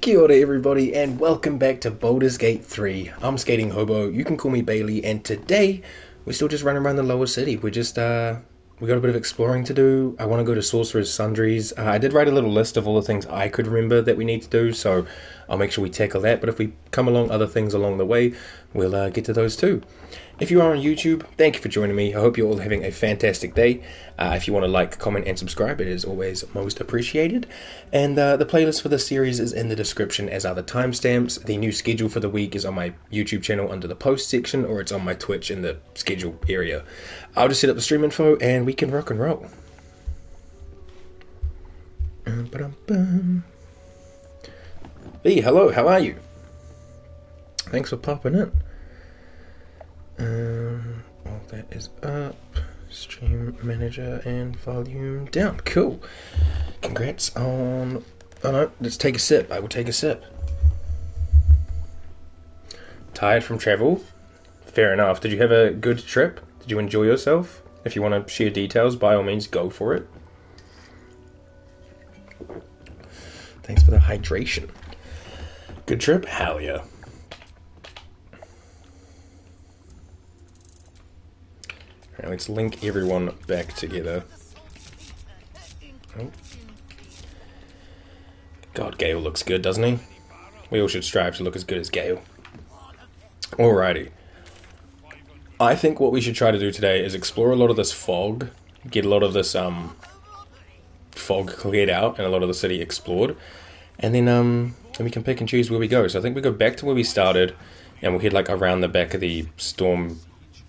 Kia ora everybody and welcome back to Baldur's Gate 3. I'm Skating Hobo, you can call me Bailey, and today we're still just running around the lower city. We got a bit of exploring to do. I want to go to Sorcerous Sundries. I did write a little list of all the things I could remember that we need to do, so I'll make sure we tackle that. But if we come along other things along the way, we'll get to those too. If you are on YouTube, thank you for joining me. I hope you're all having a fantastic day. If you want to like, comment, and subscribe, it is always most appreciated. And the playlist for this series is in the description, as are the timestamps. The new schedule for the week is on my YouTube channel under the post section, or it's on my Twitch in the schedule area. I'll just set up the stream info and we can rock and roll. Hey, hello, how are you? Thanks for popping in. All that is up. Stream manager and volume down. Cool. Congrats on... Oh no, let's take a sip. I will take a sip. Tired from travel? Fair enough. Did you have a good trip? Did you enjoy yourself? If you want to share details, by all means, go for it. Thanks for the hydration. Good trip? Hell yeah. Alright, let's link everyone back together. Oh. God, Gale looks good, doesn't he? We all should strive to look as good as Gale. Alrighty. I think what we should try to do today is explore a lot of this fog, get a lot of this fog cleared out and a lot of the city explored, and then we can pick and choose where we go. So I think we go back to where we started, and we'll head like around the back of the Storm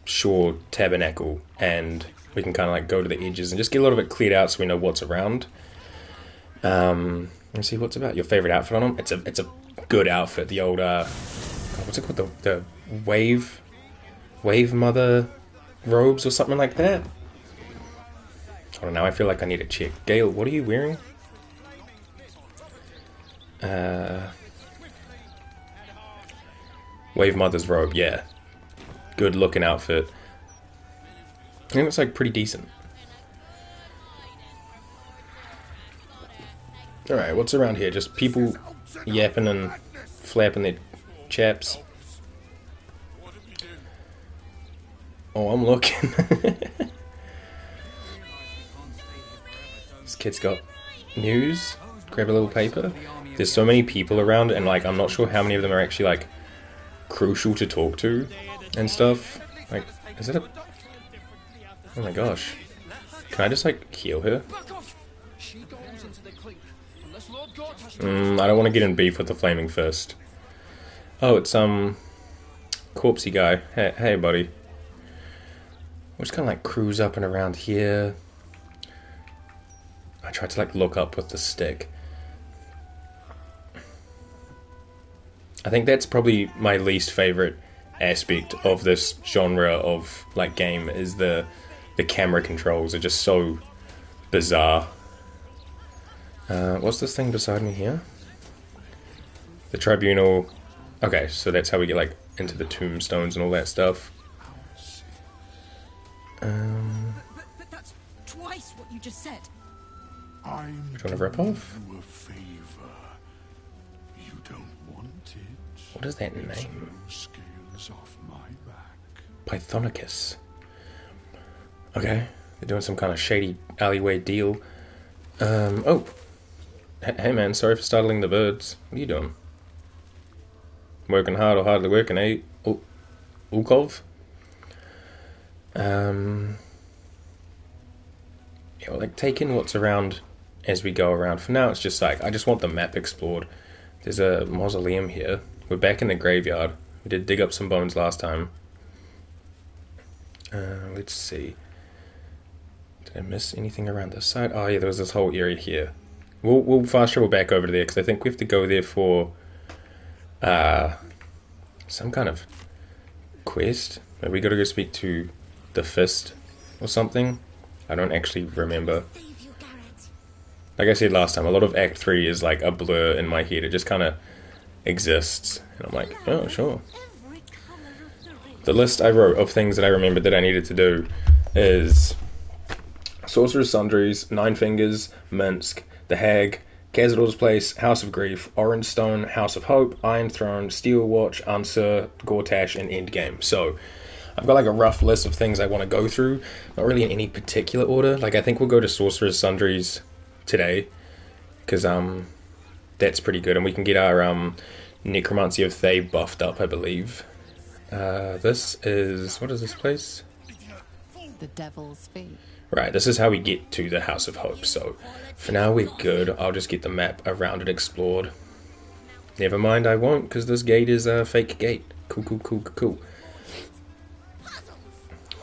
Shore Tabernacle, and we can kind of like go to the edges and just get a lot of it cleared out so we know what's around. Let's see what's about. Your favorite outfit on him? It's a good outfit. The old God, what's it called? The wave mother robes or something like that. I don't know. I feel like I need to check. Gale, what are you wearing? Wave mother's robe. Yeah. Good looking outfit. I think it's like pretty decent. Alright, what's around here? Just people yapping and flapping their chaps. Oh, I'm looking. This kid's got news. Grab a little paper. There's so many people around, and like I'm not sure how many of them are actually like crucial to talk to and stuff. Like, is it a... Oh my gosh. Can I just like heal her? I don't want to get in beef with the Flaming Fist. Oh, it's corpsey guy. Hey buddy. We'll just kind of like cruise up and around here. I tried to like look up with the stick. I think that's probably my least favorite aspect of this genre of like game, is the camera controls are just so bizarre. What's this thing beside me here? The tribunal. Okay, so that's how we get like into the tombstones and all that stuff. But that's twice what you just said. I'm trying to rip off. doing you a favor. You don't want it. What is that It's name? no scales off my back. Pythonicus. Okay, they're doing some kind of shady alleyway deal. Oh. Hey man, sorry for startling the birds. What are you doing? Working hard or hardly working, eh? Ulkov? Yeah, we'll like take in what's around as we go around. For now, it's just like, I just want the map explored. There's a mausoleum here. We're back in the graveyard. We did dig up some bones last time. Let's see. Did I miss anything around this side? Oh yeah, there was this whole area here. We'll fast travel back over there, because I think we have to go there for some kind of quest. Maybe we got to go speak to the Fist or something. I don't actually remember. Like I said last time, a lot of Act 3 is like a blur in my head. It just kind of exists. And I'm like, oh, sure. The list I wrote of things that I remembered that I needed to do is Sorcerous Sundries, Nine Fingers, Minsk, The Hag, Cazador's Place, House of Grief, Orange Stone, House of Hope, Iron Throne, Steel Watch, Ansur, Gortash, and Endgame. So I've got like a rough list of things I want to go through, not really in any particular order. Like I think we'll go to Sorcerous Sundries today, because that's pretty good, and we can get our Necromancy of Thay buffed up, I believe. This is, what is this place? The Devil's Feet. Right, this is how we get to the House of Hope, so for now we're good. I'll just get the map around it explored. Never mind, I won't, because this gate is a fake gate. Cool, cool, cool, cool.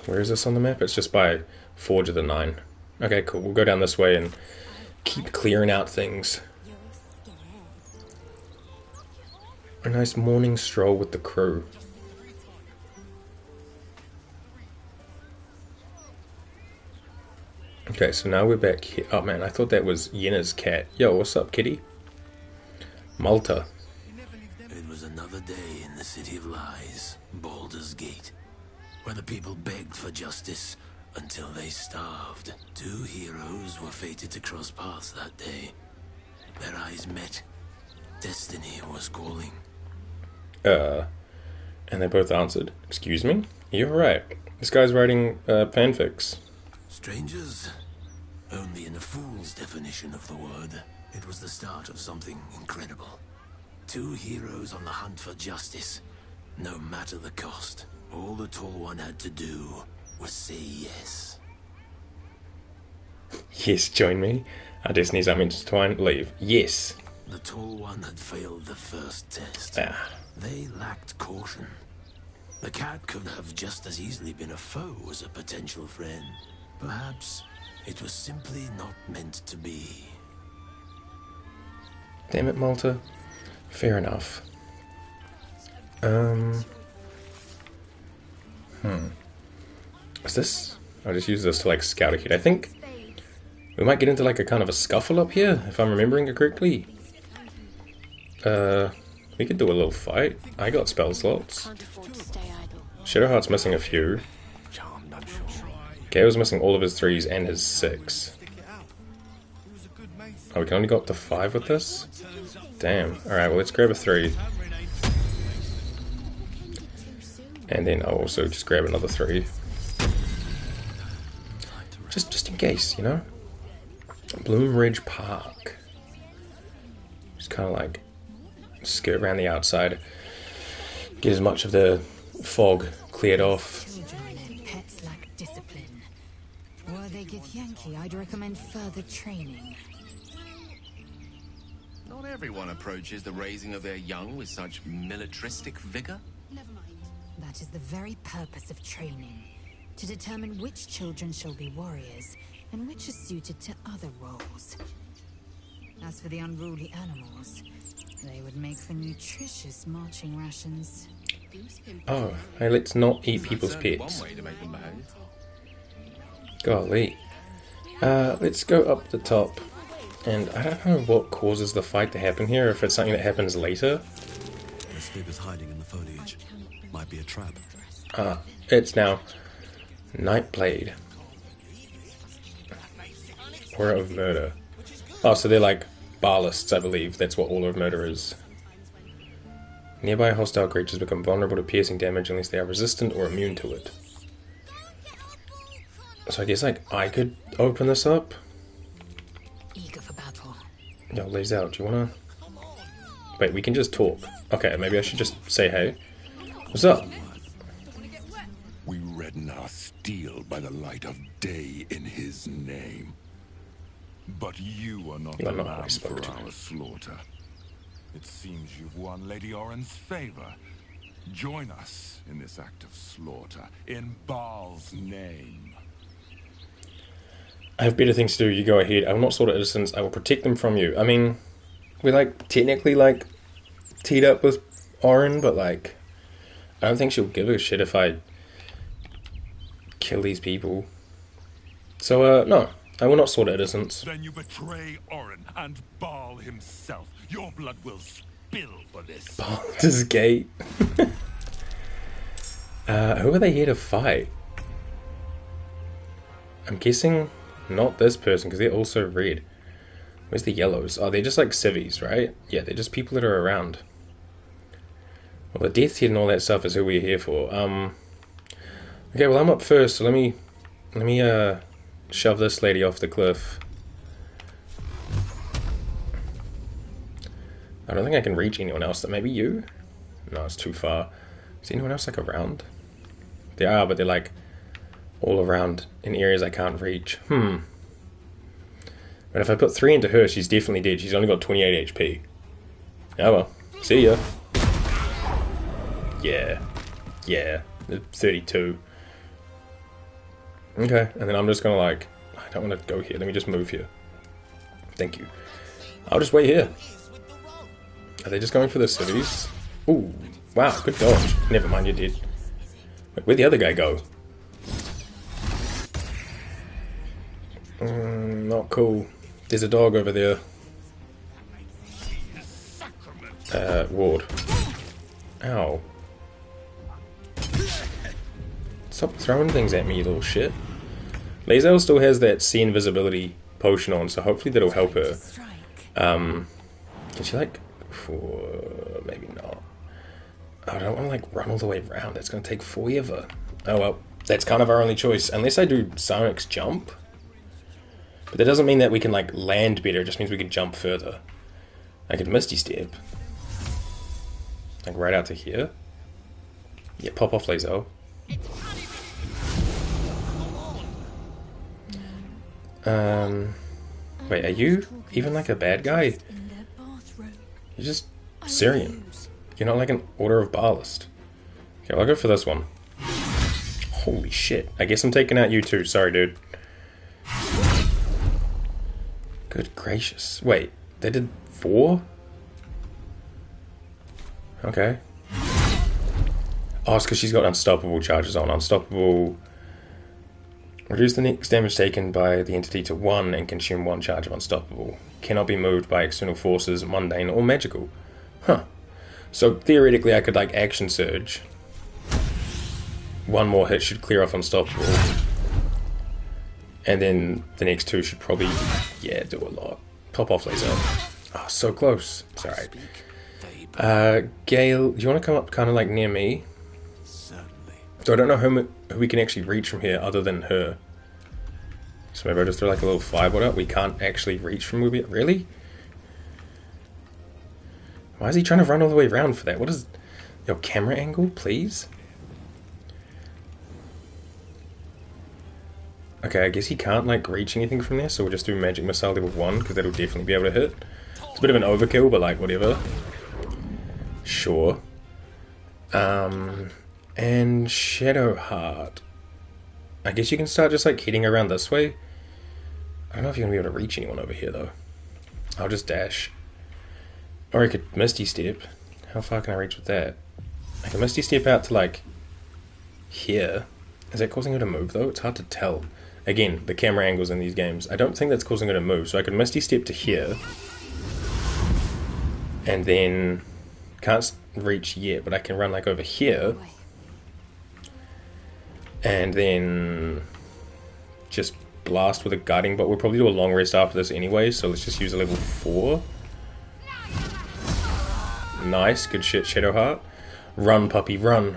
Where is this on the map? It's just by Forge of the Nine. Okay, cool, we'll go down this way and keep clearing out things. A nice morning stroll with the crew. Okay, so now we're back here. Oh man, I thought that was Yenna's cat. Yo, what's up, kitty? Malta. It was another day in the City of Lies, Baldur's Gate, where the people begged for justice until they starved. Two heroes were fated to cross paths that day. Their eyes met. Destiny was calling. And they both answered. Excuse me? You're right. This guy's writing fanfics. Strangers? Only in a fool's definition of the word. It was the start of something incredible. Two heroes on the hunt for justice, no matter the cost. All the Tall One had to do was say yes. Yes, join me. Our destinies are intertwined. Leave. Yes. The Tall One had failed the first test. Ah. They lacked caution. The cat could have just as easily been a foe as a potential friend. Perhaps it was simply not meant to be. Damn it, Malta. Fair enough. Is this? I'll just use this to like scout a kid. I think we might get into like a kind of a scuffle up here, if I'm remembering it correctly. We could do a little fight. I got spell slots. Can't afford to stay idle. Shadowheart's missing a few. Gale's missing all of his 3s and his 6. Oh, we can only go up to 5 with this? Damn. Alright, well let's grab a 3. And then I'll also just grab another 3. Just in case, you know? Bloom Ridge Park. Just kind of like skirt around the outside. Get as much of the fog cleared off. Pets lack discipline. Were they Githyanki, I'd recommend further training. Not everyone approaches the raising of their young with such militaristic vigor. Never mind. That is the very purpose of training. To determine which children shall be warriors, and which are suited to other roles. As for the unruly animals, they would make for nutritious marching rations. Oh, hey, let's not eat people's That's only pets. one way to make them behave. Golly. Let's go up the top. And I don't know what causes the fight to happen here, if it's something that happens later. There's figures hiding in the foliage. Might be a trap. It's now Nightblade. Aura of Murder. Oh, so they're like Barlists, I believe. That's what Aura of Murder is. Nearby hostile creatures become vulnerable to piercing damage unless they are resistant or immune to it. So I guess like I could open this up. Eager for battle. Yo, lays out. Do you wanna? Wait, we can just talk. Okay, maybe I should just say hey. What's up? We redden our steel by the light of day in his name. But you are not You are the not who I lamb spoke for to. our slaughter. It seems you've won Lady Oren's favor. Join us in this act of slaughter, in Baal's name. I have better things to do. You go ahead. I will not slaughter innocents. I will protect them from you. I mean, we're like technically like teed up with Oren, but like I don't think she'll give a shit if I kill these people. So no, I will not slaughter innocents. Then you betray Oren and Baal himself. Your blood will spill for this. Baldur's Gate. Who are they here to fight? I'm guessing not this person because they're also red. Where's the yellows? Oh, they're just like civvies, right? Yeah, they're just people that are around. Well, the Death's Head and all that stuff is who we're here for. Okay, well I'm up first, so let me shove this lady off the cliff. I don't think I can reach anyone else. Maybe you? No, it's too far. Is anyone else like around? They are, but they're like all around in areas I can't reach. But if I put 3 into her, she's definitely dead. She's only got 28 HP. Oh well. See ya. Yeah. Yeah. 32. Okay, and then I'm just gonna like... I don't want to go here. Let me just move here. Thank you. I'll just wait here. Are they just going for the cities? Ooh. Wow, good dodge. Never mind, you're dead. Wait, where'd the other guy go? Not cool. There's a dog over there. Ward. Ow. Stop throwing things at me, you little shit. Lae'zel still has that see invisibility potion on, so hopefully that'll help her. Can she like... maybe not. I don't want to like run all the way around. That's going to take forever. Oh well, that's kind of our only choice. Unless I do Sonic's jump. But that doesn't mean that we can like land better, it just means we can jump further. I could Misty Step. Like right out to here. Yeah, pop off Lae'zel. Wait, are you even like a bad guy? You're just Syrian. You're not like an Order of Ballast. Okay, well, I'll go for this one. Holy shit. I guess I'm taking out you too. Sorry, dude. Good gracious. Wait, they did 4? Okay. Oh, it's because she's got unstoppable charges on. Unstoppable... Reduce the next damage taken by the entity to 1 and consume 1 charge of unstoppable. Cannot be moved by external forces, mundane or magical. Huh. So theoretically I could like action surge. 1 more hit should clear off unstoppable. And then the next 2 should probably, yeah, do a lot. Pop off laser. Oh, so close. It's alright. Gale, do you want to come up kind of like near me? So I don't know who we can actually reach from here other than her. So maybe I'll just throw like a little firebolt out. We can't actually reach from where we... Really? Why is he trying to run all the way around for that? What is... Your camera angle, please? Okay, I guess he can't like reach anything from there, so we'll just do Magic Missile level 1, because that'll definitely be able to hit. It's a bit of an overkill, but like, whatever. Sure. And Shadow Heart. I guess you can start just like heading around this way. I don't know if you're going to be able to reach anyone over here though. I'll just dash. Or I could Misty Step. How far can I reach with that? I can Misty Step out to like here. Is that causing her to move though? It's hard to tell. Again, the camera angles in these games. I don't think that's causing her to move. So I can Misty Step to here. And then... Can't reach yet, but I can run like over here. And then just blast with a guiding bolt. We'll probably do a long rest after this anyway, so let's just use a level 4. Nice, good shit, Shadowheart. Run, puppy, run.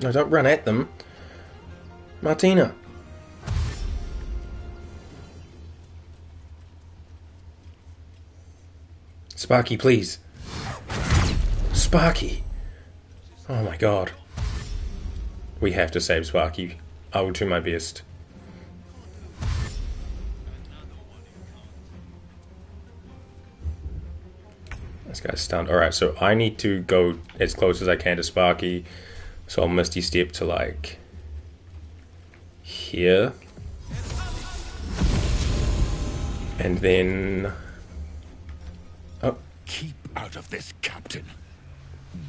No, don't run at them. Martina. Sparky, please. Sparky. Oh my god. We have to save Sparky. I will do my best. This guy's stunned. Alright, so I need to go as close as I can to Sparky. So I'll Misty Step to like... here. And then... Oh. Keep out of this, Captain.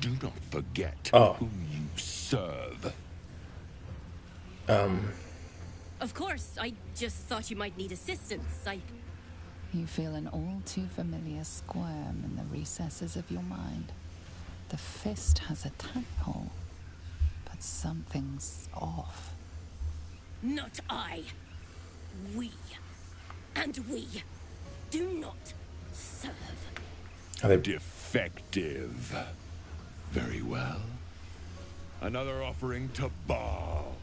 Do not forget who you serve. Of course, I just thought you might need assistance. You feel an all too familiar squirm in the recesses of your mind. The fist has a tadpole, but something's off. Not I. We. And we do not serve. Are they... Defective. Very well. Another offering to Baal.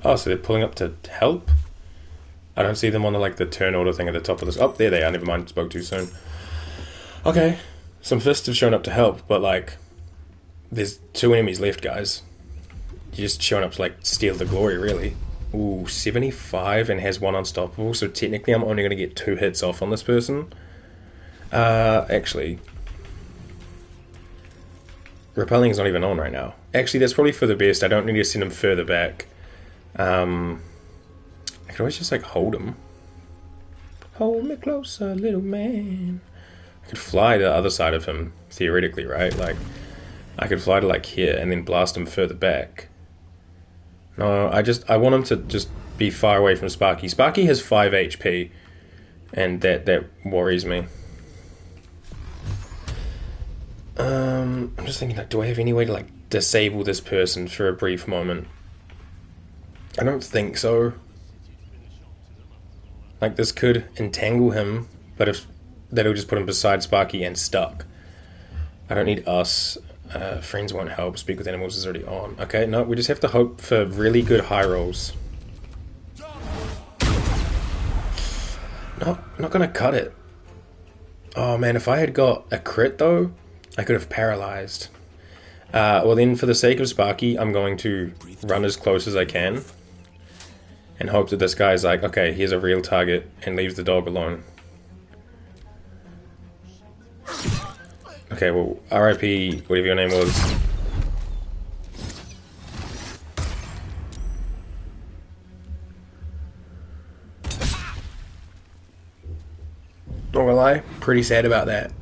Oh, so they're pulling up to help? I don't see them on the, like, the turn order thing at the top of this. Oh, there they are. Never mind. Spoke too soon. Okay. Some fists have shown up to help, but, like, there's 2 enemies left, guys. You're just showing up to, like, steal the glory, really. Ooh, 75 and has 1 unstoppable, so technically I'm only going to get 2 hits off on this person. Actually... Repelling is not even on right now. Actually, that's probably for the best. I don't need to send him further back. I could always just, like, hold him. Hold me closer, little man. I could fly to the other side of him, theoretically, right? Like, I could fly to, like, here and then blast him further back. No, I want him to just be far away from Sparky. Sparky has 5 HP, and that worries me. I'm just thinking, like, do I have any way to, like, disable this person for a brief moment? I don't think so. Like, this could entangle him, but if that'll just put him beside Sparky and stuck. I don't need us. Friends won't help. Speak with animals is already on. Okay, no, we just have to hope for really good high rolls. No, not gonna cut it. Oh man, if I had got a crit though, I could have paralyzed. Well then, for the sake of Sparky, I'm going to run as close as I can. And hope that this guy's like, okay, here's a real target, and leaves the dog alone. Okay, well, RIP, whatever your name was. Not gonna lie, pretty sad about that.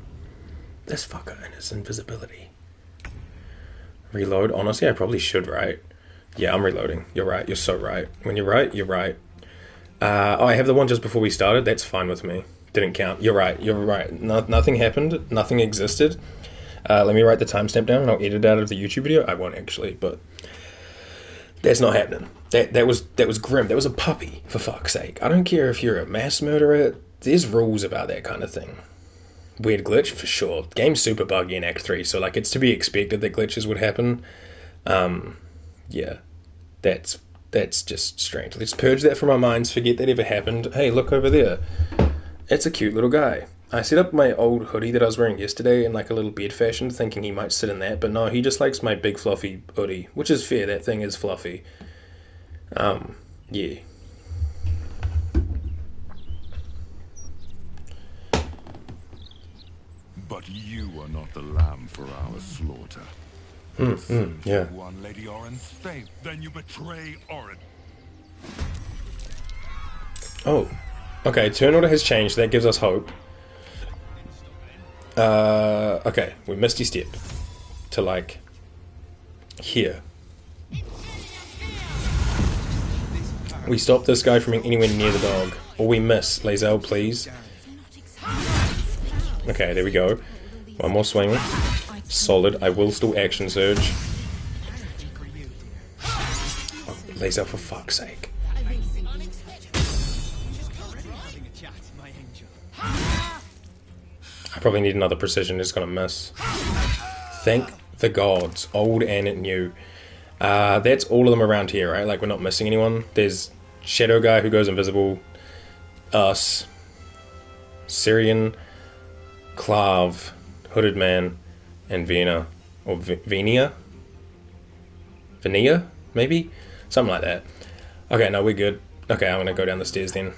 This fucker and his invisibility. Reload? Honestly, I probably should, right? Yeah, I'm reloading. You're right, you're so right. When you're right, you're right. Oh, I have the one just before we started. That's fine with me. Didn't count. You're right, you're right. Nothing happened. Nothing existed. Let me write the timestamp down and I'll edit it out of the YouTube video. I won't actually, but that's not happening. That was grim. That was a puppy, for fuck's sake. I don't care if you're a mass murderer. There's rules about that kind of thing. Weird glitch, for sure. The game's super buggy in Act 3, so like it's to be expected that glitches would happen. Yeah. That's just strange. Let's purge that from our minds, forget that ever happened. Hey, look over there. It's a cute little guy. I set up my old hoodie that I was wearing yesterday in like a little bed fashion, thinking he might sit in that, but no, he just likes my big fluffy hoodie, which is fair, that thing is fluffy. Yeah. But you are not the lamb for our slaughter. Yeah. One Lady Orin's faith, then you betray Orin. Oh. Okay, turn order has changed, that gives us hope. Okay, we Misty Step to like here. We stop this guy from being anywhere near the dog. Or we miss. Lae'zel, please. Okay, there we go. One more swing. Solid. I will still action surge. Oh, Lae'zel, for fuck's sake. I probably need another precision, it's gonna miss. Thank the gods, old and new. That's all of them around here, right? Like, we're not missing anyone. There's Shadow Guy who goes invisible, us, Syrian, Clav, Hooded Man, and Vena. Or Venia? Venia, maybe? Something like that. Okay, no, we're good. Okay, I'm gonna go down the stairs then.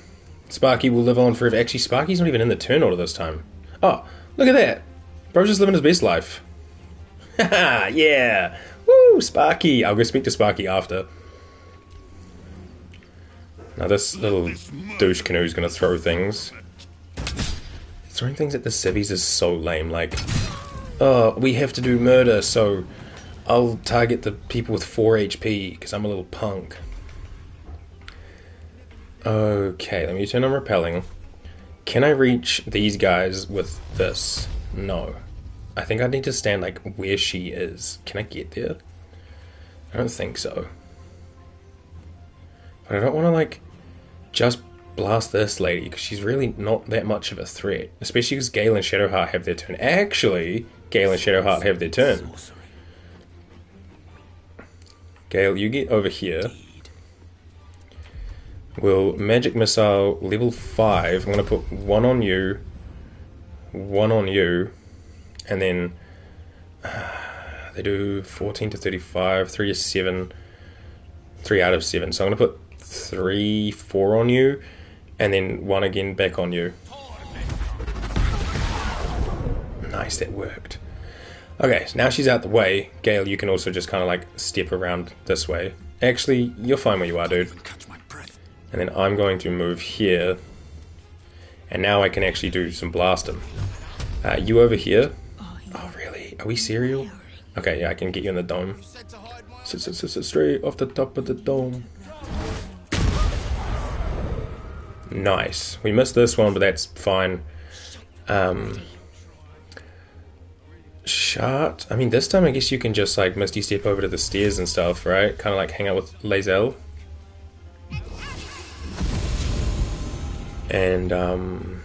Sparky will live on forever. Actually, Sparky's not even in the turn order this time. Oh, look at that. Bro's just living his best life. Haha, yeah. Woo, Sparky. I'll go speak to Sparky after. Now this little douche canoe's gonna throw things. Throwing things at the civvies is so lame. Like, oh, we have to do murder, so I'll target the people with 4 HP because I'm a little punk. Okay, let me turn on repelling. Can I reach these guys with this? No. I think I need to stand like where she is. Can I get there? I don't think so. But I don't want to like just blast this lady, because she's really not that much of a threat. Especially because Gale and Shadowheart have their turn. Actually, Gale and Shadowheart have their turn. Gale, you get over here. We'll Magic Missile level 5. I'm going to put 1 on you, 1 on you, and then they do 14 to 35, 3 to 7, 3 out of 7. So I'm going to put 3, 4 on you, and then 1 again back on you. Nice, that worked. Okay, so now she's out the way. Gale, you can also just kind of like step around this way. Actually, you're fine where you are, dude. And then I'm going to move here. And now I can actually do some blasting. You over here. Oh, really? Are we serial? Okay, yeah, I can get you in the dome. Sit straight off the top of the dome. Nice. We missed this one, but that's fine. Shot. I mean, this time I guess you can just like Misty Step over to the stairs and stuff, right? Kind of like hang out with Lae'zel. And do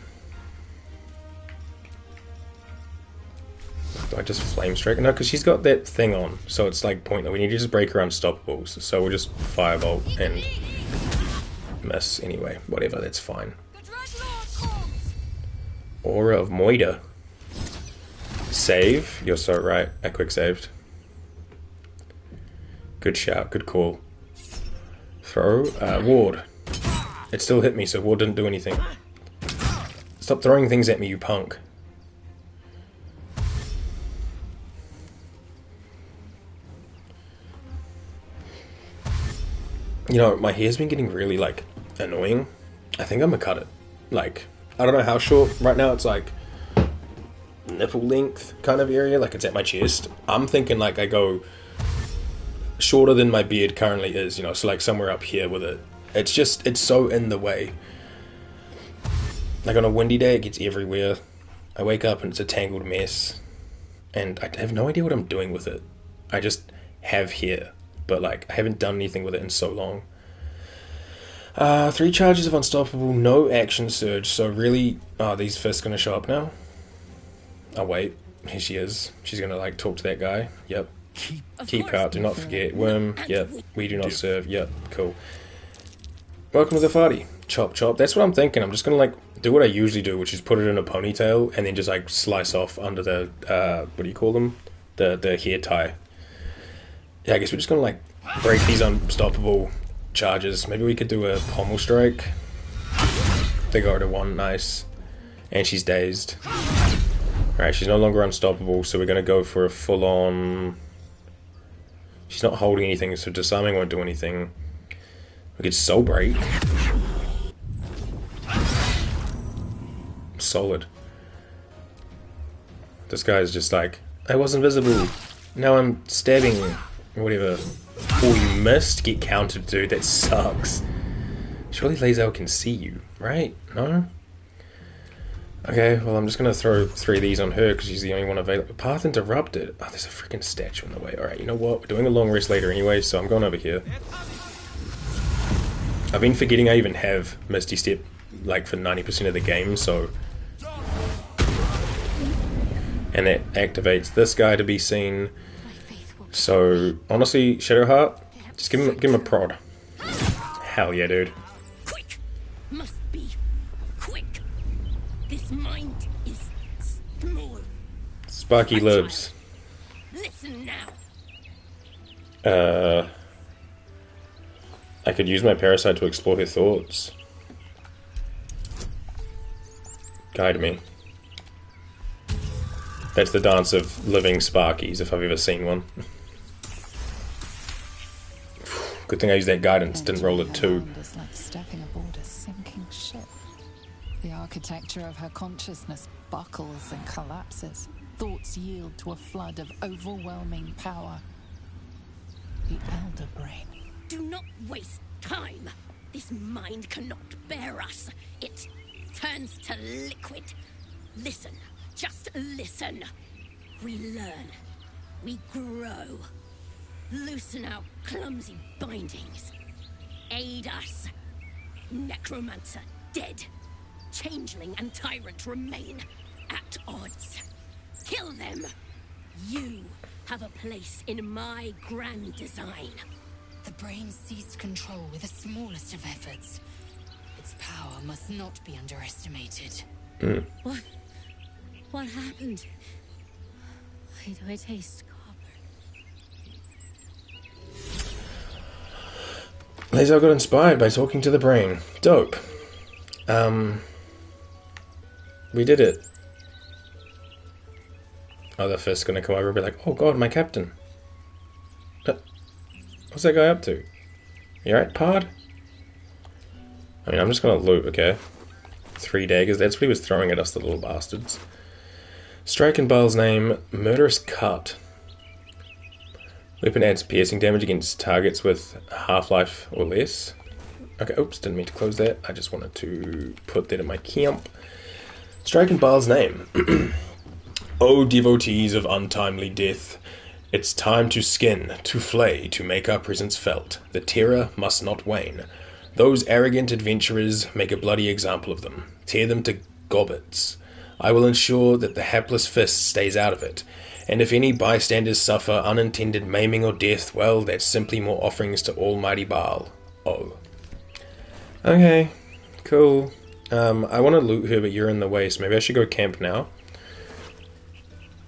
I just Flame Strike? No, because she's got that thing on, so it's like pointless. We need to just break her unstoppables. So we'll just Firebolt and miss anyway. Whatever, that's fine. Aura of Moida. Save. You're so right. I quick saved. Good shout. Good call. Throw. Ward. It still hit me, so Ward didn't do anything. Stop throwing things at me, you punk. You know, my hair's been getting really, like, annoying. I think I'm gonna cut it. Like, I don't know how short. Right now it's, like, nipple length kind of area. Like, it's at my chest. I'm thinking, like, I go shorter than my beard currently is, you know, so, like, somewhere up here with it. It's just, it's so in the way. Like, on a windy day, it gets everywhere. I wake up and it's a tangled mess. And I have no idea what I'm doing with it. I just have hair. But, like, I haven't done anything with it in so long. 3 charges of Unstoppable, no action surge. So, really, are these fists going to show up now? Oh, wait. Here she is. She's going to, like, talk to that guy. Yep. Keep out. Do not forget. Worm. Yep. We do not serve. Yep. Cool. Welcome to the party. Chop chop. That's what I'm thinking. I'm just gonna like do what I usually do, which is put it in a ponytail and then just like slice off under the what do you call them? The hair tie. Yeah, I guess we're just gonna like break these unstoppable charges. Maybe we could do a pommel strike. They go to 1, nice. And she's dazed. Alright, she's no longer unstoppable, so we're gonna go for a full on. She's not holding anything, so disarming won't do anything. We could Soul Break. Solid. This guy's just like, I was invisible. Now I'm stabbing. Whatever. Oh, you missed. Get countered, dude. That sucks. Surely Lae'zel can see you, right? No? Okay, well, I'm just going to throw 3 of these on her because she's the only one available. Path interrupted. Oh, there's a freaking statue in the way. Alright, you know what? We're doing a long rest later anyway, so I'm going over here. I've been forgetting I even have Misty Step, like, for 90% of the game, so... And that activates this guy to be seen. So, honestly, Shadowheart, just give him a prod. Hell yeah, dude. Quick! Must be quick! This mind is small. Sparky lives. Listen now. I could use my parasite to explore her thoughts. Guide me. That's the dance of living Sparkies, if I've ever seen one. Good thing I used that guidance, didn't roll a 2. Is like stepping aboard a sinking ship. The architecture of her consciousness buckles and collapses. Thoughts yield to a flood of overwhelming power. The Elder Brain. Do not waste time. This mind cannot bear us. It turns to liquid. Listen. Just listen. We learn. We grow. Loosen our clumsy bindings. Aid us. Necromancer, dead. Changeling and tyrant remain at odds. Kill them. You have a place in my grand design. The brain seized control with the smallest of efforts. Its power must not be underestimated. What happened? Why do I taste copper? Laser got inspired by talking to the brain. Dope. We did it. Oh, the fist's gonna come over and be like, oh god, my captain. What's that guy up to? You alright, Pod? I mean, I'm just gonna loot, okay? 3 daggers, that's what he was throwing at us, the little bastards. Strike in Baal's name, Murderous Cut. Weapon adds piercing damage against targets with half-life or less. Okay, oops, didn't mean to close that. I just wanted to put that in my camp. Strike in Baal's name. O devotees of untimely death, it's time to skin, to flay, to make our presence felt. The terror must not wane. Those arrogant adventurers, make a bloody example of them. Tear them to gobbets. I will ensure that the hapless fist stays out of it. And if any bystanders suffer unintended maiming or death, well, that's simply more offerings to Almighty Baal. Oh. Okay, cool. I want to loot her, but you're in the way, so maybe I should go camp now.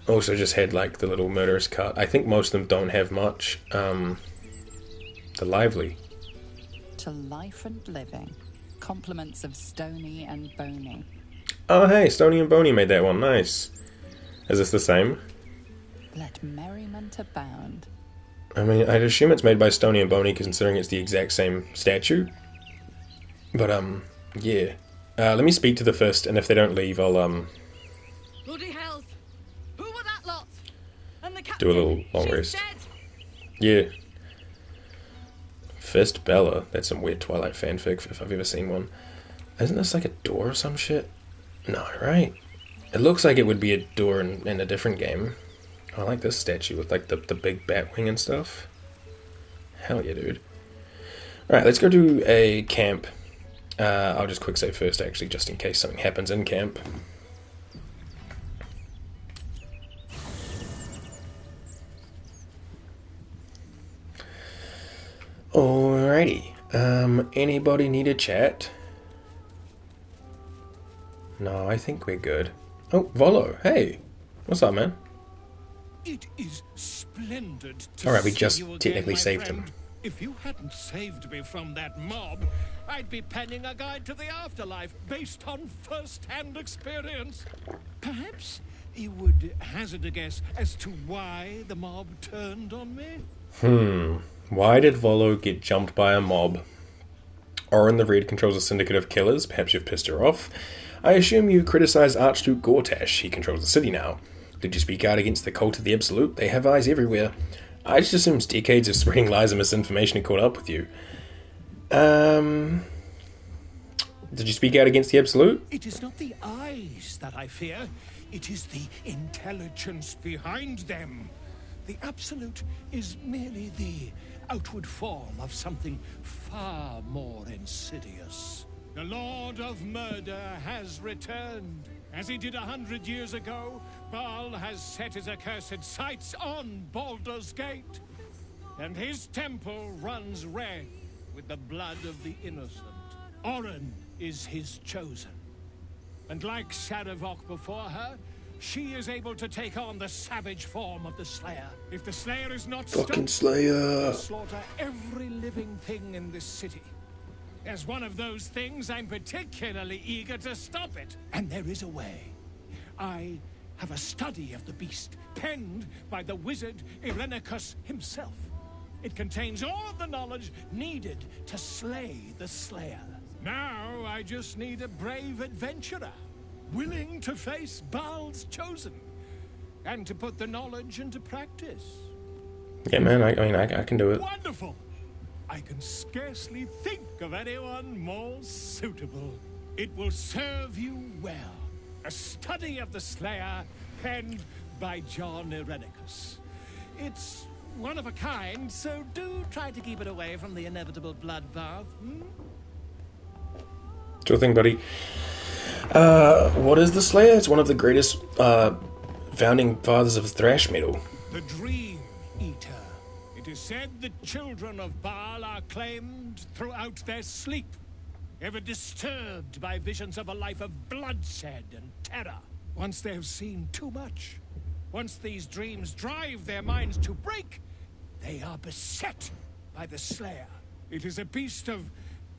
Also just had, like, the little murderous cut. I think most of them don't have much. The lively. To life and living. Compliments of Stony and Bony. Oh, hey, Stony and Bony made that one. Nice. Is this the same? Let merriment abound. I mean, I'd assume it's made by Stony and Bony, considering it's the exact same statue. But, yeah. Let me speak to the first, and if they don't leave, I'll, Bloody hells! Who were that lot? And the do a little long rest. Yeah. First Bella. That's some weird Twilight fanfic, if I've ever seen one. Isn't this like a door or some shit? No, right? It looks like it would be a door in a different game. I like this statue with like the big bat wing and stuff. Hell yeah, dude. Alright, let's go do a camp. I'll just quick save first, actually, just in case something happens in camp. Alrighty. Anybody need a chat? No, I think we're good. Oh, Volo, hey. What's up, man? It is splendid to Alright, we see just you again, technically my saved friend. him. If you hadn't saved me from that mob, I'd be penning a guide to the afterlife based on first-hand experience. Perhaps you would hazard a guess as to why the mob turned on me? Why did Volo get jumped by a mob? Orin the Red controls a syndicate of killers. Perhaps you've pissed her off. I assume you criticize Archduke Gortash. He controls the city now. Did you speak out against the cult of the Absolute? They have eyes everywhere. I just assume decades of spreading lies and misinformation had caught up with you. Did you speak out against the Absolute? It is not the eyes that I fear. It is the intelligence behind them. The Absolute is merely the outward form of something far more insidious. The Lord of Murder has returned. As he did 100 years ago, Baal has set his accursed sights on Baldur's Gate. And his temple runs red with the blood of the innocent. Orin is his chosen. And like Sarevok before her, she is able to take on the savage form of the Slayer. If the Slayer is not Fucking stopped, Slayer. they'll slaughter every living thing in this city. As one of those things, I'm particularly eager to stop it. And there is a way. I have a study of the beast, penned by the wizard Irenicus himself. It contains all of the knowledge needed to slay the Slayer. Now I just need a brave adventurer, willing to face Baal's chosen, and to put the knowledge into practice. Yeah, man, I can do it. Wonderful! I can scarcely think of anyone more suitable. It will serve you well. A study of the Slayer, penned by John Irenicus. It's one of a kind, so do try to keep it away from the inevitable bloodbath. Sure thing, buddy. What is the Slayer? It's one of the greatest founding fathers of thrash metal. The Dream Eater. It is said the children of Baal are claimed throughout their sleep, ever disturbed by visions of a life of bloodshed and terror. Once they have seen too much, once these dreams drive their minds to break, they are beset by the Slayer. It is a beast of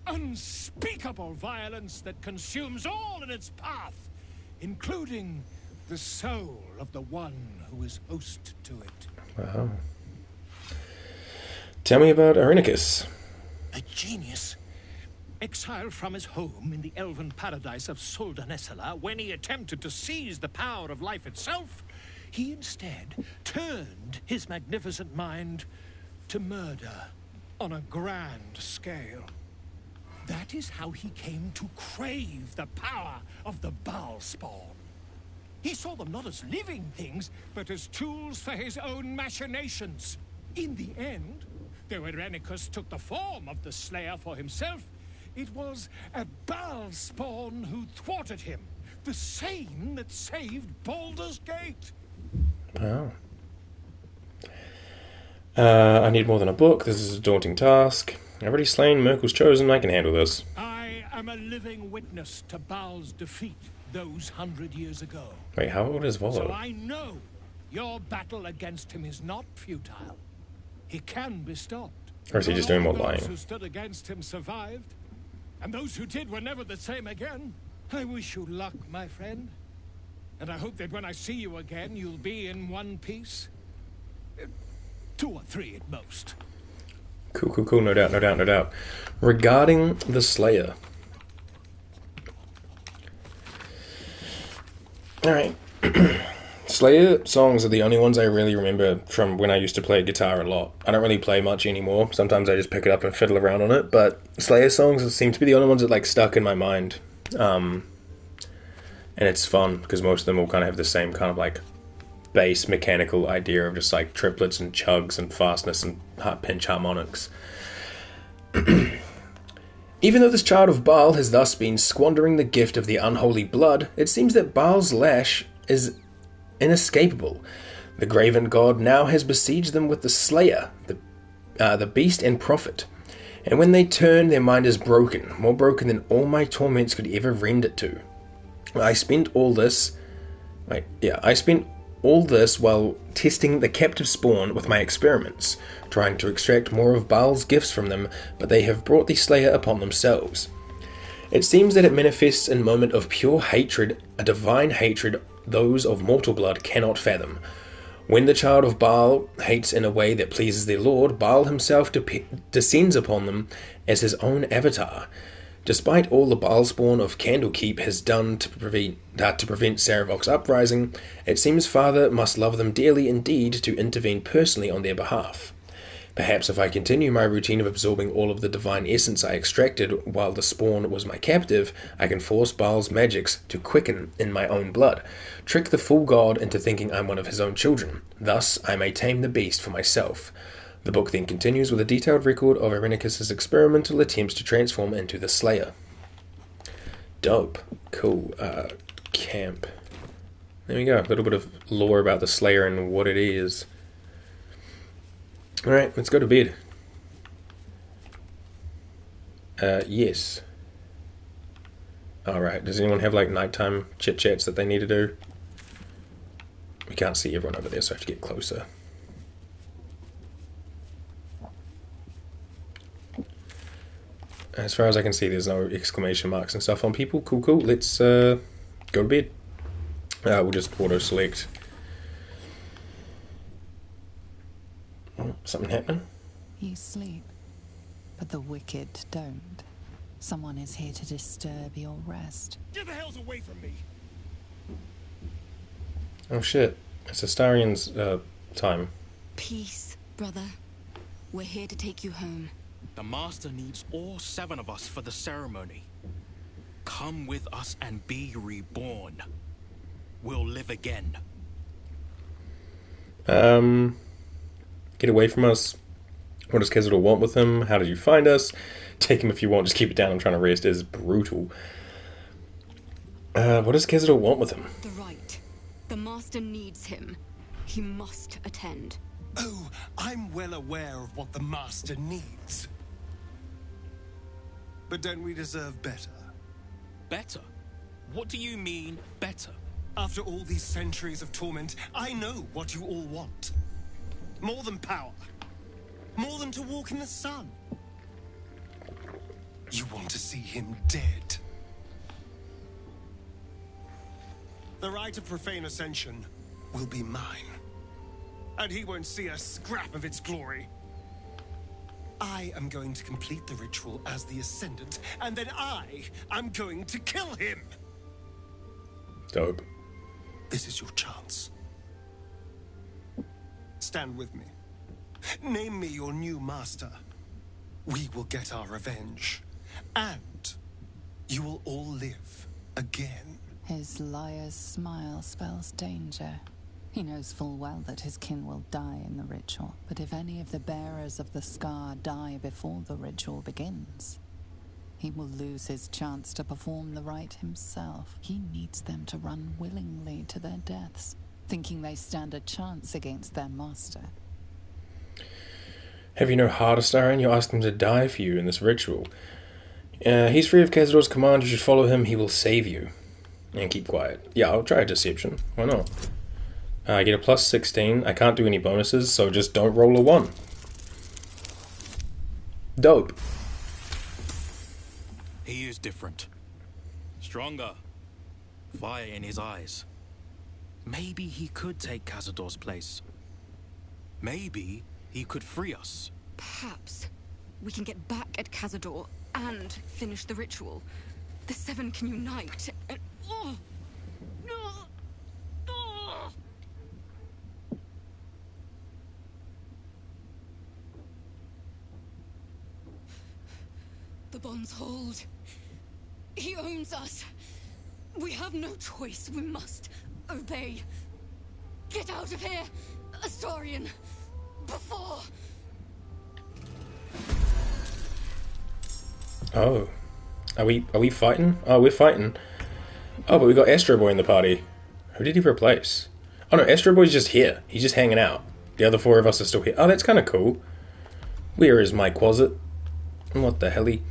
unspeakable violence that consumes all in its path, including the soul of the one who is host to it. Wow. Tell me about Irenicus. A genius. Exiled from his home in the elven paradise of Soldanessala, when he attempted to seize the power of life itself, he instead turned his magnificent mind to murder on a grand scale. That is how he came to crave the power of the Baal spawn. He saw them not as living things, but as tools for his own machinations. In the end, though Irenicus took the form of the Slayer for himself, it was a Baal spawn who thwarted him, the same that saved Baldur's Gate. Wow. I need more than a book. This is a daunting task. I've already slain Merkel's Chosen. I can handle this. I am a living witness to Baal's defeat those 100 years ago. Wait, how old is Volo? So I know your battle against him is not futile. He can be stopped. Or is he just doing more lying? Those who stood against him survived, and those who did were never the same again. I wish you luck, my friend. And I hope that when I see you again, you'll be in one piece. 2 or 3 at most. Cool. No doubt. Regarding the Slayer. Alright. Slayer songs are the only ones I really remember from when I used to play guitar a lot. I don't really play much anymore. Sometimes I just pick it up and fiddle around on it, but Slayer songs seem to be the only ones that like stuck in my mind. And it's fun because most of them all kind of have the same kind of like bass mechanical idea of just like triplets and chugs and fastness and pinch harmonics. Even though this child of Baal has thus been squandering the gift of the unholy blood, it seems that Baal's lash is inescapable. The graven god now has besieged them with the Slayer, the beast and prophet. And when they turn, their mind is broken, more broken than all my torments could ever rend it to. I spent all this while testing the captive spawn with my experiments, trying to extract more of Baal's gifts from them, but they have brought the Slayer upon themselves. It seems that it manifests in a moment of pure hatred, a divine hatred those of mortal blood cannot fathom. When the child of Baal hates in a way that pleases their lord, Baal himself descends upon them as his own avatar. Despite all the Baal spawn of Candlekeep has done to prevent Sarevok's uprising, it seems Father must love them dearly indeed to intervene personally on their behalf. Perhaps if I continue my routine of absorbing all of the divine essence I extracted while the spawn was my captive, I can force Baal's magics to quicken in my own blood, trick the full god into thinking I'm one of his own children. Thus, I may tame the beast for myself. The book then continues with a detailed record of Irenicus' experimental attempts to transform into the Slayer. Dope. Cool. Camp. There we go. A little bit of lore about the Slayer and what it is. Alright, let's go to bed. Yes. Alright, does anyone have like nighttime chit-chats that they need to do? We can't see everyone over there, so I have to get closer. As far as I can see, there's no exclamation marks and stuff on people. Cool. Let's go to bed. We'll just auto-select. Oh, something happening? You sleep, but the wicked don't. Someone is here to disturb your rest. Get the hells away from me! Oh shit. It's Astarian's time. Peace, brother. We're here to take you home. The Master needs all 7 of us for the ceremony. Come with us and be reborn. We'll live again. Get away from us. What does Cazador want with him? How did you find us? Take him if you want, just keep it down. I'm trying to rest. It is brutal. What does Cazador want with him? The right. The Master needs him. He must attend. Oh, I'm well aware of what the Master needs. But don't we deserve better? Better? What do you mean, better? After all these centuries of torment, I know what you all want. More than power. More than to walk in the sun. You want to see him dead. The right of profane ascension will be mine. And he won't see a scrap of its glory. I am going to complete the ritual as the Ascendant, and then I'm going to kill him! Dope. This is your chance. Stand with me. Name me your new master. We will get our revenge. And you will all live again. His liar's smile spells danger. He knows full well that his kin will die in the ritual, but if any of the bearers of the scar die before the ritual begins, he will lose his chance to perform the rite himself. He needs them to run willingly to their deaths, thinking they stand a chance against their master. Have you no heart, Astarion? You ask him to die for you in this ritual. He's free of Cazador's command. You should follow him. He will save you. And keep quiet. Yeah, I'll try a deception. Why not? I get a plus 16. I can't do any bonuses, so just don't roll a 1. Dope. He is different. Stronger. Fire in his eyes. Maybe he could take Cazador's place. Maybe he could free us. Perhaps we can get back at Cazador and finish the ritual. The Seven can unite and... Oh! No! Oh! The bonds hold. He owns us. We have no choice. We must obey. Get out of here, Astarion, before... Oh. Are we fighting? Oh, we're fighting. Oh, but we got Astro Boy in the party. Who did he replace? Oh no, Astro Boy's just here. He's just hanging out. The other 4 of us are still here. Oh, that's kind of cool. Where is my closet? What the helly?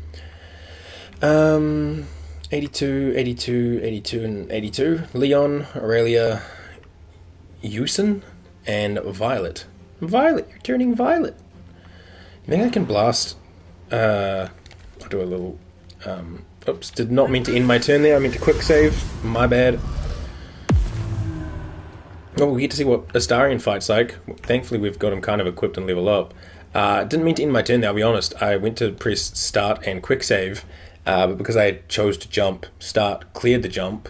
82, 82, 82, and 82. Leon, Aurelia, Yusin, and Violet. Violet, you're turning violet. You think I can blast... I'll do a little... oops, did not mean to end my turn there. I meant to quick save. My bad. Oh, we get to see what Astarion fights like. Thankfully, we've got him kind of equipped and level up. Didn't mean to end my turn there, I'll be honest. I went to press start and quick save, but because I chose to jump, start, cleared the jump,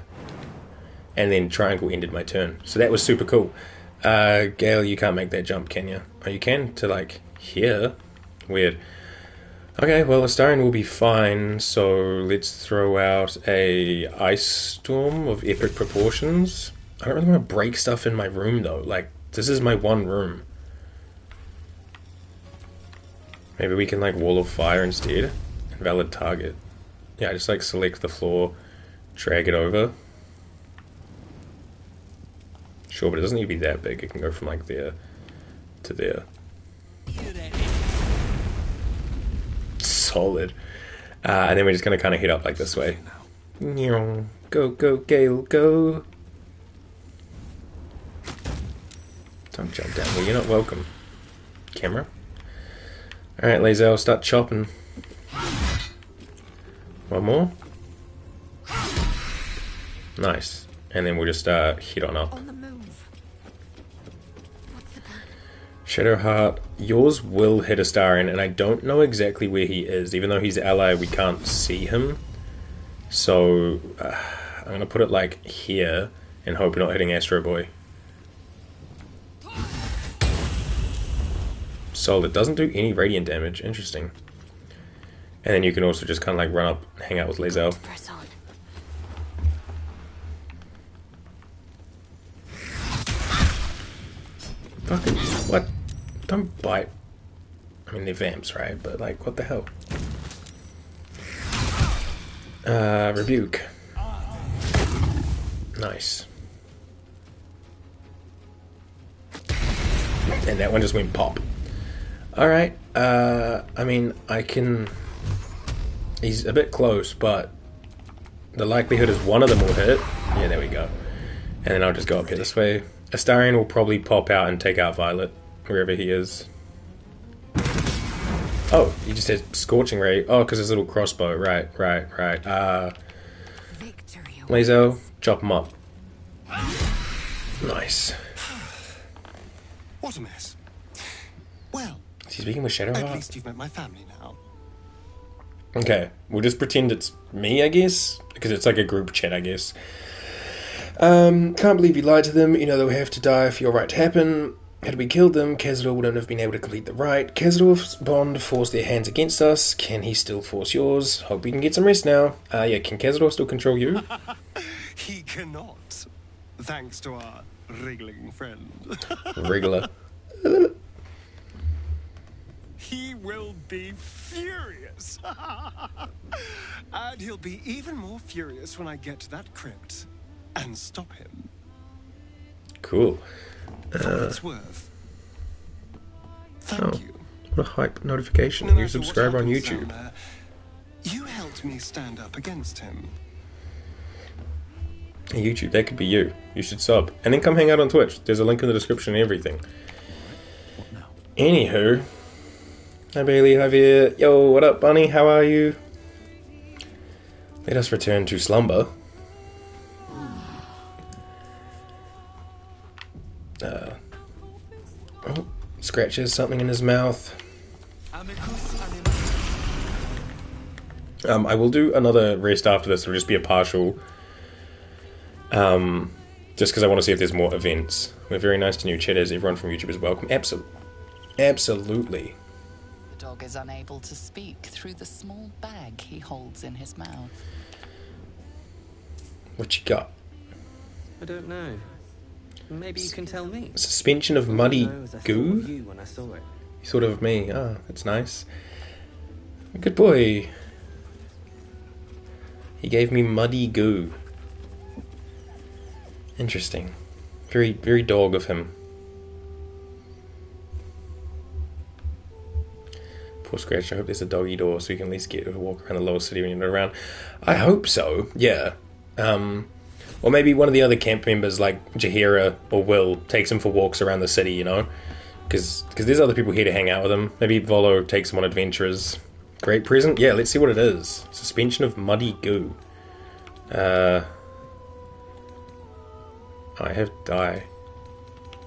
and then triangle ended my turn. So that was super cool. Gale, you can't make that jump, can you? Oh, you can to, like, here. Weird. Okay, well, Astarion will be fine, so let's throw out a ice storm of epic proportions. I don't really want to break stuff in my room, though. Like, this is my one room. Maybe we can, like, wall of fire instead. Invalid target. Yeah, just, like, select the floor, drag it over. Sure, but it doesn't need to be that big. It can go from, like, there to there. Solid. And then we're just going to kind of head up, like, this way. Go, go, Gale, go! Don't jump down. Well, you're not welcome. Camera. Alright, Lazel, start chopping. One more. Nice. And then we'll just hit on up. On the move. What's the plan? Shadowheart, yours will hit Astarion, and I don't know exactly where he is. Even though he's ally, we can't see him. So, I'm going to put it, like, here, and hope we're not hitting Astro Boy. Solid. It doesn't do any radiant damage. Interesting. And then you can also just kind of, like, run up, hang out with Lazel. Press on. Fucking what? Don't bite. mean, they're vamps, right? But, like, what the hell? Rebuke. Nice. And that one just went pop. Alright, I mean, I can... He's a bit close, but the likelihood is one of them will hit. Yeah, there we go. And then I'll just go up here this way. Astarion will probably pop out and take out Violet, wherever he is. Oh, he just has Scorching Ray. Oh, because his little crossbow. Right. Lazo, chop him up. Nice. What a mess. Well, is he speaking with Shadowheart? At least you've met my family now. Okay, we'll just pretend it's me, I guess, because it's like a group chat, I guess. Can't believe you lied to them. You know they'll have to die for your right to happen. Had we killed them, Cazador wouldn't have been able to complete the rite. Cazador's bond forced their hands against us. Can he still force yours? Hope we can get some rest now. Yeah, can Cazador still control you? He cannot. Thanks to our wriggling friend. Wriggler. He will be furious. And he'll be even more furious when I get to that crypt and stop him. Cool. For what it's worth. Thank you. What a hype notification. New subscriber on YouTube. You helped me stand up against him. Hey, YouTube, that could be you. You should sub. And then come hang out on Twitch. There's a link in the description and everything. Anywho. Hi Bailey, Javier. Yo, what up, Bunny? How are you? Let us return to slumber. Oh, scratches something in his mouth. I will do another rest after this. It'll just be a partial. Just because I want to see if there's more events. We're very nice to new chatters. Everyone from YouTube is welcome. Absolutely. The dog is unable to speak through the small bag he holds in his mouth. What you got? I don't know. Maybe you can tell me. Suspension of muddy goo? You when I saw it. You thought of me. Ah, that's nice. Good boy. He gave me muddy goo. Interesting. Very, very dog of him. Poor Scratch, I hope there's a doggy door so you can at least get a walk around the lower city when you're not around. I hope so, yeah. Or maybe one of the other camp members, like Jaheira or Will, takes him for walks around the city, you know? Because there's other people here to hang out with him. Maybe Volo takes him on adventures. Great present? Yeah, let's see what it is. Suspension of muddy goo. I have die.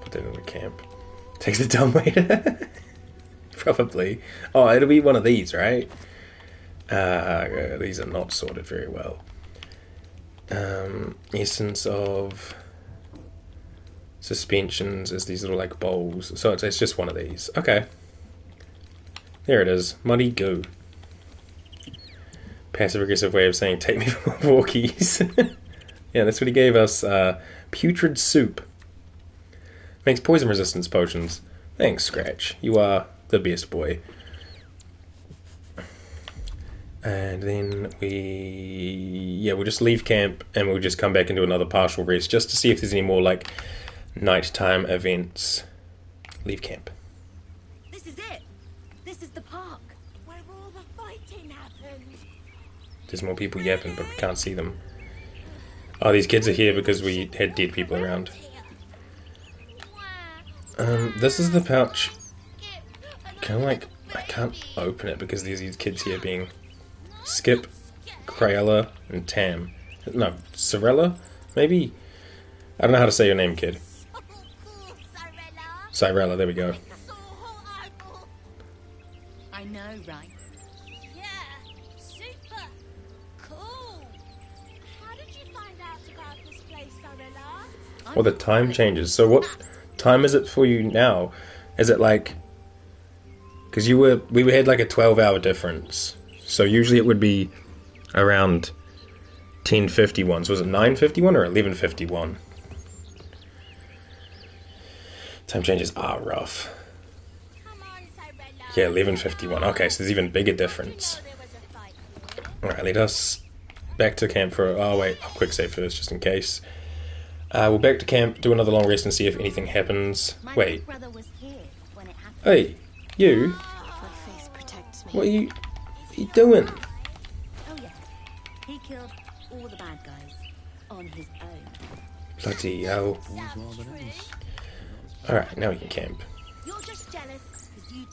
Put that in the camp. Takes the dumb waiter. Probably. Oh, it'll be one of these, right? These are not sorted very well. Essence of suspensions is these little like bowls. So it's just one of these. Okay. There it is. Muddy goo. Passive aggressive way of saying take me for walkies. Yeah, that's what he gave us. Putrid soup. Makes poison resistance potions. Thanks, Scratch. You are the best boy. And then we'll just leave camp and we'll just come back and do another partial rest just to see if there's any more like nighttime events. Leave camp. This is it. This is the park where all the fighting happened. There's more people yapping, but we can't see them. Oh, these kids are here because we had dead people around. This is the pouch. I can't open it because there's these kids here being Skip, Craella, and Tam. No, Sorella? Maybe? I don't know how to say your name, kid. Cyrella, there we go. I know, right? Yeah, super cool. How did you find out about this place, Cyrella? Well, the time changes. So what time is it for you now? Is it like... Because we had like a 12-hour difference. So usually it would be around 10:51. So was it 9:51 or 11:51? Time changes are rough. Come on, Cyrella. Yeah, 11:51. Okay, so there's even bigger difference. Alright, let us back to camp for... Oh, wait. I'll quick save first, just in case. We'll back to camp, do another long rest, and see if anything happens. Wait. Hey, you? What are you doing? Oh, yes. He killed all the bad guys on his own. Bloody hell. Alright, now we can camp. You're just jealous because you...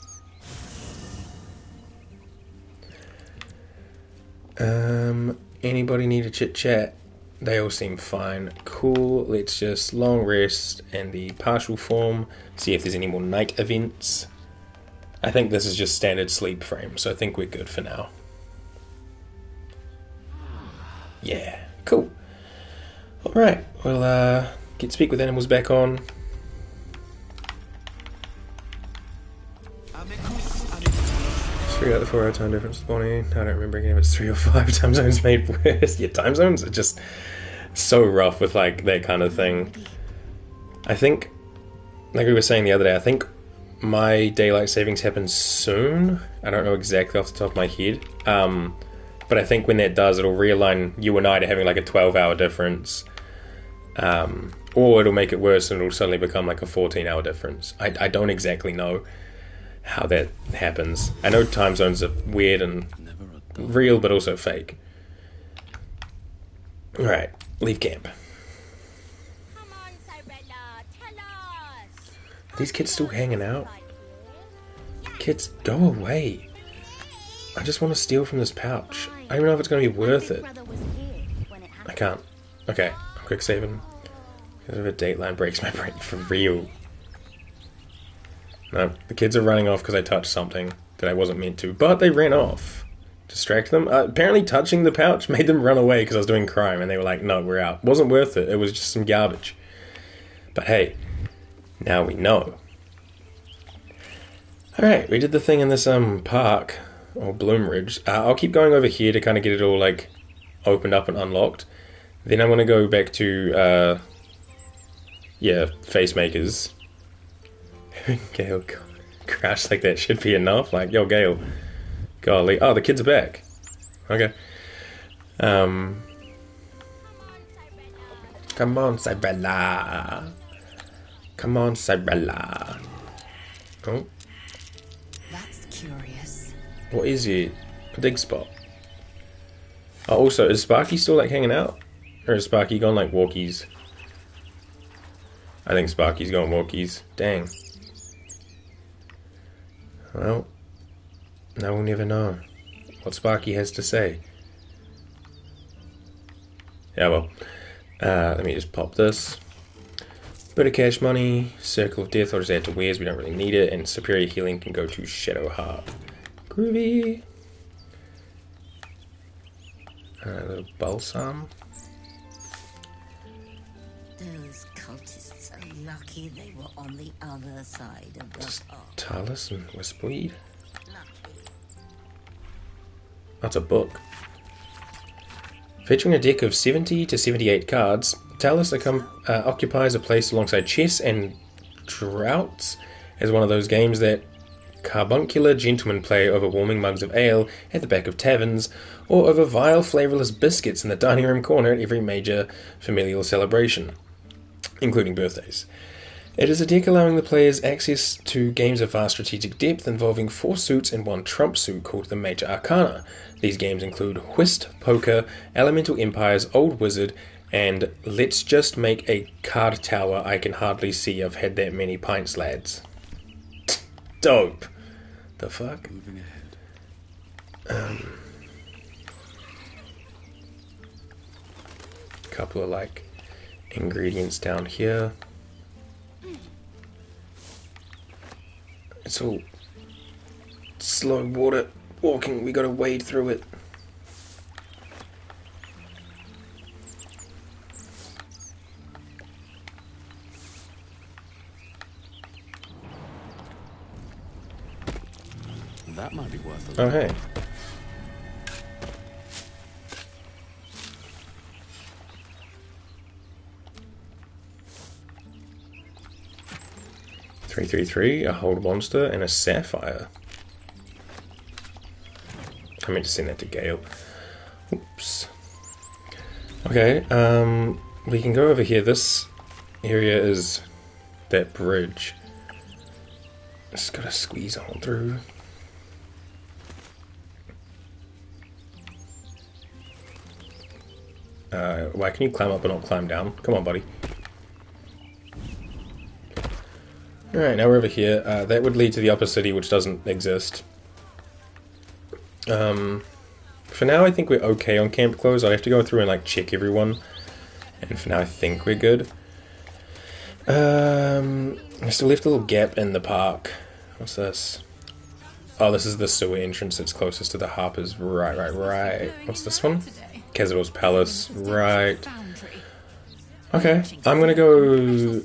Anybody need a chit chat? They all seem fine. Cool, let's just long rest and the partial form, see if there's any more night events. I think this is just standard sleep frame, so I think we're good for now. Yeah, cool. Alright, we'll get Speak with Animals back on. Three out of the 4 hour time difference this morning. I don't remember again if it's 3 or 5 time zones made worse. Yeah, time zones are just so rough with like that kind of thing. I think, like we were saying the other day, I think my daylight savings happens soon. I don't know exactly off the top of my head. But I think when that does, it'll realign you and I to having like a 12-hour difference. Or it'll make it worse and it'll suddenly become like a 14-hour difference. I don't exactly know how that happens. I know time zones are weird and real, but also fake. Alright, leave camp. Are these kids still hanging out? Kids, go away. I just want to steal from this pouch. I don't even know if it's going to be worth it. I can't. Okay, I'm quick saving. Because of a dateline breaks my brain for real. No, the kids are running off because I touched something that I wasn't meant to, but they ran off. Distract them? Apparently touching the pouch made them run away because I was doing crime, and they were like, no, we're out. Wasn't worth it. It was just some garbage. But hey, now we know. Alright, we did the thing in this park, or Bloom Ridge. I'll keep going over here to kind of get it all like opened up and unlocked. Then I'm going to go back to, Facemakers. Gale, crash like that should be enough. Like, yo, Gale. Golly. Oh, the kids are back. Okay. Come on, Cybella. Come on, Cybella. Oh. That's curious. What is it? A dig spot. Oh, also, is Sparky still, like, hanging out? Or is Sparky gone, like, walkies? I think Sparky's gone walkies. Dang. Well, now we'll never know what Sparky has to say. Yeah, well, let me just pop this. Bit of cash money, Circle of Death, I'll just add to Wares, we don't really need it, and Superior Healing can go to Shadow Heart. Groovy! A little Balsam. Those cultists are lucky they were on the other side of the park. Talus and Wispweed. That's a book. Featuring a deck of 70 to 78 cards, Talus occupies a place alongside chess and draughts as one of those games that carbuncular gentlemen play over warming mugs of ale at the back of taverns, or over vile, flavourless biscuits in the dining room corner at every major familial celebration, including birthdays. It is a deck allowing the players access to games of vast strategic depth involving 4 suits and 1 trump suit called the Major Arcana. These games include Whist, Poker, Elemental Empires, Old Wizard, and Let's Just Make a Card Tower I Can Hardly See I've Had That Many Pints, Lads. Dope. The fuck? Moving ahead. Couple of like ingredients down here. It's all slow water walking, we gotta wade through it. That might be worth it. Oh, hey. Three, a hold monster, and a sapphire. I meant to send that to Gale. Oops. Okay, we can go over here. This area is that bridge. Just gotta squeeze on through. Why can you climb up and not climb down? Come on, buddy. Alright, now we're over here. That would lead to the upper city, which doesn't exist. For now, I think we're okay on camp clothes. I have to go through and like check everyone. And for now, I think we're good. I still left a little gap in the park. What's this? Oh, this is the sewer entrance that's closest to the Harpers. Right. What's this one? Cazador's Palace. Right. Okay, I'm gonna go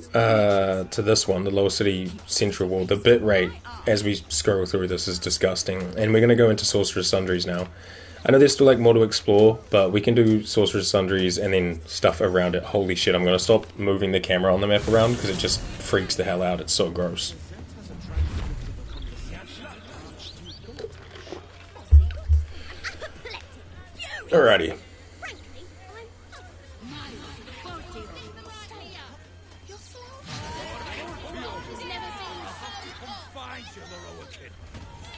to this one, the Lower City Central Wall. The bit rate as we scroll through this is disgusting. And we're gonna go into Sorcerous Sundries now. I know there's still like more to explore, but we can do Sorcerous Sundries and then stuff around it. Holy shit, I'm gonna stop moving the camera on the map around because it just freaks the hell out. It's so gross. Alrighty.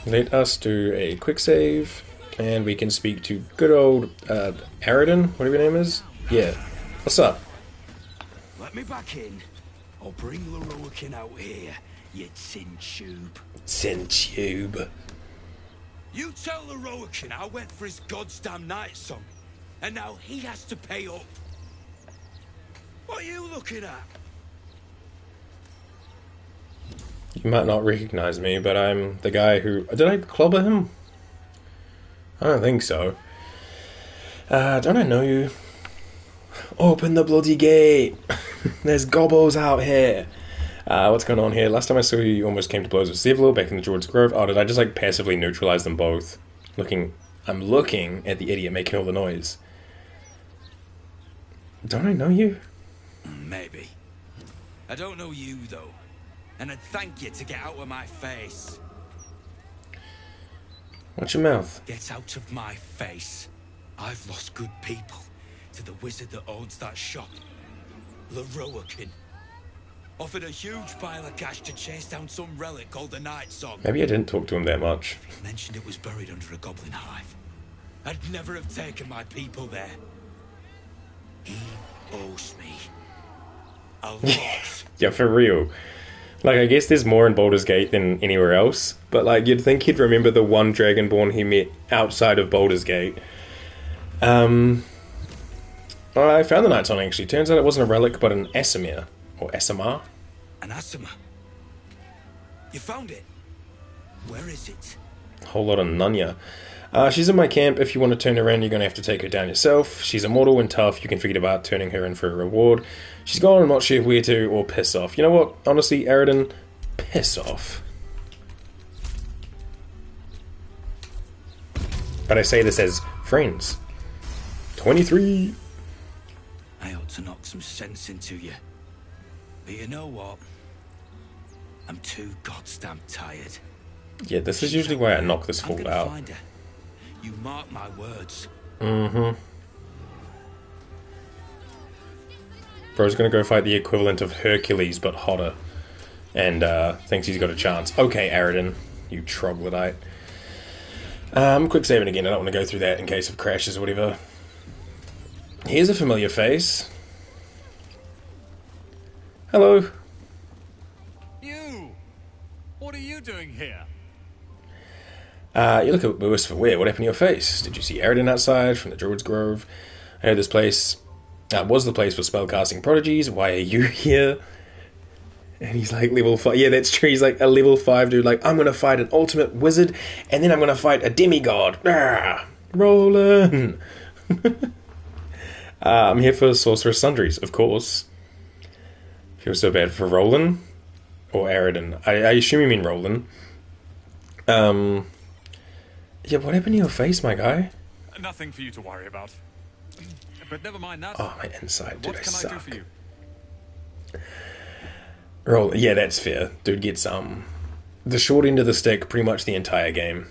Let us do a quick save, and we can speak to good old Aridin, whatever your name is. Yeah. What's up? Let me back in. I'll bring Leroican out here, you tin tube. Tin tube. You tell Leroican I went for his goddamn night song, and now he has to pay up. What are you looking at? You might not recognize me, but I'm the guy who... Did I clobber him? I don't think so. Don't I know you? Open the bloody gate! There's gobbles out here! What's going on here? Last time I saw you almost came to blows with Seville back in the George Grove. Oh, did I just like passively neutralize them both? I'm looking at the idiot making all the noise. Don't I know you? Maybe. I don't know you, though. And I'd thank you to get out of my face. Watch your mouth. Get out of my face. I've lost good people to the wizard that owns that shop. Leroican. Offered a huge pile of cash to chase down some relic called the Night Song. Maybe I didn't talk to him that much. Mentioned it was buried under a goblin hive. I'd never have taken my people there. He owes me a lot. Yeah, for real. Like, I guess there's more in Baldur's Gate than anywhere else, but like, you'd think he'd remember the one Dragonborn he met outside of Baldur's Gate. I found the Night Song, actually. Turns out it wasn't a relic, but an Asimir. Or Asimar. An Asimar? You found it? Where is it? A whole lot of Nunya. She's in my camp. If you want to turn her in, you're going to have to take her down yourself. She's immortal and tough. You can forget about turning her in for a reward. She's gone. I'm not sure where to, or piss off. You know what? Honestly, Aridin, piss off. But I say this as friends. 23. I ought to knock some sense into you. But you know what? I'm too goddamn tired. Yeah, this is usually why I knock this fool out. Find her. You mark my words. Mm-hmm. Bro's gonna go fight the equivalent of Hercules, but hotter. And, thinks he's got a chance. Okay, Aridin, you troglodyte. Quick saving again. I don't want to go through that in case of crashes or whatever. Here's a familiar face. Hello. You! What are you doing here? You look a bit worse for wear. What happened to your face? Did you see Aridin outside from the Druid's Grove? I heard this place was the place for spellcasting prodigies. Why are you here? And he's like level 5. Yeah, that's true. He's like a level 5 dude. Like, I'm going to fight an ultimate wizard, and then I'm going to fight a demigod. Rollin'. I'm here for Sorcerous Sundries, of course. Feel so bad for Roland or Aridin. I assume you mean Roland. Yeah, what happened to your face, my guy? Nothing for you to worry about. But never mind that. Oh, my inside, dude, What can I do for you? Roland, yeah, that's fair. Dude gets the short end of the stick pretty much the entire game.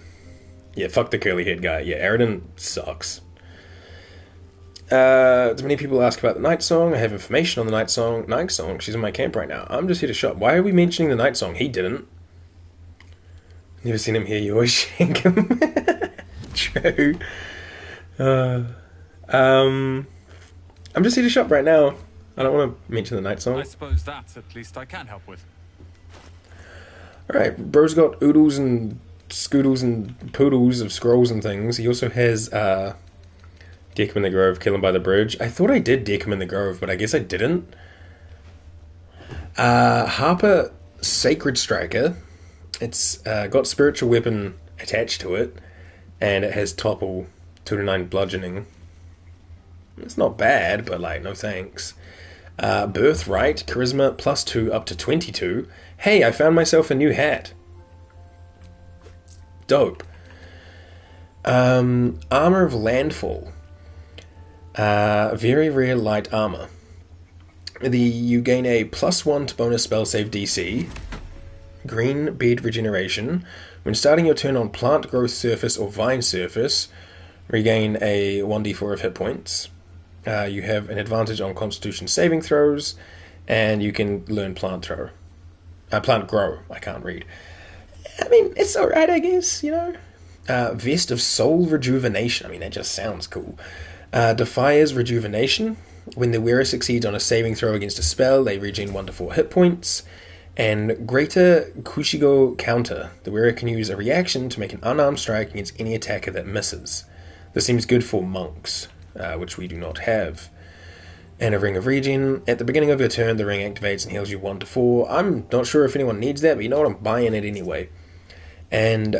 Yeah, fuck the curly haired guy. Yeah, Aridin sucks. Many people ask about the Night Song. I have information on the Night Song. Night Song, she's in my camp right now. I'm just here to shop. Why are we mentioning the Night Song? He didn't. Never seen him here. You always shank him. True. I'm just here to shop right now. I don't want to mention the Night Song. I suppose that, at least, I can help with. Alright, bro's got oodles and scoodles and poodles of scrolls and things. He also has, Deck him in the Grove, Kill him by the bridge. I thought I did Deck him in the Grove, but I guess I didn't. Harper Sacred Striker. It's got Spiritual Weapon attached to it, and it has Topple, 2 to 9 bludgeoning. It's not bad, but like, no thanks. Birthright, Charisma, +2 up to 22. Hey, I found myself a new hat. Dope. Armor of Landfall. Very rare light armor. You gain a +1 to bonus spell save DC. Green bed regeneration. When starting your turn on plant growth surface or vine surface, regain a 1d4 of hit points. You have an advantage on Constitution saving throws, and you can learn plant grow. I can't read. I mean, it's alright, I guess, you know. Vest of Soul Rejuvenation. I mean, that just sounds cool. Defier's Rejuvenation. When the wearer succeeds on a saving throw against a spell, they regen 1 to 4 hit points. And Greater Kushigo Counter. The wearer can use a reaction to make an unarmed strike against any attacker that misses. This seems good for monks, which we do not have. And a Ring of Regen. At the beginning of your turn, the ring activates and heals you 1 to 4. I'm not sure if anyone needs that, but you know what? I'm buying it anyway. And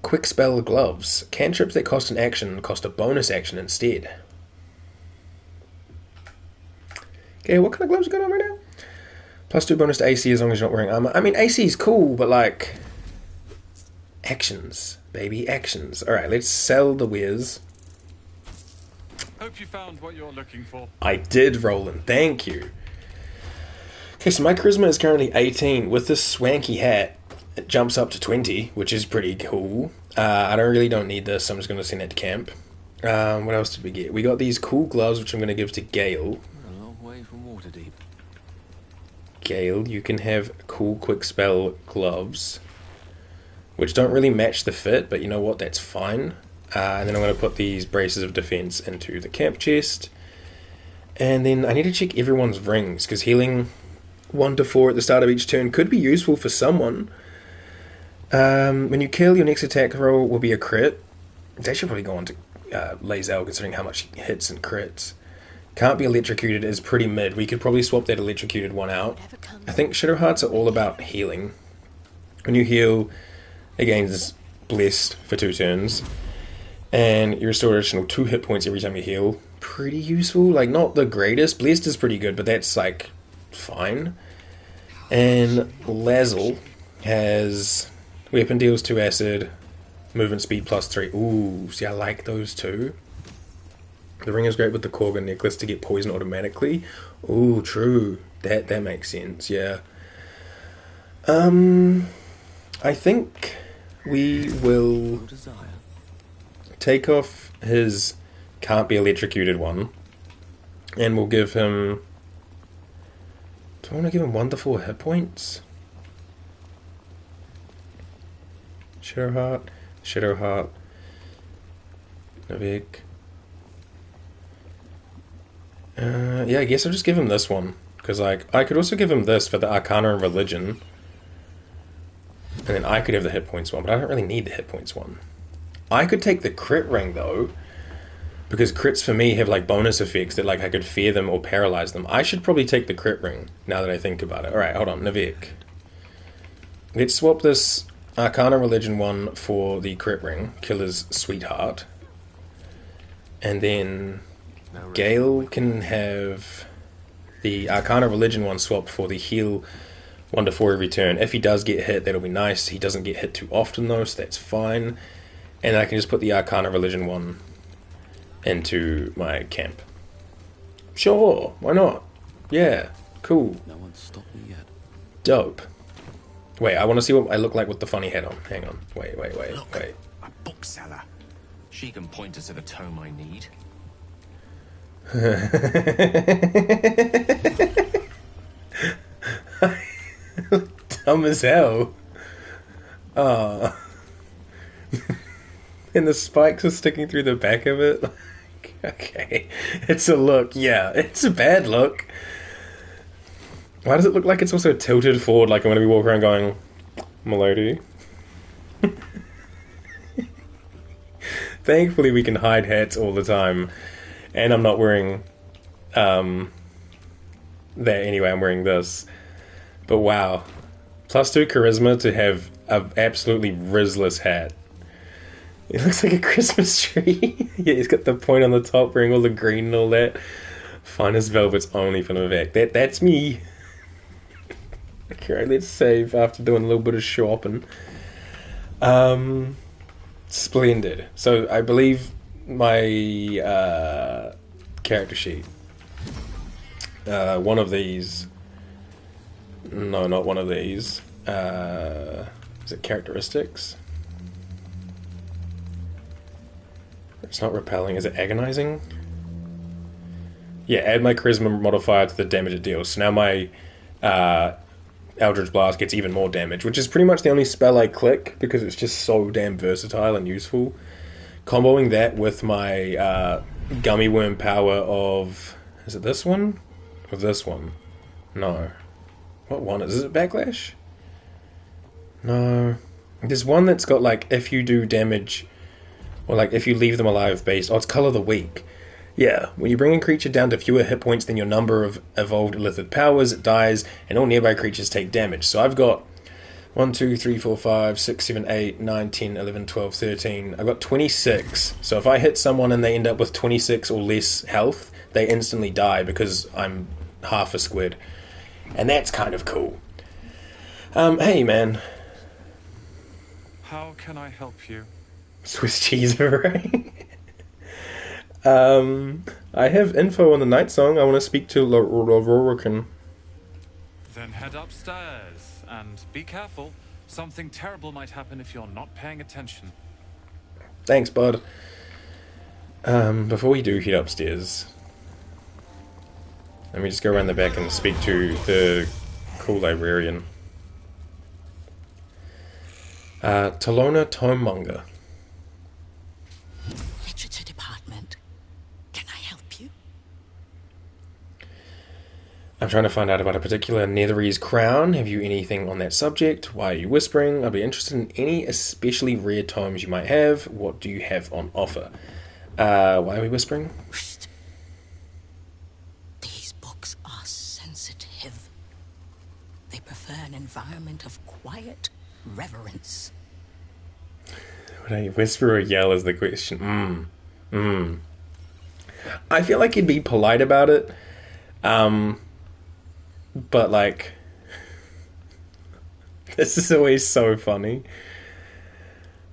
Quick Spell Gloves. Cantrips that cost an action cost a bonus action instead. Okay, what kind of gloves you got on right now? +2 bonus to AC as long as you're not wearing armor. I mean, AC is cool, but like... actions, baby, actions. Alright, let's sell the wares. Hope you found what you're looking for. I did, Roland. Thank you. Okay, so my charisma is currently 18. With this swanky hat, it jumps up to 20, which is pretty cool. I really don't need this, so I'm just going to send it to camp. What else did we get? We got these cool gloves, which I'm going to give to Gale. A long way from Waterdeep. Gale, you can have cool quick spell gloves, which don't really match the fit, but you know what, that's fine. And then I'm going to put these braces of defense into the camp chest. And then I need to check everyone's rings, because healing 1 to 4 at the start of each turn could be useful for someone. When you kill, your next attack roll will be a crit. They should probably go on to Lae'zel, considering how much he hits and crits. Can't be electrocuted is pretty mid. We could probably swap that electrocuted one out. I think Shadow Hearts are all about healing. When you heal, it gains Blessed for 2 turns. And you restore additional 2 hit points every time you heal. Pretty useful. Like, not the greatest. Blessed is pretty good, but that's, like, fine. And Lae'zel has weapon deals 2 acid, movement speed +3. Ooh, see, I like those two. The ring is great with the Korgan necklace to get poison automatically. Ooh, true. That makes sense, yeah. I think we will take off his can't be electrocuted one, and we'll give him... Do I want to give him 1 to 4 hit points? Shadowheart, Navik. Yeah, I guess I'll just give him this one. Because, like, I could also give him this for the Arcana and Religion. And then I could have the hit points one, but I don't really need the hit points one. I could take the crit ring, though. Because crits for me have, like, bonus effects that, like, I could fear them or paralyze them. I should probably take the crit ring, now that I think about it. Alright, hold on, Navik. Let's swap this Arcana Religion one for the crit ring, Killer's Sweetheart. And then Gale can have the Arcana Religion one swapped for the heal 1 to 4 every turn. If he does get hit, that'll be nice. He doesn't get hit too often though, so that's fine. And I can just put the Arcana Religion one into my camp. Sure, why not? Yeah, cool. No one's stopped me yet. Dope. Wait, I want to see what I look like with the funny hat on. Hang on. Wait. A bookseller. She can point us to the tome I need. Dumb as hell. Oh. And the spikes are sticking through the back of it. Okay. It's a look. Yeah, it's a bad look. Why does it look like it's also tilted forward, like I'm going to be walking around going, "Milady"? Thankfully we can hide hats all the time. And I'm not wearing that anyway, I'm wearing this. But wow. +2 charisma to have an absolutely rizzless hat. It looks like a Christmas tree. Yeah, he's got the point on the top, wearing all the green and all that. Finest velvet's only for Novak. That's me. Okay, let's save after doing a little bit of shopping. Splendid. So I believe my character sheet. One of these. No, not one of these. Is it characteristics? It's not repelling. Is it agonizing? Yeah, add my charisma modifier to the damage it deals. So now my Eldritch Blast gets even more damage, which is pretty much the only spell I click because it's just so damn versatile and useful. Comboing that with my Gummy Worm power of... Is it this one? Or this one? No. What one is it? Is it Backlash? No. There's one that's got like, if you do damage... Or like, if you leave them alive based... Oh, it's Color the Weak. Yeah, when you bring a creature down to fewer hit points than your number of evolved Illithid powers, it dies, and all nearby creatures take damage. So I've got 1, 2, 3, 4, 5, 6, 7, 8, 9, 10, 11, 12, 13. I've got 26. So if I hit someone and they end up with 26 or less health, they instantly die because I'm half a squid. And that's kind of cool. Hey, man. How can I help you? Swiss cheese meringue. I have info on the night song. I want to speak to Rorican. Then head upstairs and be careful. Something terrible might happen if you're not paying attention. Thanks, bud. Before we do head upstairs, let me just go around the back and speak to the cool librarian. Talona Tomemonger. Literature department. Can I help you? I'm trying to find out about a particular Netherese crown. Have you anything on that subject? Why are you whispering? I'd be interested in any especially rare tomes you might have. What do you have on offer? Why are we whispering? These books are sensitive. They prefer an environment of quiet reverence. Would I whisper or yell is the question. I feel like you'd be polite about it. But like, this is always so funny.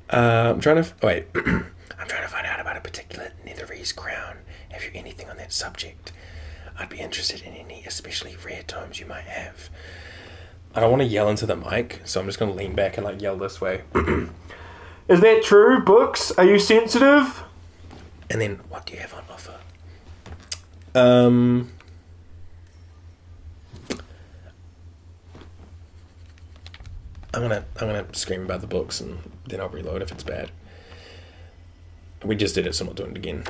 I'm trying to wait. I'm trying to find out about a particular Netherese crown. Have you anything on that subject? I'd be interested in any especially rare tomes you might have. I don't want to yell into the mic, so I'm just going to lean back and like yell this way. Is that true? Books? Are you sensitive? And then, what do you have on offer? I'm gonna scream about the books and then I'll reload if it's bad. We just did it, so I'm not doing it again.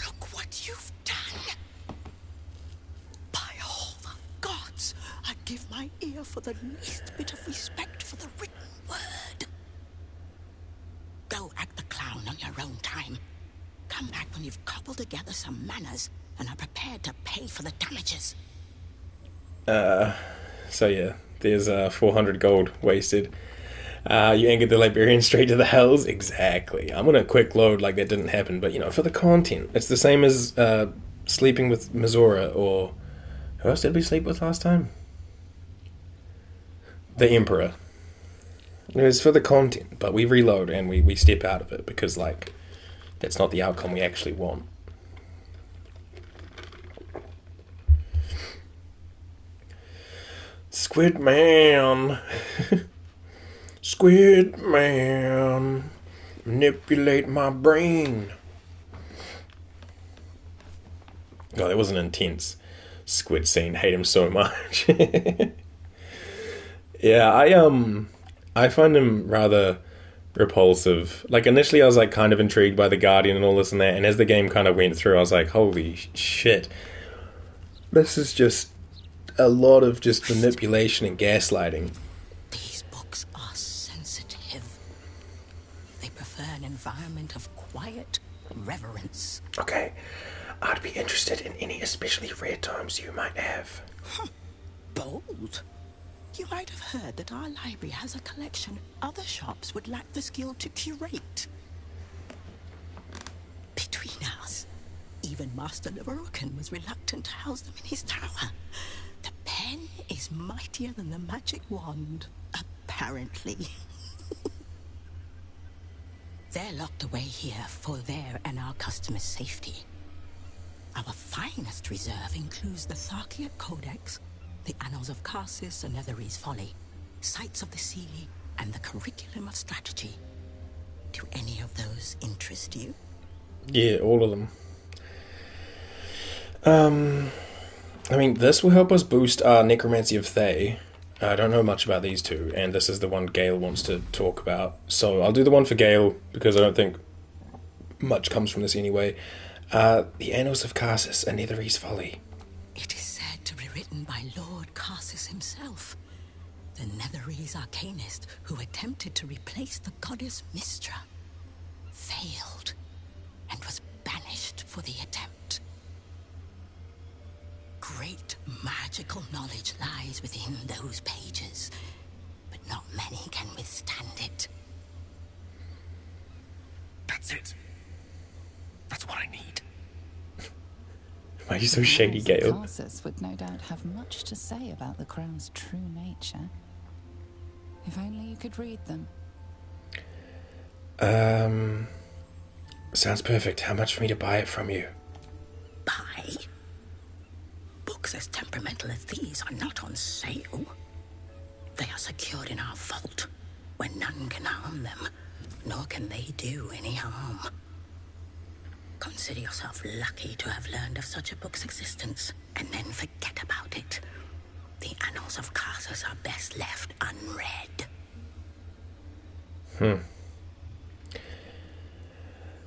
Look what you've done. By all the gods, I'd give my ear for the least bit of respect for the written word. Go act the clown on your own time. Come back when you've cobbled together some manners and are prepared to pay for the damages. So yeah, there's 400 gold wasted. You angered the librarian straight to the hells? Exactly. I'm gonna quick load like that didn't happen, but you know, for the content. It's the same as sleeping with Mizora, or... Who else did we sleep with last time? The Emperor. It was for the content, but we reload and we step out of it because, like, that's not the outcome we actually want. Squid Man. Squid Man. Manipulate my brain. Oh, that was an intense squid scene. Hate him so much. Yeah, I find him rather repulsive. Like initially I was like kind of intrigued by the Guardian and all this and that, and as the game kind of went through I was like, holy shit. This is just a lot of just manipulation and gaslighting. These books are sensitive. They prefer an environment of quiet reverence. Okay, I'd be interested in any especially rare tomes you might have. Bold. You might have heard that our library has a collection other shops would lack the skill to curate. Between us, even Master Lerokin was reluctant to house them in his tower. The pen is mightier than the magic wand, apparently. They're locked away here for their and our customers' safety. Our finest reserve includes the Tharkiot Codex, the Annals of Karsus and Netherese Folly, Sights of the Seelie, and the Curriculum of Strategy. Do any of those interest you? Yeah, all of them. I mean, this will help us boost our Necromancy of Thay. I don't know much about these two, and this is the one Gale wants to talk about. So I'll do the one for Gale, because I don't think much comes from this anyway. The Annals of Karsus and Netherese Folly. It is said to be written by Lord Karsus himself, the Netherese arcanist who attempted to replace the goddess Mystra, failed, and was banished for the attempt. Great magical knowledge lies within those pages, but not many can withstand it. That's it. That's what I need. Why are you so shady, Gale? Karsus would no doubt have much to say about the crown's true nature. If only you could read them. Sounds perfect. How much for me to buy it from you? Buy? Books as temperamental as these are not on sale. They are secured in our vault, where none can harm them, nor can they do any harm. Consider yourself lucky to have learned of such a book's existence, and then forget about it. The Annals of Karsus are best left unread.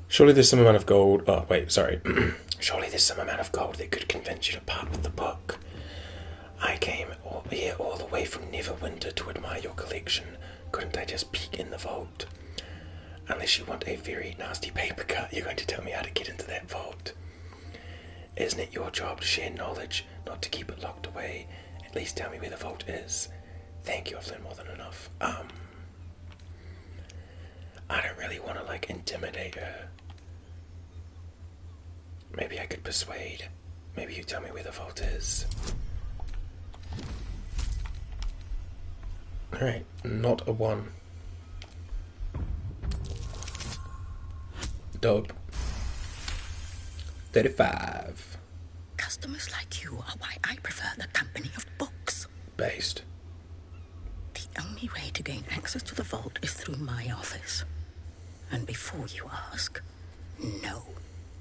Surely there's some amount of gold. Oh, wait, sorry. Surely there's some amount of gold that could convince you to part with the book. I came here all the way from Neverwinter to admire your collection. Couldn't I just peek in the vault? Unless you want a very nasty paper cut, you're going to tell me how to get into that vault. Isn't it your job to share knowledge, not to keep it locked away? At least tell me where the vault is. Thank you, I've learned more than enough. I don't really want to, like, intimidate her. Maybe I could persuade. Maybe you tell me where the vault is. Alright, not a 1. Dope. 35. Customers like you are why I prefer the company of books. Based. The only way to gain access to the vault is through my office. And before you ask, no,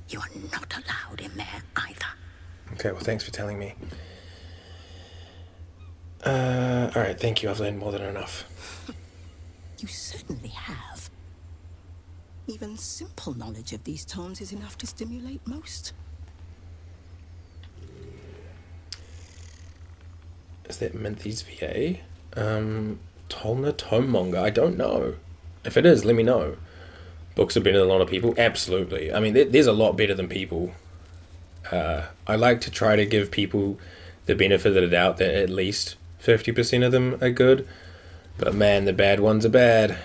you are not allowed in there either. Okay, well, thanks for telling me. Alright, thank you, I've learned more than enough. You certainly have. Even simple knowledge of these tomes is enough to stimulate most. Is that Minthy's VA? Tolna Tomemonger? I don't know. If it is, let me know. Books are better than a lot of people? Absolutely. I mean, there's a lot better than people. I like to try to give people the benefit of the doubt that at least 50% of them are good. But man, the bad ones are bad.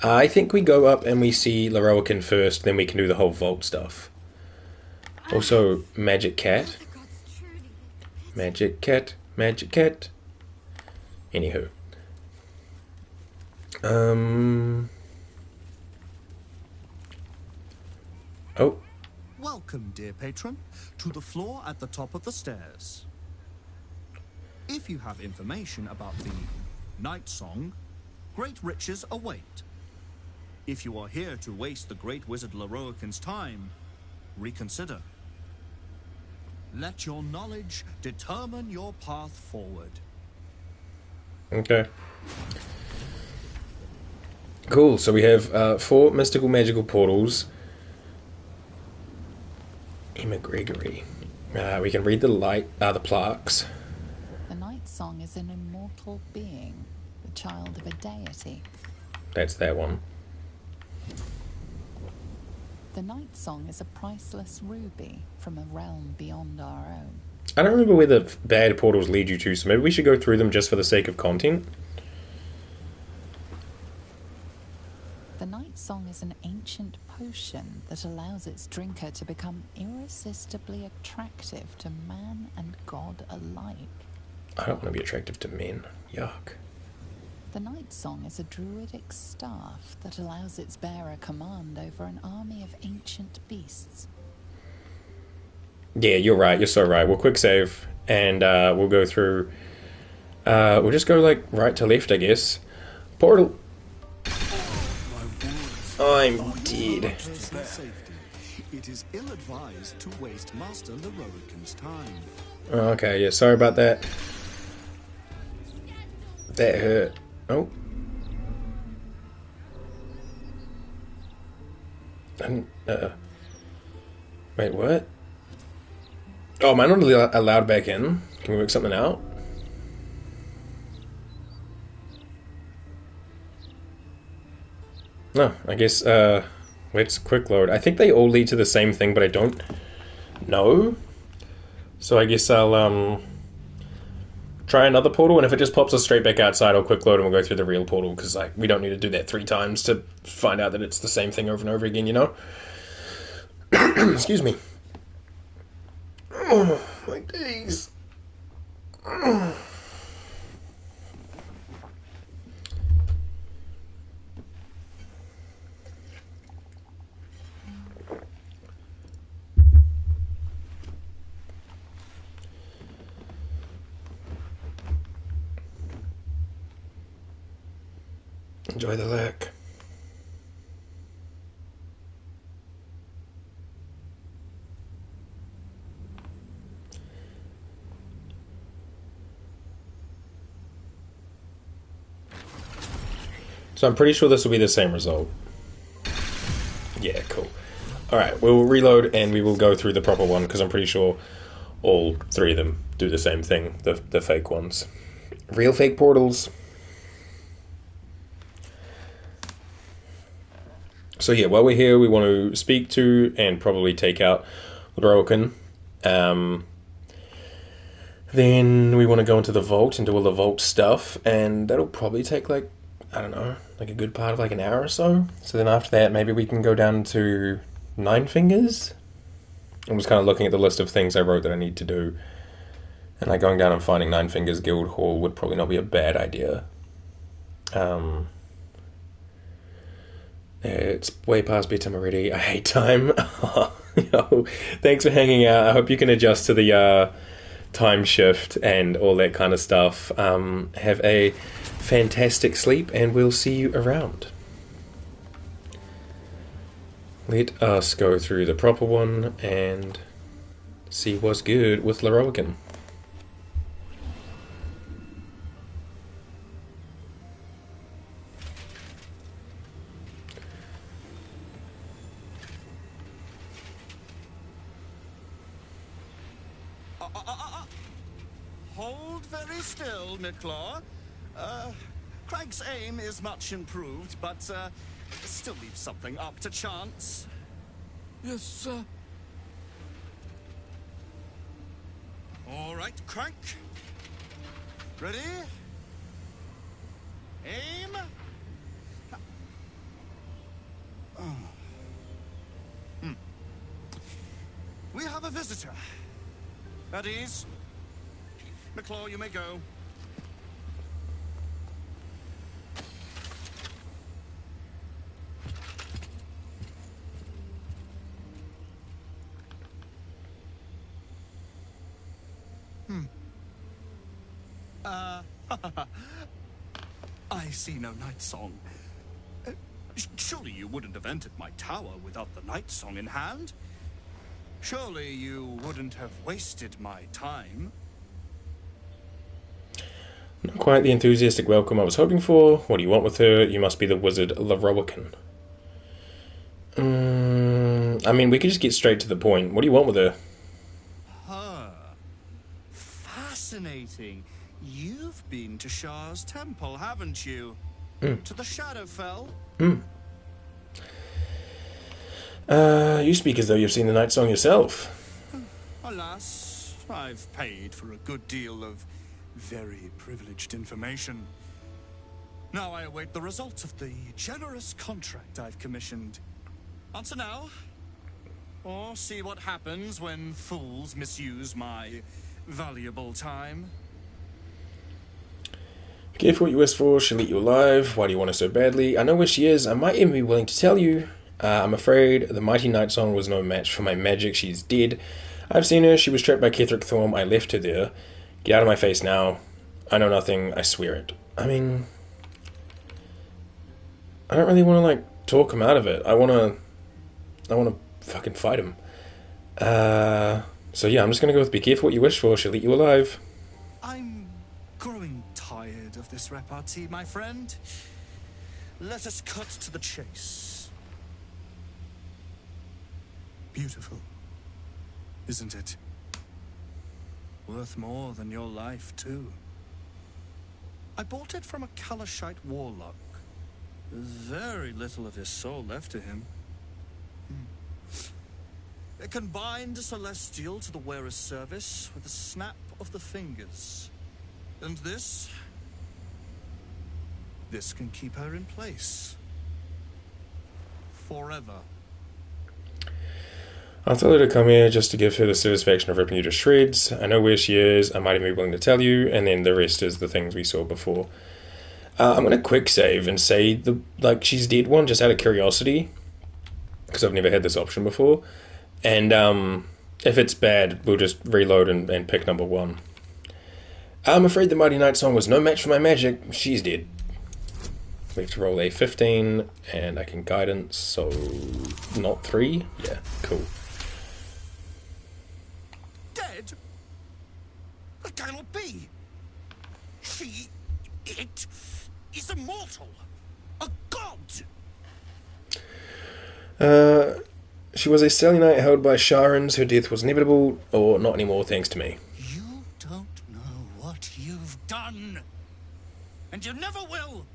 I think we go up and we see Leroican first, then we can do the whole vault stuff. Also, Magic Cat. Magic Cat. Magic Cat. Anywho. Oh. Welcome, dear patron, to the floor at the top of the stairs. If you have information about the Night Song, great riches await. If you are here to waste the great wizard Leroican's time, reconsider. Let your knowledge determine your path forward. Okay. Cool, so we have 4 mystical magical portals. Emma Gregory. We can read the plaques. The Night Song is an immortal being, the child of a deity. That's that one. The Night Song is a priceless ruby from a realm beyond our own. I don't remember where the bad portals lead you to, so maybe we should go through them just for the sake of content. The Night Song is an ancient potion that allows its drinker to become irresistibly attractive to man and god alike. I don't want to be attractive to men. Yuck. The Night Song is a druidic staff that allows its bearer command over an army of ancient beasts. Yeah, you're right. You're so right. We'll quick save, and we'll go through... we'll just go, like, right to left, I guess. Portal! I'm dead. It is ill-advised to waste Master Leroican's time. Okay, yeah, sorry about that. That hurt. Oh. Wait, what? Oh, am I not allowed back in? Can we work something out? No, I guess, let's quick load. I think they all lead to the same thing, but I don't know. So I guess I'll, try another portal, and if it just pops us straight back outside, I'll quick load and we'll go through the real portal, because, like, we don't need to do that 3 times to find out that it's the same thing over and over again, you know? Excuse me. Oh, my days. Enjoy the lurk. So I'm pretty sure this will be the same result. Yeah, cool. Alright, we'll reload and we will go through the proper one, because I'm pretty sure all 3 of them do the same thing, the fake ones. Real fake portals. So yeah, while we're here, we want to speak to and probably take out Leroican. Then we want to go into the vault and do all the vault stuff, and that'll probably take, like, I don't know, like a good part of like an hour or so. So then after that, maybe we can go down to Nine Fingers. I'm just kind of looking at the list of things I wrote that I need to do, and like going down and finding Nine Fingers Guild Hall would probably not be a bad idea. It's way past bedtime already. I hate time. Yo, thanks for hanging out. I hope you can adjust to the time shift and all that kind of stuff. Have a fantastic sleep, and we'll see you around. Let us go through the proper one and see what's good with Leroican. Hold very still, Nicklaw. Craig's aim is much improved, but still leaves something up to chance. Yes, sir. All right, Craig. Ready? Aim. We have a visitor. At ease. Nicklaw, you may go. I see no night song. Surely you wouldn't have entered my tower without the night song in hand? Surely you wouldn't have wasted my time? Not quite the enthusiastic welcome I was hoping for. What do you want with her? You must be the wizard Laroican. I mean, we could just get straight to the point. What do you want with her? Her. Fascinating. You've been to Shah's temple, haven't you? To the Shadowfell? You speak as though you've seen the night song yourself. Alas, I've paid for a good deal of very privileged information. Now I await the results of the generous contract I've commissioned. Answer now, or see what happens when fools misuse my valuable time. Be careful what you wish for, she'll eat you alive. Why do you want her so badly? I know where she is, I might even be willing to tell you. I'm afraid the mighty night song was no match for my magic, she's dead. I've seen her, she was trapped by Ketheric Thorm, I left her there. Get out of my face now. I know nothing, I swear it. I mean, I don't really want to, like, talk him out of it. I want to fucking fight him. So yeah, I'm just going to go with be careful what you wish for, she'll eat you alive. I'm growing tired of this repartee, my friend. Let us cut to the chase. Beautiful, isn't it? Worth more than your life, too. I bought it from a Kalashite warlock. There's very little of his soul left to him. It can bind a celestial to the wearer's service with a snap of the fingers. And this can keep her in place. Forever. I'll tell her to come here just to give her the satisfaction of ripping you to shreds. I know where she is, I might even be willing to tell you, and then the rest is the things we saw before. I'm going to quick save and say the she's dead one just out of curiosity, because I've never had this option before. And if it's bad, we'll just reload and pick number 1. I'm afraid the Mighty Night Song was no match for my magic. She's dead. We have to roll a 15, and I can guidance, so not 3. Yeah, cool. Dead? That cannot be. It is immortal. A god. She was a Selenite held by Sharans. Her death was inevitable, or not anymore, thanks to me. You don't know what you've done. And you never will.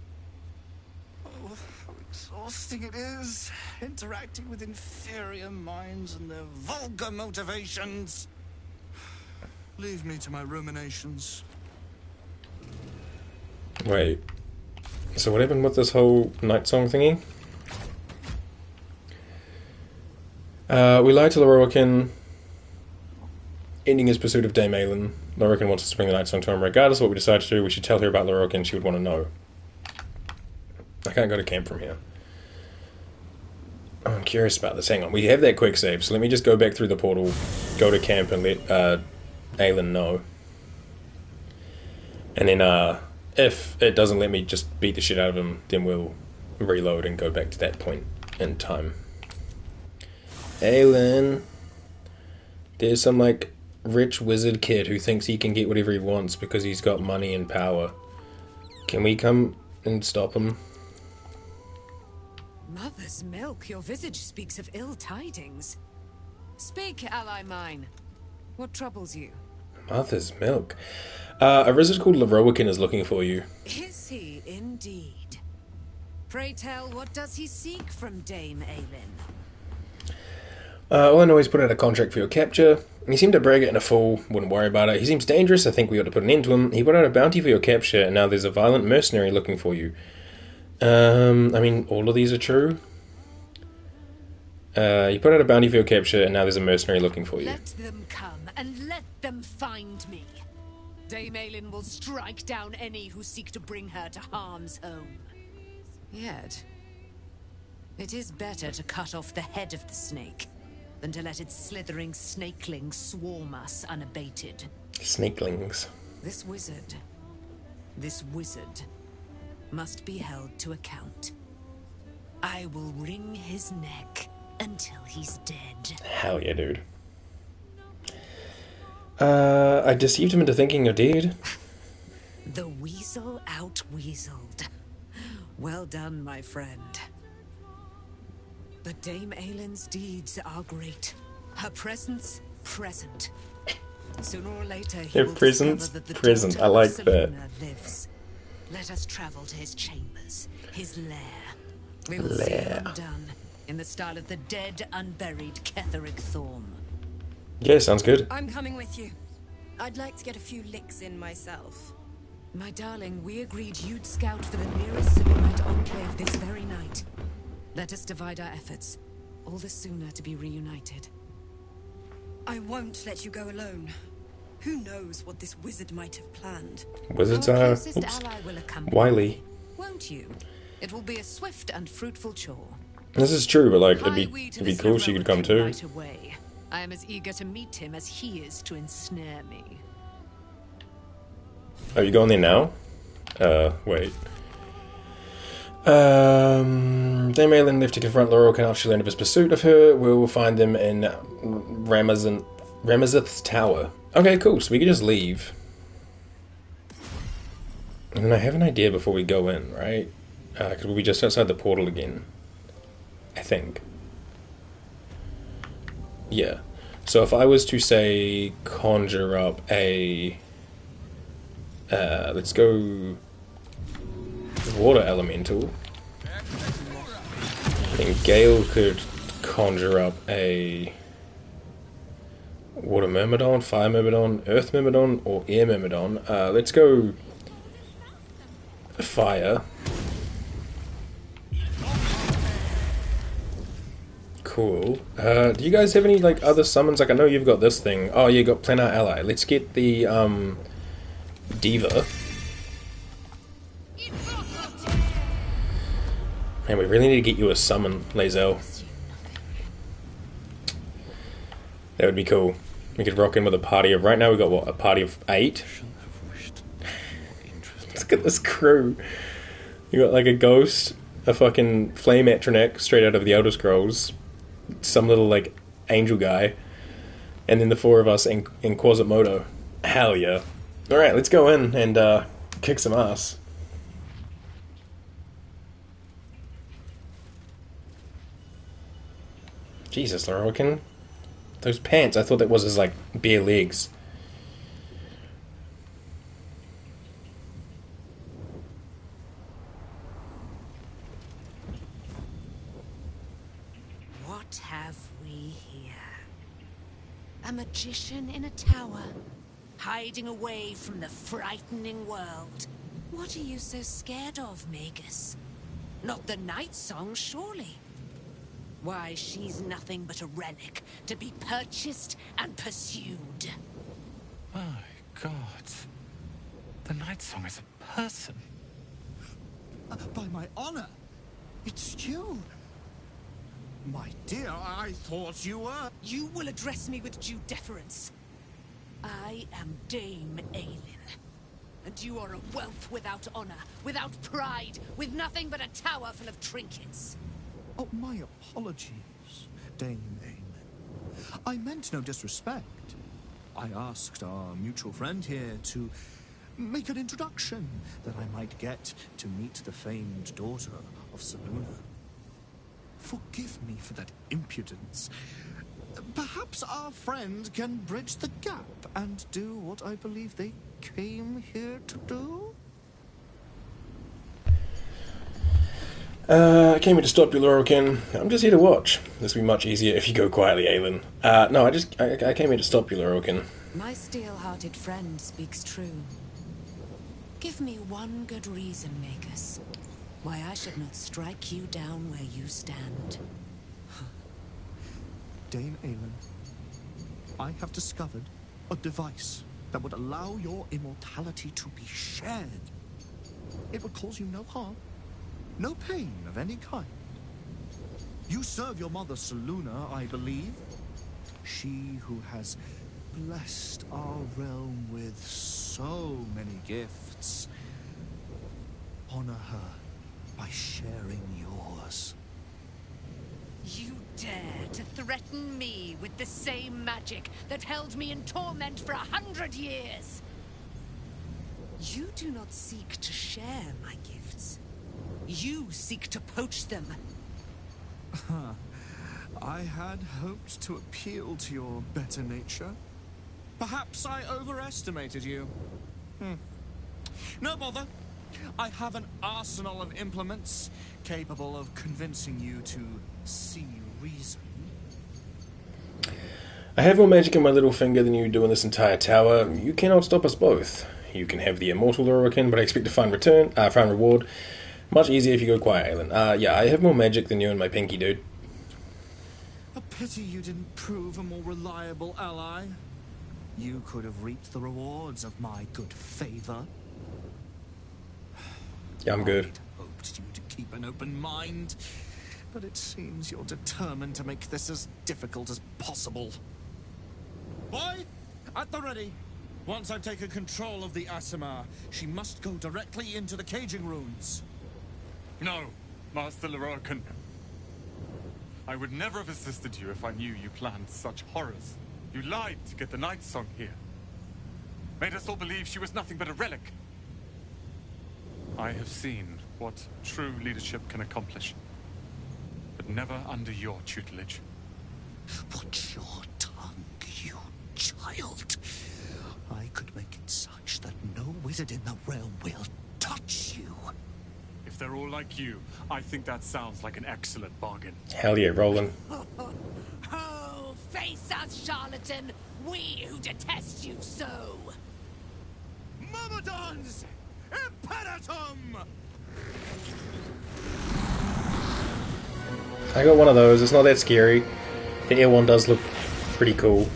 Oh, how exhausting it is, interacting with inferior minds and their vulgar motivations. Leave me to my ruminations. Wait. So what happened with this whole night song thingy? We lied to Laroican, ending his pursuit of Dame Aelin. Laroican wants us to bring the night song to him. Regardless of what we decide to do, we should tell her about Laroican. She would want to know. I can't go to camp from here. Oh, I'm curious about this. Hang on. We have that quick save, so let me just go back through the portal, go to camp, and let Aelin know. And then, if it doesn't let me just beat the shit out of him, then we'll reload and go back to that point in time. Aelin, there's some, like, rich wizard kid who thinks he can get whatever he wants because he's got money and power. Can we come and stop him? Mother's milk, your visage speaks of ill tidings. Speak, ally mine. What troubles you? Mother's milk. A wizard called Laroican is looking for you. Is he indeed? Pray tell, what does he seek from Dame Aelin? All I know is put out a contract for your capture. He seemed to brag it in a fool, wouldn't worry about it. He seems dangerous, I think we ought to put an end to him. He put out a bounty for your capture, and now there's a violent mercenary looking for you. I mean, all of these are true. You put out a bounty for your capture, and now there's a mercenary looking for you. Let them come, and let them find me. Dame Aelin will strike down any who seek to bring her to harm's home. Yet, it is better to cut off the head of the snake than to let its slithering snakelings swarm us unabated. Snakelings. This wizard, This wizard must be held to account. I will wring his neck until he's dead. Hell yeah, dude. I deceived him into thinking you're dead. The weasel out-weaseled. Well done, my friend. But Dame Aylin's deeds are great. Her presence, present. Sooner or later, he Her will presence, discover that the present. daughter I like of that. Selûne lives. Let us travel to his chambers, his lair. We will see Lair. him undone, in the style of the dead, unburied Ketheric Thorm. Yeah, sounds good. I'm coming with you. I'd like to get a few licks in myself. My darling, we agreed you'd scout for the nearest Selûnite enclave this very night. Let us divide our efforts, all the sooner to be reunited. I won't let you go alone. Who knows what this wizard might have planned? Wizards Our are closest ally will accompany wily. you, won't you? It will be a swift and fruitful chore. This is true, but like Hie it'd we be, to it'd be this cool if she could come Laroakin too. right away. I am as eager to meet him as he is to ensnare me. Are you going there now? Wait. Dame Aylin left to confront Laurel after she learned of his pursuit of her. We will find them in Ramazith's tower. Okay, cool. So we can just leave. And then I have an idea before we go in, right? Because we'll be just outside the portal again. I think. Yeah. So if I was to say conjure up a... let's go... water elemental. And Gale could conjure up a... water myrmidon, fire myrmidon, earth myrmidon, or air myrmidon. Let's go... fire. Cool. Do you guys have any like other summons? Like I know you've got this thing. Oh, you got Planar Ally. Let's get the Diva. Man, we really need to get you a summon, Lae'zel. That would be cool. We could rock in with a party of... Right now we've got, what, a party of 8? Look at this crew. You got like a ghost, a fucking flame atronic straight out of the Elder Scrolls, some little like angel guy, and then the 4 of us in Quasimodo. Hell yeah. Alright, let's go in and kick some ass. Jesus, Laroakin. Those pants, I thought that was his like bare legs. What have we here? A magician in a tower, hiding away from the frightening world. What are you so scared of, Magus? Not the night song, surely? Why, she's nothing but a relic to be purchased and pursued. My God. The Night Song is a person. By my honor, it's you. My dear, I thought you were... You will address me with due deference. I am Dame Aylin. And you are a whelp without honor, without pride, with nothing but a tower full of trinkets. Oh, my apologies, Dame Aylin. I meant no disrespect. I asked our mutual friend here to make an introduction that I might get to meet the famed daughter of Selûne. Forgive me for that impudence. Perhaps our friend can bridge the gap and do what I believe they came here to do? I came here to stop you, Laroakin. I'm just here to watch. This will be much easier if you go quietly, Aylin. No, I came here to stop you, Laroakin. My steel-hearted friend speaks true. Give me one good reason, Magus, why I should not strike you down where you stand. Dame Aylin, I have discovered a device that would allow your immortality to be shared. It would cause you no harm, no pain of any kind. You serve your mother Selûne, I believe. She who has blessed our realm with so many gifts. honor her by sharing yours. You dare to threaten me with the same magic that held me in torment for 100 years? You do not seek to share my gifts. You seek to poach them. I had hoped to appeal to your better nature. Perhaps I overestimated you. No bother. I have an arsenal of implements capable of convincing you to see reason. I have more magic in my little finger than you do in this entire tower. You cannot stop us both. You can have the immortal Lorokin, but I expect to find reward much easier if you go Quiet Island. Yeah, I have more magic than you and my pinky, dude. A pity you didn't prove a more reliable ally. You could have reaped the rewards of my good favor. Yeah, I'm good. I'd hoped you to keep an open mind, but it seems you're determined to make this as difficult as possible. Boy, at the ready. Once I've taken control of the Asimar, she must go directly into the caging runes. No, Master Lorokin. I would never have assisted you if I knew you planned such horrors. You lied to get the Night Song here. Made us all believe she was nothing but a relic. I have seen what true leadership can accomplish. But never under your tutelage. Watch your tongue, you child. I could make it such that no wizard in the realm will touch you. If they're all like you, I think that sounds like an excellent bargain. Hell yeah, Roland. Oh, face us, charlatan! We who detest you so! Myrmidons! Imperatum! I got one of those. It's not that scary. The air one does look pretty cool.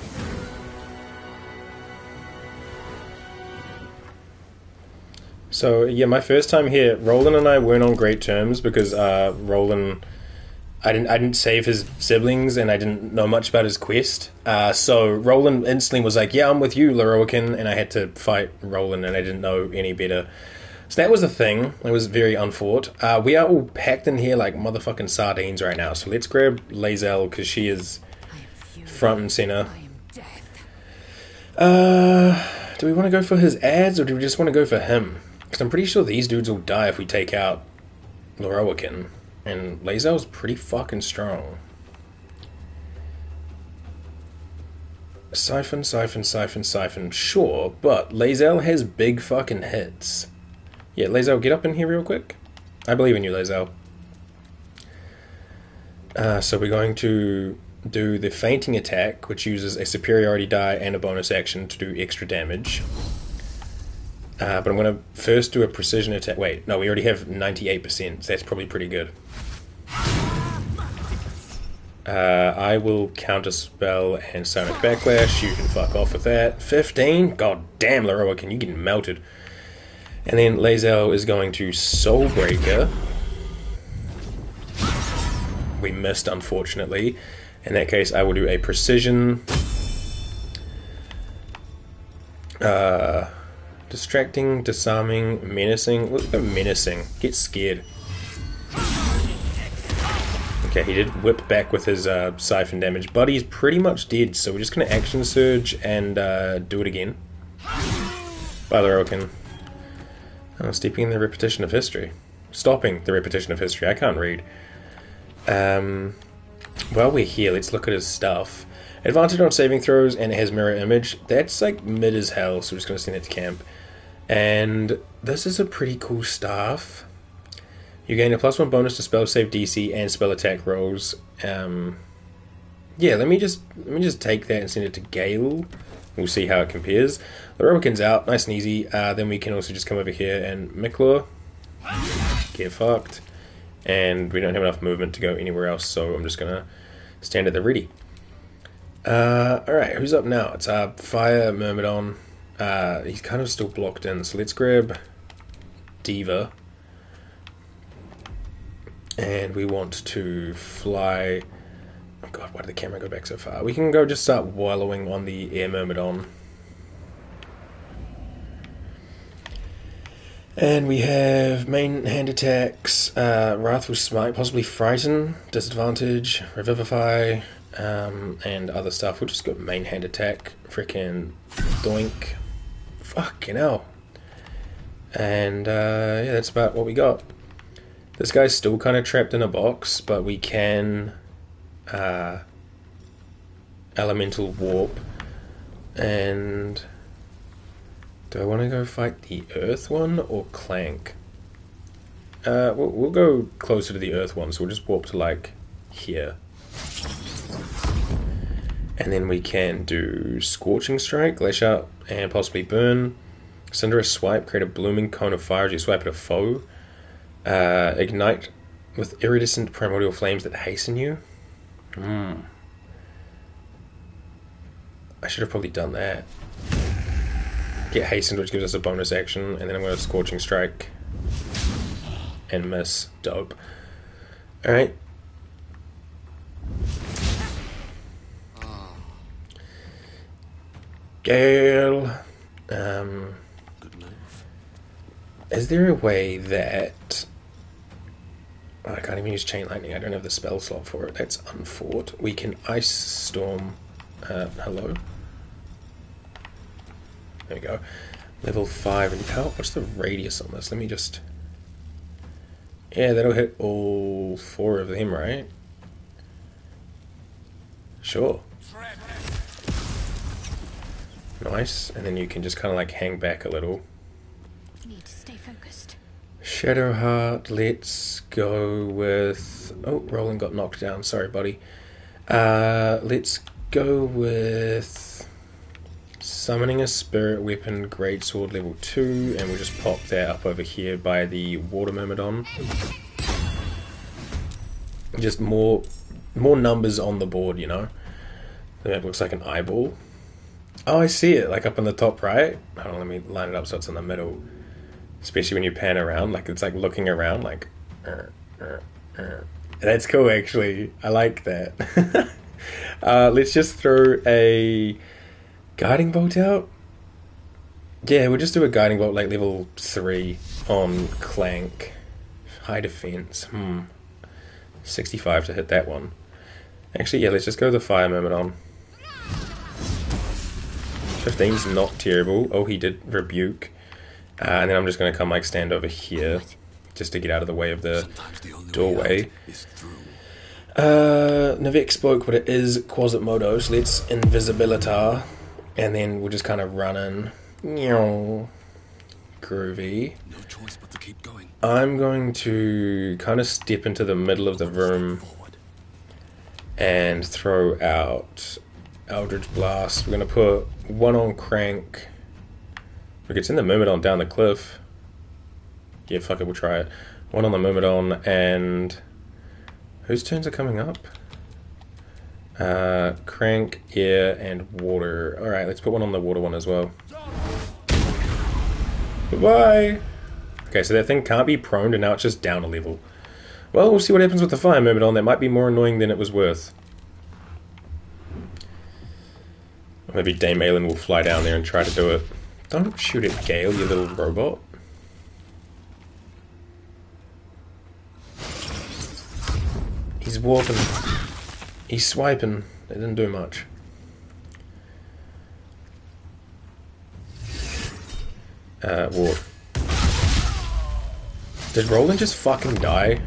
So yeah, my first time here, Roland and I weren't on great terms because Roland, I didn't save his siblings and I didn't know much about his quest. So Roland instantly was like, "Yeah, I'm with you, Lorokin," and I had to fight Roland and I didn't know any better. So that was the thing. It was very unfought. We are all packed in here like motherfucking sardines right now. So let's grab Lae'zel because she is front and center. Do we want to go for his ads or do we just want to go for him? Because I'm pretty sure these dudes will die if we take out Lorokin. And Lae'zel's pretty fucking strong. Siphon, siphon, siphon, siphon. Sure, but Lae'zel has big fucking hits. Yeah, Lae'zel, get up in here real quick. I believe in you, Lae'zel. So we're going to do the fainting attack, which uses a superiority die and a bonus action to do extra damage. But I'm going to first do a precision attack. Wait, no, we already have 98%, so that's probably pretty good. I will counterspell and Sonic Backlash. You can fuck off with that. 15? God damn, Lorokin, you getting melted. And then Lae'zel is going to Soul Breaker. We missed, unfortunately. In that case, I will do a precision. Distracting, disarming, menacing. Look at menacing. Get scared. Okay, he did whip back with his siphon damage, but he's pretty much dead, so we're just going to action surge and do it again. Bye, Lorokin. Oh, steeping in the repetition of history. Stopping the repetition of history. I can't read. While we're here, let's look at his stuff. Advantage on saving throws, and it has mirror image. That's like mid as hell, so we're just going to send it to camp. And this is a pretty cool staff. You gain a +1 bonus to spell save DC and spell attack rolls. Yeah, let me just take that and send it to Gale. We'll see how it compares. Lorokin's out, nice and easy. Then we can also just come over here and Miklor. Get fucked. And we don't have enough movement to go anywhere else, so I'm just gonna stand at the ready. Alright, who's up now? It's Fire Myrmidon. He's kind of still blocked in, so let's grab Diva. And we want to fly... Oh god, why did the camera go back so far? We can go just start wallowing on the Air Myrmidon. And we have main hand attacks, Wrathful Smite, possibly Frighten, Disadvantage, Revivify, and other stuff. We'll just go main hand attack, frickin' doink. Fucking hell. And yeah, that's about what we got. This guy's still kind of trapped in a box, but we can elemental warp. And do I want to go fight the earth one or Clank? We'll go closer to the earth one, so we'll just warp to like here. And then we can do Scorching Strike, Lash Out, and possibly Burn. Cinderous Swipe, create a blooming cone of fire as you swipe at a foe. Ignite with iridescent primordial flames that hasten you. I should have probably done that. Get hastened, which gives us a bonus action, and then I'm going to Scorching Strike and miss. Dope. Alright. Gale. Is there a way that I can't even use Chain Lightning? I don't have the spell slot for it. That's unfought. We can Ice Storm. Hello. There we go. Level 5. And how? What's the radius on this? Let me just. Yeah, that'll hit all 4 of them, right? Sure. Nice. And then you can just kind of like hang back a little. Need to stay focused. Shadowheart, let's go with... Oh, Roland got knocked down. Sorry, buddy. Let's go with... Summoning a Spirit Weapon, Greatsword level 2, and we'll just pop that up over here by the Water Myrmidon. Just more numbers on the board, you know? That looks like an eyeball. Oh, I see it, like up in the top right. Hold on, let me line it up so it's in the middle. Especially when you pan around, like it's like looking around, like. That's cool, actually. I like that. Let's just throw a Guiding Bolt out. Yeah, we'll just do a Guiding Bolt, like level 3 on Clank. High defense. 65 to hit that one. Actually, yeah, let's just go the Fire Myrmidon. 15's not terrible. Oh, he did Rebuke. And then I'm just going to come like stand over here just to get out of the way of the doorway. Navex bloke, but it is Quasimodo, so let's Invisibilitar. And then we'll just kind of run in. Groovy. No choice but to keep going. I'm going to kind of step into the middle of the room and throw out Eldritch Blast. We're going to put one on Crank. Look, it's in the Myrmidon down the cliff. Yeah, fuck it, we'll try it. One on the Myrmidon, and... whose turns are coming up? Crank, Air, and Water. Alright, let's put one on the Water one as well. Bye-bye! Okay, so that thing can't be prone, and now it's just down a level. Well, we'll see what happens with the Fire Myrmidon. That might be more annoying than it was worth. Maybe Dame Aelin will fly down there and try to do it. Don't shoot at Gale, you little robot. He's warping. He's swiping. They didn't do much. Warp. Did Roland just fucking die?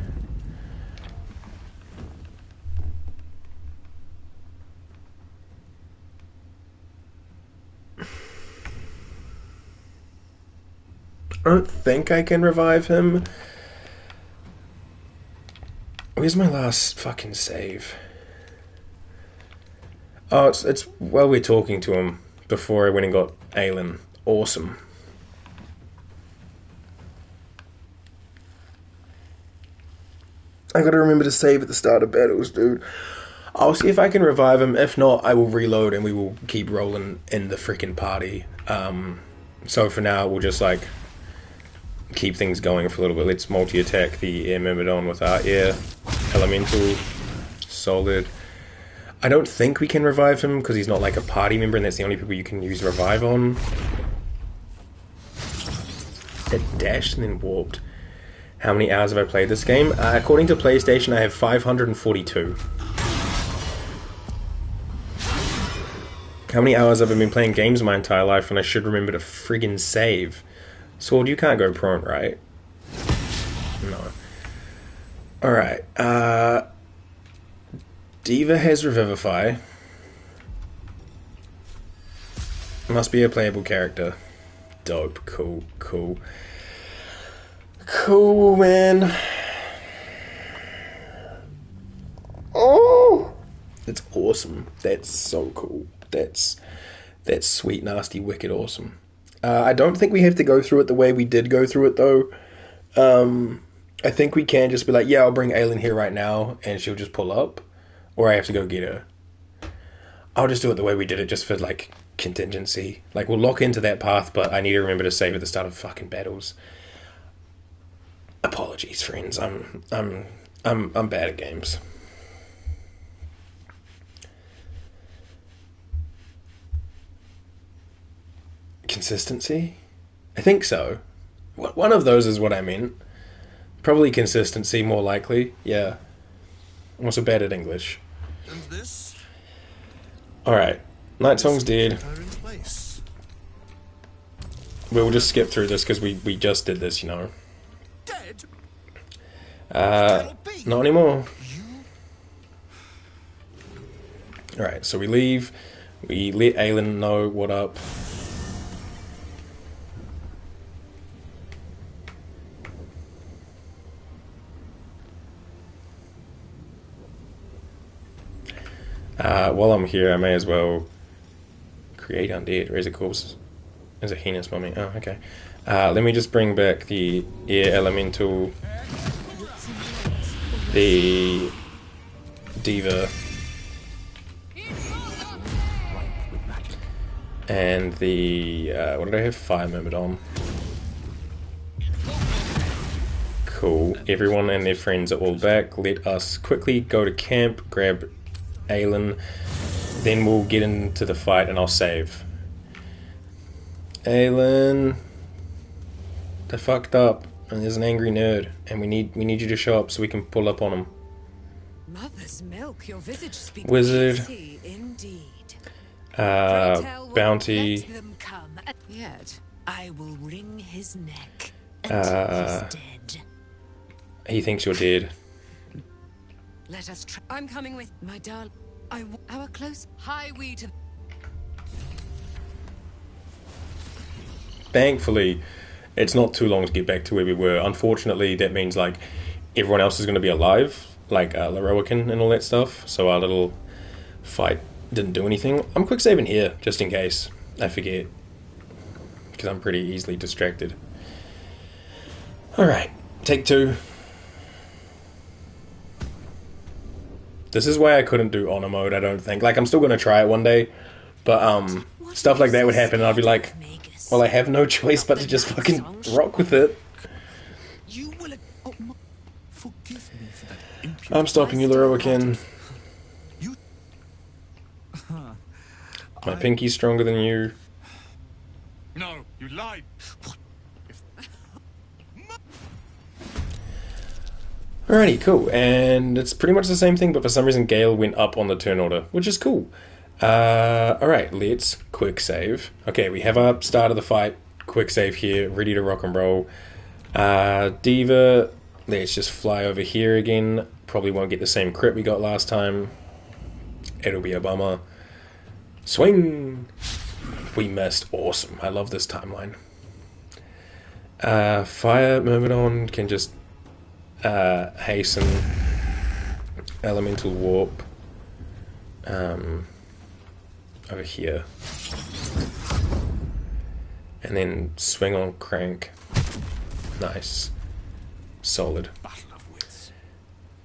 I don't think I can revive him. Where's my last fucking save? Oh, it's while we're talking to him before I went and got Aelin. Awesome. I gotta remember to save at the start of battles, dude. I'll see if I can revive him. If not, I will reload and we will keep rolling in the freaking party. So for now, we'll just like keep things going for a little bit. Let's multi-attack the Air Myrmidon with our Air Elemental. Solid. I don't think we can revive him because he's not like a party member and that's the only people you can use revive on. It dashed and then warped. How many hours have I played this game? According to PlayStation, I have 542. How many hours have I been playing games my entire life and I should remember to friggin' save? Sword, you can't go prone, right? No. Alright, Diva has Revivify. Must be a playable character. Dope, cool, cool. Cool, man. Oh! That's awesome. That's so cool. That's sweet, nasty, wicked awesome. I don't think we have to go through it the way we did go through it, though. I think we can just be like, yeah, I'll bring Aylin here right now, and she'll just pull up. Or I have to go get her. I'll just do it the way we did it, just for, like, contingency. Like, we'll lock into that path, but I need to remember to save at the start of fucking battles. Apologies, friends. I'm bad at games. Consistency? I think so. One of those is what I meant. Probably consistency, more likely. Yeah. I'm also bad at English. And this? Alright. Night Song's dead. We'll just skip through this because we just did this, you know. Dead? Not anymore. Alright, so we leave. We let Aylin know what up. While I'm here, I may as well create undead. Raise a corpse. There's a heinous mummy. Oh, okay. Let me just bring back the air elemental, the diva, and the what did I have? Fire myrmidon. Cool. Everyone and their friends are all back. Let us quickly go to camp, grab Aylin, then we'll get into the fight and I'll save. Aylin, they're fucked up and there's an angry nerd and we need you to show up so we can pull up on him. Mother's milk, your visage speaks Wizard, pity indeed. bounty, Let them come. Yet I will wring his neck uh, until he's dead. he thinks you're dead. Let us try. I'm coming with my darling. Our close highway to. Thankfully, it's not too long to get back to where we were. Unfortunately, that means like everyone else is going to be alive, like Leroican and all that stuff. So our little fight didn't do anything. I'm quick saving here just in case I forget, because I'm pretty easily distracted. All right, take two. This is why I couldn't do honor mode, I don't think. Like, I'm still going to try it one day, but stuff like that would happen and I'd be like, well, I have no choice but to just fucking rock with it. I'm stopping you, Leroican. My pinky's stronger than you. No, you lied. Alrighty, cool. And it's pretty much the same thing, but for some reason Gale went up on the turn order, which is cool. Alright, let's quick save. Okay, we have our start of the fight. Quick save here, ready to rock and roll. Diva, let's just fly over here again. Probably won't get the same crit we got last time. It'll be a bummer. Swing! We missed. Awesome. I love this timeline. Fire Myrmidon can just hasten, elemental warp over here, and then swing on crank. Nice, solid.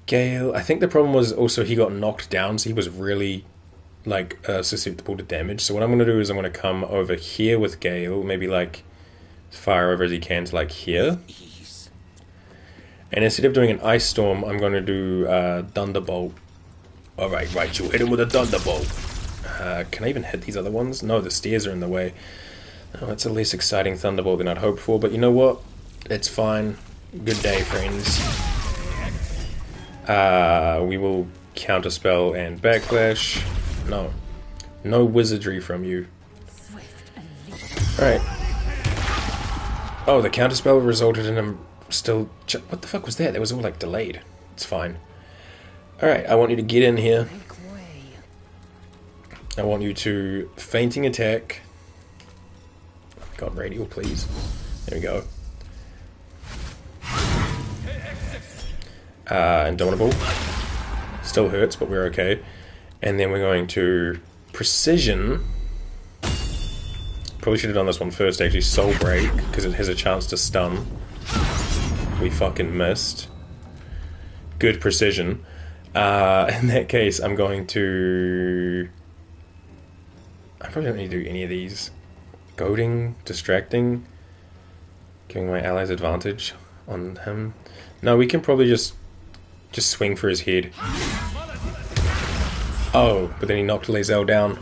Gale, I think the problem was also he got knocked down, so he was really like susceptible to damage. So what I'm going to do is I'm going to come over here with Gale, maybe like fire over as he can to like here. And instead of doing an Ice Storm, I'm going to do Thunderbolt. Alright, right, you'll hit him with a Thunderbolt. Can I even hit these other ones? No, the stairs are in the way. Oh, that's a less exciting Thunderbolt than I'd hoped for, but you know what? It's fine. Good day, friends. We will counterspell and backlash. No. No wizardry from you. Alright. Oh, the counterspell resulted in him still... What the fuck was that? That was all, like, delayed. It's fine. Alright, I want you to get in here. I want you to fainting attack. God, radial, please. There we go. Indomitable. Still hurts, but we're okay. And then we're going to precision. Probably should have done this one first, actually. Soul Break, because it has a chance to stun. We fucking missed. Good precision. In that case, I'm going to... I probably don't need to do any of these. Goading, distracting, giving my allies advantage on him. No, we can probably just swing for his head. Oh, but then he knocked Lae'zel down.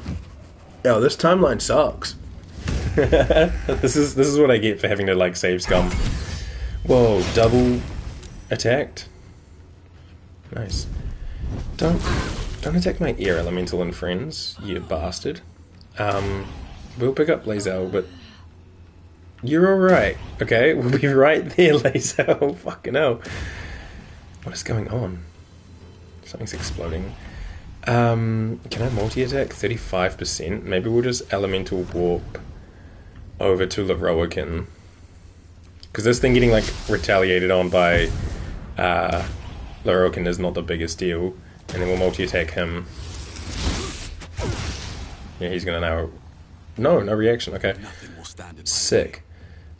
Oh, this timeline sucks. This is what I get for having to like save scum. Whoa, double attacked. Nice. Don't attack my air elemental and friends, you bastard. We'll pick up Lae'zel, but you're alright, okay? We'll be right there, Lae'zel. Fucking hell. What is going on? Something's exploding. Can I multi-attack? 35%? Maybe we'll just elemental warp over to Lorroakin. Because this thing getting, like, retaliated on by Lorroakin is not the biggest deal. And then we'll multi-attack him. Yeah, he's gonna now... No reaction, okay. Sick.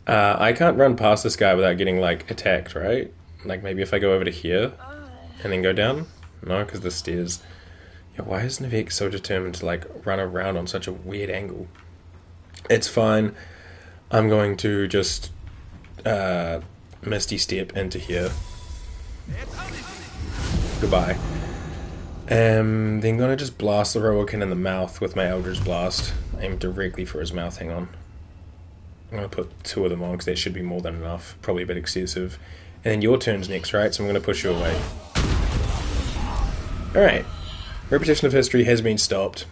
I can't run past this guy without getting, like, attacked, right? Like, maybe if I go over to here and then go down? No, because the stairs... Yeah, why is Nivek so determined to, like, run around on such a weird angle? It's fine. I'm going to just Misty Step into here. Goodbye. Then gonna just blast the Lorroakin in the mouth with my Eldritch Blast. Aim directly for his mouth, hang on. I'm gonna put 2 of them on because that should be more than enough. Probably a bit excessive. And then your turn's next, right? So I'm gonna push you away. Alright. Repetition of history has been stopped.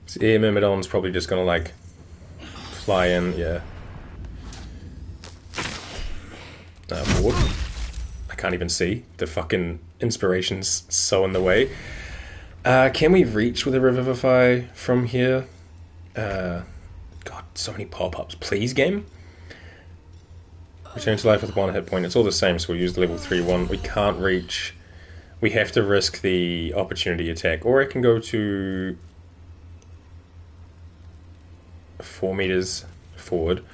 So yeah, Myrmidon's probably just gonna like fly in, yeah. Forward. I can't even see. The fucking inspiration's so in the way. Can we reach with a Revivify from here? God, so many pop-ups. Please, game? Return to life with 1 hit point. It's all the same, so we'll use the level 3 one. We can't reach. We have to risk the opportunity attack. Or I can go to 4 meters forward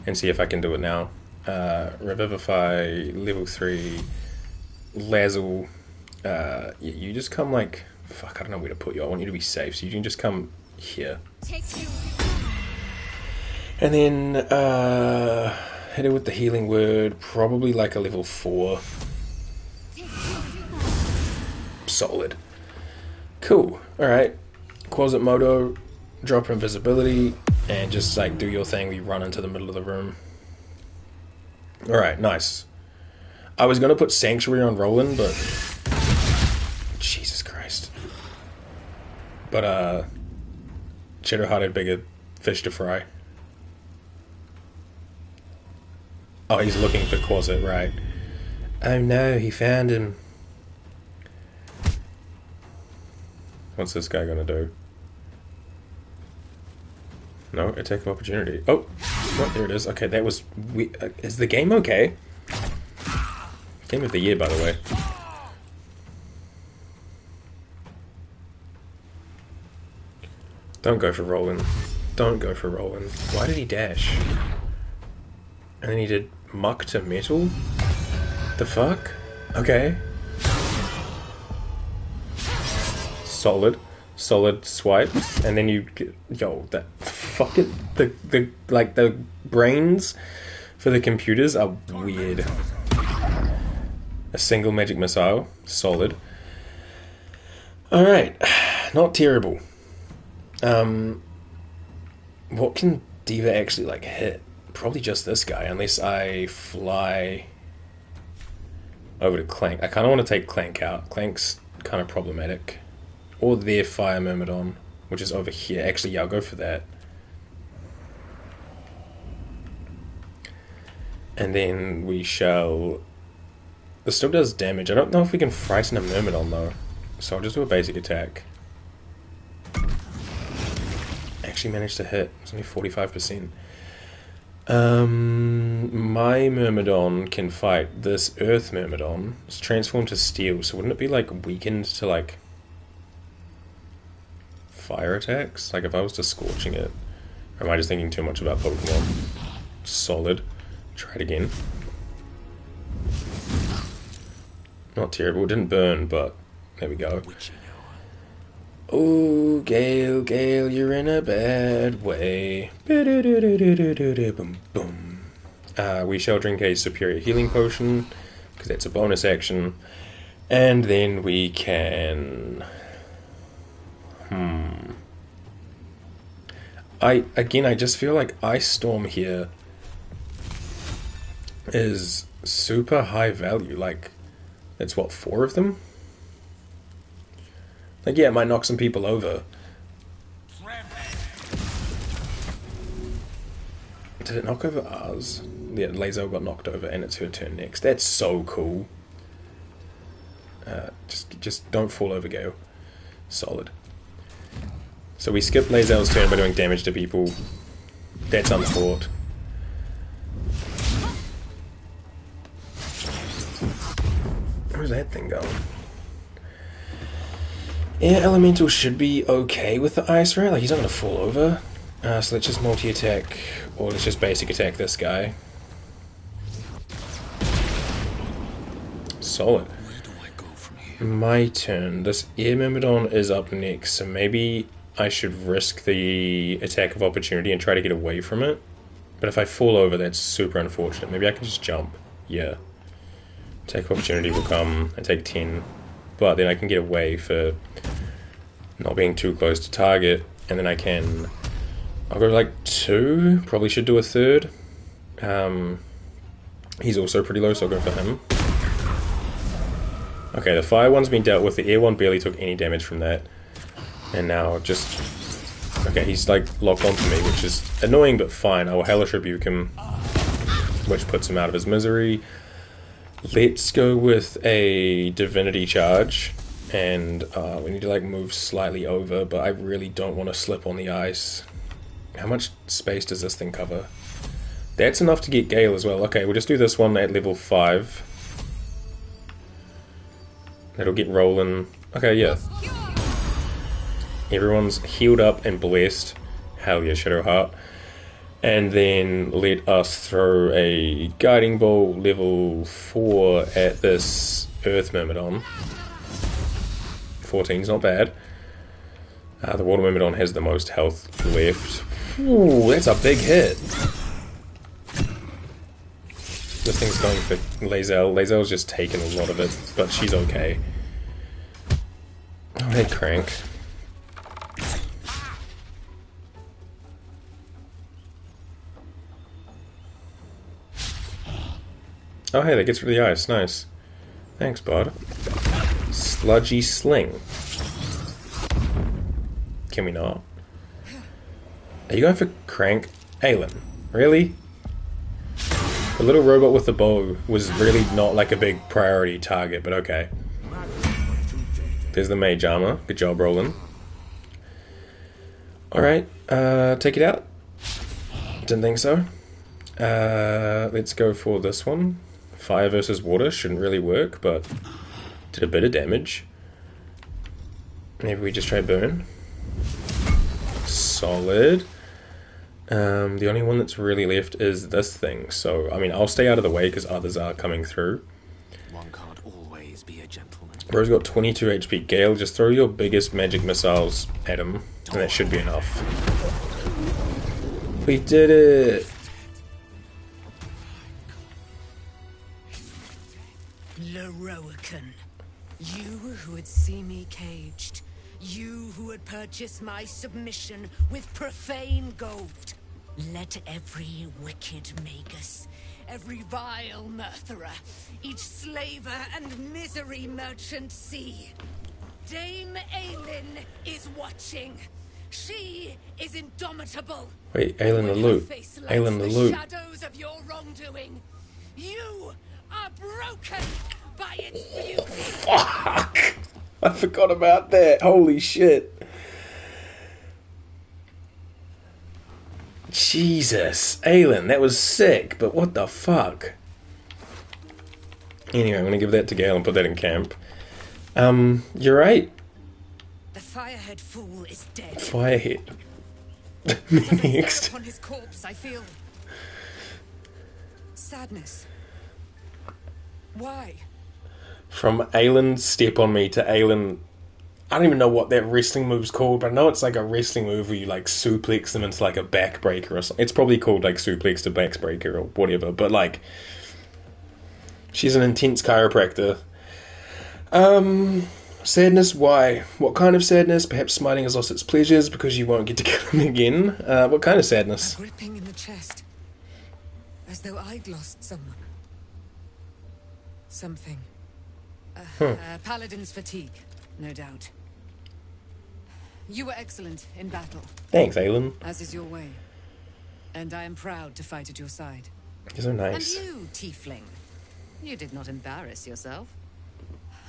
and see if I can do it now. Revivify, level 3, Lae'zel. You just come like... Fuck, I don't know where to put you. I want you to be safe, so you can just come here. And then hit it with the healing word, probably like a level 4. Solid. Cool. Alright. Quasimodo, drop invisibility, and just like do your thing. We run into the middle of the room. Alright, nice. I was gonna put Sanctuary on Roland, but Jesus Christ. But Shadowheart had bigger fish to fry. Oh, he's looking for Quasit, right. Oh no, he found him. What's this guy gonna do? No, attack of opportunity. Oh, there it is. Okay, that was... is the game okay? Game of the year, by the way. Don't go for Roland. Don't go for Roland. Why did he dash? And then he did muck to metal? The fuck? Okay. Solid swipes, and then you get, yo, that fucking the like the brains for the computers are weird. A single magic missile, solid. All right, not terrible. What can Diva actually like hit? probably just this guy, unless I fly over to Clank. I kind of want to take Clank out. Clank's kind of problematic. Or their Fire Myrmidon, which is over here. Actually, yeah, I'll go for that. And then we shall... This still does damage. I don't know if we can frighten a Myrmidon, though. So I'll just do a basic attack. Actually managed to hit. It's only 45%. My Myrmidon can fight this Earth Myrmidon. It's transformed to steel, so wouldn't it be like weakened to like fire attacks? Like if I was just scorching it. Or am I just thinking too much about Pokemon? Solid. Try it again. Not terrible. It didn't burn, but there we go. Oh, Gale, Gale, you're in a bad way. Boom, boom. We shall drink a superior healing potion, because that's a bonus action. And then we can... I just feel like Ice Storm here is super high value. Like, it's what, 4 of them? Like, yeah, it might knock some people over. Did it knock over ours? Yeah, Lae'zel got knocked over and it's her turn next. That's so cool. Just don't fall over, Gale. Solid. So we skip Lae'zel's turn by doing damage to people. That's unthought. Where's that thing going? Air Elemental should be okay with the Ice Ray. Like, he's not going to fall over. So let's just multi-attack, or let's just basic attack this guy. Solid. Where do I go from here? My turn. This Air Myrmidon is up next, so maybe I should risk the attack of opportunity and try to get away from it. But if I fall over, that's super unfortunate. Maybe I can just jump. Yeah. Attack of opportunity will come and take 10. But then I can get away for not being too close to target. And then I can... I'll go like 2. Probably should do a 3rd. He's also pretty low, so I'll go for him. Okay, the fire one's been dealt with. The air one barely took any damage from that. And now just... Okay, he's like locked onto me, which is annoying but fine. I will Hellish Rebuke him, which puts him out of his misery. Let's go with a Divinity Charge, and we need to like move slightly over, but I really don't want to slip on the ice. How much space does this thing cover? That's enough to get Gale as well. Okay, we'll just do this one at level 5. That'll get rolling. Okay, yeah. Everyone's healed up and blessed. Hell yeah, Shadowheart. And then let us throw a Guiding Bolt level 4 at this Earth Myrmidon. 14's not bad. The Water Myrmidon has the most health left. Ooh, that's a big hit. This thing's going for Lae'zel. Lae'zel's just taken a lot of it, but she's okay. Oh, hey, Crank. Oh hey, that gets rid of the ice. Nice. Thanks, bud. Sludgy Sling. Can we not? Are you going for Crank? Aelin? Really? The little robot with the bow was really not like a big priority target, but okay. There's the mage armor. Good job, Roland. Alright, take it out. Didn't think so. Let's go for this one. Fire versus water shouldn't really work, but did a bit of damage. Maybe we just try burn. Solid. The only one that's really left is this thing, so I mean I'll stay out of the way because others are coming through. One can't always be a gentleman. Bro's got 22 HP. Gale, just throw your biggest magic missiles at him, and that should be enough. We did it! Loroakan, you who would see me caged, you who would purchase my submission with profane gold. Let every wicked magus, every vile murtherer, each slaver and misery merchant see. Dame Aelin is watching. She is indomitable. Wait, Aelin the When her Loot. face lights Aelin the the Loot. shadows of your wrongdoing, you are broken by its beauty. Fuck! I forgot about that. Holy shit. Jesus. Aelin, that was sick, but what the fuck? Anyway, I'm gonna give that to Gale and put that in camp. You're right. The firehead fool is dead. Firehead. Next. Upon his corpse, I feel sadness. Why? From Aelin step on me to Aelin. I don't even know what that wrestling move's called, but I know it's like a wrestling move where you like suplex them into like a backbreaker or something. It's probably called like suplex to backbreaker or whatever, but like she's an intense chiropractor. Sadness, why? What kind of sadness? Perhaps smiting has lost its pleasures because you won't get to kill him again. What kind of sadness? A gripping in the chest. As though I'd lost someone. Something. Paladin's fatigue, no doubt. You were excellent in battle. Thanks, Aelin. As is your way. And I am proud to fight at your side. You're so nice. And you, tiefling. You did not embarrass yourself.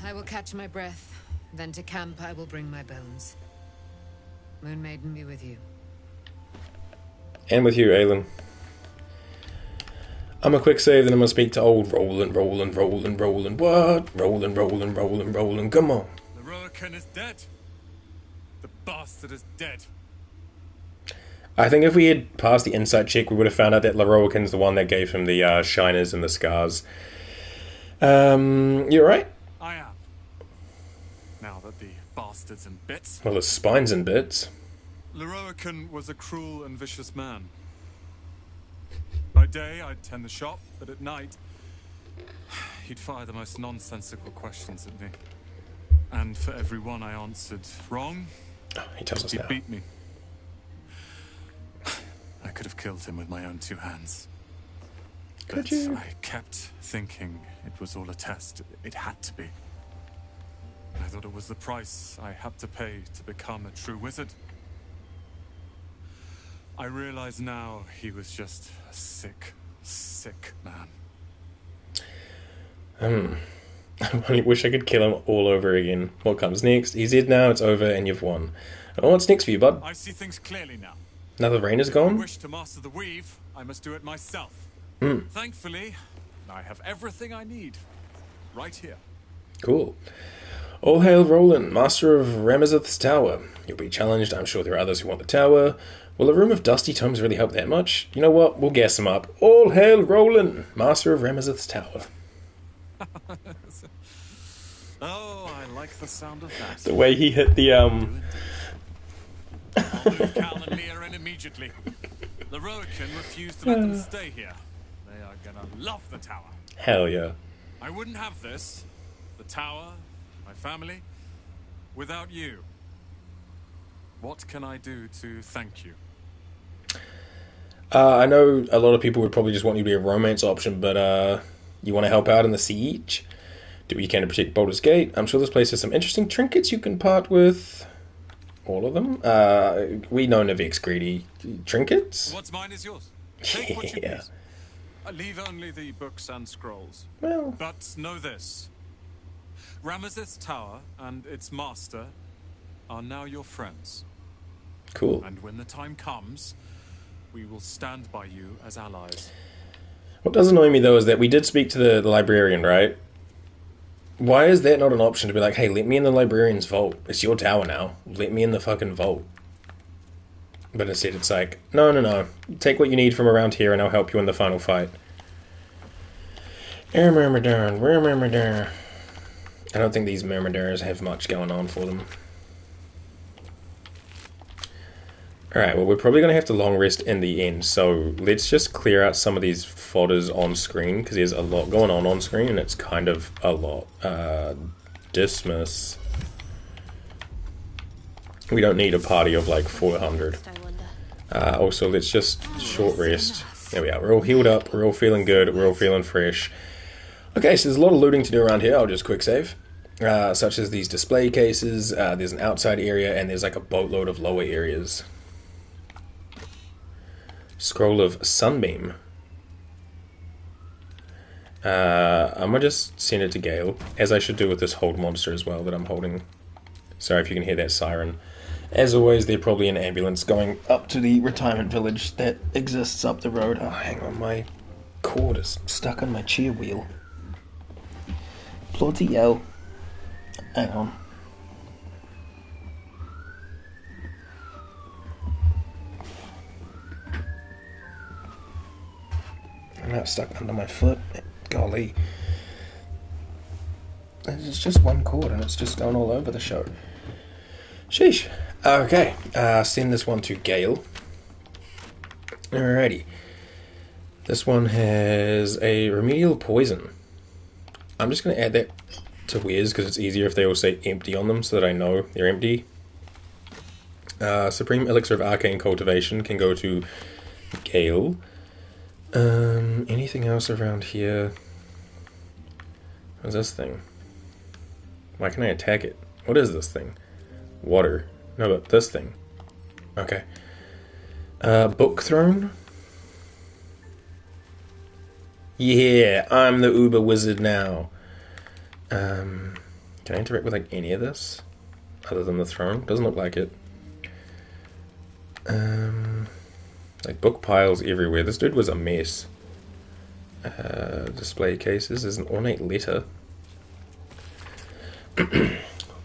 I will catch my breath. Then to camp I will bring my bones. Moon Maiden be with you. And with you, Aelin. I'm a quick save, then I'm gonna speak to old Roland. What? Roland, come on. The Roaken is dead. The bastard is dead. I think if we had passed the insight check, we would have found out that Leroican's the one that gave him the shiners and the scars. You're right. I am. Now that the bastard's in bits. Well, his spine's in bits. Leroican was a cruel and vicious man. By day, I'd tend the shop, but at night, he'd fire the most nonsensical questions at me. And for every one I answered wrong, he tells us he'd now. beat me. I could have killed him with my own two hands. Could you? I kept thinking it was all a test. It had to be. I thought it was the price I had to pay to become a true wizard. I realize now he was just a sick, sick man. I wish I could kill him all over again. What comes next? He's dead now, it's over, and you've won. Oh, what's next for you, bud? I see things clearly now. Now the rain is If I gone? wish to master the weave, I must do it myself. Thankfully, I have everything I need right here. Cool. All hail Roland, master of Ramazith's tower. You'll be challenged. I'm sure there are others who want the tower. Will a room of dusty tomes really help that much? You know what? We'll gas him up. All hail Roland, master of Ramazith's tower. Oh, I like the sound of that. The way he hit the I'll move Cal and Leah in immediately. The Roaken refused to let them stay here. They are gonna love the tower. Hell yeah. I wouldn't have this, the tower, my family, without you. What can I do to thank you? I know a lot of people would probably just want you to be a romance option, but you want to help out in the siege? Do what you can to protect Baldur's Gate. I'm sure this place has some interesting trinkets you can part with. All of them? We know Nivek's greedy. Trinkets? What's mine is yours. Take what you please. Leave only the books and scrolls. Well. But know this. Ramazith's tower and its master are now your friends. Cool. And when the time comes, we will stand by you as allies. What does annoy me, though, is that we did speak to the librarian, right? Why is that not an option to be like, hey, let me in the librarian's vault. It's your tower now. Let me in the fucking vault. But instead it's like, no. Take what you need from around here and I'll help you in the final fight. I don't think these Myrmidons have much going on for them. Alright, well, we're probably going to have to long rest in the end, so let's just clear out some of these fodders on screen, because there's a lot going on screen, and it's kind of a lot. Dismiss. We don't need a party of like 400. Also, let's just short rest. There we are. We're all healed up. We're all feeling good. We're all feeling fresh. Okay, so there's a lot of looting to do around here. I'll just quick save. Such as these display cases. There's an outside area, and there's like a boatload of lower areas. Scroll of Sunbeam. I'm gonna just send it to Gale, as I should do with this hold monster as well that I'm holding. Sorry if you can hear that siren. As always, they're probably an ambulance going up to the retirement village that exists up the road. Oh, hang on, my cord is stuck on my chair wheel. Bloody hell. Hang on. I'm not stuck under my foot. Golly. It's just one cord and it's just going all over the show. Sheesh. Okay, send this one to Gale. Alrighty. This one has a remedial poison. I'm just going to add that to wares because it's easier if they all say empty on them so that I know they're empty. Supreme Elixir of Arcane Cultivation can go to Gale. Anything else around here? What's this thing? Why can I attack it? What is this thing? Water. No, but this thing. Okay. Book Throne? Yeah, I'm the Uber Wizard now. Can I interact with like any of this? Other than the throne? Doesn't look like it. Like book piles everywhere. This dude was a mess. Display cases. There's an ornate letter.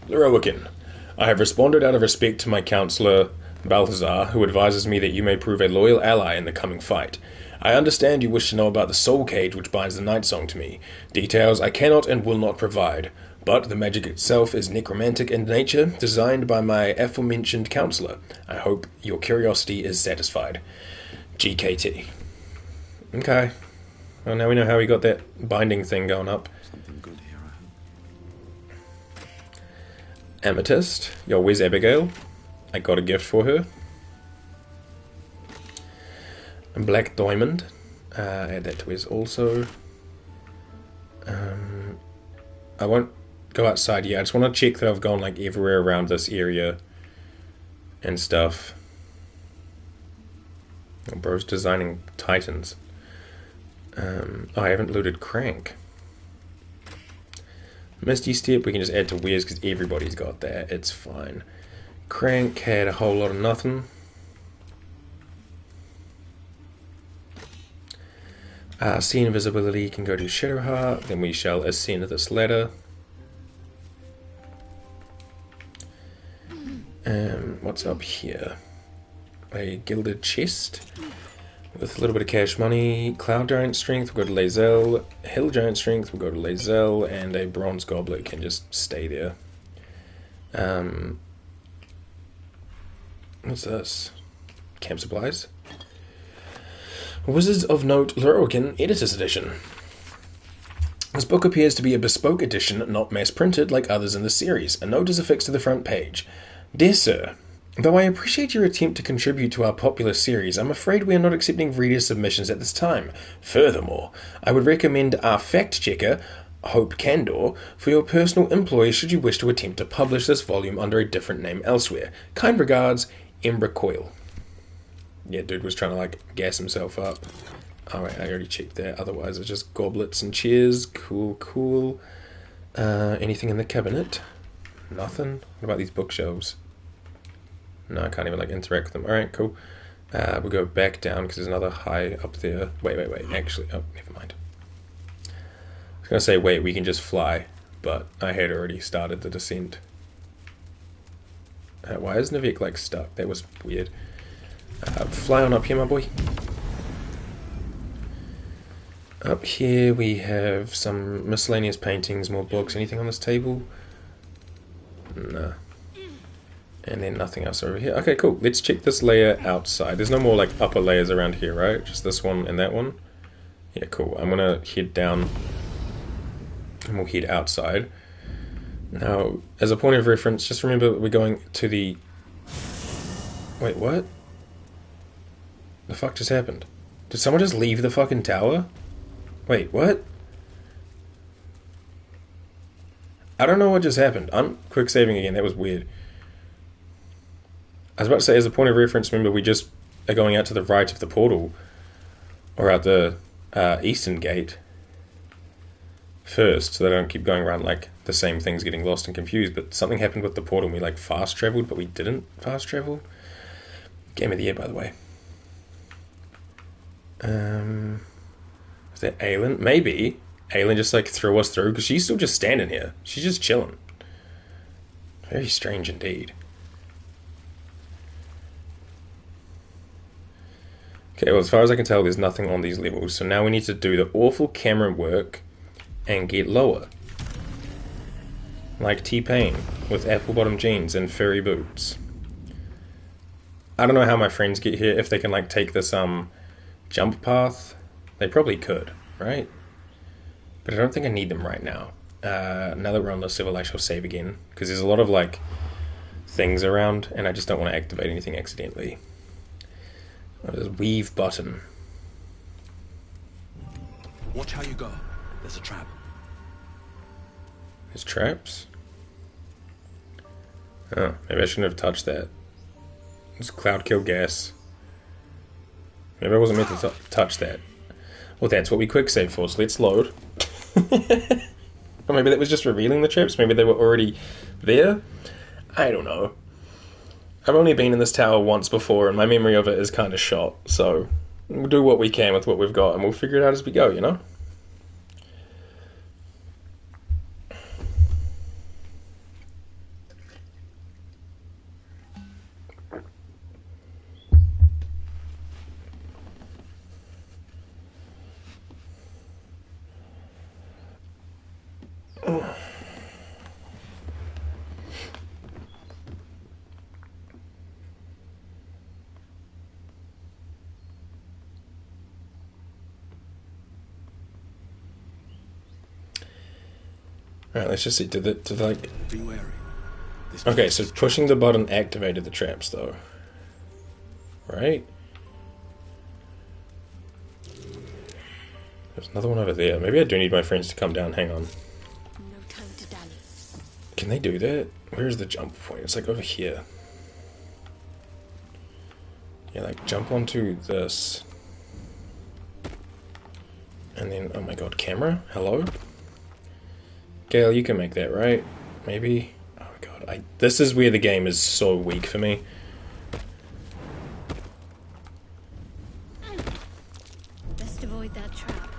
Leroican. I have responded out of respect to my counselor, Balthazar, who advises me that you may prove a loyal ally in the coming fight. I understand you wish to know about the soul cage which binds the night song to me. Details I cannot and will not provide, but the magic itself is necromantic in nature, designed by my aforementioned counselor. I hope your curiosity is satisfied. GKT. Okay. Well, now we know how we got that binding thing going up. Something good here, I hope. Amethyst. Yo, where's Abigail? I got a gift for her. And Black Diamond. Add that to his also. I won't go outside yet. I just want to check that I've gone like everywhere around this area and stuff. Oh, bro's designing titans. Oh, I haven't looted Crank. Misty Step, we can just add to wares because everybody's got that. It's fine. Crank had a whole lot of nothing. See invisibility can go to Shadowheart. Then we shall ascend this ladder. What's up here? A gilded chest with a little bit of cash money. Cloud Giant Strength, we'll go to Lae'zel. Hill Giant Strength, we'll go to Lae'zel. And a Bronze Goblet can just stay there. What's this? Camp Supplies. Wizards of Note Leroican Editor's Edition. This book appears to be a bespoke edition, not mass-printed like others in the series. A note is affixed to the front page. Dear Sir, though I appreciate your attempt to contribute to our popular series, I'm afraid we are not accepting reader submissions at this time. Furthermore, I would recommend our fact-checker, Hope Candor, for your personal employ should you wish to attempt to publish this volume under a different name elsewhere. Kind regards, Embra Coil. Yeah, dude was trying to like gas himself up. Alright, I already checked that. Otherwise it's just goblets and chairs. Cool, cool. Anything in the cabinet? Nothing. What about these bookshelves? No, I can't even like interact with them. Alright, cool. We'll go back down because there's another high up there. Wait. Actually, oh, never mind. I was going to say, wait, we can just fly. But I had already started the descent. Why is Nivek like stuck? That was weird. Fly on up here, my boy. Up here we have some miscellaneous paintings, more books. Anything on this table? No. And then nothing else over here. Okay, cool. Let's check this layer outside. There's no more like upper layers around here, right? Just this one and that one. Yeah, cool. I'm gonna head down and we'll head outside. Now, as a point of reference, just remember we're going to the... Wait, what? The fuck just happened? Did someone just leave the fucking tower? Wait, what? I don't know what just happened. I'm quick saving again. That was weird. I was about to say, as a point of reference, remember we just are going out to the right of the portal. Or out the eastern gate. First, so they don't keep going around like the same things getting lost and confused. But something happened with the portal and we like fast traveled, but we didn't fast travel. Game of the year, by the way. Is that Aelin? Maybe Aelin just like threw us through because she's still just standing here. She's just chilling. Very strange indeed. Okay, well, as far as I can tell, there's nothing on these levels. So now we need to do the awful camera work and get lower. Like T-Pain with apple-bottom jeans and furry boots. I don't know how my friends get here, if they can like take this jump path. They probably could, right? But I don't think I need them right now. Now that we're on this level, I shall save again. Because there's a lot of like things around and I just don't want to activate anything accidentally. There's a weave button. Watch how you go. There's a trap. There's traps? Oh, maybe I shouldn't have touched that. It's cloud kill gas. Maybe I wasn't meant to touch that. Well, that's what we quick save for, so let's load. Or maybe that was just revealing the traps. Maybe they were already there. I don't know. I've only been in this tower once before, and my memory of it is kind of shot. So we'll do what we can with what we've got, and we'll figure it out as we go, you know? Alright, let's just see. Did like... Be wary. Okay, so pushing the button activated the traps, though. Right? There's another one over there. Maybe I do need my friends to come down. Hang on. No time to dally. Can they do that? Where's the jump point? It's like over here. Yeah, like jump onto this. And then, oh my god, camera? Hello? Gale, you can make that, right? Maybe? Oh my god, this is where the game is so weak for me. Best avoid that trap.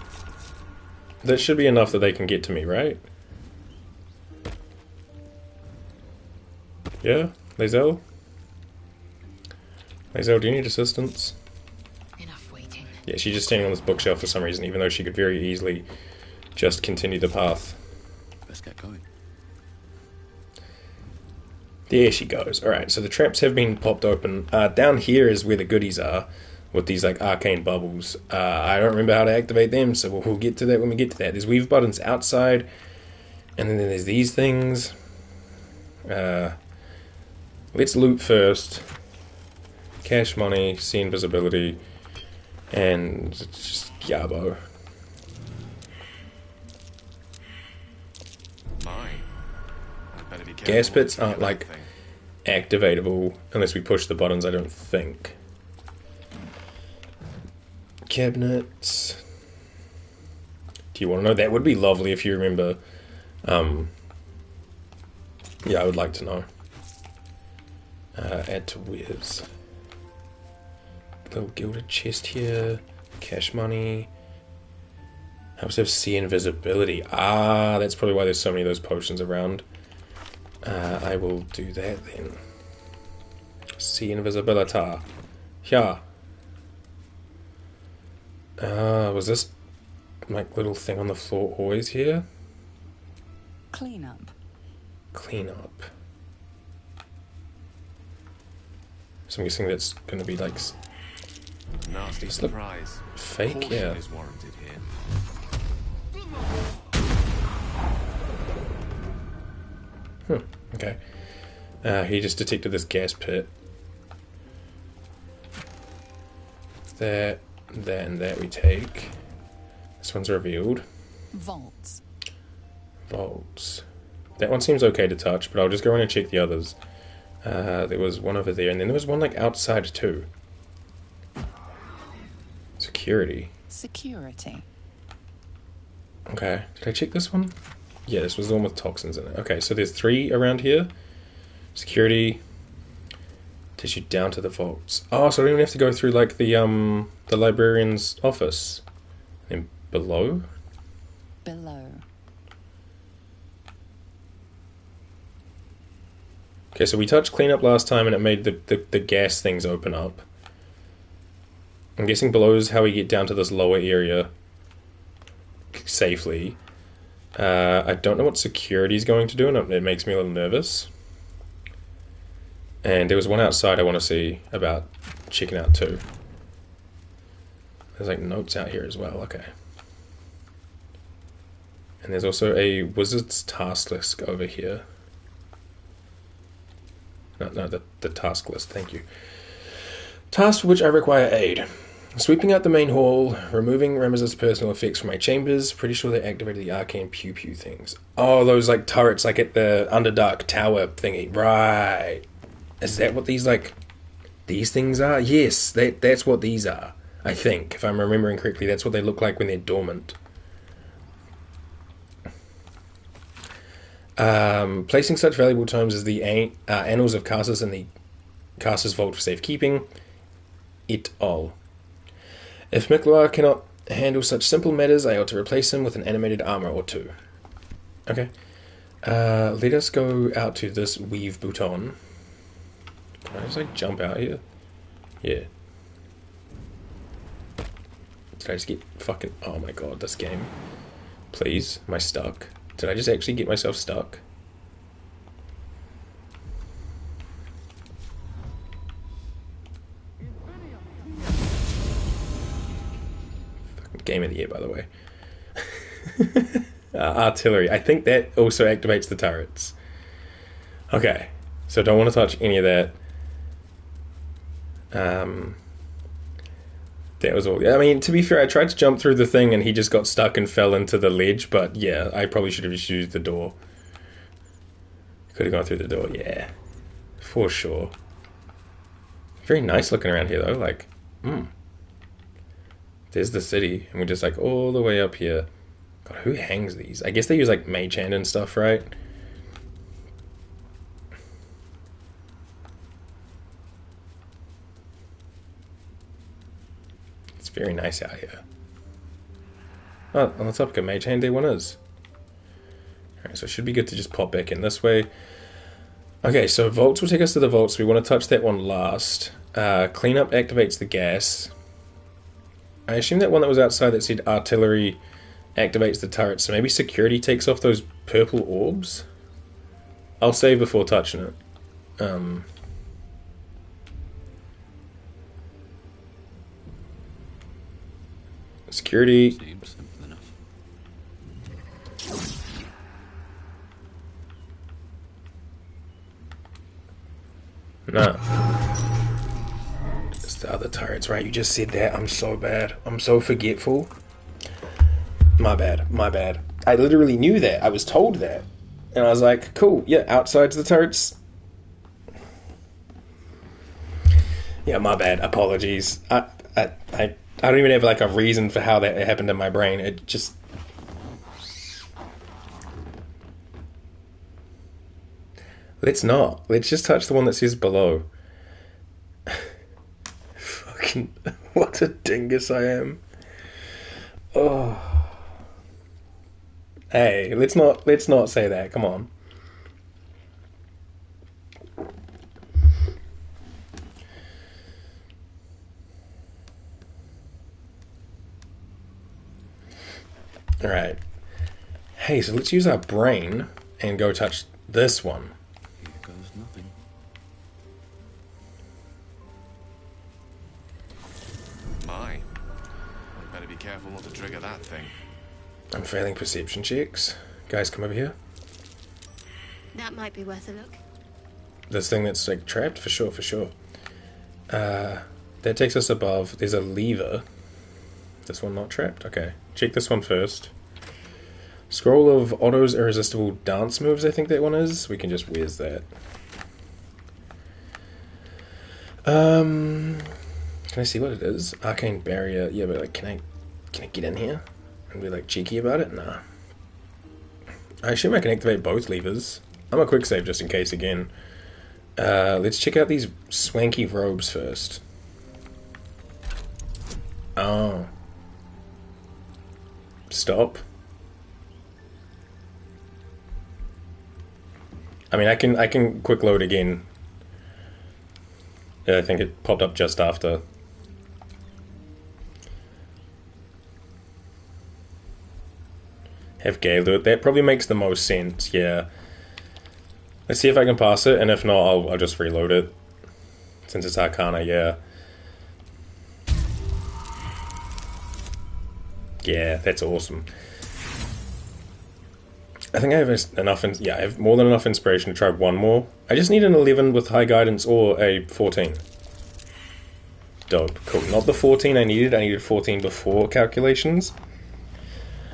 That should be enough that they can get to me, right? Yeah? Lae'zel? Lae'zel, do you need assistance? Enough waiting. Yeah, she's just standing on this bookshelf for some reason, even though she could very easily just continue the path. Let's get going. There she goes. Alright, so the traps have been popped open. Down here is where the goodies are, with these like arcane bubbles. I don't remember how to activate them, so we'll get to that when we get to that. There's weave buttons outside, and then there's these things. Let's loot first. Cash money, see invisibility, and just Yabo. Gas pits aren't like activatable unless we push the buttons, I don't think. Cabinets. Do you want to know? That would be lovely if you remember. Yeah, I would like to know. Add to whiz. Little gilded chest here. Cash money. Helps have see invisibility. Ah, that's probably why there's so many of those potions around. I will do that then. See invisibility. Yeah. Was this like little thing on the floor always here? Clean up. Clean up. So I'm guessing that's going to be like nasty surprise. Fake, Caution yeah. is warranted here. Okay. He just detected this gas pit. That, and that we take. This one's revealed. Vaults. Vaults. That one seems okay to touch, but I'll just go in and check the others. There was one over there, and then there was one like outside too. Security. Security. Okay, did I check this one? Yeah, this was the one with toxins in it. Okay, so there's 3 around here. Security. Takes you down to the vaults. Oh, so I don't even have to go through like the librarian's office. And below? Below. Okay, so we touched cleanup last time and it made the gas things open up. I'm guessing below is how we get down to this lower area safely. I don't know what security is going to do, and it makes me a little nervous. And there was one outside I want to see about checking out too. There's like notes out here as well, okay. And there's also a wizard's task list over here. No, the task list, thank you. Task for which I require aid. Sweeping out the main hall, removing Ramesses' personal effects from my chambers. Pretty sure they activated the arcane pew-pew things. Oh, those like turrets like at the Underdark Tower thingy. Right. Is that what these like... these things are? Yes, that's what these are. I think, if I'm remembering correctly, that's what they look like when they're dormant. Placing such valuable tomes as the Annals of Carsus in the Carsus Vault for safekeeping. Et al. If Mikloa cannot handle such simple matters, I ought to replace him with an animated armor or 2. Okay. Let us go out to this weave bouton. Can I just like jump out here? Yeah. Did I just get fucking... oh my god, this game. Please, am I stuck? Did I just actually get myself stuck? Fucking game of the year, by the way. Artillery. I think that also activates the turrets. Okay, so don't want to touch any of that. That was all. I mean, to be fair, I tried to jump through the thing and he just got stuck and fell into the ledge, but yeah, I probably should have just used the door. Could have gone through the door, yeah. For sure. Very nice looking around here, though, like, There's the city, and we're just, like, all the way up here. God, who hangs these? I guess they use, like, mage hand and stuff, right? Very nice out here. Oh, on the topic of mage hand, there one is. Alright, so it should be good to just pop back in this way. Okay, so vaults will take us to the vaults. We want to touch that one last. Cleanup activates the gas. I assume that one that was outside that said artillery activates the turret, so maybe security takes off those purple orbs? I'll save before touching it. Security. Seems simple enough. No. It's the other turrets, right? You just said that. I'm so bad. I'm so forgetful. My bad. My bad. I literally knew that. I was told that. And I was like, cool. Yeah, outside's the turrets. Yeah, my bad. Apologies. I don't even have like a reason for how that happened in my brain. It just... let's not. Let's just touch the one that says below. Fucking... what a dingus I am. Oh. Hey, let's not say that. Come on. Alright. Hey, so let's use our brain and go touch this one. Here goes nothing. My. We better be careful not to trigger that thing. I'm failing perception checks. Guys, come over here. That might be worth a look. This thing that's like trapped? For sure, for sure. That that takes us above. There's a lever. This one not trapped? Okay. Check this one first. Scroll of Otto's irresistible dance moves, I think that one is. We can just, where's that? Can I see what it is? Arcane barrier. Yeah, but like, can I get in here and be like cheeky about it? Nah. I assume I can activate both levers. I'm a quick save just in case again. Let's check out these swanky robes first. Oh. Stop. I mean, I can quick load again. Yeah, I think it popped up just after. Have Gale do it. That probably makes the most sense, yeah. Let's see if I can pass it, and if not, I'll just reload it. Since it's Arcana, yeah. Yeah, that's awesome. I think I have enough, I have more than enough inspiration to try one more. I just need an 11 with high guidance or a 14. Dope, cool. Not the 14 I needed 14 before calculations.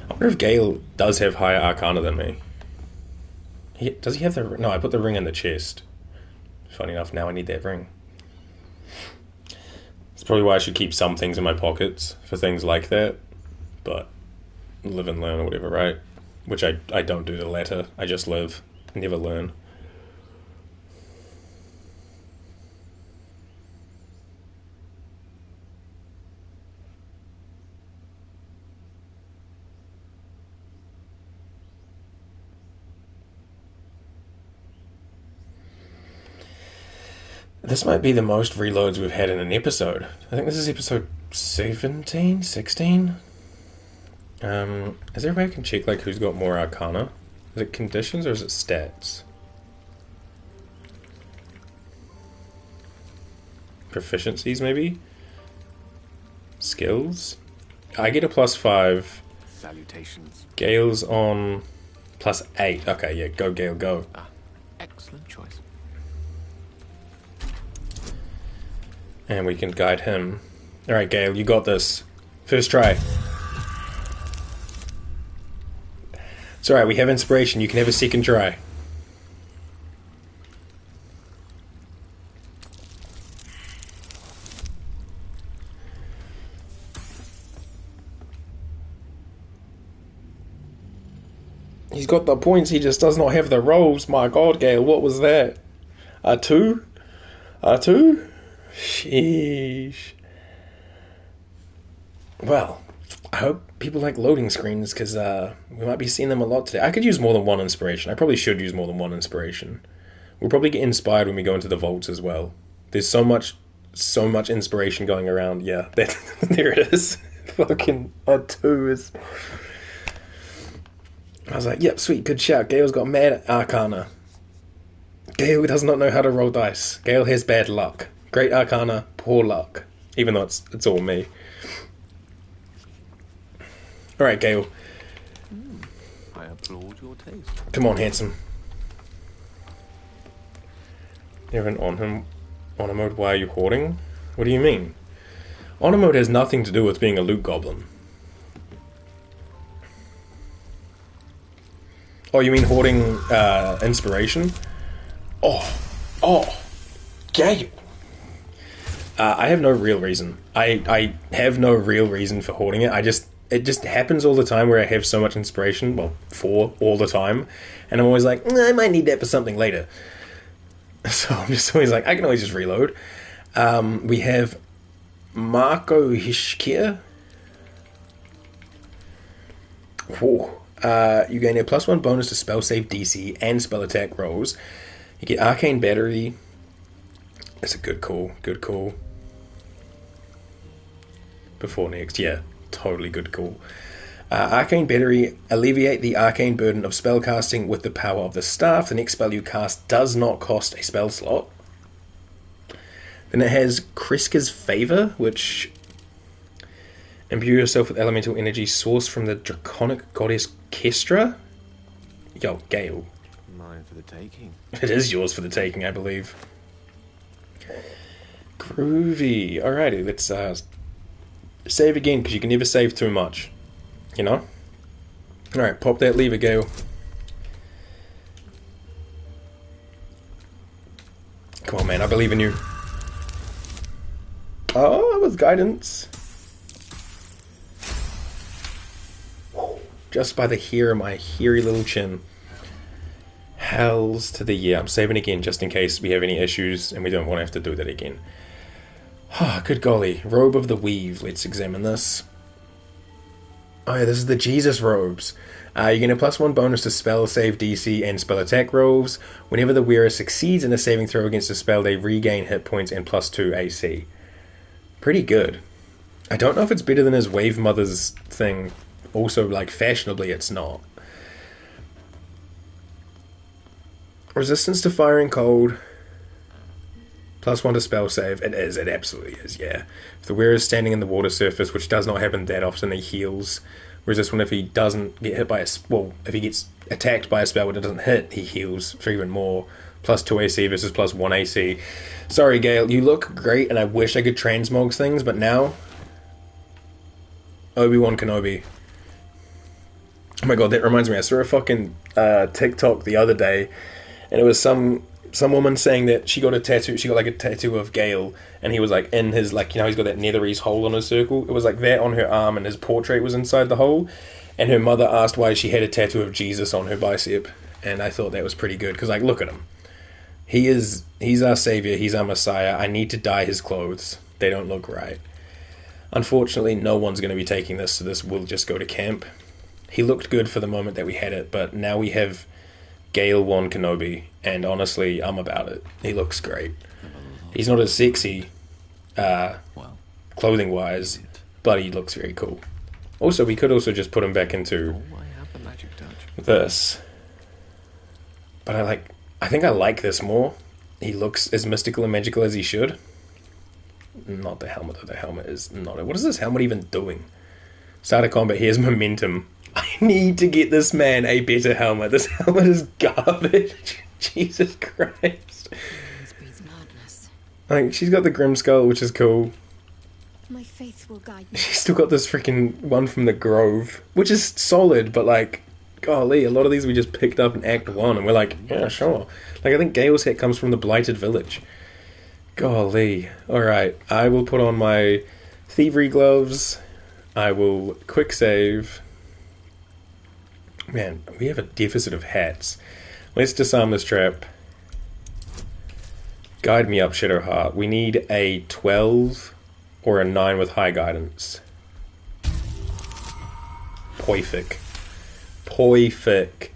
I wonder if Gale does have higher Arcana than me. Does he have the... No, I put the ring in the chest. Funny enough, now I need that ring. It's probably why I should keep some things in my pockets for things like that. But live and learn or whatever, right? Which I don't do the latter. I just live, never learn. This might be the most reloads we've had in an episode. I think this is episode 17, 16? Is there a way I can check like who's got more Arcana? Is it conditions or is it stats? Proficiencies maybe? Skills? I get a +5. Salutations. Gale's on +8. Okay, yeah, go Gale, go. Ah, excellent choice. And we can guide him. Alright, Gale, you got this. First try. It's alright, we have inspiration. You can have a second try. He's got the points, he just does not have the rolls. My god, Gale, what was that? A 2? A 2? Sheesh. Well, I hope people like loading screens, because we might be seeing them a lot today. I could use more than one inspiration. I probably should use more than one inspiration. We'll probably get inspired when we go into the vaults as well. There's so much inspiration going around. Yeah, there it is. Fucking a 2 is... I was like, yep, sweet, good shout. Gale's got mad Arcana. Gale does not know how to roll dice. Gale has bad luck. Great Arcana, poor luck. Even though it's all me. Alright, Gale. I applaud your taste. Come on, handsome. You have an honor mode, why are you hoarding? What do you mean? Honor mode has nothing to do with being a loot goblin. Oh, you mean hoarding inspiration? Oh, Gale. I have no real reason. I have no real reason for hoarding it. It just happens all the time where I have so much inspiration. Well, 4 all the time, and I'm always like, I might need that for something later. So I'm just always like, I can always just reload. We have Marco Hishkir. Whoa. You gain a +1 bonus to spell save DC and spell attack rolls. You get Arcane Battery. That's a good call. Good call. Before next, yeah. Totally good call. Arcane Battery. Alleviate the arcane burden of spellcasting with the power of the staff. The next spell you cast does not cost a spell slot. Then it has Kreska's Favor, which... Imbue yourself with elemental energy sourced from the draconic goddess Kestra. Yo, Gale. Mine for the taking. It is yours for the taking, I believe. Groovy. Alrighty, let's save again, because you can never save too much. You know? Alright, pop that lever, Gale. Come on, man, I believe in you. Oh, that was guidance. Just by the hair of my hairy little chin. Hells to the year. I'm saving again just in case we have any issues and we don't want to have to do that again. Ah, good golly. Robe of the Weave. Let's examine this. Oh yeah, this is the Jesus robes. You get a +1 bonus to spell, save DC, and spell attack rolls. Whenever the wearer succeeds in a saving throw against a spell, they regain hit points and +2 AC. Pretty good. I don't know if it's better than his Wave Mother's thing. Also, like, fashionably, it's not. Resistance to fire and cold. +1 to spell save. It is. It absolutely is, yeah. If the wearer is standing in the water surface, which does not happen that often, he heals. Whereas this one, if he doesn't get hit by a... Well, if he gets attacked by a spell but it doesn't hit, he heals for even more. +2 AC versus +1 AC. Sorry, Gale. You look great, and I wish I could transmog things, but now... Obi-Wan Kenobi. Oh my god, that reminds me. I saw a fucking TikTok the other day, and it was some woman saying that she got a tattoo. She got like a tattoo of Gale, and he was like in his, like, you know, he's got that netherese hole on his circle. It was like that on her arm, and his portrait was inside the hole. And her mother asked why she had a tattoo of Jesus on her bicep, and I thought that was pretty good because, like, look at him. He's our savior. He's our Messiah. I need to dye his clothes. They don't look right. Unfortunately, no one's going to be taking this, so this will just go to camp. He looked good for the moment that we had it, but now we have Gale Wan Kenobi, and honestly, I'm about it. He looks great. He's not as sexy, clothing-wise, but he looks very cool. Also, we could also just put him back into this. But I think I like this more. He looks as mystical and magical as he should. Not the helmet, though. The helmet is not... What is this helmet even doing? Start of combat. Here's momentum. I need to get this man a better helmet. This helmet is garbage. Jesus Christ. Like, she's got the Grim Skull, which is cool. My faith will guide me. She's still got this freaking one from the Grove, which is solid, but like, golly, a lot of these we just picked up in Act 1, and we're like, yeah, sure. Like, I think Gale's hat comes from the Blighted Village. Golly. Alright, I will put on my thievery gloves. I will quick save. Man, we have a deficit of hats. Let's disarm this trap. Guide me up, Shadowheart. We need a 12 or a 9 with high guidance. Poific. Poific.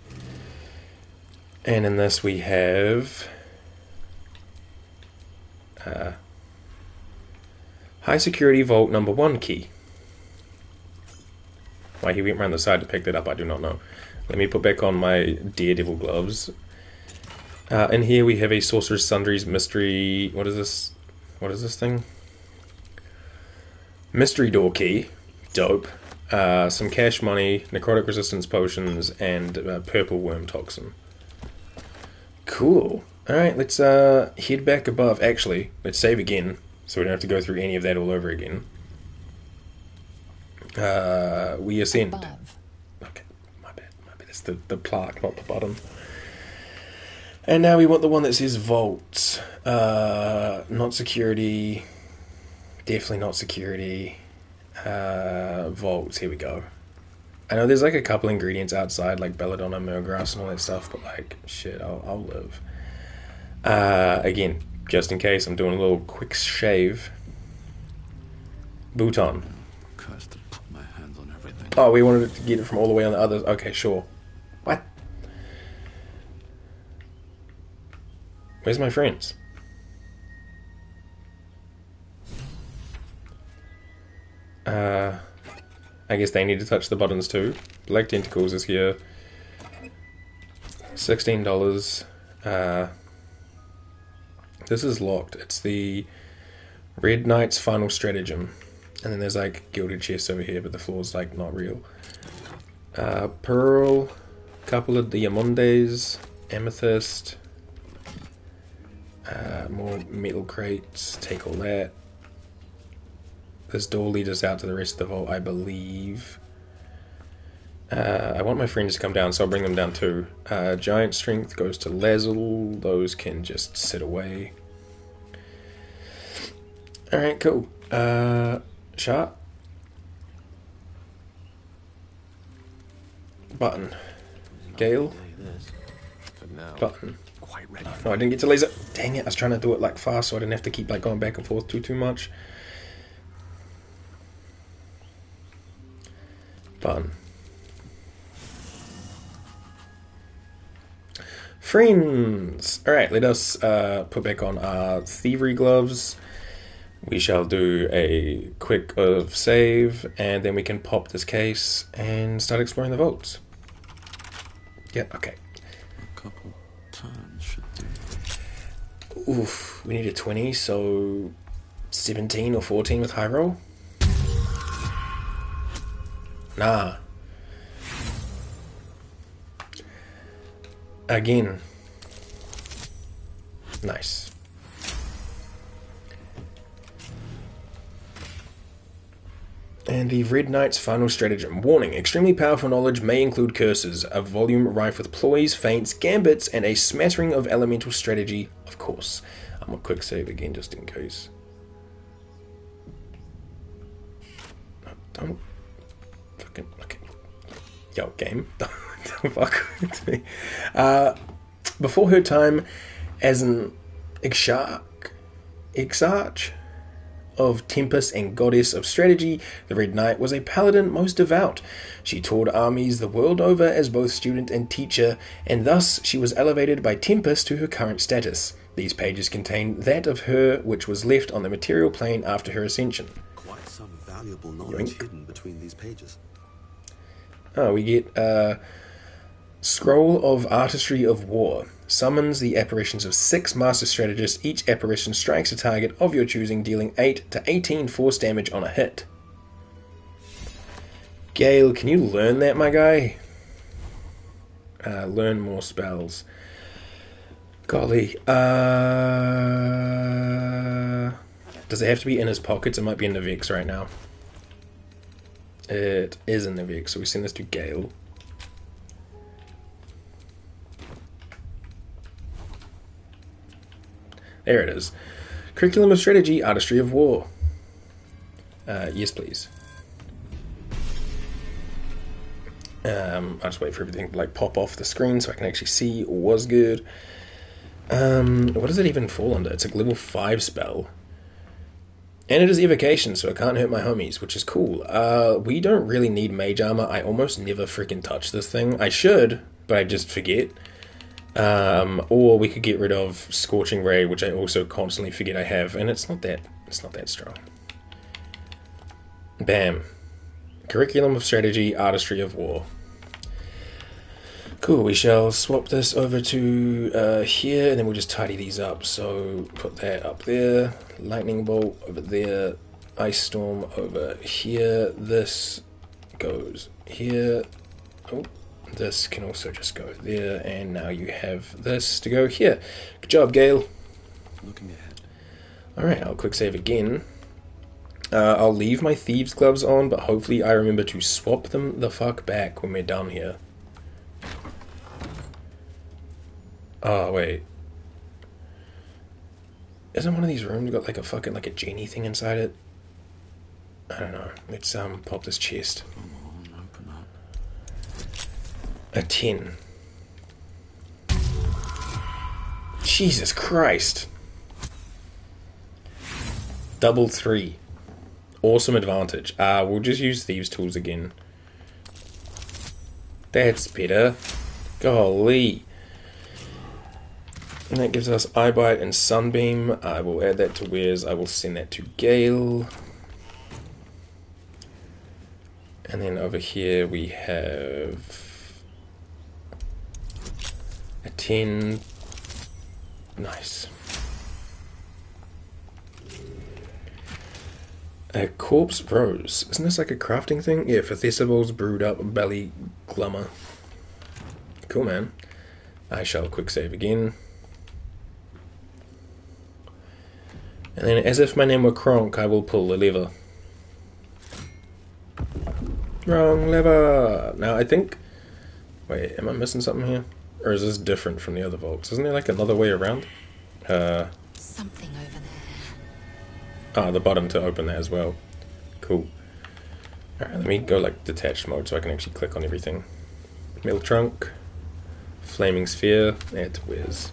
And in this we have... high security vault number 1 key. Why he went around the side to pick that up, I do not know. Let me put back on my Daredevil gloves. In here we have a Sorcerous Sundries mystery... What is this? What is this thing? Mystery door key. Dope. Some cash money, necrotic resistance potions, and purple worm toxin. Cool. Alright, let's head back above. Actually, let's save again, so we don't have to go through any of that all over again. We ascend. Okay, my bad. It's the plaque, not the button. And now we want the one that says vaults. Not security. Definitely not security. Vaults, here we go. I know there's like a couple ingredients outside, like belladonna, myrgrass, and all that stuff, but like, shit, I'll live. Again, just in case, I'm doing a little quick shave. Bhutan. Oh, we wanted to get it from all the way on the others. Okay, sure. What? Where's my friends? I guess they need to touch the buttons too. Black Tentacles is here. $16. This is locked. It's the Red Knight's Final Stratagem. And then there's like gilded chests over here, but the floor's like not real. Pearl, couple of Diamondes, Amethyst, More metal crates. Take all that. This door leads us out to the rest of the vault, I believe. I want my friends to come down, so I'll bring them down too. Giant strength goes to Lazel. Those can just sit away. Alright, cool. Sharp. Button. Gale. Button. No, I didn't get to laser. Dang it, I was trying to do it like fast so I didn't have to keep like going back and forth too much. Button. Friends! Alright, let us put back on our thievery gloves. We shall do a quick save, and then we can pop this case and start exploring the vaults. Yeah, okay. A couple turns should do. Oof, we need a 20, so 17 or 14 with high roll? Nah. Again. Nice. And the Red Knight's final stratagem. Warning, extremely powerful knowledge may include curses, a volume rife with ploys, feints, gambits, and a smattering of elemental strategy, of course. I'm gonna quick save again just in case. Don't fucking... Okay. Yo, game. Don't fuck with me. Before her time as an exarch of Tempest and goddess of strategy, the Red Knight was a paladin most devout. She toured armies the world over as both student and teacher, and thus she was elevated by Tempest to her current status. These pages contain that of her which was left on the material plane after her ascension. Quite some valuable knowledge hidden between these pages. Oh, we get Scroll of Artistry of War. Summons the apparitions of 6 master strategists. Each apparition strikes a target of your choosing, dealing 8 to 18 force damage on a hit. Gale, can you learn that, my guy? Learn more spells. Golly. Does it have to be in his pockets? It might be in the Vex right now. It is in the Vex, so we send this to Gale. There it is. Curriculum of Strategy, Artistry of War. Yes, please. I'll just wait for everything to like pop off the screen so I can actually see was good. What does it even fall under? It's a level 5 spell. And it is evocation, so it can't hurt my homies, which is cool. We don't really need mage armor. I almost never freaking touch this thing. I should, but I just forget. Or we could get rid of Scorching Ray, which I also constantly forget I have, and it's not that strong. Bam. Curriculum of Strategy, Artistry of War. Cool, we shall swap this over to here, and then we'll just tidy these up. So put that up there, Lightning Bolt over there, Ice Storm over here, this goes here. Oh. This can also just go there, and now you have this to go here. Good job, Gale. Looking ahead. Alright, I'll quick save again. I'll leave my thieves' gloves on, but hopefully I remember to swap them the fuck back when we're done here. Oh, wait. Isn't one of these rooms got like a fucking, like a genie thing inside it? I don't know. Let's pop this chest. A 10. Jesus Christ. Double 3. Awesome advantage. We'll just use Thieves' Tools again. That's better. Golly. And that gives us Eyebite and Sunbeam. I will add that to Wes. I will send that to Gale. And then over here we have a 10. Nice. A Corpse Rose. Isn't this like a crafting thing? Yeah, for Thesibal's brewed up belly glummer. Cool, man. I shall quick save again. And then, as if my name were Kronk, I will pull the lever. Wrong lever! Now, I think... Wait, am I missing something here? Or is this different from the other vaults? Isn't there like another way around? Something over there. Ah, the button to open that as well. Cool. Alright, let me go like detached mode so I can actually click on everything. Metal trunk. Flaming sphere. Add to whiz.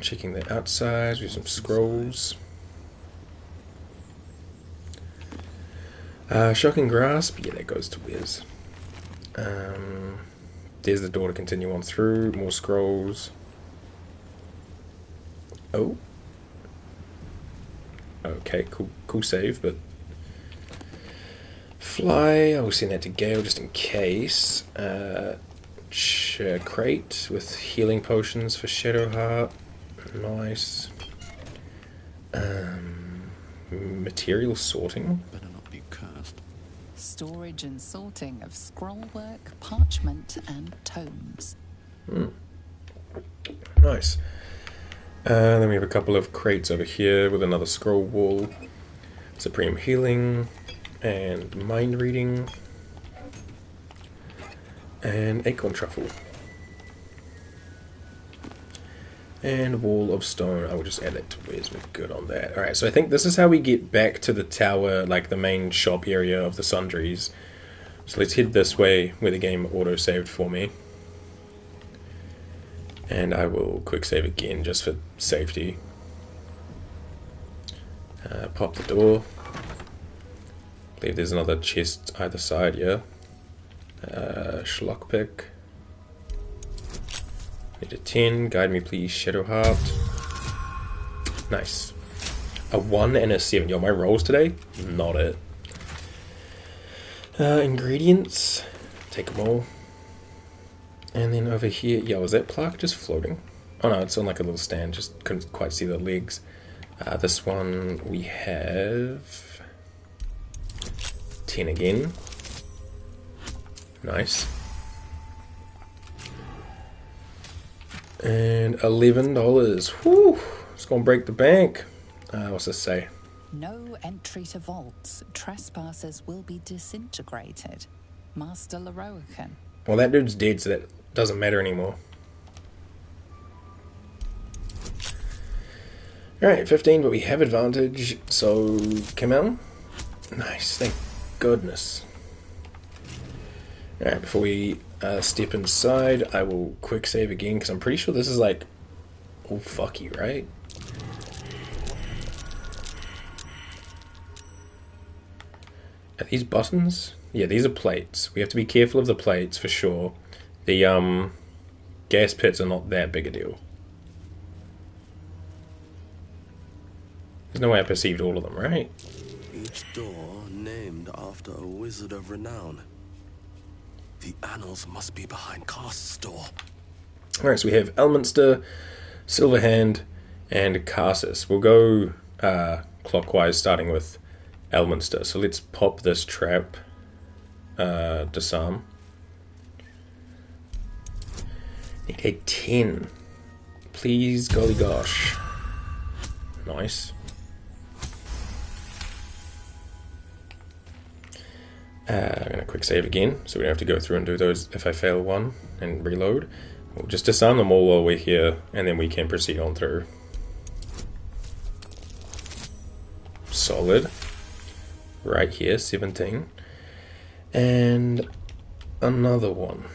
Checking the outside. We have some scrolls. Shocking grasp. Yeah, that goes to whiz. There's the door to continue on through. More scrolls. Oh. Okay, cool save, but... Fly, I will send that to Gale just in case. Crate with healing potions for Shadowheart. Nice. Material sorting. Better not be cursed. Storage and sorting of scrollwork, parchment, and tomes. Nice. Then we have a couple of crates over here with another scroll wall. Supreme healing. And mind reading. And acorn truffle. And wall of stone. I will just add that to where's we're good on that. Alright, so I think this is how we get back to the tower, like the main shop area of the Sundries. So let's head this way where the game auto-saved for me. And I will quick save again just for safety. Pop the door. I believe there's another chest either side, yeah. Schlock pick. Need a 10. Guide me please, Shadowheart. Nice. A 1 and a 7. Yo, my rolls today? Not it. Ingredients. Take them all. And then over here, yo, is that plaque just floating? Oh no, it's on like a little stand, just couldn't quite see the legs. This one we have 10 again. Nice. And $11. Whew! It's gonna break the bank. What's this say? No entry to vaults. Trespassers will be disintegrated. Master Leroican. Well, that dude's dead, so that doesn't matter anymore. Alright, 15, but we have advantage, so Camel. Nice, thank goodness. Alright, before we step inside, I will quick save again, because I'm pretty sure this is like all fucky, right? Are these buttons? Yeah, these are plates. We have to be careful of the plates for sure. The gas pits are not that big a deal. There's no way I perceived all of them, right? Each door named after a wizard of renown. The annals must be behind Cast's door. Alright, so we have Elminster, Silverhand, and Cassis. We'll go clockwise, starting with Elminster. So let's pop this trap. Disarm. Need a 10. Please, golly gosh. Nice. I'm going to quick save again, so we don't have to go through and do those if I fail one, and reload. We'll just disarm them all while we're here, and then we can proceed on through. Solid. Right here, 17. And another one.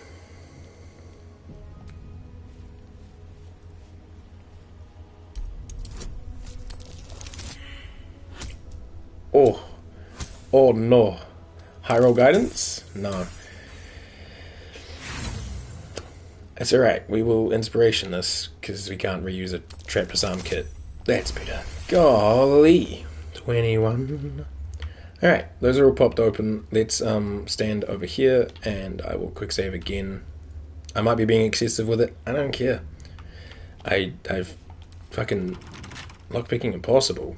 Oh no. High roll guidance? No. That's alright. We will inspiration this, because we can't reuse a trap disarm kit. That's better. Golly. 21. Alright, those are all popped open. Let's stand over here, and I will quick save again. I might be being excessive with it. I don't care. I've fucking lockpicking impossible.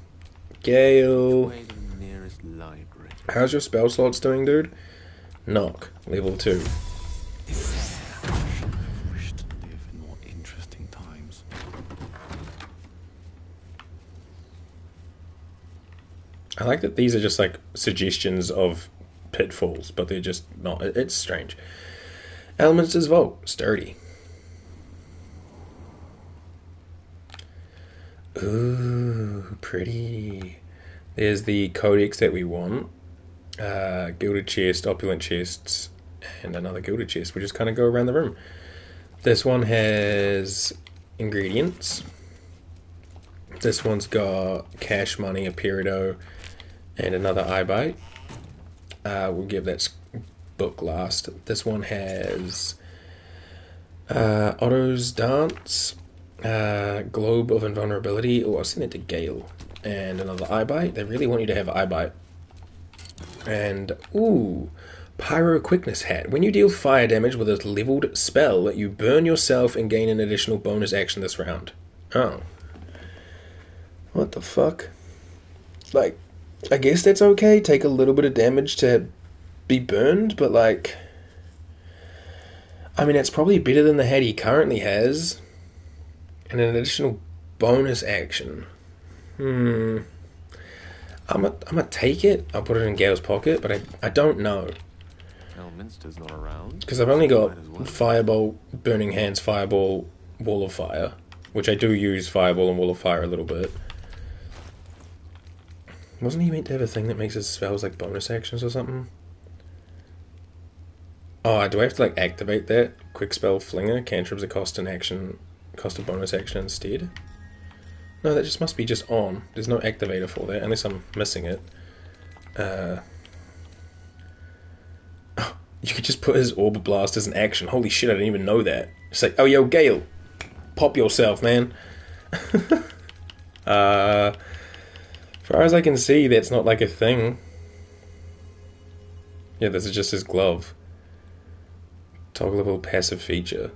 Gale. How's your spell slots doing, dude? Knock. Level 2. I like that these are just like suggestions of pitfalls, but they're just not. It's strange. Element's Vault, sturdy. Ooh, pretty. There's the codex that we want. Gilded chest, opulent chests, and another gilded chest. We just kind of go around the room. This one has ingredients. This one's got cash money, a peridot, and another eye bite. We'll give that book last. This one has Otto's Dance, Globe of Invulnerability. Oh, I'll send it to Gale. And another eye bite. They really want you to have eye bite. And, ooh, Pyro Quickness Hat. When you deal fire damage with a leveled spell, you burn yourself and gain an additional bonus action this round. Oh. What the fuck? Like, I guess that's okay. Take a little bit of damage to be burned, but like... I mean, it's probably better than the hat he currently has. And an additional bonus action. I'm gonna take it. I'll put it in Gale's pocket, but I don't know. Elminster's not around. Because I've only got Firebolt, Burning Hands, Fireball, Wall of Fire. Which I do use Fireball and Wall of Fire a little bit. Wasn't he meant to have a thing that makes his spells like bonus actions or something? Oh, do I have to like activate that? Quick Spell Flinger, cantrips that cost a bonus action instead? No, that just must be just on. There's no activator for that, unless I'm missing it. Oh, you could just put his Orb Blast as an action. Holy shit, I didn't even know that. It's like, oh yo, Gale, pop yourself, man. Far as I can see, that's not like a thing. Yeah, this is just his glove. Toggleable passive feature.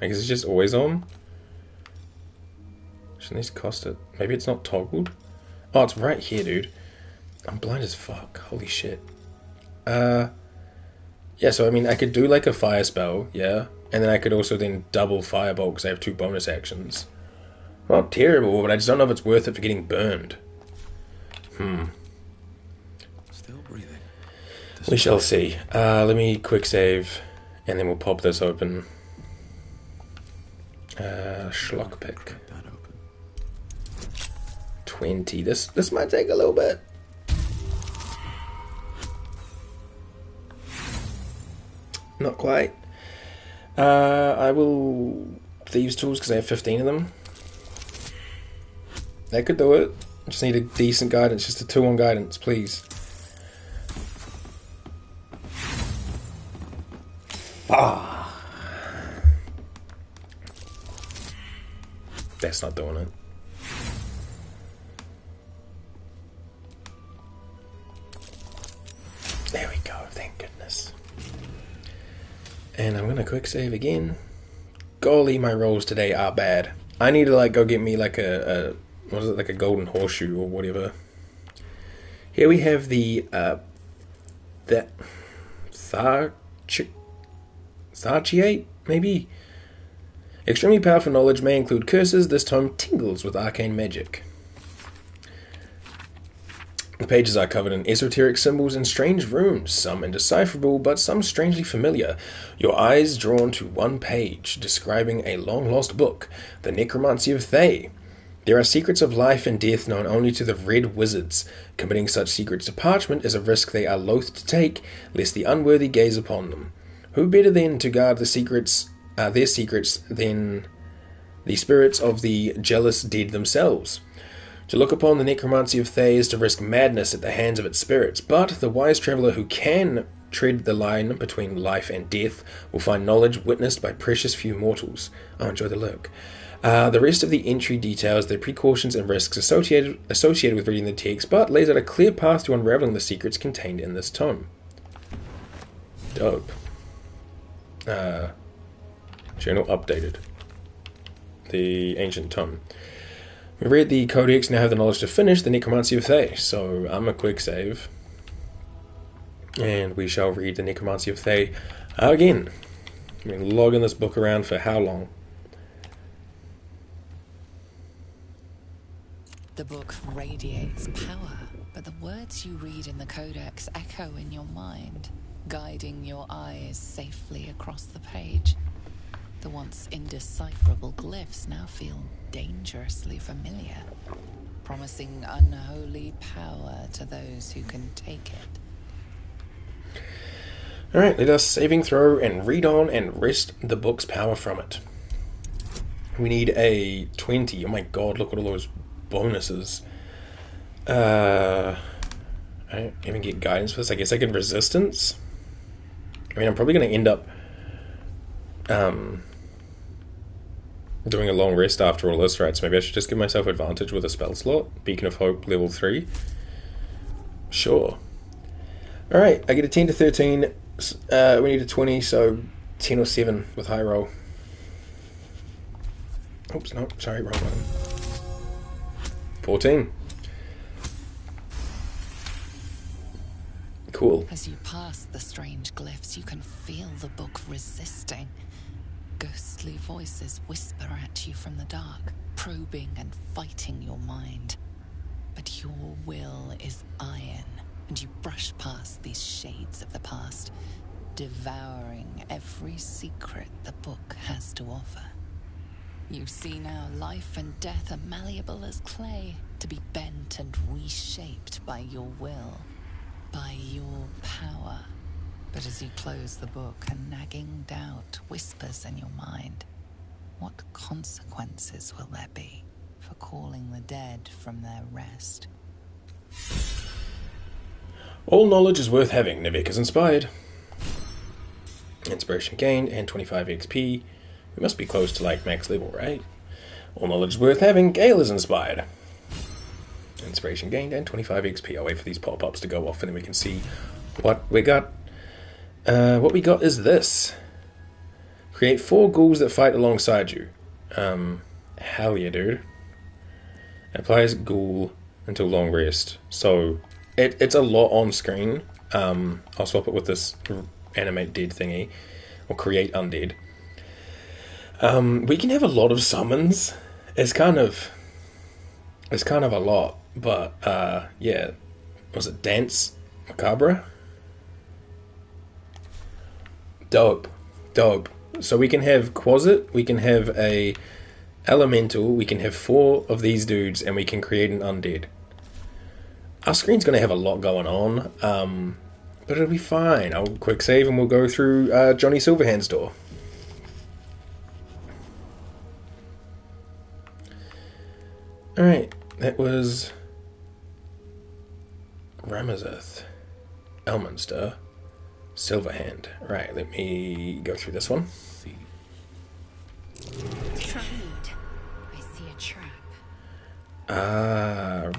I guess it's just always on. Shouldn't these cost it? Maybe it's not toggled? Oh, it's right here, dude. I'm blind as fuck. Holy shit. Yeah, so I mean, I could do like a fire spell, yeah? And then I could also then double Firebolt because I have 2 bonus actions. Not terrible, but I just don't know if it's worth it for getting burned. Still breathing. We shall see. Let me quick save, and then we'll pop this open. Schlock pick. 20. This might take a little bit. Not quite. I will Thieves' Tools because I have 15 of them. That could do it. I just need a decent guidance, just a 2 on guidance, please. That's not doing it. There we go, thank goodness. And I'm gonna quick save again. Golly, my rolls today are bad. I need to like go get me like a what is it, like a golden horseshoe or whatever. Here we have the that Sarchiate, maybe? Extremely powerful knowledge may include curses. This tome tingles with arcane magic. The pages are covered in esoteric symbols and strange runes, some indecipherable, but some strangely familiar. Your eyes drawn to one page, describing a long-lost book, the Necromancy of Thay. There are secrets of life and death known only to the Red Wizards. Committing such secrets to parchment is a risk they are loath to take, lest the unworthy gaze upon them. Who better then to guard their secrets than the spirits of the jealous dead themselves? To look upon the Necromancy of Thay is to risk madness at the hands of its spirits, but the wise traveller who can tread the line between life and death will find knowledge witnessed by precious few mortals. Oh, enjoy the lurk. The rest of the entry details the precautions and risks associated with reading the text, but lays out a clear path to unraveling the secrets contained in this tome. Dope. Journal updated. The ancient tome. We read the codex, now have the knowledge to finish the Necromancy of Thay, so I'm a quick save. And we shall read the Necromancy of Thay again. I've been logging this book around for how long? The book radiates power, but the words you read in the codex echo in your mind, guiding your eyes safely across the page. The once indecipherable glyphs now feel dangerously familiar, promising unholy power to those who can take it. Alright, let us saving throw and read on and wrest the book's power from it. We need a 20. Oh my god, look at all those bonuses. I don't even get guidance for this. I guess I get resistance. I mean, I'm probably going to end up doing a long rest after all this, right? So maybe I should just give myself advantage with a spell slot. Beacon of Hope, level 3. Sure. Alright, I get a 10 to 13. We need a 20, so 10 or 7 with high roll. Oops, no, sorry, wrong one. 14. Cool. As you pass the strange glyphs, you can feel the book resisting. Ghostly voices whisper at you from the dark, probing and fighting your mind. But your will is iron, and you brush past these shades of the past, devouring every secret the book has to offer. You see now life and death are malleable as clay, to be bent and reshaped by your will, by your power. But as you close the book, a nagging doubt whispers in your mind. What consequences will there be for calling the dead from their rest? All knowledge is worth having. Nivek is inspired. Inspiration gained and 25 XP. We must be close to like max level, right? All knowledge is worth having. Gale is inspired. Inspiration gained and 25 XP. I'll wait for these pop-ups to go off and then we can see what we got. What we got is this. Create 4 ghouls that fight alongside you. Hell yeah, dude. Applies ghoul until long rest. So, it's a lot on screen. I'll swap it with this animate dead thingy. Or create undead. We can have a lot of summons. It's kind of a lot. But, yeah. Was it Dance Macabre? Dope. So we can have Quasit, we can have a Elemental, we can have 4 of these dudes, and we can create an undead. Our screen's going to have a lot going on, but it'll be fine. I'll quick save and we'll go through Johnny Silverhand's door. Alright, that was Ramazeth, Elminster, Silverhand. Right, let me go through this one. Trade. I see a trap.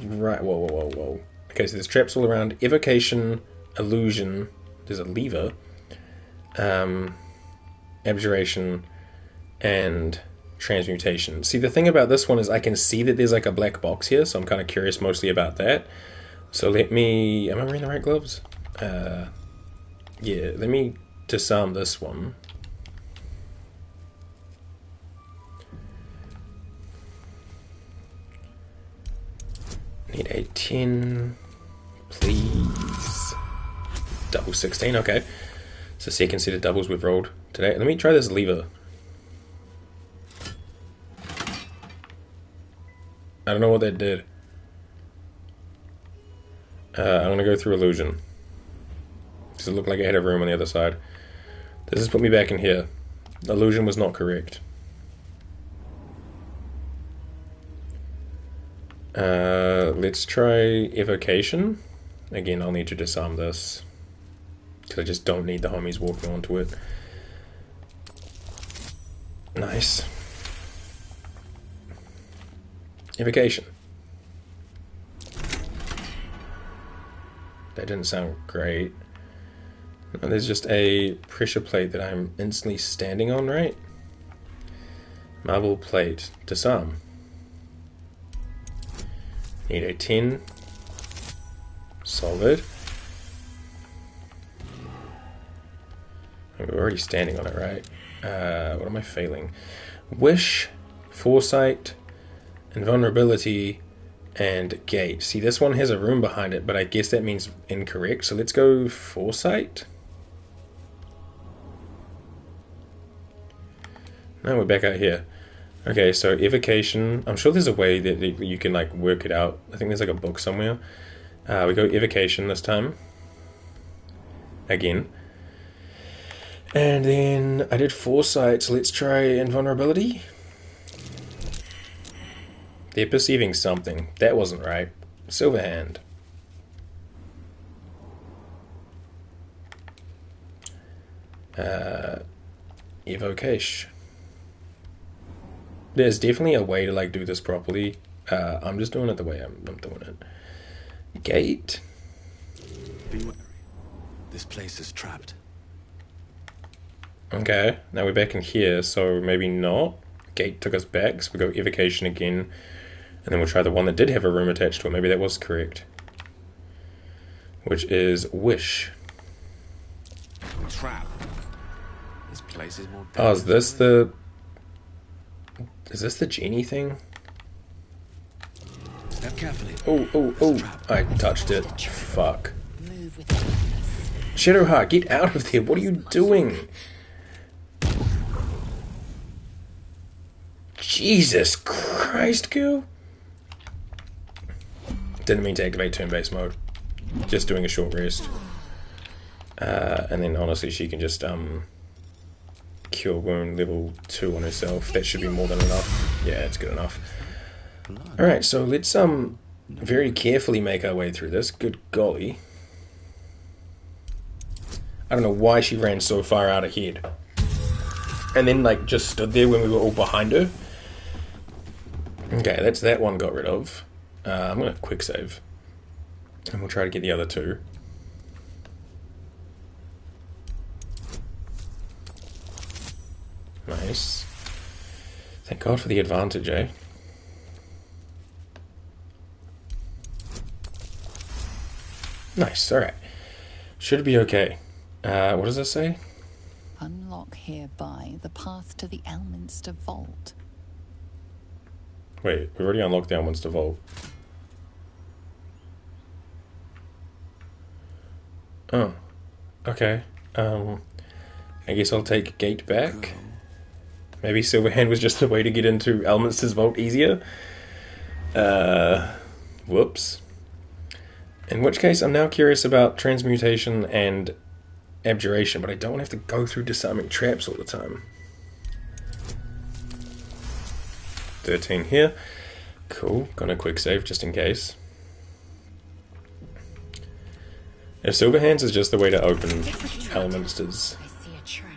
Right. Whoa. Okay, so there's traps all around. Evocation, illusion. There's a lever. Abjuration, and transmutation. See, the thing about this one is I can see that there's like a black box here, so I'm kind of curious mostly about that. So let me... Am I wearing the right gloves? Yeah, let me disarm this one. Need a 10, please. Double 16, okay. It's the second set of doubles we've rolled today. Let me try this lever. I don't know what that did. I'm going to go through illusion. Does it look like I had a room on the other side? Does this put me back in here? Illusion was not correct. Let's try evocation. Again, I'll need to disarm this, because I just don't need the homies walking onto it. Nice. Evocation. That didn't sound great. No, there's just a pressure plate that I'm instantly standing on, right? Marble plate. Disarm. Need a 10. Solid. We're already standing on it, right? What am I failing? Wish, Foresight, Invulnerability, And gate. See, this one has a room behind it, but I guess that means incorrect. So let's go foresight. No, we're back out here. Okay, so evocation. I'm sure there's a way that you can like work it out. I think there's like a book somewhere. We go evocation this time. Again. And then I did foresight, so let's try invulnerability. They're perceiving something. That wasn't right. Silverhand. Evocation. There's definitely a way to like do this properly. I'm just doing it the way I'm doing it. Gate. Be wary. This place is trapped. Okay, now we're back in here, so maybe not. Gate took us back, so we go evocation again, and then we'll try the one that did have a room attached to it. Maybe that was correct. Which is wish. Trap. This place is more Oh, is this the... Is this the genie thing? Step carefully. Oh, I touched it. Fuck. Shadowheart, get out of there. What are you doing? Jesus Christ, girl. Didn't mean to activate turn-based mode. Just doing a short rest. And then honestly she can just cure wound level 2 on herself. That should be more than enough. Yeah, it's good enough. Alright, so let's very carefully make our way through this. Good golly. I don't know why she ran so far out ahead. And then like just stood there when we were all behind her. Okay, that's that one got rid of. I'm gonna quick save. And we'll try to get the other two. Nice. Thank God for the advantage, eh? Nice, alright. Should be okay. What does this say? Unlock hereby the path to the Elminster Vault. Wait, we've already unlocked the Elminster Vault. Oh. Okay. I guess I'll take gate back. Maybe Silverhand was just the way to get into Elminster's Vault easier. Whoops. In which case, I'm now curious about transmutation and abjuration, but I don't want to have to go through disarming traps all the time. 13 here. Cool. Gonna quick save just in case. If Silverhands is just the way to open Elminsters. I see a trap.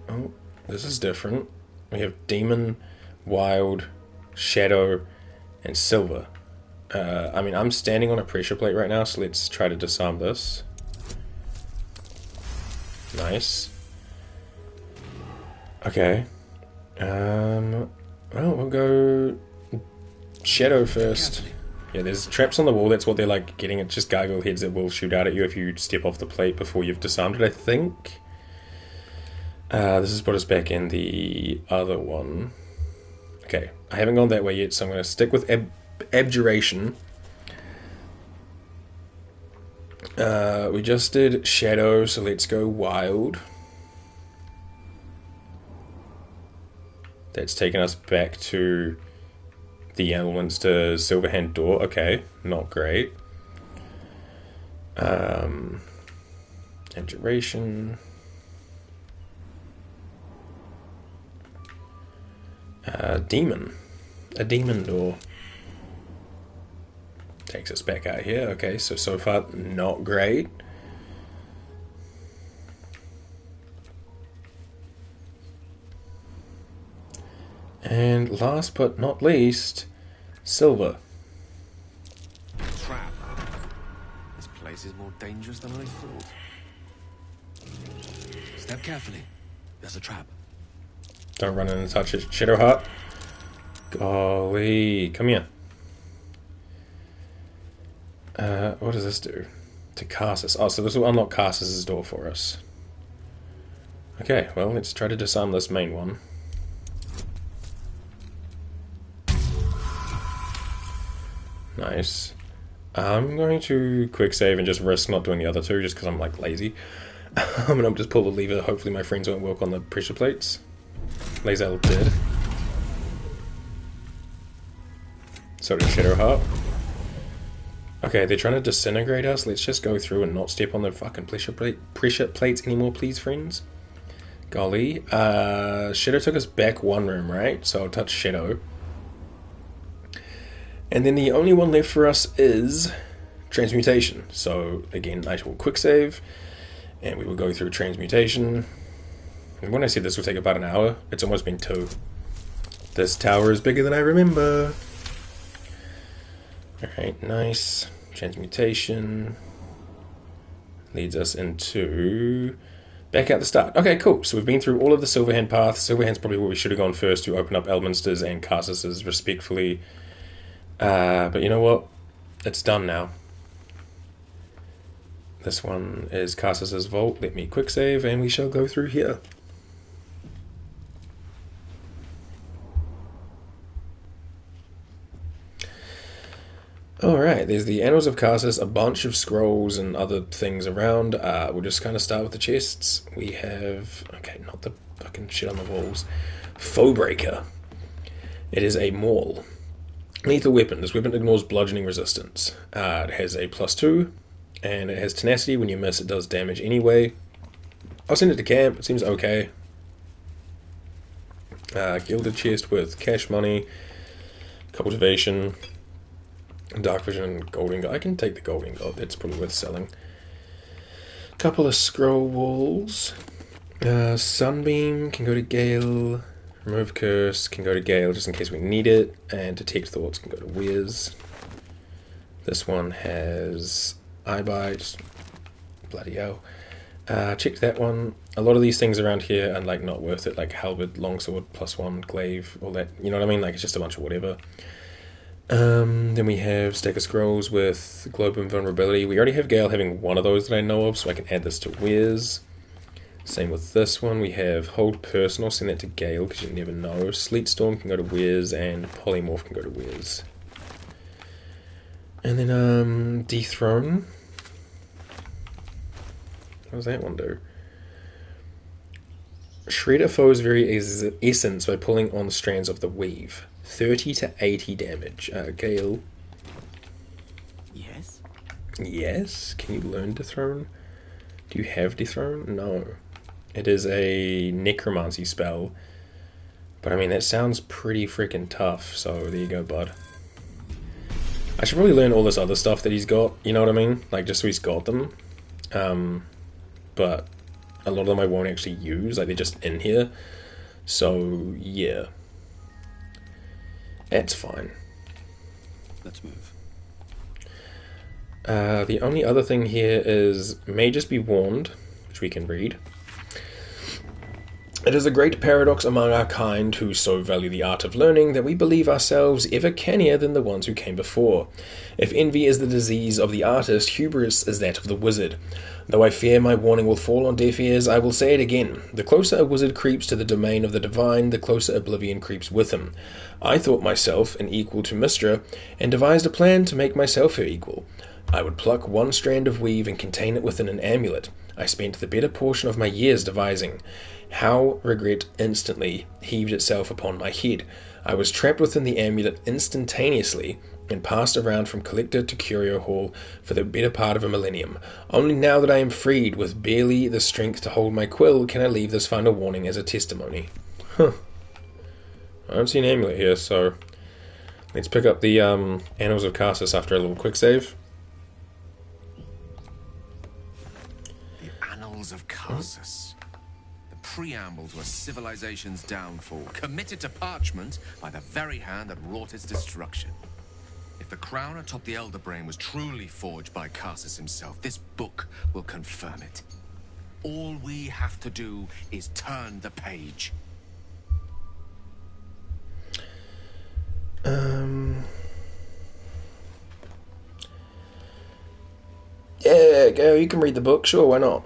Oh, this is different. We have Demon, Wild, Shadow, and Silver. I mean, I'm standing on a pressure plate right now, so let's try to disarm this. Nice. Okay. Well, we'll go Shadow first. Yeah, there's traps on the wall, that's what they're like getting. It's just gargoyle heads that will shoot out at you if you step off the plate before you've disarmed it, I think. This has put us back in the other one. Okay, I haven't gone that way yet, so I'm going to stick with Abjuration. We just did Shadow, so let's go Wild. That's taken us back to the Elminster Silverhand door. Okay, not great. Abjuration. Demon. A demon door. Takes us back out here. Okay, so far, not great. And last but not least, Silver. Trap. This place is more dangerous than I thought. Step carefully. There's a trap. Don't run in and touch it. Shadowheart. Golly. Come here. What does this do? To Carsus. Oh, so this will unlock Carsus's door for us. Okay, well, let's try to disarm this main one. Nice. I'm going to quick save and just risk not doing the other two just because I'm like lazy. And I'll just pull the lever. Hopefully my friends won't work on the pressure plates. Lazel did. So did Shadowheart. Okay, they're trying to disintegrate us. Let's just go through and not step on the fucking pressure plates anymore, please, friends. Golly. Shadow took us back one room, right? So I'll touch Shadow. And then the only one left for us is transmutation. So again, I will quick save, and we will go through transmutation. And when I said this will take about an hour, it's almost been 2. This tower is bigger than I remember. Alright, nice. Transmutation leads us into back at the start. Okay, cool. So we've been through all of the Silverhand paths. Silverhand's probably where we should have gone first to open up Elminster's and Karsus's respectfully. But you know what? It's done now. This one is Karsus's vault. Let me quick save and we shall go through here. Alright, there's the Annals of Karsus, a bunch of scrolls and other things around. We'll just kind of start with the chests. We have... okay, not the fucking shit on the walls. Foebreaker. It is a maul. Lethal weapon. This weapon ignores bludgeoning resistance. It has a +2, and it has tenacity. When you miss, it does damage anyway. I'll send it to camp. It seems okay. Gilded chest with cash money, cultivation, dark vision, and golden gold. I can take the golden gold. That's probably worth selling. Couple of scroll walls. Sunbeam can go to Gale. Remove curse can go to Gale just in case we need it, and detect thoughts can go to Wiz. This one has eye bite. Bloody hell. Check that one. A lot of these things around here are like not worth it, like halberd, longsword, +1, glaive, all that. You know what I mean? Like it's just a bunch of whatever. Then we have stack of scrolls with globe invulnerability. We already have Gale having one of those that I know of, so I can add this to Wiz. Same with this one. We have hold personal, send that to Gale because you never know. Sleet Storm can go to Wiz, and Polymorph can go to Wiz. And then Dethrone. What does that one do? Shred a foe's very essence by pulling on strands of the weave. 30 to 80 damage. Gale. Yes? Yes? Can you learn Dethrone? Do you have Dethrone? No. It is a necromancy spell. But I mean, that sounds pretty freaking tough, so there you go, bud. I should probably learn all this other stuff that he's got, you know what I mean? Like, just so he's got them. But a lot of them I won't actually use, like, they're just in here. So, yeah. That's fine. Let's move. The only other thing here is, may just be warned, which we can read. It is a great paradox among our kind who so value the art of learning that we believe ourselves ever cannier than the ones who came before. If envy is the disease of the artist, hubris is that of the wizard. Though I fear my warning will fall on deaf ears, I will say it again. The closer a wizard creeps to the domain of the divine, the closer oblivion creeps with him. I thought myself an equal to Mystra, and devised a plan to make myself her equal. I would pluck one strand of weave and contain it within an amulet. I spent the better portion of my years devising. How regret instantly heaved itself upon my head. I was trapped within the amulet instantaneously, and passed around from collector to curio hall for the better part of a millennium. Only now that I am freed, with barely the strength to hold my quill, can I leave this final warning as a testimony. Huh. I don't see an amulet here, so let's pick up the Annals of Karsus after a little quick save. The Annals of Karsus. Preamble to a civilization's downfall, committed to parchment by the very hand that wrought its destruction. If the crown atop the Elder Brain was truly forged by Karsus himself, this book will confirm it. All we have to do is turn the page. Yeah, go, you can read the book, sure, why not?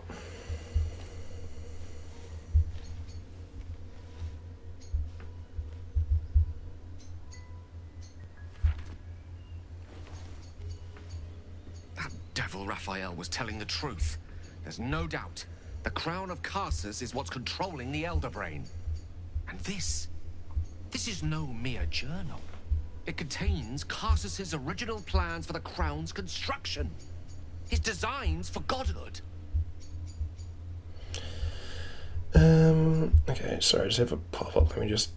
devil Raphael was telling the truth. There's no doubt. The crown of Karsus is what's controlling the Elder Brain. And this is no mere journal. It contains Karsus's original plans for the crown's construction. His designs for godhood. Okay, sorry, I just have a pop-up. Let me just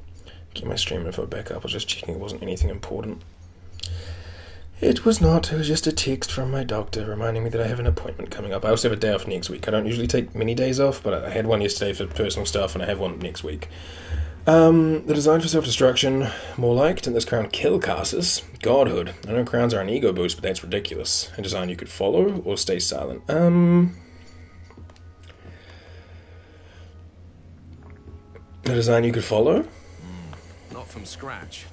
get my stream info back up. I was just checking it wasn't anything important. It was not. It was just a text from my doctor reminding me that I have an appointment coming up. I also have a day off next week. I don't usually take many days off, but I had one yesterday for personal stuff, and I have one next week. The design for self-destruction, more like, didn't this crown kill Karsus? Godhood. I know crowns are an ego boost, but that's ridiculous. A design you could follow, or stay silent. A design you could follow? Not from scratch.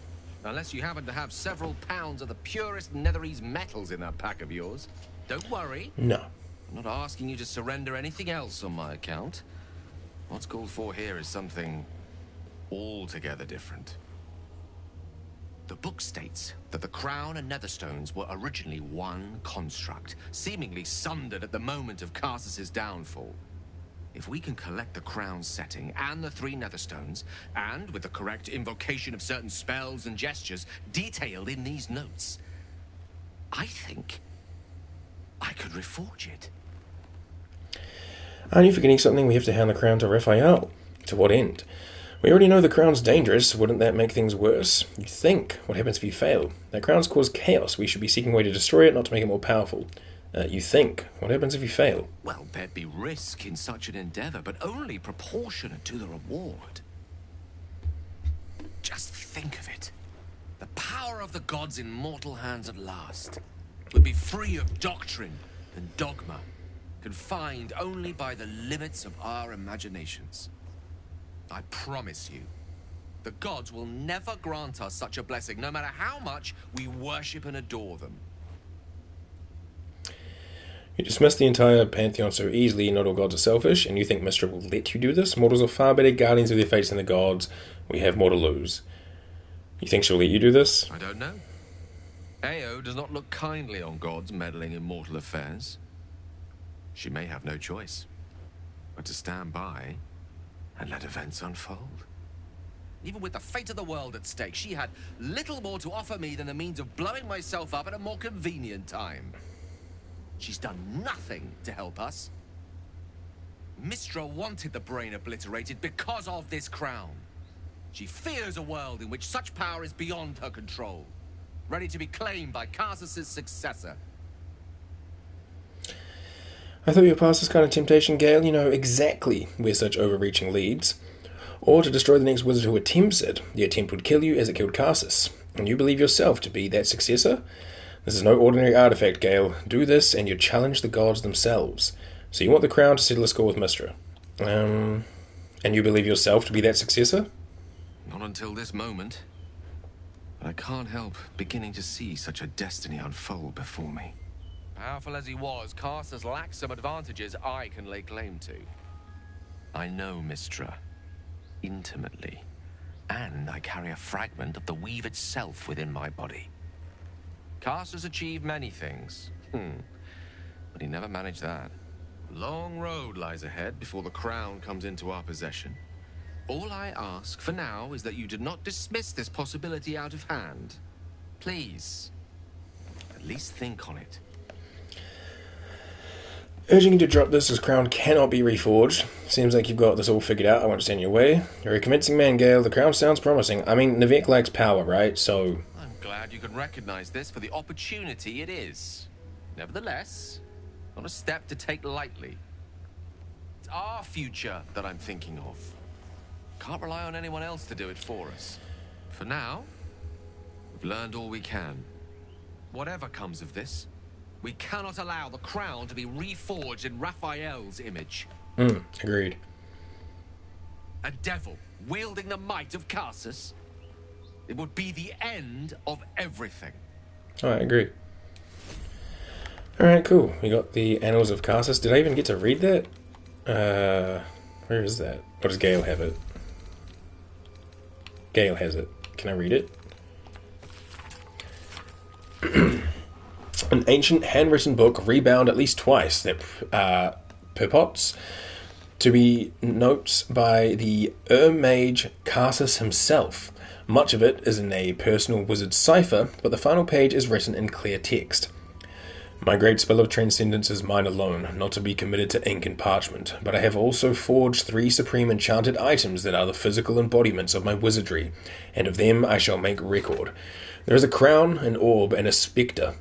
Unless you happen to have several pounds of the purest Netherese metals in that pack of yours. Don't worry. No. I'm not asking you to surrender anything else on my account. What's called for here is something altogether different. The book states that the crown and netherstones were originally one construct, seemingly sundered at the moment of Karsus's downfall. If we can collect the crown's setting and the 3 netherstones, and with the correct invocation of certain spells and gestures detailed in these notes, I think I could reforge it. Aren't you forgetting something? We have to hand the crown to Raphael. To what end? We already know the crown's dangerous. Wouldn't that make things worse? You think. What happens if you fail? That crown's caused chaos. We should be seeking a way to destroy it, not to make it more powerful. You think. What happens if you fail? Well, there'd be risk in such an endeavor, but only proportionate to the reward. Just think of it. The power of the gods in mortal hands at last would be free of doctrine and dogma, confined only by the limits of our imaginations. I promise you, the gods will never grant us such a blessing, no matter how much we worship and adore them. You dismiss the entire pantheon so easily. Not all gods are selfish, and you think Mystra will let you do this? Mortals are far better guardians of their fates than the gods. We have more to lose. You think she'll let you do this? I don't know. Ao does not look kindly on gods meddling in mortal affairs. She may have no choice but to stand by and let events unfold. Even with the fate of the world at stake, she had little more to offer me than the means of blowing myself up at a more convenient time. She's done nothing to help us. Mystra wanted the brain obliterated because of this crown. She fears a world in which such power is beyond her control, ready to be claimed by Karsus's successor. I thought you were past this kind of temptation, Gale. You know exactly where such overreaching leads. Or to destroy the next wizard who attempts it. The attempt would kill you as it killed Karsus. And you believe yourself to be that successor? This is no ordinary artifact, Gale. Do this, and you challenge the gods themselves. So you want the crown to settle a score with Mystra. And you believe yourself to be that successor? Not until this moment. But I can't help beginning to see such a destiny unfold before me. Powerful as he was, Karsus lacks some advantages I can lay claim to. I know Mystra intimately, and I carry a fragment of the weave itself within my body. Karsus achieved many things, but he never managed that. A long road lies ahead before the crown comes into our possession. All I ask for now is that you do not dismiss this possibility out of hand. Please, at least think on it. Urging you to drop this as crown cannot be reforged. Seems like you've got this all figured out. I won't stand your way. You're a convincing man, Gale. The crown sounds promising. I mean, Nivek lacks power, right? So I'm glad you can recognize this for the opportunity it is. Nevertheless, not a step to take lightly. It's our future that I'm thinking of. Can't rely on anyone else to do it for us. For now, we've learned all we can. Whatever comes of this, we cannot allow the crown to be reforged in Raphael's image. Agreed. A devil wielding the might of Karsus? It would be the end of everything. I agree. Alright, cool. We got the Annals of Karsus. Did I even get to read that? Where is that? Or does Gale have it? Gale has it. Can I read it? An ancient handwritten book rebound at least twice that purports to be notes by the Mage Carsus himself. Much of it is in a personal wizard cipher, but the final page is written in clear text. My great spell of transcendence is mine alone, not to be committed to ink and parchment, but I have also forged 3 supreme enchanted items that are the physical embodiments of my wizardry, and of them I shall make record. There is a crown, an orb, and a spectre,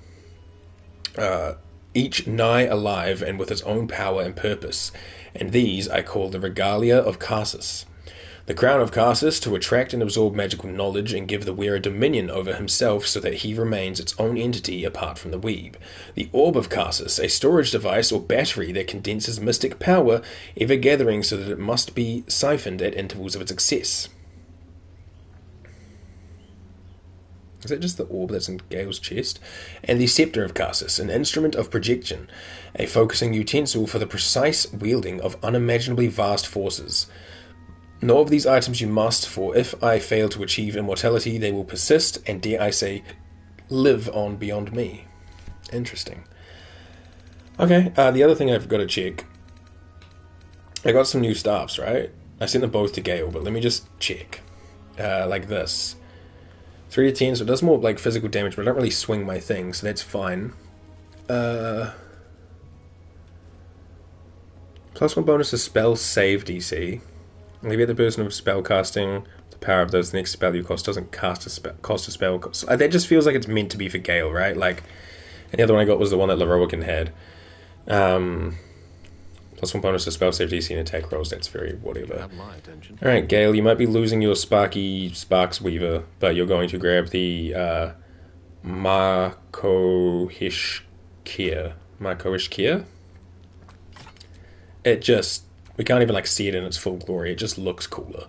each nigh alive and with its own power and purpose, and these I call the Regalia of Carsus. The crown of Carsus to attract and absorb magical knowledge and give the wearer dominion over himself so that he remains its own entity apart from the weeb. The orb of Carsus, a storage device or battery that condenses mystic power, ever gathering so that it must be siphoned at intervals of its excess. Is that just the orb that's in Gale's chest? And the Scepter of Carsus, an instrument of projection, a focusing utensil for the precise wielding of unimaginably vast forces. Know of these items you must, for if I fail to achieve immortality, they will persist, and dare I say, live on beyond me. Interesting. Okay, the other thing I've got to check. I got some new staffs, right? I sent them both to Gale, but let me just check. Like this. 3 to 10, so it does more like physical damage, but I don't really swing my thing, so that's fine. +1 bonus to spell save DC. Maybe the person of spell casting, the power of those, the next spell you cost doesn't cost a spell. That just feels like it's meant to be for Gale, right? Like, and the other one I got was the one that Leroican had. +1 bonus to spell save DC and attack rolls. That's very whatever. Alright, Gale, you might be losing your Sparks Weaver, but you're going to grab the Markoishkia. It just... We can't even, like, see it in its full glory. It just looks cooler.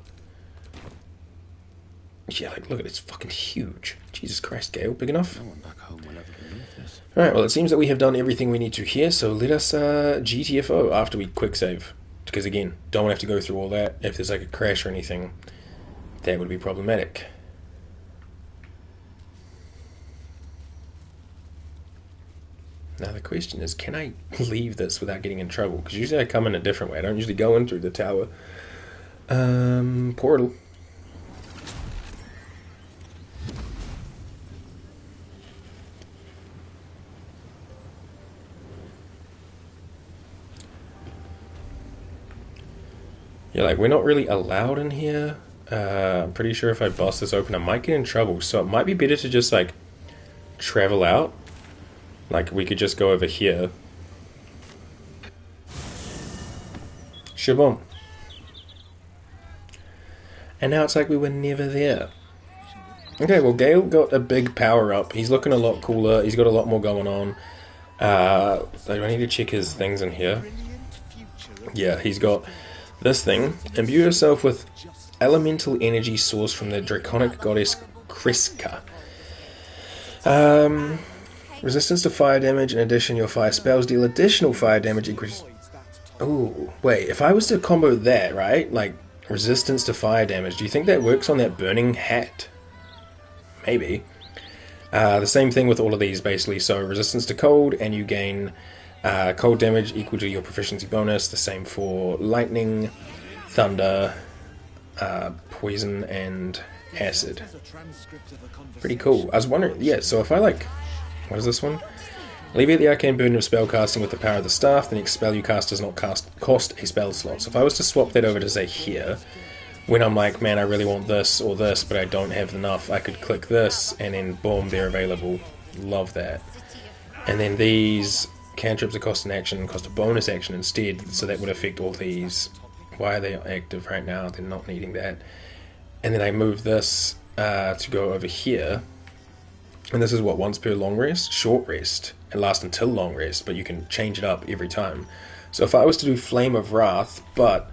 Yeah, like, look at it. It's fucking huge. Jesus Christ, Gale. Big enough? No one back home will ever believe this. Alright, well, it seems that we have done everything we need to here, so let us GTFO after we quick save. Because, again, don't have to go through all that. If there's, like, a crash or anything, that would be problematic. Now the question is, can I leave this without getting in trouble? Because usually I come in a different way. I don't usually go in through the tower. Portal. Yeah, like, we're not really allowed in here. I'm pretty sure if I bust this open, I might get in trouble. So it might be better to just, like, travel out. Like, we could just go over here. Shaboom. And now it's like we were never there. Okay, well, Gale got a big power up. He's looking a lot cooler. He's got a lot more going on. Do I need to check his things in here? Yeah, he's got this thing. Imbue yourself with elemental energy sourced from the draconic goddess Kreska. Resistance to fire damage. In addition, your fire spells deal additional fire damage increase. Oh, wait. If I was to combo that, right? Like, resistance to fire damage. Do you think that works on that burning hat? Maybe. The same thing with all of these, basically. So, resistance to cold, and you gain cold damage equal to your proficiency bonus. The same for lightning, thunder, poison, and acid. Pretty cool. I was wondering, yeah, so if I, like... What is this one? Alleviate the arcane burden of spellcasting with the power of the staff. The next spell you cast does not cost a spell slot. So if I was to swap that over to, say, here, when I'm like, man, I really want this or this, but I don't have enough, I could click this, and then boom, they're available. Love that. And then these cantrips that cost an action cost a bonus action instead, so that would affect all these. Why are they active right now? They're not needing that. And then I move this to go over here. And this is what, once per long rest? Short rest. It lasts until long rest, but you can change it up every time. So if I was to do Flame of Wrath, but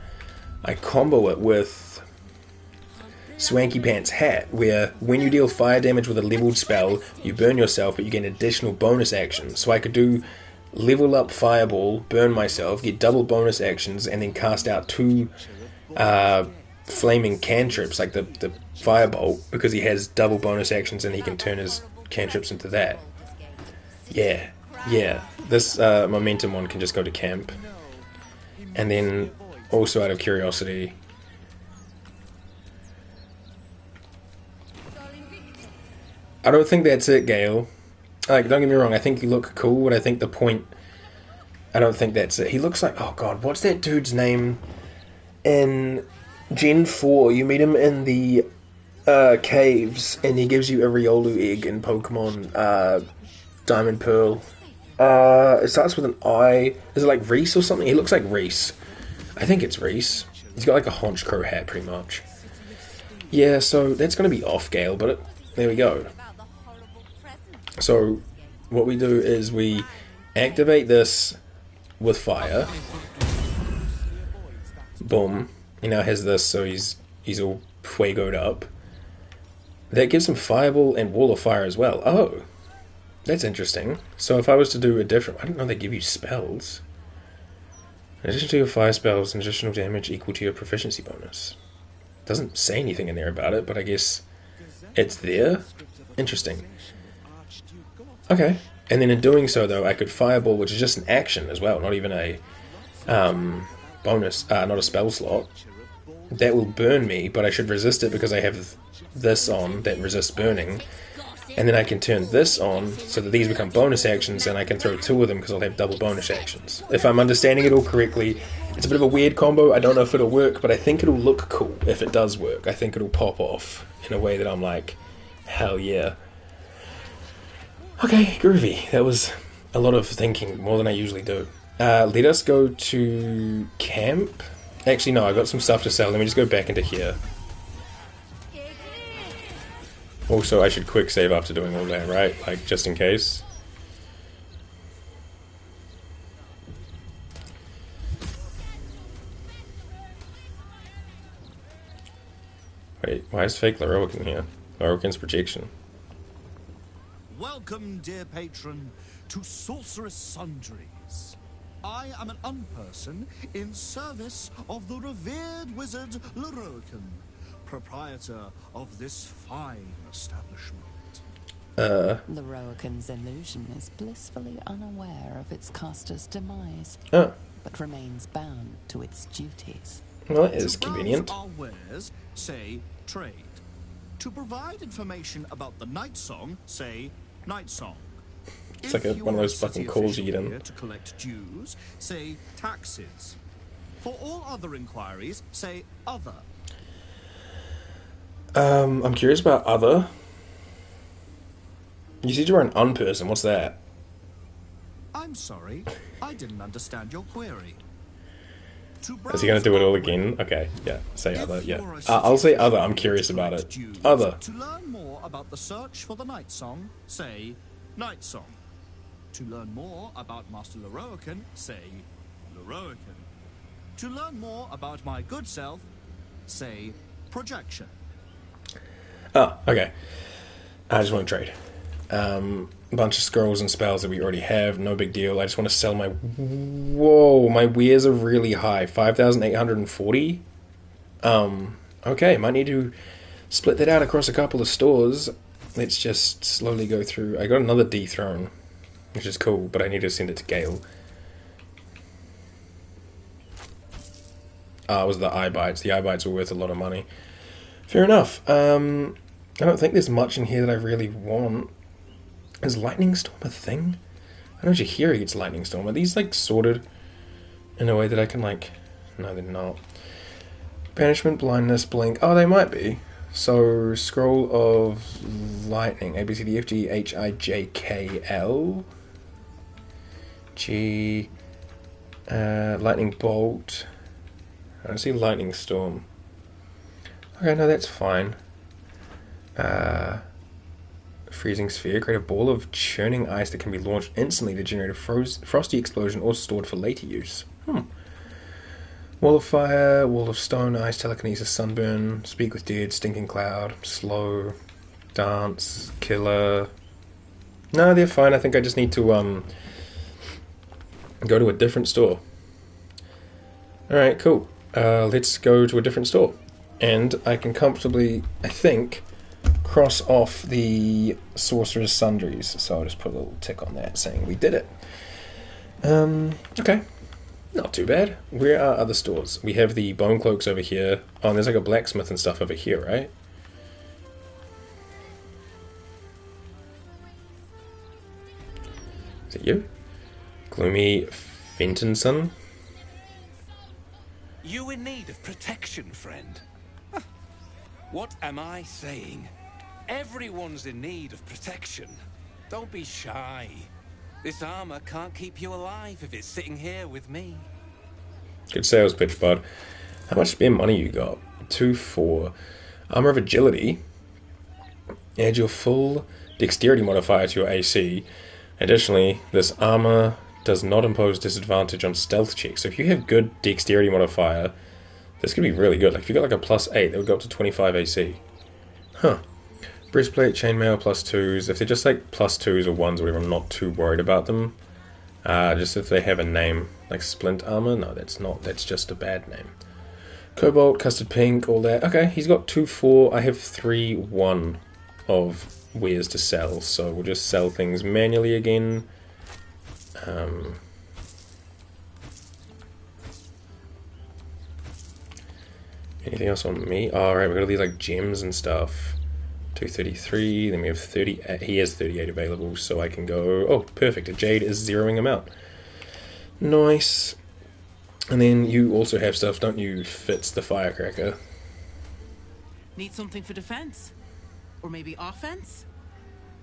I combo it with Swanky Pants Hat, where when you deal fire damage with a leveled spell, you burn yourself, but you get an additional bonus action. So I could do level up Fireball, burn myself, get double bonus actions, and then cast out 2 flaming cantrips, like the Firebolt, because he has double bonus actions and he can turn his cantrips into that. Yeah, Yeah, this momentum one can just go to camp. And then, also out of curiosity... I don't think that's it, Gale. Like, don't get me wrong, I think you look cool, but I think the point... I don't think that's it. He looks like... Oh god, what's that dude's name? In Gen 4, you meet him in the caves, and he gives you a Riolu egg in Pokemon Diamond Pearl. It starts with an I. Is it like Reese or something? He looks like Reese. I think it's Reese. He's got like a haunch crow hat, pretty much. Yeah, so that's going to be off, Gale, but there we go. So, what we do is we activate this with fire. Boom. He now has this, so he's all fuegoed up. That gives him Fireball and Wall of Fire as well. Oh, that's interesting. So if I was to do a different... I didn't know they give you spells. In addition to your fire spells, additional damage equal to your proficiency bonus. Doesn't say anything in there about it, but I guess it's there. Interesting. Okay. And then in doing so, though, I could Fireball, which is just an action as well, not even a bonus, not a spell slot. That will burn me, but I should resist it because I have this on that resists burning. And then I can turn this on so that these become bonus actions, and I can throw two of them because I'll have double bonus actions. If I'm understanding it all correctly, it's a bit of a weird combo. I don't know if it'll work, but I think it'll look cool if it does work. I think it'll pop off in a way that I'm like, hell yeah. Okay, groovy. That was a lot of thinking, more than I usually do. Let us go to camp. Actually, no, I got some stuff to sell. Let me just go back into here. Also, I should quick save after doing all that, right? Like, just in case. Wait, why is fake Lorokin here? Lorokin's projection. Welcome, dear patron, to Sorcerous Sundries. I am an unperson in service of the revered wizard Lorokin, proprietor of this fine establishment. Lorokin's illusion is blissfully unaware of its caster's demise, but remains bound to its duties. Well, that is convenient. To browse our wares, say trade. To provide information about the Night Song, say Night Song. It's like one of those fucking calls you get in. To collect dues, say taxes. For all other inquiries, say other. I'm curious about other. You said you were an unperson. What's that? I'm sorry, I didn't understand your query. Is he going to do it all again? Okay, yeah. Say other, yeah. I'll say other. I'm curious about it. Other. To learn more about the search for the Night Song, say Night Song. To learn more about Master Lorokin, say Lorokin. To learn more about my good self, say projection. Oh, okay. I just want to trade. A bunch of scrolls and spells that we already have, no big deal. I just want to sell my... Whoa, my wares are really high. 5,840? Okay, might need to split that out across a couple of stores. Let's just slowly go through. I got another dethrone, which is cool, but I need to send it to Gale. It was the eye bites. The eye bites were worth a lot of money. Fair enough. I don't think there's much in here that I really want. Is Lightning Storm a thing? I know Jahiri gets Lightning Storm. Are these, like, sorted in a way that I can, like... No, they're not. Banishment, Blindness, Blink. Oh, they might be. So, Scroll of Lightning. A, B, C, D, F, G, H, I, J, K, L. G... Lightning Bolt. I don't see Lightning Storm. Okay, no, that's fine. Freezing Sphere. Create a ball of churning ice that can be launched instantly to generate a frosty explosion or stored for later use. Wall of Fire, Wall of Stone, Ice, Telekinesis, Sunburn, Speak with Dead, Stinking Cloud, Slow, Dance, Killer. No, they're fine. I think I just need to go to a different store. Alright, cool. Let's go to a different store. And I can comfortably, I think, cross off the Sorcerous Sundries. So I'll just put a little tick on that saying we did it. Okay. Not too bad. Where are other stores? We have the bone cloaks over here. Oh, and there's like a blacksmith and stuff over here, right? Is it you? Gloomy Fentonson? You in need of protection, friend? Huh. What am I saying? Everyone's in need of protection. Don't be shy. This armor can't keep you alive if it's sitting here with me. Good sales pitch, bud. How much spare money you got? 2-4. Armor of Agility. Add your full dexterity modifier to your AC. Additionally, this armor does not impose disadvantage on stealth checks. So if you have good dexterity modifier, this could be really good. Like if you got like a +8, that would go up to 25 AC. Huh. Breastplate, chainmail, +2s. If they're just like +2s or 1s or whatever, I'm not too worried about them. Just if they have a name, like splint armor. No, that's not. That's just a bad name. Cobalt, custard pink, all that. Okay, he's got 2-4. I have 3-1 of wares to sell, so we'll just sell things manually again. Anything else on me? Alright, we've got all these like gems and stuff. 233, then we have 30. He has 38 available, so I can go. Oh, perfect. A jade is zeroing him out. Nice. And then you also have stuff, don't you? Fitz the firecracker. Need something for defense? Or maybe offense?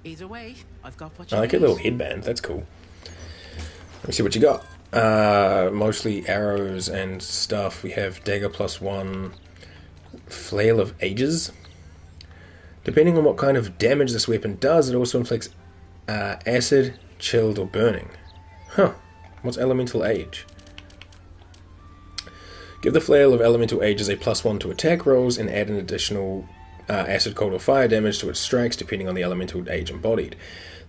Either way, I've got what you I like your little headband. That's cool. Let me see what you got. Mostly arrows and stuff. We have dagger +1, flail of ages. Depending on what kind of damage this weapon does, it also inflicts acid, chilled, or burning. Huh. What's elemental age? Give the flail of elemental ages a +1 to attack rolls and add an additional acid, cold, or fire damage to its strikes depending on the elemental age embodied.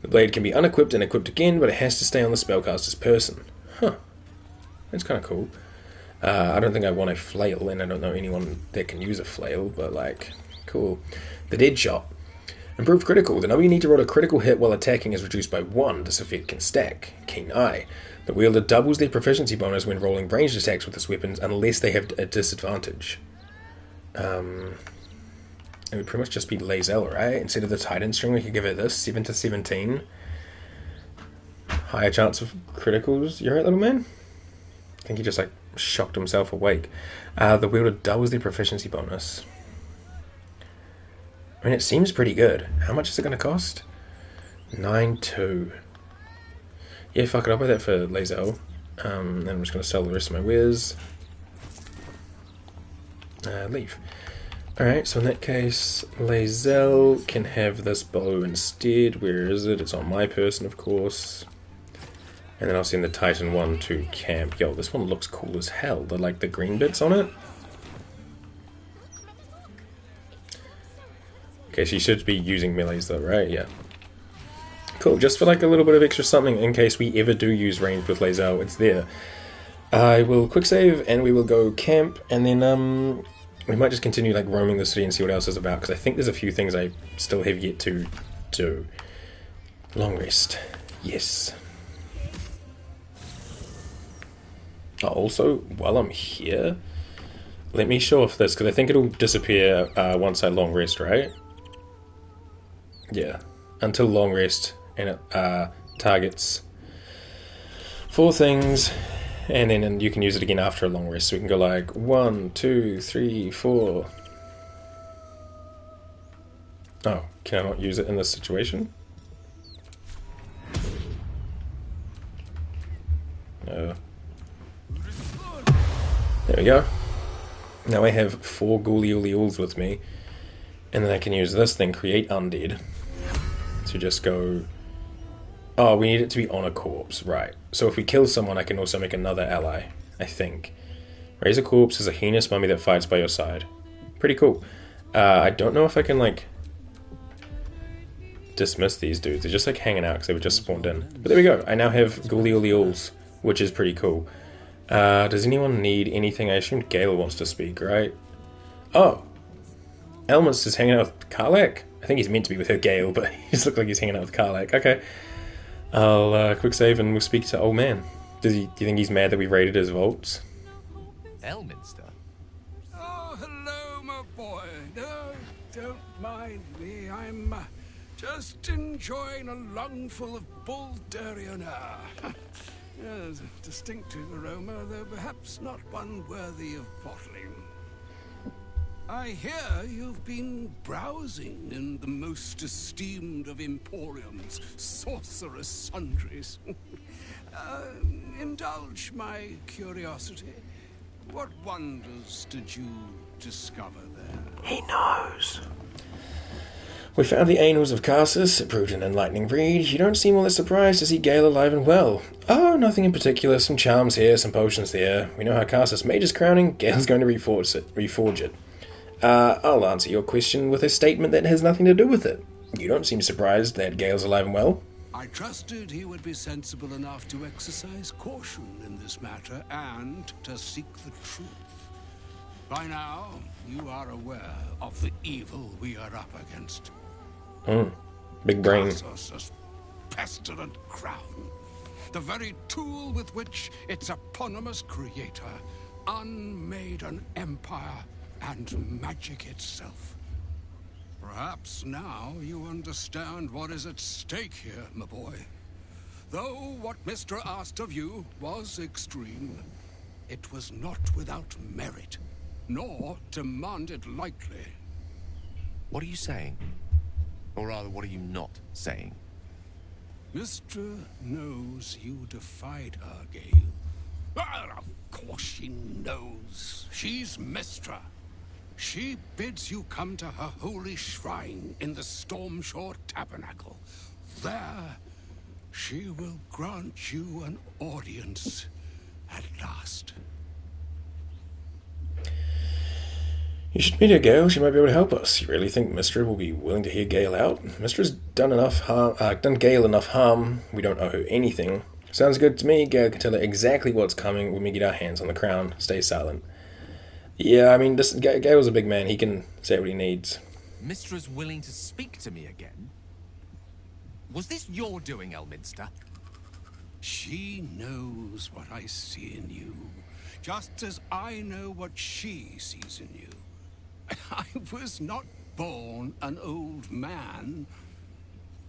The blade can be unequipped and equipped again, but it has to stay on the spellcaster's person. Huh. That's kind of cool. I don't think I want a flail, and I don't know anyone that can use a flail, but like, cool. The dead shot. Improved critical. The number you need to roll a critical hit while attacking is reduced by 1. This effect can stack. Keen eye. The wielder doubles their proficiency bonus when rolling ranged attacks with this weapon unless they have a disadvantage. It would pretty much just be Lae'zel, right? Instead of the Titan string, we could give it this. 7 to 17. Higher chance of criticals. You alright, little man? I think he just like shocked himself awake. The wielder doubles their proficiency bonus. I mean, it seems pretty good. How much is it going to cost? 9-2. Yeah, fuck it, I'll buy that for Lae'zel. Then I'm just going to sell the rest of my wares. Leave. Alright, so in that case, Lae'zel can have this bow instead. Where is it? It's on my person, of course. And then I'll send the Titan one to camp. Yo, this one looks cool as hell. The like the green bits on it. Okay, she should be using melees though, right? Yeah. Cool, just for like a little bit of extra something in case we ever do use ranged with Lae'zel, it's there. I will quick save and we will go camp, and then we might just continue like roaming the city and see what else is about, because I think there's a few things I still have yet to do. Long rest. Yes. Oh, also, while I'm here, let me show off this, because I think it'll disappear once I long rest, right? Yeah. Until long rest, and it targets 4 things, and then you can use it again after a long rest. So we can go like 1, 2, 3, 4. Oh, can I not use it in this situation? No. There we go. Now I have 4 Ghouliuliuls with me, and then I can use this thing, Create Undead, to just go... Oh, we need it to be on a corpse, right. So if we kill someone, I can also make another ally, I think. Raise a corpse is a heinous mummy that fights by your side. Pretty cool. I don't know if I can, like, dismiss these dudes. They're just, like, hanging out because they were just spawned in. But there we go. I now have Ghouliuliuls, which is pretty cool. Does anyone need anything? I assume Gala wants to speak, right? Oh! Elmas is hanging out with Karlach? I think he's meant to be with her Gale, but he just looks like he's hanging out with Karlach. Okay. I'll quick save and we'll speak to old man. Do you think he's mad that we raided his vaults? Elminster? Oh, hello, my boy. No, don't mind me. I'm just enjoying a lungful of Baldurian air. Yes, a distinctive aroma, though perhaps not one worthy of bottling. I hear you've been browsing in the most esteemed of emporiums, Sorcerous Sundries. Indulge my curiosity. What wonders did you discover there? He knows. We found the Annals of Karsus. It proved an enlightening read. You don't seem all that surprised to see Gale alive and well. Oh, nothing in particular. Some charms here, some potions there. We know how Karsus made his crowning. Gale's going to reforge it. I'll answer your question with a statement that has nothing to do with it. You don't seem surprised that Gale's alive and well. I trusted he would be sensible enough to exercise caution in this matter and to seek the truth. By now, you are aware of the evil we are up against. Big brain. Karsus' pestilent crown. The very tool with which its eponymous creator unmade an empire and magic itself. Perhaps now you understand what is at stake here, my boy. Though what Mr. asked of you was extreme, it was not without merit, nor demanded lightly. What are you saying? Or rather, what are you not saying? Mr. knows you defied her, Gale. Well, of course she knows. She's Mistra. She bids you come to her holy shrine in the Stormshore Tabernacle. There, she will grant you an audience at last. You should meet her, Gale. She might be able to help us. You really think Mistra will be willing to hear Gale out? Mistra's done Gale enough harm. We don't owe her anything. Sounds good to me. Gale can tell her exactly what's coming when we get our hands on the crown. Stay silent. Yeah, I mean, Gale's a big man. He can say what he needs. Mistra's willing to speak to me again? Was this your doing, Elminster? She knows what I see in you, just as I know what she sees in you. I was not born an old man.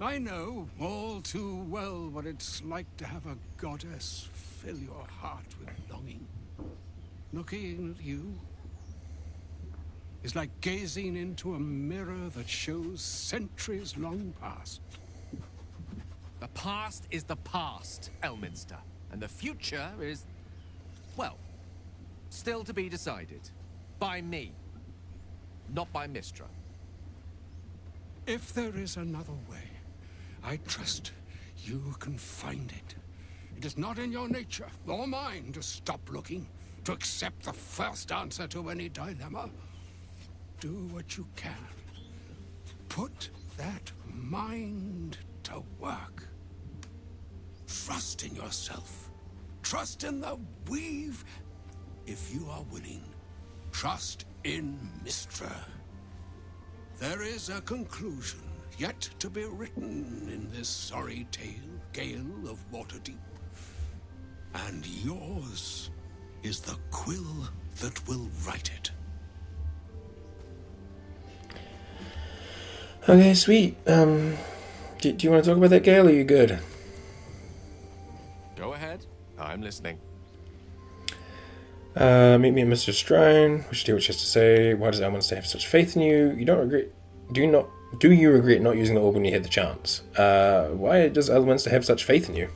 I know all too well what it's like to have a goddess fill your heart with longing. Looking at you is like gazing into a mirror that shows centuries long past. The past is the past, Elminster. And the future is, well, still to be decided. By me. Not by Mistra. If there is another way, I trust you can find it. It is not in your nature, or mine, to stop looking, to accept the first answer to any dilemma. Do what you can. Put that mind to work. Trust in yourself. Trust in the weave. If you are willing, trust in Mistra. There is a conclusion yet to be written in this sorry tale, Gale of Waterdeep. And yours is the quill that will write it. Okay, sweet. Do you want to talk about that, Gale, or are you good? Go ahead. I'm listening. Meet me at Mr. Strine. We should hear what she has to say. Why does Elminster have such faith in you? You don't regret... Do you regret not using the orb when you had the chance? Why does Elminster have such faith in you?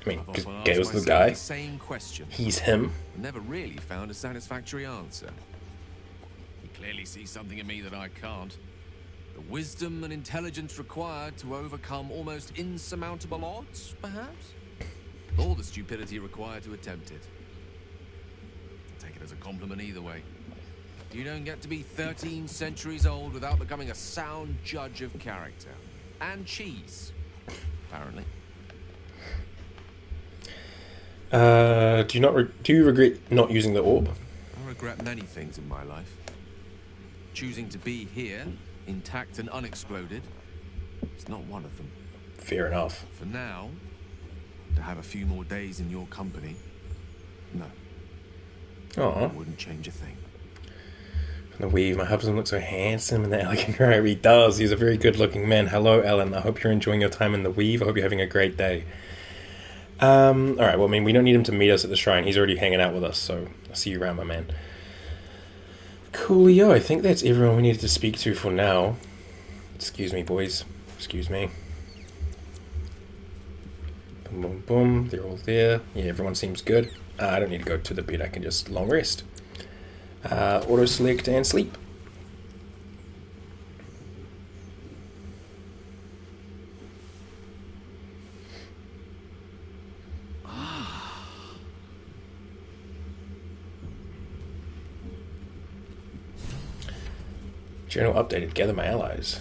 I mean, because Gale's the guy. The same question. He's him. Never really found a satisfactory answer. He clearly sees something in me that I can't. The wisdom and intelligence required to overcome almost insurmountable odds, perhaps? Or the stupidity required to attempt it. Take it as a compliment either way. You don't get to be 13 centuries old without becoming a sound judge of character. And cheese, apparently. Do you regret not using the orb? I regret many things in my life. choosing to be here, intact and unexploded, is not one of them. Fair enough. For now, to have a few more days in your company, no. Oh. I wouldn't change a thing. The weave. My husband looks so handsome in the elegant robe. He does. He's a very good-looking man. Hello, Ellen. I hope you're enjoying your time in the weave. I hope you're having a great day. Alright, well, I mean, we don't need him to meet us at the shrine. He's already hanging out with us, so I'll see you around, my man. Coolio. I think that's everyone we needed to speak to for now. Excuse me, boys. Excuse me. Boom, boom, boom. They're all there. Yeah, everyone seems good. I don't need to go to the bed. I can just long rest. Auto select and sleep. Journal updated. Gather my allies.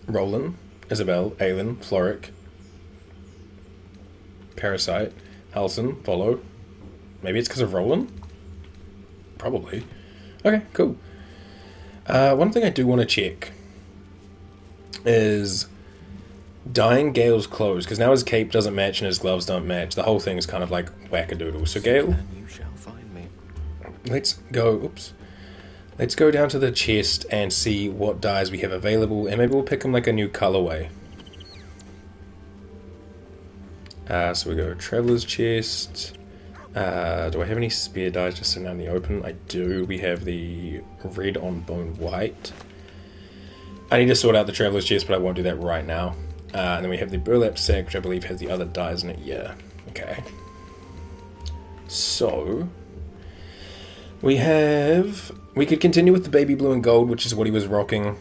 Roland, Isabel, Aelin, Floric, Parasite, Halson, Follow. Maybe it's because of Roland? Probably. Okay, cool. One thing I do want to check is dyeing Gale's clothes, because now his cape doesn't match and his gloves don't match. The whole thing is kind of like wackadoodle. So Gale, You shall find me. let's go. Oops. Let's go down to the chest and see what dyes we have available, and maybe we'll pick him like a new colorway. So we go Traveler's Chest. Do I have any spear dyes just sitting out in the open? I do. We have the red on bone white. I need to sort out the Traveler's Chest, but I won't do that right now. And then we have the burlap sack, which I believe has the other dyes in it. Yeah. Okay. So we could continue with the baby blue and gold, which is what he was rocking.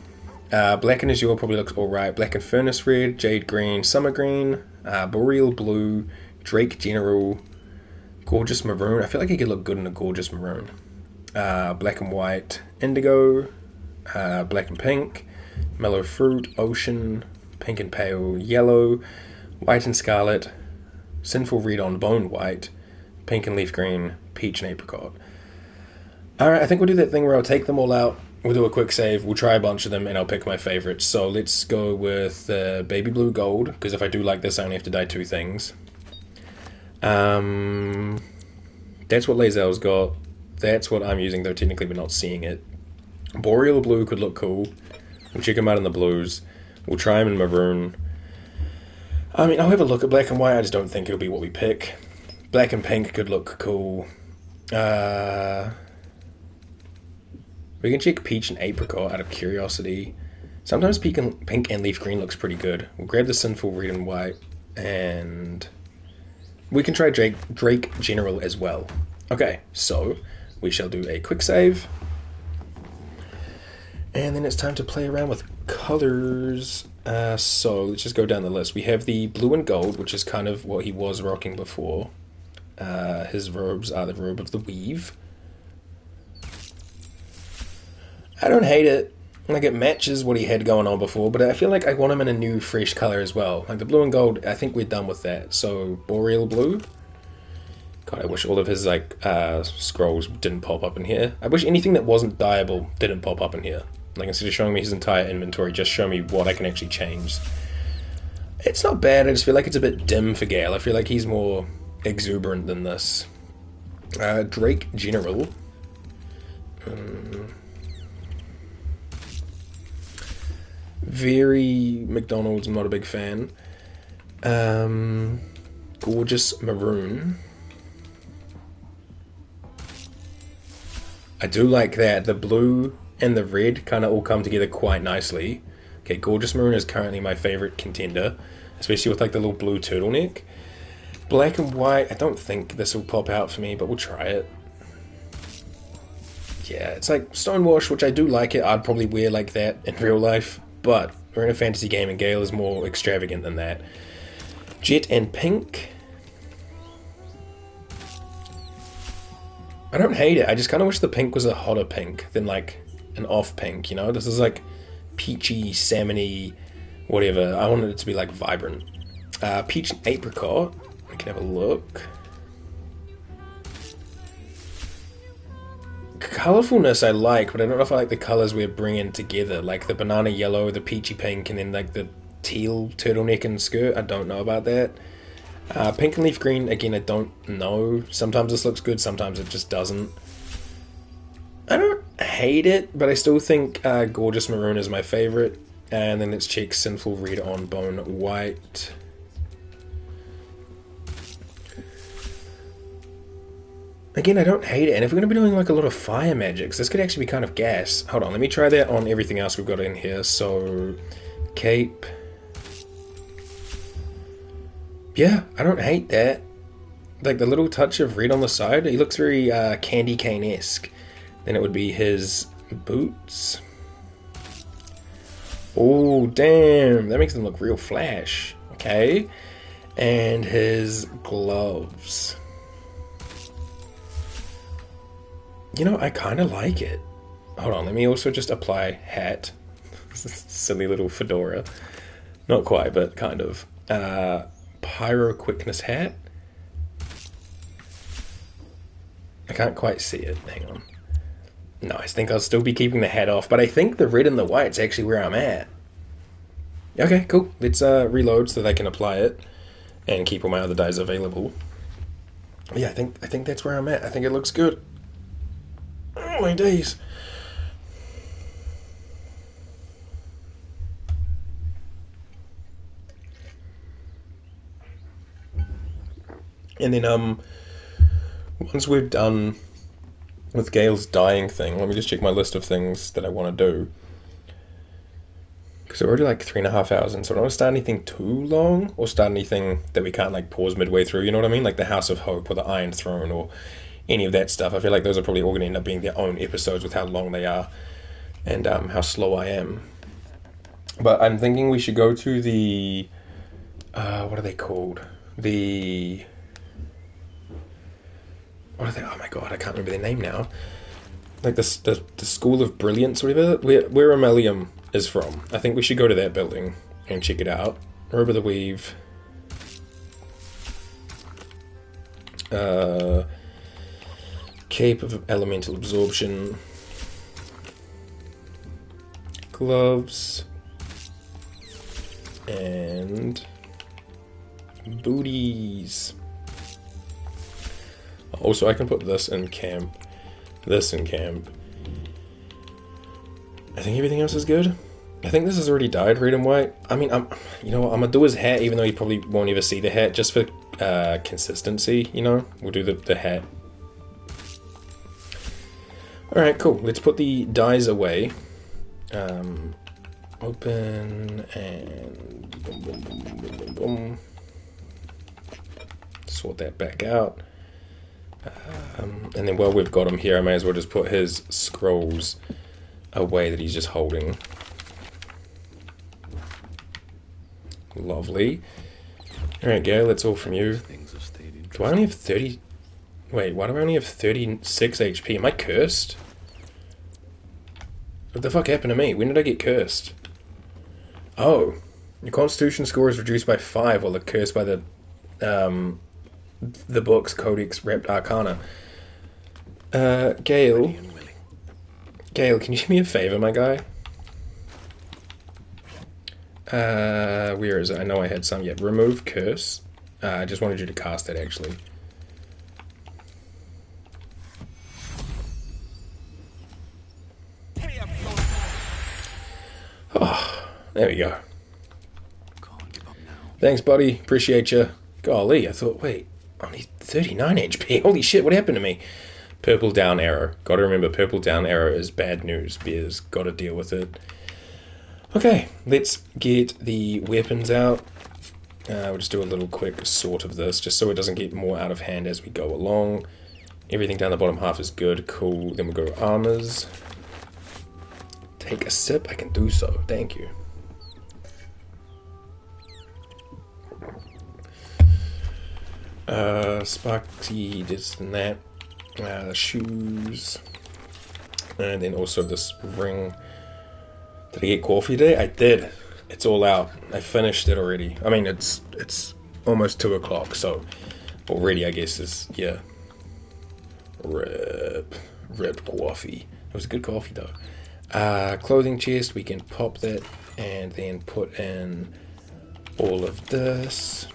Black and azure probably looks alright. Black and furnace red, jade green, summer green, boreal blue, drake general, gorgeous maroon. I feel like he could look good in a gorgeous maroon. Black and white, indigo, black and pink, mellow fruit, ocean, pink and pale, yellow, white and scarlet, sinful red on bone white, pink and leaf green, peach and apricot. Alright, I think we'll do that thing where I'll take them all out, we'll do a quick save, we'll try a bunch of them, and I'll pick my favorites. So let's go with baby blue gold, because if I do like this I only have to dye 2 things. That's what Lae'zel's got. That's what I'm using, though technically we're not seeing it. Boreal blue could look cool. We'll check him out in the blues. We'll try him in maroon. I mean, I'll have a look at black and white, I just don't think it'll be what we pick. Black and pink could look cool. We can check peach and apricot out of curiosity. Sometimes pink and leaf green looks pretty good. We'll grab the sinful red and white, and we can try Drake General as well. Okay, so we shall do a quick save. And then it's time to play around with colors. So let's just go down the list. We have the blue and gold, which is kind of what he was rocking before. His robes are the robe of the weave. I don't hate it. Like, it matches what he had going on before, but I feel like I want him in a new, fresh color as well. Like, the blue and gold, I think we're done with that. So, boreal blue. God, I wish all of his, like, scrolls didn't pop up in here. I wish anything that wasn't dyeable didn't pop up in here. Like, instead of showing me his entire inventory, just show me what I can actually change. It's not bad, I just feel like it's a bit dim for Gale. I feel like he's more exuberant than this. Drake General. Very McDonald's, I'm not a big fan. Gorgeous maroon. I do like that. The blue and the red kind of all come together quite nicely. Okay, gorgeous maroon is currently my favorite contender, especially with like the little blue turtleneck. Black and white, I don't think this will pop out for me, but we'll try it. Yeah, it's like Stonewash, which I do like it. I'd probably wear like that in real life. But we're in a fantasy game and Gale is more extravagant than that. Jet and pink. I don't hate it. I just kind of wish the pink was a hotter pink than like an off pink, you know? This is like peachy, salmony, whatever. I wanted it to be like vibrant. Peach and apricot. We can have a look. colorfulness I like, but I don't know if I like the colors we're bringing together. Like the banana yellow, the peachy pink, and then like the teal turtleneck and skirt. I don't know about that. Pink and leaf green, again, I don't know. Sometimes this looks good, sometimes it just doesn't. I don't hate it, but I still think Gorgeous Maroon is my favorite. And then let's check Sinful Red on Bone White. Again, I don't hate it, and if we're going to be doing like a lot of fire magics, this could actually be kind of gas. Hold on, let me try that on everything else we've got in here. So, cape. Yeah, I don't hate that. Like the little touch of red on the side, he looks very candy cane-esque. Then it would be his boots. Oh, damn, that makes them look real flash. Okay. And his gloves. You know, I kind of like it. Hold on, let me also just apply hat. Silly little fedora. Not quite, but kind of. Pyro quickness hat. I can't quite see it. Hang on. No, I think I'll still be keeping the hat off, but I think the red and the white's actually where I'm at. Okay, cool. Let's reload so that I can apply it and keep all my other dyes available. Yeah, I think that's where I'm at. I think it looks good. Oh my days. And then once we're done with Gale's dying thing, let me just check my list of things that I want to do. Because we're already like 3.5 hours in, so I don't want to start anything too long, or start anything that we can't like pause midway through, you know what I mean? Like the House of Hope, or the Iron Throne, or any of that stuff. I feel like those are probably all going to end up being their own episodes with how long they are, and how slow I am. But I'm thinking we should go to the... what are they called? The... What are they? Oh my god, I can't remember their name now. Like the School of Brilliance, or whatever, where Ammalium is from. I think we should go to that building and check it out. Robe of the Weave. Cape of Elemental Absorption. Gloves. And booties. Also, I can put this in camp. This in camp. I think everything else is good. I think this has already dyed red and white. I mean, you know what? I'm gonna do his hat, even though you probably won't ever see the hat, just for consistency. You know, we'll do the hat. All right, cool. Let's put the dyes away. Open and boom, boom, boom, boom, boom, boom, boom. Sort that back out. And then while we've got him here, I may as well just put his scrolls away that he's just holding. Lovely. Alright, Gale, that's all from you. Do I only have 30... Wait, why do I only have 36 HP? Am I cursed? What the fuck happened to me? When did I get cursed? Oh. Your constitution score is reduced by 5 while the curse by the book's Codex Rapt Arcana. Gale, can you do me a favor, my guy? Where is it? I know I had some yet. Remove curse. I just wanted you to cast it, actually. Oh, there we go. Thanks, buddy. Appreciate you. Golly, I thought, wait, only 39 HP. Holy shit, what happened to me? Purple down arrow. Gotta remember, purple down arrow is bad news. Bears, gotta deal with it. Okay, let's get the weapons out. We'll just do a little quick sort of this, just so it doesn't get more out of hand as we go along. Everything down the bottom half is good, cool. Then we'll go armors. Take a sip, I can do so. Thank you. Sparky, this and that. Shoes. And then also this ring. Did I get coffee today? I did. It's all out. I finished it already. I mean, it's almost 2 o'clock, so already I guess is, yeah. Rip. Rip coffee. It was a good coffee though. Clothing chest, we can pop that and then put in all of this.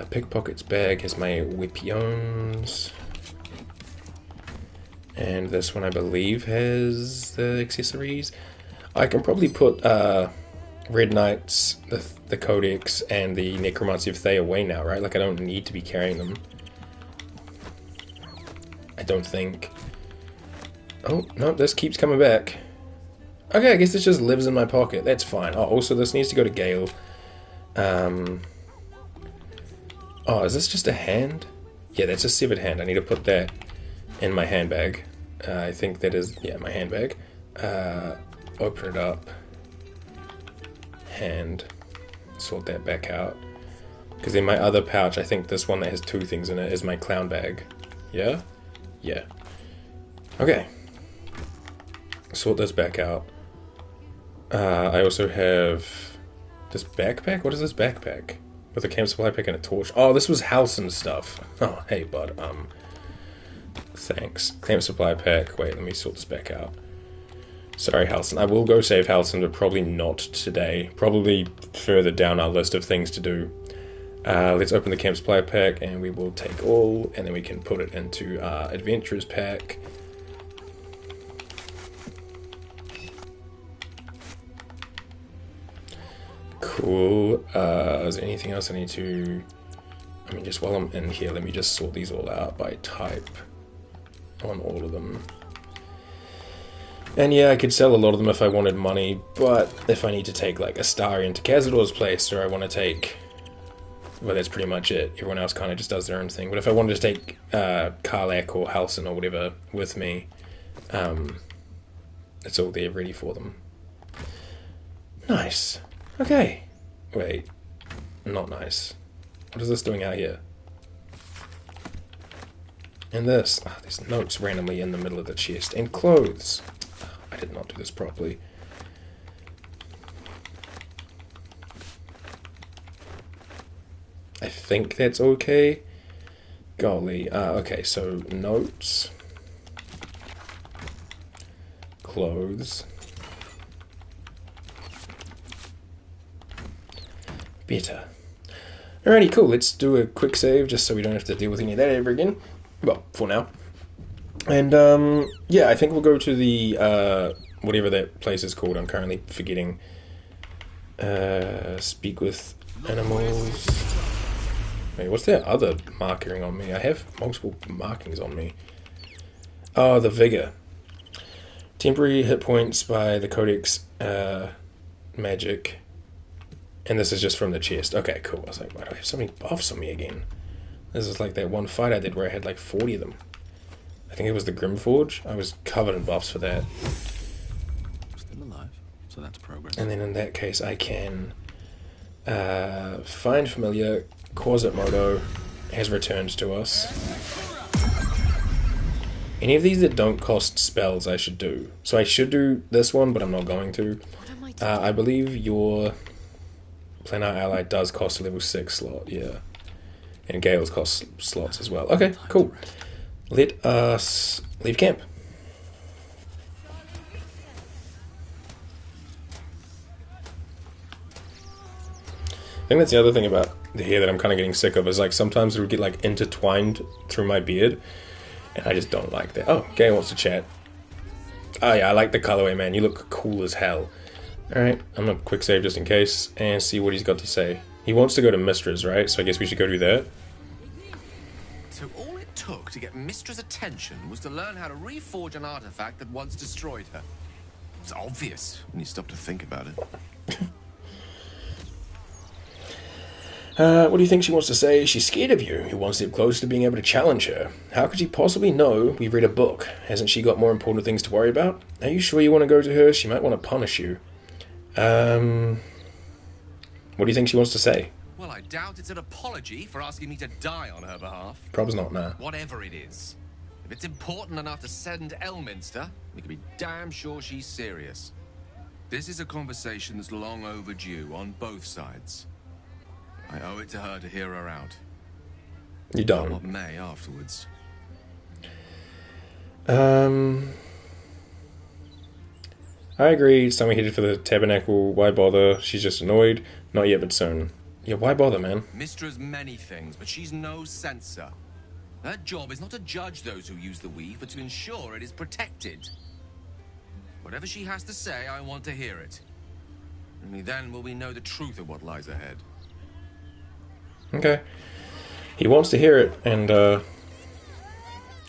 Pickpocket's bag has my weapons. And this one I believe has the accessories. I can probably put Red Knights, the Codex, and the Necromancy of Thay away now, right? Like I don't need to be carrying them. I don't think. Oh, no, this keeps coming back. Okay, I guess this just lives in my pocket. That's fine. Oh, also this needs to go to Gale. Oh, is this just a hand? Yeah, that's a severed hand. I need to put that in my handbag. I think that is, yeah, my handbag. Open it up. Hand. Sort that back out. Because in my other pouch, I think this one that has 2 things in it is my clown bag. Yeah? Yeah. Okay. Sort this back out. I also have this backpack. What is this backpack? With a camp supply pack and a torch. Oh, this was Halson's stuff. Oh, hey, bud. Thanks. Camp supply pack. Wait, let me sort this back out. Sorry, Halson. I will go save Halson, but probably not today. Probably further down our list of things to do. Let's open the camp supply pack, and we will take all, and then we can put it into our adventurers pack. Cool. Is there anything else I need to... I mean, just while I'm in here, let me just sort these all out by type on all of them. And yeah, I could sell a lot of them if I wanted money, but if I need to take like Astarion to Cazador's place, or I want to take... Well, that's pretty much it. Everyone else kind of just does their own thing. But if I wanted to take Karlak or Halson or whatever with me, it's all there ready for them. Nice. Okay. Wait. Not nice. What is this doing out here? And this. Ah, there's notes randomly in the middle of the chest. And clothes. I did not do this properly. I think that's okay. Golly. Okay, so notes. Clothes. Better. Alrighty, cool. Let's do a quick save just so we don't have to deal with any of that ever again. Well, for now. And, yeah, I think we'll go to the, whatever that place is called. I'm currently forgetting. Speak with animals. Wait, what's that other marking on me? I have multiple markings on me. Oh, the Vigor. Temporary hit points by the Codex, magic. And this is just from the chest. Okay, cool. I was like, why do I have so many buffs on me again? This is like that one fight I did where I had like 40 of them. I think it was the Grimforge. I was covered in buffs for that. Still alive, so that's progress. And then in that case, I can find familiar. Quasimodo has returned to us. Any of these that don't cost spells I should do. So I should do this one, but I'm not going to. I believe your Planar Ally does cost a level 6 slot, yeah. And Gale's cost slots as well. Okay, cool. Let us leave camp. I think that's the other thing about the hair that I'm kind of getting sick of, is like sometimes it would get like intertwined through my beard, and I just don't like that. Oh, Gale wants to chat. Oh yeah, I like the colorway, man. You look cool as hell. Alright, I'm gonna quick save just in case, and see what he's got to say. He wants to go to Mistra's, right? So I guess we should go do that. So all it took to get Mistra's attention was to learn how to reforge an artifact that once destroyed her. It's obvious when you stop to think about it. What do you think she wants to say? She's scared of you. You're one step closer to being able to challenge her. How could she possibly know we've read a book? Hasn't she got more important things to worry about? Are you sure you want to go to her? She might want to punish you. What do you think she wants to say? Well, I doubt it's an apology for asking me to die on her behalf. Probably not, nah. Whatever it is. If it's important enough to send Elminster, we can be damn sure she's serious. This is a conversation that's long overdue on both sides. I owe it to her to hear her out. You Well, don't. what may afterwards. I agree. It's time we headed for the tabernacle. Why bother? She's just annoyed. Not yet, but soon. Yeah, why bother, man? Mistra's many things, but she's no censor. Her job is not to judge those who use the weave, but to ensure it is protected. Whatever she has to say, I want to hear it. Only then will we know the truth of what lies ahead. Okay. He wants to hear it, and,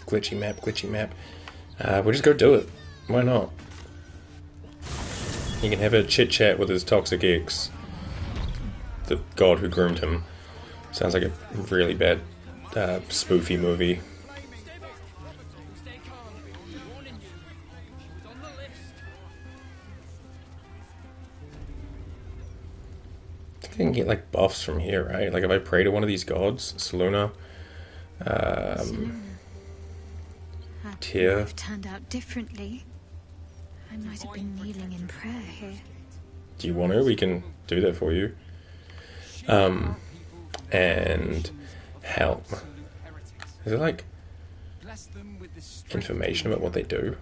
glitchy map, glitchy map. We'll just go do it. Why not? He can have a chit-chat with his toxic ex. The god who groomed him. Sounds like a really bad, spoofy movie. I think I can get, like, buffs from here, right? Like, if I pray to one of these gods, Seluna, Tyr. Life turned out differently. I might have been kneeling in prayer here. Do you want to? We can do that for you. And help. Is it like information about what they do?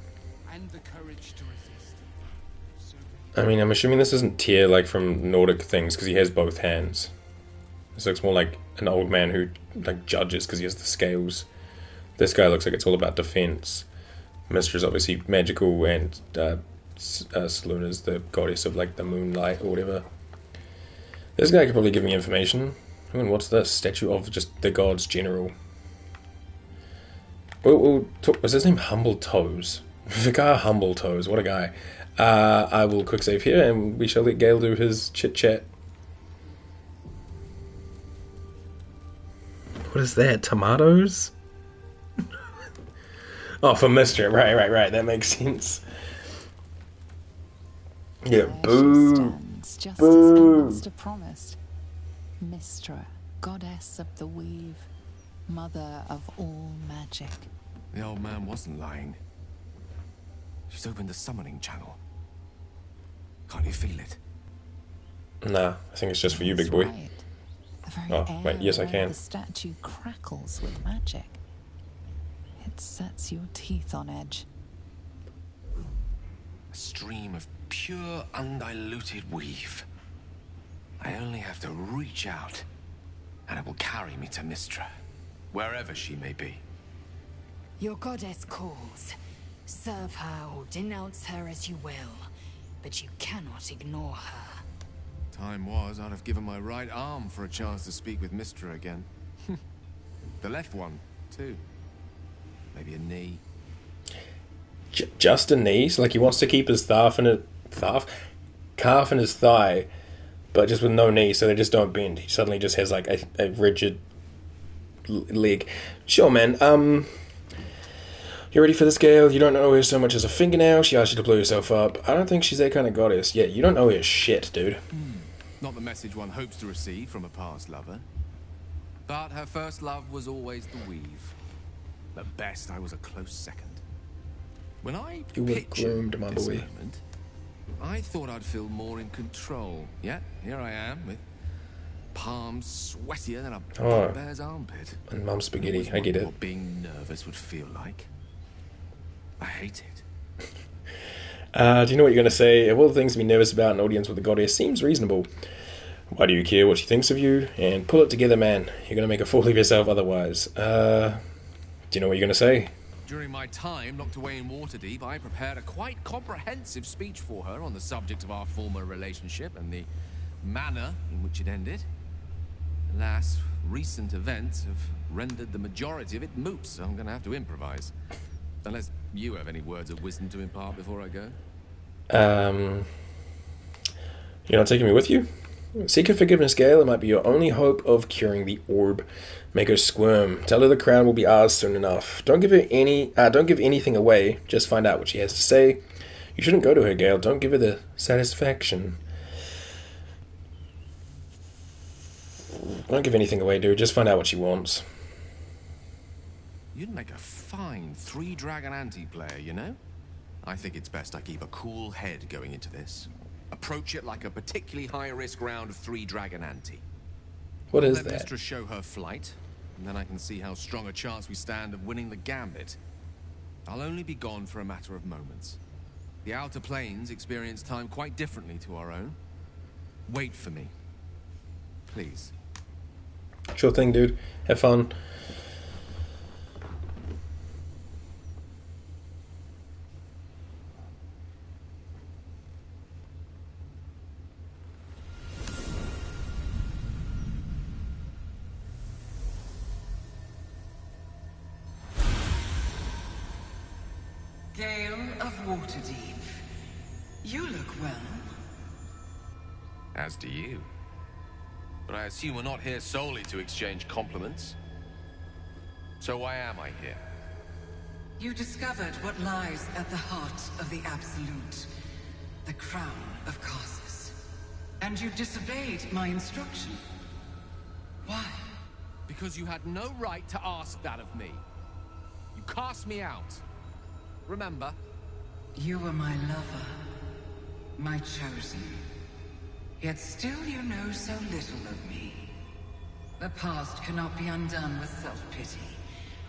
I mean, I'm assuming this isn't Tyr like from Nordic things because he has both hands. This looks more like an old man who like judges because he has the scales. This guy looks like it's all about defense. Mistra's obviously magical, and Seluna's the goddess of like the moonlight or whatever. This guy could probably give me information. I mean, what's this? Statue of just the gods general. We'll talk. Was his name Humble Toes? Vicar Humble Toes. What a guy. I will quick save here, and we shall let Gale do his chit chat. What is that? Tomatoes? Oh, for Mistra. Right. That makes sense. Yeah, boo. Just Boo. as the monster promised. Mistra, goddess of the weave, mother of all magic. The old man wasn't lying. She's opened the summoning channel. Can't you feel it? Nah, I think it's just for you, big boy. Right. The very Oh, wait, yes, I air can. around the statue crackles with magic. It sets your teeth on edge. A stream of pure, undiluted weave. I only have to reach out, and it will carry me to Mistra, wherever she may be. Your goddess calls. Serve her or denounce her as you will, but you cannot ignore her. Time was, I'd have given my right arm for a chance to speak with Mistra again. The left one, too. Maybe a knee. Just a knee? So, like, he wants to keep his calf in his thigh, but just with no knee, so they just don't bend. He suddenly just has, like, a rigid leg. Sure, man. You ready for this, Gale? You don't know her so much as a fingernail. She asked you to blow yourself up. I don't think she's that kind of goddess. Yeah, you don't know her shit, dude. Not the message one hopes to receive from a past lover. But her first love was always the weave. At best, I was a close second. When I You were pictured groomed, my this boy. moment, I thought I'd feel more in control. Yet, here I am, with palms sweatier than a Oh. bear's armpit. And mum spaghetti, Always I get wondered it. what being nervous would feel like. I hate it. Do you know what you're going to say? Of all the things to be nervous about, an audience with a goddess seems reasonable. Why do you care what she thinks of you? And pull it together, man. You're going to make a fool of yourself otherwise. Do you know what you're going to say? During my time locked away in Waterdeep, I prepared a quite comprehensive speech for her on the subject of our former relationship and the manner in which it ended. Alas, recent events have rendered the majority of it moot, so I'm going to have to improvise. Unless you have any words of wisdom to impart before I go. You're not taking me with you? Seek her forgiveness, Gale. It might be your only hope of curing the orb. Make her squirm. Tell her the crown will be ours soon enough. Don't give anything away. Just find out what she has to say. You shouldn't go to her, Gale. Don't give her the satisfaction. Don't give anything away, dude. Just find out what she wants. You'd make a fine three-dragon anti-player, you know? I think it's best I keep a cool head going into this. Approach it like a particularly high-risk round of three-dragon ante. What is Let that? Mistress show her flight, and then I can see how strong a chance we stand of winning the gambit. I'll only be gone for a matter of moments. The Outer Planes experience time quite differently to our own. Wait for me. Please. Sure thing, dude. Have fun. Gale of Waterdeep. You look well. As do you. But I assume we're not here solely to exchange compliments. So why am I here? You discovered what lies at the heart of the Absolute. The crown of Karsus. And you disobeyed my instruction. Why? Because you had no right to ask that of me. You cast me out. Remember? You were my lover. My chosen. Yet still you know so little of me. The past cannot be undone with self-pity,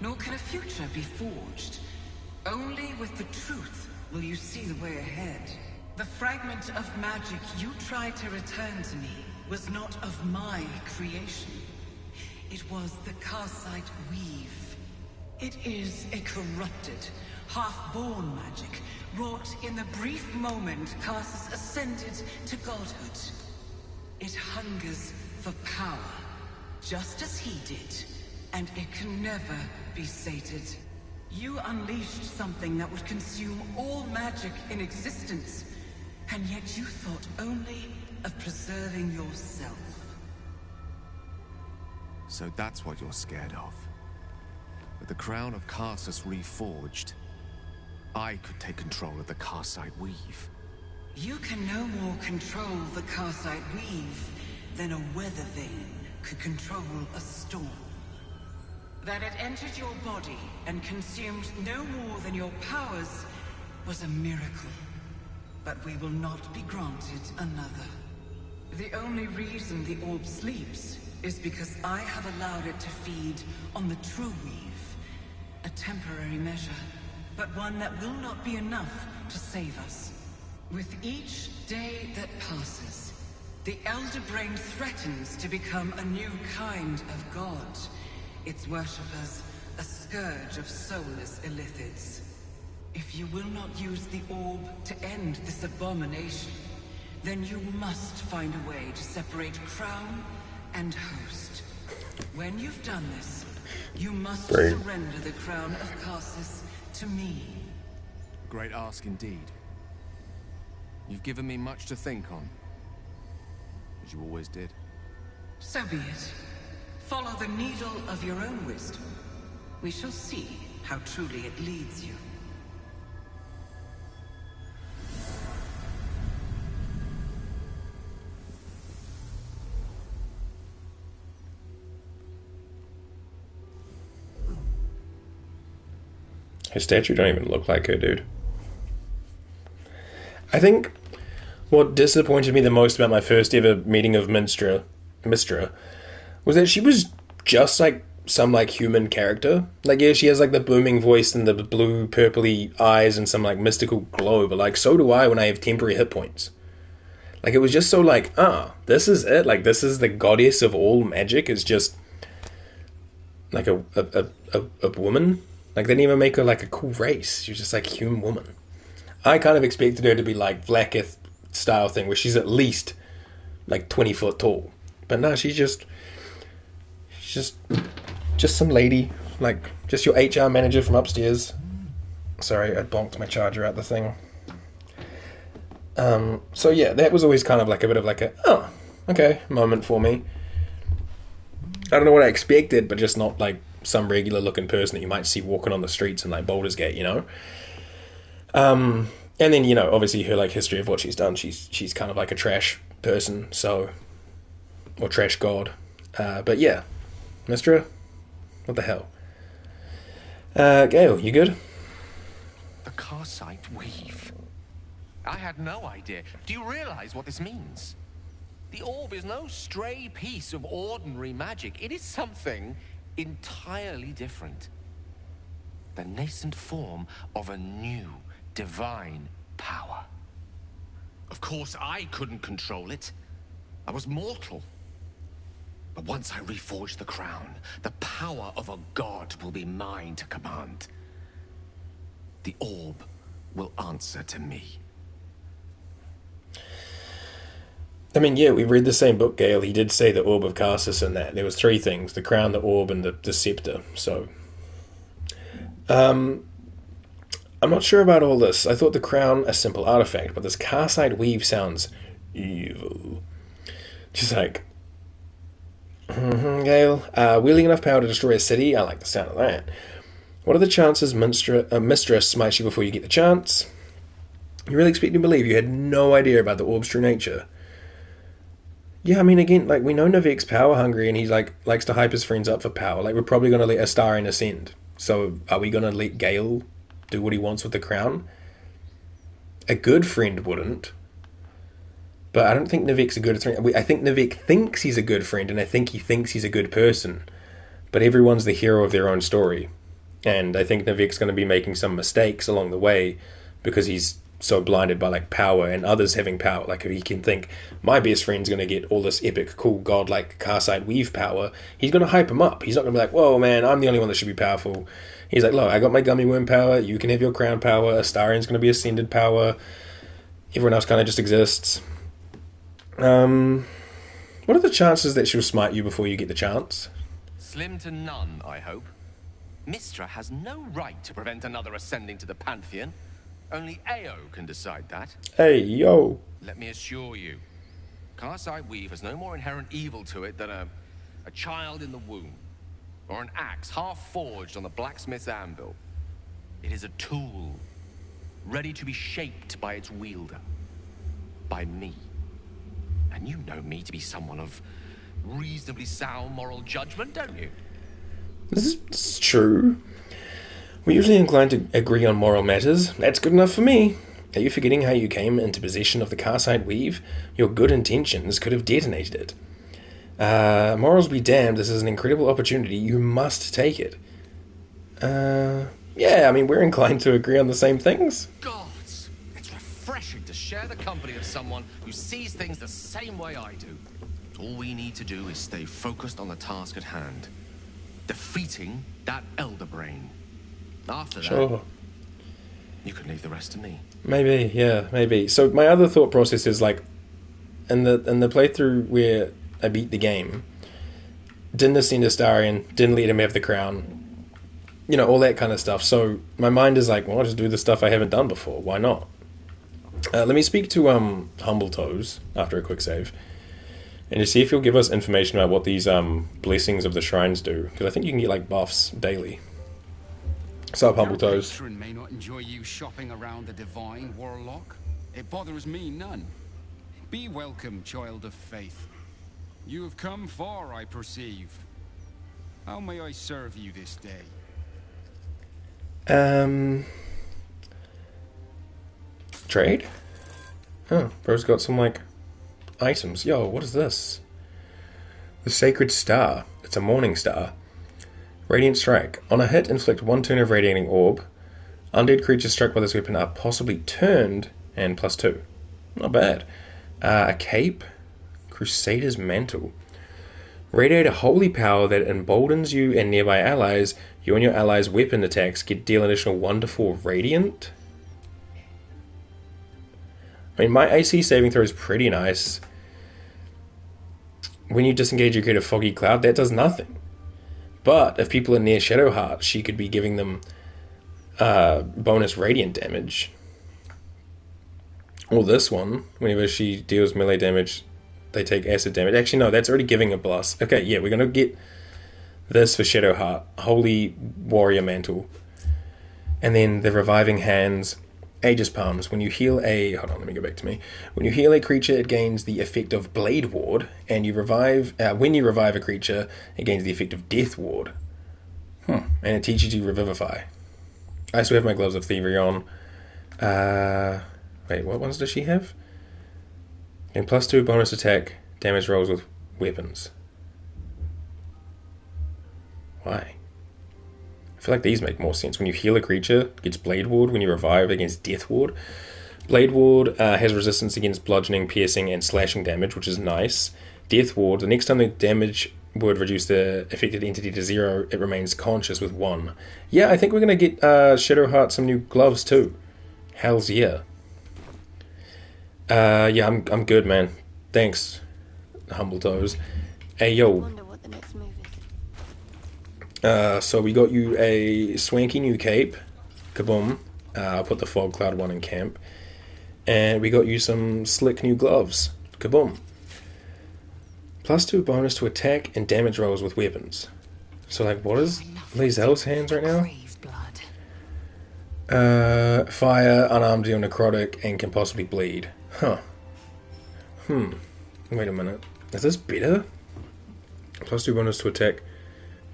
nor can a future be forged. Only with the truth will you see the way ahead. The fragment of magic you tried to return to me was not of my creation. It was the Karsite Weave. It is a corrupted, half-born magic, wrought in the brief moment Karsus ascended to godhood. It hungers for power, just as he did, and it can never be sated. You unleashed something that would consume all magic in existence, and yet you thought only of preserving yourself. So that's what you're scared of. With the crown of Karsus reforged, I could take control of the Karsite Weave. You can no more control the Karsite Weave than a weather vane could control a storm. That it entered your body and consumed no more than your powers was a miracle. But we will not be granted another. The only reason the orb sleeps is because I have allowed it to feed on the true weave. A temporary measure, but one that will not be enough to save us. With each day that passes, the Elder Brain threatens to become a new kind of god. Its worshippers, a scourge of soulless illithids. If you will not use the orb to end this abomination, then you must find a way to separate crown and host. When you've done this, you must surrender the crown of Karsus to me. Great ask indeed. You've given me much to think on, as you always did. So be it. Follow the needle of your own wisdom. We shall see how truly it leads you. Her statue don't even look like her, dude. I think what disappointed me the most about my first ever meeting of Mistra was that she was just like some like human character. Like, yeah, she has like the booming voice and the blue purpley eyes and some like mystical glow, but like so do I when I have temporary hit points. Like, it was just so like, this is it. Like, this is the goddess of all magic, is just like a woman. Like, they didn't even make her like a cool race. She was just like a human woman. I kind of expected her to be like Blacketh style thing, where she's at least like 20 foot tall. But no, she's just some lady, like just your HR manager from upstairs. Sorry, I bonked my charger out the thing. So yeah, that was always kind of like a bit of like a, oh, okay, moment for me. I don't know what I expected, but just not like some regular looking person that you might see walking on the streets in like Baldur's Gate, you know? And then, you know, obviously her like history of what she's done, she's kind of like a trash person, so, or trash god. But yeah, Mistra, what the hell? Gale, you good? The Karsite Weave. I had no idea. Do you realize what this means? The orb is no stray piece of ordinary magic. It is something entirely different. The nascent form of a new, divine power. Of course, I couldn't control it. I was mortal. But once I reforge the crown, the power of a god will be mine to command. The orb will answer to me. I mean, yeah, we read the same book, Gale. He did say the Orb of Karsus in that. There was three things: the crown, the orb, and the scepter. So, I'm not sure about all this. I thought the crown a simple artifact, but this Karsite weave sounds evil. Just like, Gale, wielding enough power to destroy a city. I like the sound of that. What are the chances Mistress smites you before you get the chance? You really expect me to believe you had no idea about the orb's true nature? Yeah, I mean, again, like, we know Navek's power hungry, and he's like likes to hype his friends up for power. Like, we're probably going to let Astarion ascend. So, are we going to let Gale do what he wants with the crown? A good friend wouldn't. But I don't think Navek's a good friend. I think Navek thinks he's a good friend, and I think he thinks he's a good person. But everyone's the hero of their own story. And I think Navek's going to be making some mistakes along the way because he's so blinded by like power and others having power. Like, if he can think my best friend's going to get all this epic, cool, godlike Karsite weave power, he's going to hype him up. He's not going to be like, whoa, man, I'm the only one that should be powerful. He's like, look, I got my gummy worm power. You can have your crown power. Astarion's going to be ascended power. Everyone else kind of just exists. What are the chances that she'll smite you before you get the chance? Slim to none, I hope. Mystra has no right to prevent another ascending to the Pantheon. Only Ao can decide that. Hey, yo. Let me assure you, Karsite Weave has no more inherent evil to it than a child in the womb, or an axe half forged on the blacksmith's anvil. It is a tool, ready to be shaped by its wielder, by me. And you know me to be someone of reasonably sound moral judgment, don't you? This is true. We're usually inclined to agree on moral matters. That's good enough for me. Are you forgetting how you came into possession of the Karsite Weave? Your good intentions could have detonated it. Morals be damned, this is an incredible opportunity. You must take it. Yeah, I mean, we're inclined to agree on the same things. Gods, it's refreshing to share the company of someone who sees things the same way I do. All we need to do is stay focused on the task at hand. Defeating that Elder Brain. After that, you can leave the rest to me. Maybe, yeah, maybe. So my other thought process is like, in the playthrough where I beat the game, didn't ascend Astarion, didn't let him have the crown, you know, all that kind of stuff. So my mind is like, well, I'll just do the stuff I haven't done before. Why not? Let me speak to Humble Toes after a quick save, and to see if he'll give us information about what these blessings of the shrines do, because I think you can get like buffs daily. What's up, Humble Toes? Your patron may not enjoy you shopping around the divine warlock. It bothers me none. Be welcome, child of faith. You have come far, I perceive. How may I serve you this day? Trade? Oh, bro's got some, like, items. Yo, what is this? The Sacred Star. It's a morning star. Radiant Strike. On a hit, inflict 1 turn of Radiating Orb. Undead creatures struck by this weapon are possibly turned, and +2. Not bad. A Cape. Crusader's Mantle. Radiate a holy power that emboldens you and nearby allies. You and your allies' weapon attacks deal additional 1 to 4 Radiant. I mean, my AC saving throw is pretty nice. When you disengage, you create a foggy cloud. That does nothing. But if people are near Shadowheart, she could be giving them bonus radiant damage. Or this one, whenever she deals melee damage, they take acid damage. Actually, no, that's already giving a plus. Okay, yeah, we're going to get this for Shadowheart. Holy Warrior Mantle. And then the Reviving Hands, Aegis Palms. When you heal a... Hold on, let me go back to me. When you heal a creature, it gains the effect of Blade Ward. And you revive... when you revive a creature, it gains the effect of Death Ward. And it teaches you Revivify. I still have my Gloves of Thievery on. Wait, what ones does she have? And +2 bonus attack, damage rolls with weapons. Why? I feel like these make more sense. When you heal a creature, it gets Blade Ward. When you revive, it gets Death Ward. Blade Ward has resistance against bludgeoning, piercing, and slashing damage, which is nice. Death Ward, the next time the damage would reduce the affected entity to 0, it remains conscious with 1. Yeah, I think we're going to get Shadowheart some new gloves too. Hells yeah. Yeah, I'm good, man. Thanks, Humble Toes. Hey, yo. So we got you a swanky new cape. Kaboom. I'll put the Fog Cloud one in camp. And we got you some slick new gloves. Kaboom. +2 bonus to attack and damage rolls with weapons. So, like, what is Lae'zel's hands right now? Fire, unarmed deal necrotic, and can possibly bleed. Huh. Wait a minute. Is this better? +2 bonus to attack,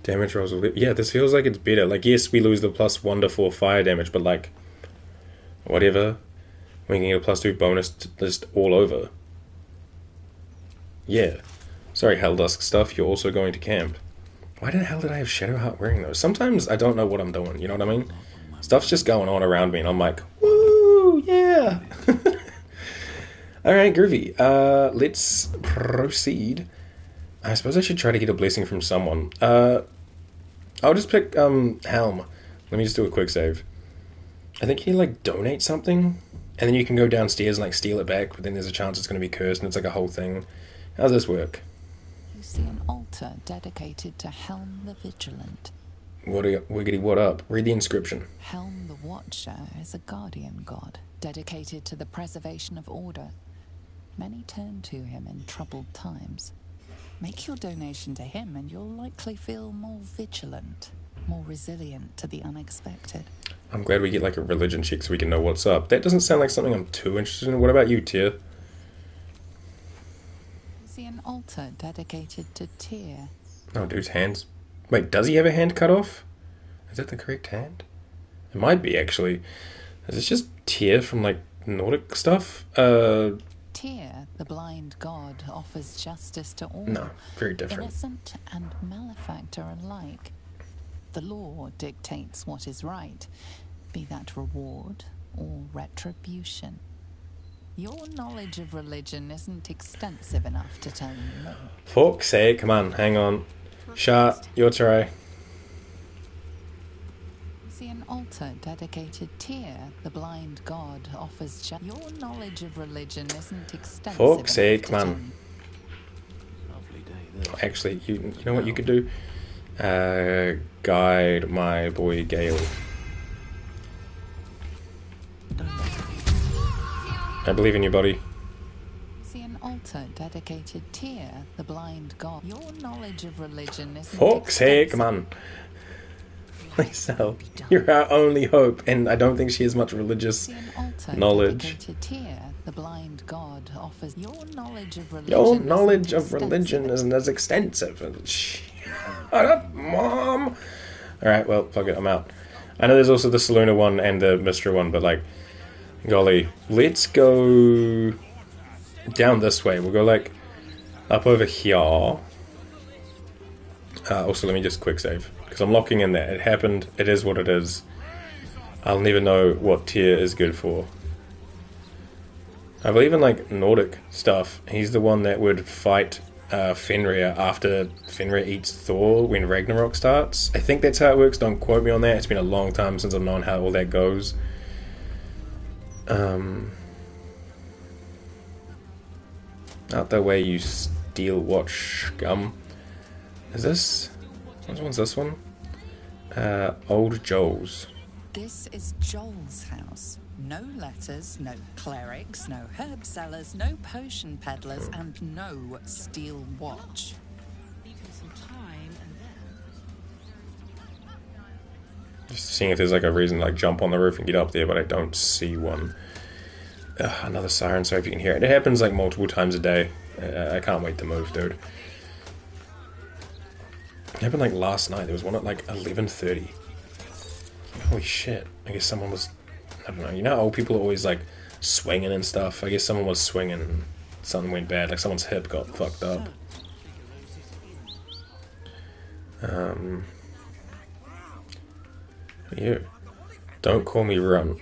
damage rolls with weapons. Yeah, this feels like it's better. Like, yes, we lose the +1 to 4 fire damage, but, like, whatever. We can get a +2 bonus to just all over. Yeah. Sorry, Helldusk stuff, you're also going to camp. Why the hell did I have Shadowheart wearing those? Sometimes I don't know what I'm doing, you know what I mean? Stuff's just going on around me and I'm like, woo, yeah! Alright, groovy. Let's proceed. I suppose I should try to get a blessing from someone. I'll just pick, Helm. Let me just do a quick save. I think he, like, donates something, and then you can go downstairs and, like, steal it back, but then there's a chance it's going to be cursed and it's like a whole thing. How does this work? You see an altar dedicated to Helm the Vigilant. Wiggity, what up? Read the inscription. Helm the Watcher is a guardian god, dedicated to the preservation of order. Many turn to him in troubled times. Make your donation to him and you'll likely feel more vigilant, more resilient to the unexpected. I'm glad we get like a religion check so we can know what's up. That doesn't sound like something I'm too interested in. What about you, Tyr? See an altar dedicated to Tyr. Oh, dude's hands. Wait, does he have a hand cut off? Is that the correct hand? It might be, actually. Is this just Tyr from, like, Nordic stuff? Tyr, the blind god, offers justice to all. No, very different. Innocent and malefactor alike. The law dictates what is right, be that reward or retribution. Your knowledge of religion isn't extensive enough to tell you more. Fuck's sake, come on, hang on. Shot, your try. See an altar dedicated Tyr, the blind god, offers your knowledge of religion isn't extensive. Fuck's sake, man. Actually, you know what you could do? Guide my boy Gale. I believe in you, buddy. See an altar dedicated Tyr, the blind god. Your knowledge of religion isn't Fuck's sake, man. Lae'zel, you're our only hope, and I don't think she has much religious knowledge. Tyr, the blind god, offers your knowledge of religion. Your knowledge of religion isn't as extensive. Shut up, Mom! Alright, well, fuck it, I'm out. I know there's also the Saluna one and the Mystra one, but like, golly, let's go down this way. We'll go like up over here. Also, let me just quick save because I'm locking in that. It happened. It is what it is. I'll never know what Tyr is good for. I believe in like Nordic stuff. He's the one that would fight Fenrir after Fenrir eats Thor when Ragnarok starts. I think that's how it works. Don't quote me on that. It's been a long time since I've known how all that goes. Out that way, you steel watch scum. Is this? Which one's this one? Old Joel's. This is Joel's house. No letters, no clerics, no herb sellers, no potion peddlers, and no steel watch. Just seeing if there's like a reason to like jump on the roof and get up there, but I don't see one. Another siren, sorry if you can hear it. It happens like multiple times a day. I can't wait to move, dude. It happened like last night. There was one at like 11:30. Holy shit. I guess someone was... I don't know. You know how old people are always like swinging and stuff? I guess someone was swinging and something went bad. Like someone's hip got fucked up. You. Don't call me Runt.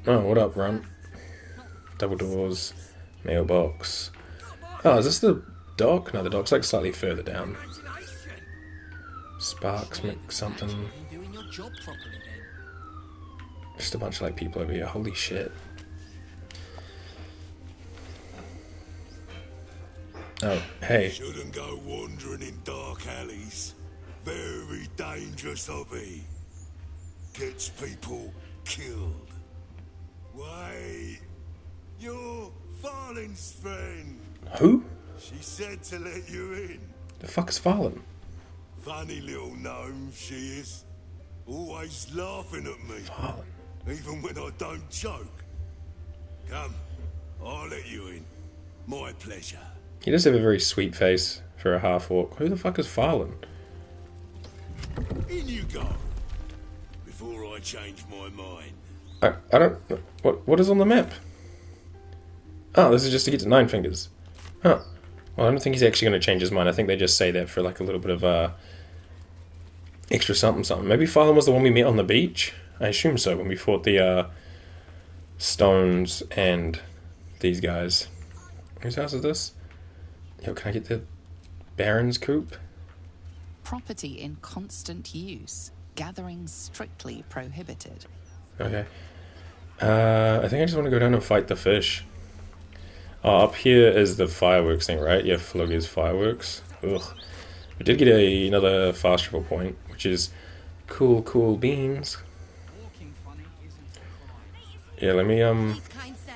Oh, what up, Runt? Double doors. Mailbox. Oh, is this the dock? No, the dock's like slightly further down. Sparks, mix something. Just a bunch of like people over here. Holy shit. Oh, hey. Shouldn't go wandering in dark alleys. Very dangerous hobby. Gets people killed. Wait. You're Farling's friend. Who? She said to let you in. The fuck is Farling? Funny little gnome she is. Always laughing at me. Farling. Even when I don't joke. Come, I'll let you in. My pleasure. He does have a very sweet face for a half-orc. Who the fuck is Farling? In you go. Before I change my mind. I don't... What is on the map? Oh, this is just to get to Nine Fingers. Huh. Well, I don't think he's actually going to change his mind. I think they just say that for like a little bit of extra something. Maybe Farling was the one we met on the beach? I assume so, when we fought the stones and these guys. Whose house is this? Yo, can I get the Baron's coop? Property in constant use. Gathering strictly prohibited. Okay. I think I just want to go down and fight the fish. Oh, up here is the fireworks thing, right? Yeah, Flugger's fireworks. Ugh. We did get another fast travel point, which is cool beans. Yeah, let me, Please, kind sir,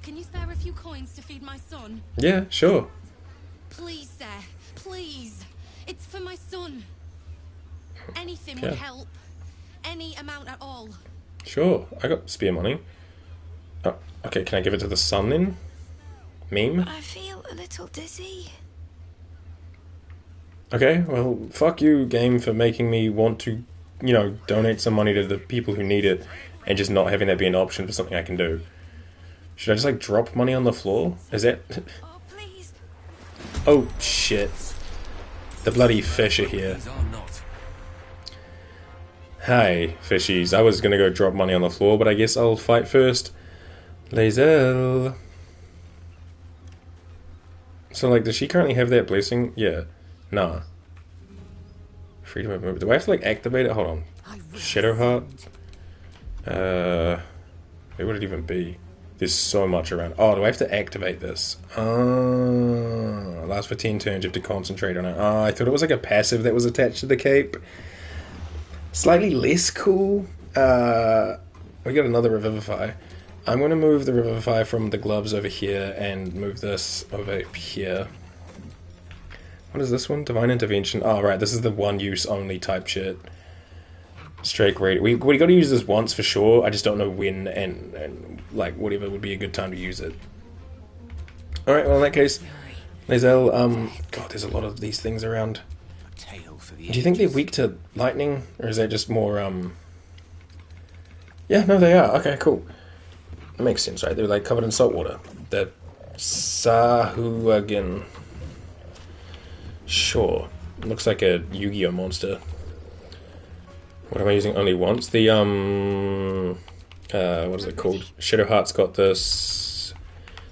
can you spare a few coins to feed my son? Yeah, sure. Please, sir, please. It's for my son. Anything Okay. would help. Any amount at all. Sure, I got spear money. Oh, okay, can I give it to the sun then? Meme? I feel a little dizzy. Okay, well, fuck you, game, for making me want to, you know, donate some money to the people who need it, and just not having that be an option for something I can do. Should I just, like, drop money on the floor? Is that... Oh, please. Oh, shit. The bloody fish are here. Hi, fishies. I was gonna go drop money on the floor, but I guess I'll fight first. Lae'zel. So, like, does she currently have that blessing? Yeah. Nah. Freedom of movement. Do I have to, like, activate it? Hold on. Shadowheart? Where would it even be? There's so much around. Oh, do I have to activate this? Lasts for 10 turns, you have to concentrate on it. Oh, I thought it was like a passive that was attached to the cape. Slightly less cool. We got another Revivify. I'm going to move the Revivify from the gloves over here and move this over here. What is this one? Divine Intervention. Oh, right, this is the one use only type shit. Straight rate. We got to use this once for sure. I just don't know when and like whatever would be a good time to use it. Alright, well in that case, Lae'zel, God, there's a lot of these things around. Do you think they're weak to lightning? Or is that just more, Yeah, no, they are. Okay, cool. That makes sense, right? They're like covered in salt water. The Sahuagin. Sure. Looks like a Yu-Gi-Oh monster. What am I using only once? The, what is it called? Shadowheart's got this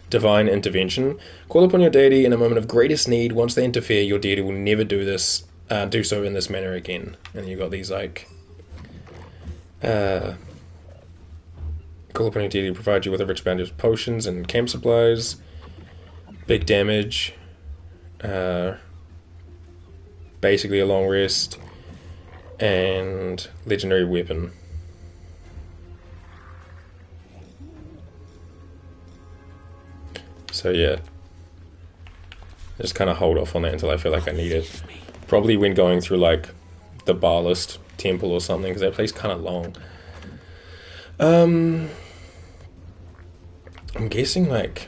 Divine Intervention. Call upon your deity in a moment of greatest need. Once they interfere, your deity will never do this, do so in this manner again. And you've got these, like, call upon your deity to provide you with a rich bounty of potions and camp supplies. Big damage. Basically a long rest. And legendary weapon. So yeah, just kind of hold off on that until I feel like I need it. Probably when going through like the Barlist temple or something, because that place kind of long. I'm guessing like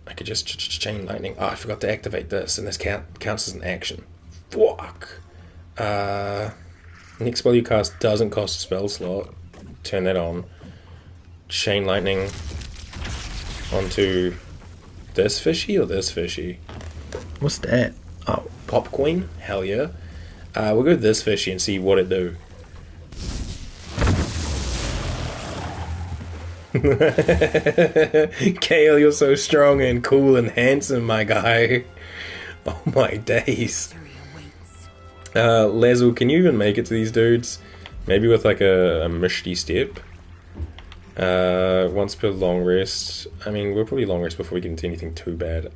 I could just chain lightning. Oh, I forgot to activate this, and this counts as an action. Fuck. Next spell you cast doesn't cost a spell slot. Turn that on. Chain lightning onto this fishy or this fishy? What's that? Oh, Popcoin? Hell yeah. We'll go with this fishy and see what it do. Kale, you're so strong and cool and handsome, my guy. Oh my days. Lazel, can you even make it to these dudes? Maybe with like a misty step. Once per long rest. I mean, we'll probably long rest before we get into anything too bad.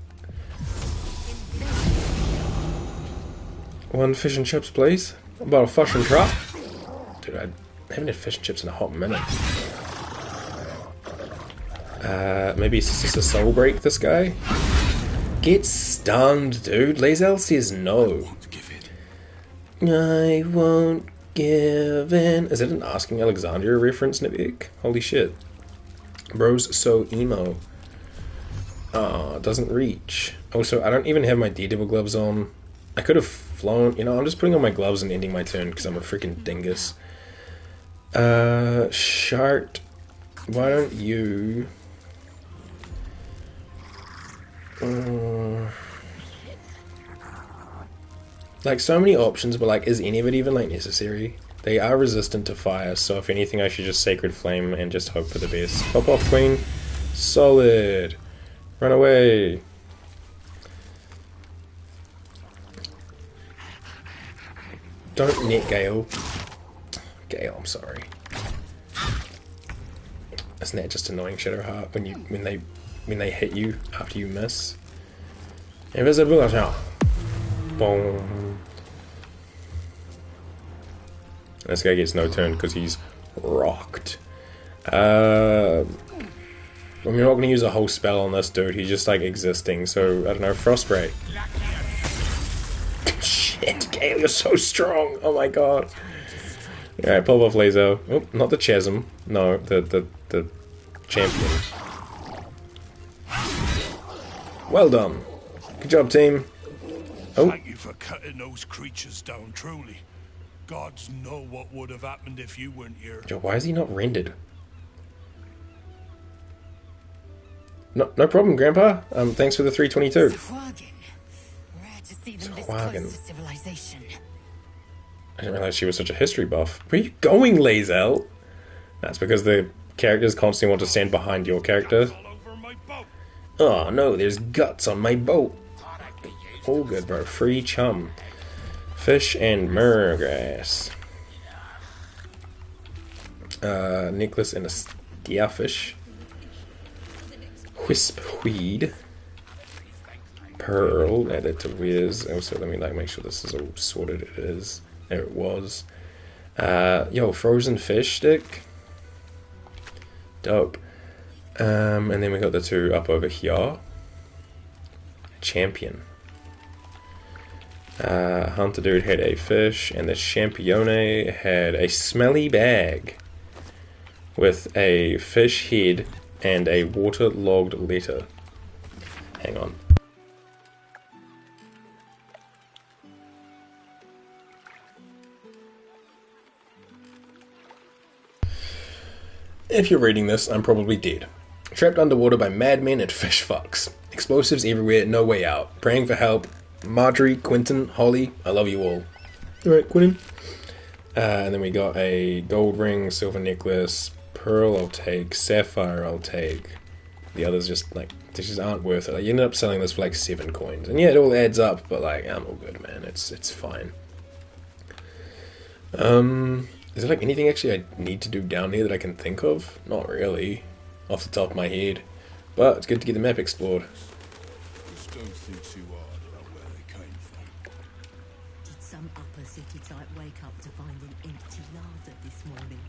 One fish and chips, please. About a fish and trap. Dude, I haven't had fish and chips in a hot minute. Maybe it's just a soul break, this guy? Get stunned, dude. Lazel says no. I won't give in. Is it an Asking Alexandria reference, Nibik? Holy shit. Bro's so emo. Oh, it doesn't reach. Also, I don't even have my Daredevil gloves on. I could have flown. You know, I'm just putting on my gloves and ending my turn because I'm a freaking dingus. Shart, why don't you... like, so many options, but like, is any of it even like necessary? They are resistant to fire, so if anything I should just Sacred Flame and just hope for the best. Pop off, Queen. Solid. Run away. Don't net Gale. Gale, I'm sorry. Isn't that just annoying, Shadowheart, when they hit you after you miss? Invisibility. Boom. This guy gets no turn because he's rocked. I'm not going to use a whole spell on this dude. He's just like existing. So I don't know. Frost Ray. Shit, Gale, you're so strong. Oh my god. Alright, pull off Lazo. Oh, not the Chasm. No, the champion. Well done. Good job, team. Oh. Thank you for cutting those creatures down, truly. Gods know what would have happened if you weren't here. Yo, why is he not rendered? No problem, Grandpa. Thanks for the 322. Civilization. I didn't realize she was such a history buff. Where are you going, Lazel? That's because the characters constantly want to stand behind your character. Oh no, there's guts on my boat. All good, bro. Free chum. Fish and murgrass. Necklace and a starfish. Wisp weed. Pearl, add it to Wiz. Also, let me like make sure this is all sorted. It is. There it was. Yo, frozen fish stick. Dope. And then we got the two up over here. Champion. Hunter Dude had a fish, and the Champione had a smelly bag with a fish head and a waterlogged letter. Hang on. If you're reading this, I'm probably dead. Trapped underwater by madmen and fish fucks. Explosives everywhere, no way out. Praying for help. Marjorie, Quentin, Holly, I love you all. Alright, Quentin. And then we got a gold ring, silver necklace, pearl I'll take, sapphire I'll take. The others just, like, they just aren't worth it. Like, you ended up selling this for like 7 coins. And yeah, it all adds up, but like, I'm all good, man. It's fine. Is there like anything actually I need to do down here that I can think of? Not really, off the top of my head. But it's good to get the map explored. Just don't think too hard about where they came from. Did some upper city type wake up to find an empty larder this morning?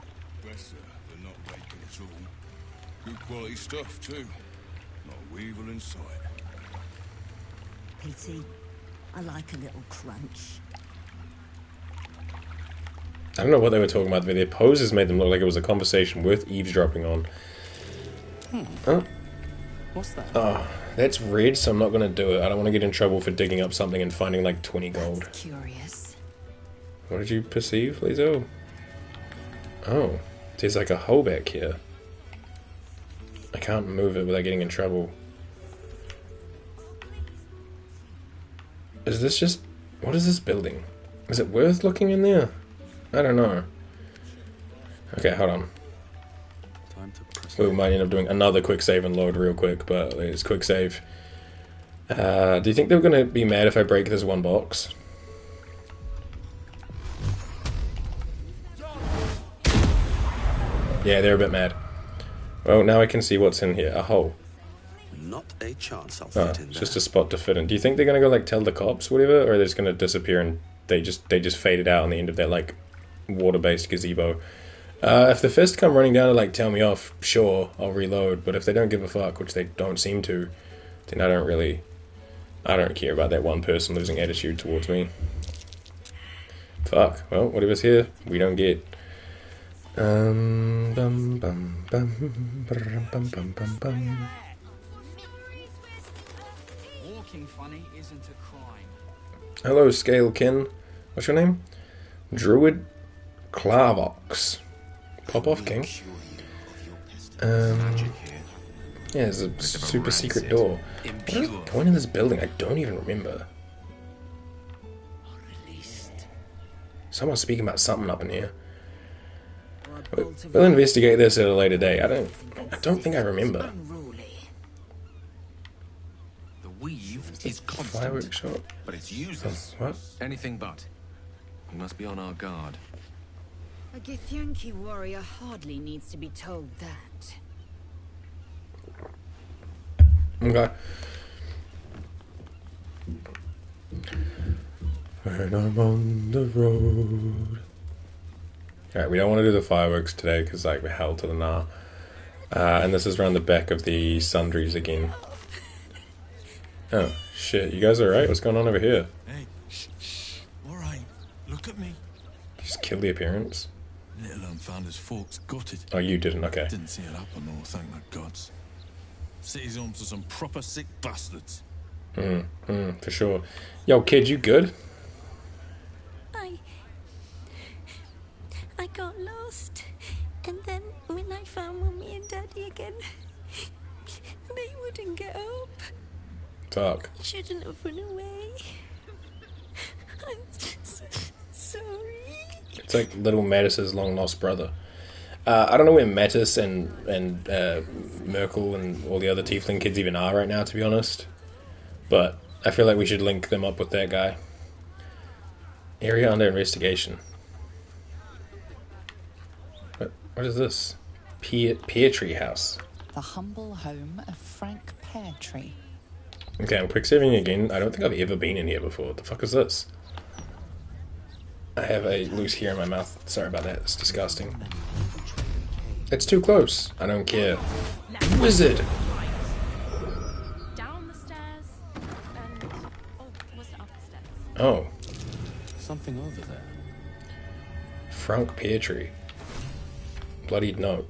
Bless her, they're not waking at all. Good quality stuff too. Not a weevil in sight. PT, I like a little crunch. I don't know what they were talking about, but their poses made them look like it was a conversation worth eavesdropping on. Oh. What's that? Oh, that's red, so I'm not going to do it. I don't want to get in trouble for digging up something and finding like 20 gold. That's curious. What did you perceive, Lizo? Oh, there's like a hole back here. I can't move it without getting in trouble. Is this just... what is this building? Is it worth looking in there? I don't know. Okay, hold on. We might end up doing another quick save and load real quick, but it's quick save. Do you think they're going to be mad if I break this one box? Yeah, they're a bit mad. Well, now I can see what's in here. A hole. Not a chance I'll Oh, fit in it's there. just a spot to fit in. Do you think they're going to go, like, tell the cops, whatever? Or are they just going to disappear and they just faded out on the end of that, like, water-based gazebo? If the fist come running down to, like, tell me off, sure, I'll reload. But if they don't give a fuck, which they don't seem to, then I don't care about that one person losing attitude towards me. Fuck. Well, whatever's here, we don't get. Bum, bum, bum, bum, bum, bum, bum. Walking funny isn't a crime. Hello, Scalekin. What's your name? Druid Clarvox. Pop off, King. Yeah, there's a super secret door. What is going in this building? I don't even remember. Someone's speaking about something up in here. We'll investigate this at a later date. I don't think I remember. The weave is constant, Fireworks shop. but its users what? anything but. We must be on our guard. A Githyanki warrior hardly needs to be told that. Okay. When I'm on the road. Alright, we don't want to do the fireworks today because like we're held to the gnar. And this is around the back of the Sundries again. Oh, shit. You guys alright? What's going on over here? Hey, shh. Alright, look at me. Just kill the appearance. Little unfounders folks got it. Oh, you didn't? Okay. Didn't see it happen though, thank the gods. City's home to some proper sick bastards. For sure. Yo, kid, you good? I got lost, and then when I found Mummy and Daddy again, they wouldn't get up. Fuck. I shouldn't have run away. I'm sorry. It's like little Mattis's long lost brother. I don't know where Mattis and Merkel and all the other Tiefling kids even are right now, to be honest. But I feel like we should link them up with that guy. Area under investigation. What is this? Pear Tree House. The humble home of Frank Peartree. Okay, I'm quick saving again. I don't think I've ever been in here before. What the fuck is this? I have a loose hair in my mouth. Sorry about that. It's disgusting. It's too close. I don't care. Wizard! Down the stairs and was it up the stairs? Oh. Something over there. Frank Peartree. Bloodied note.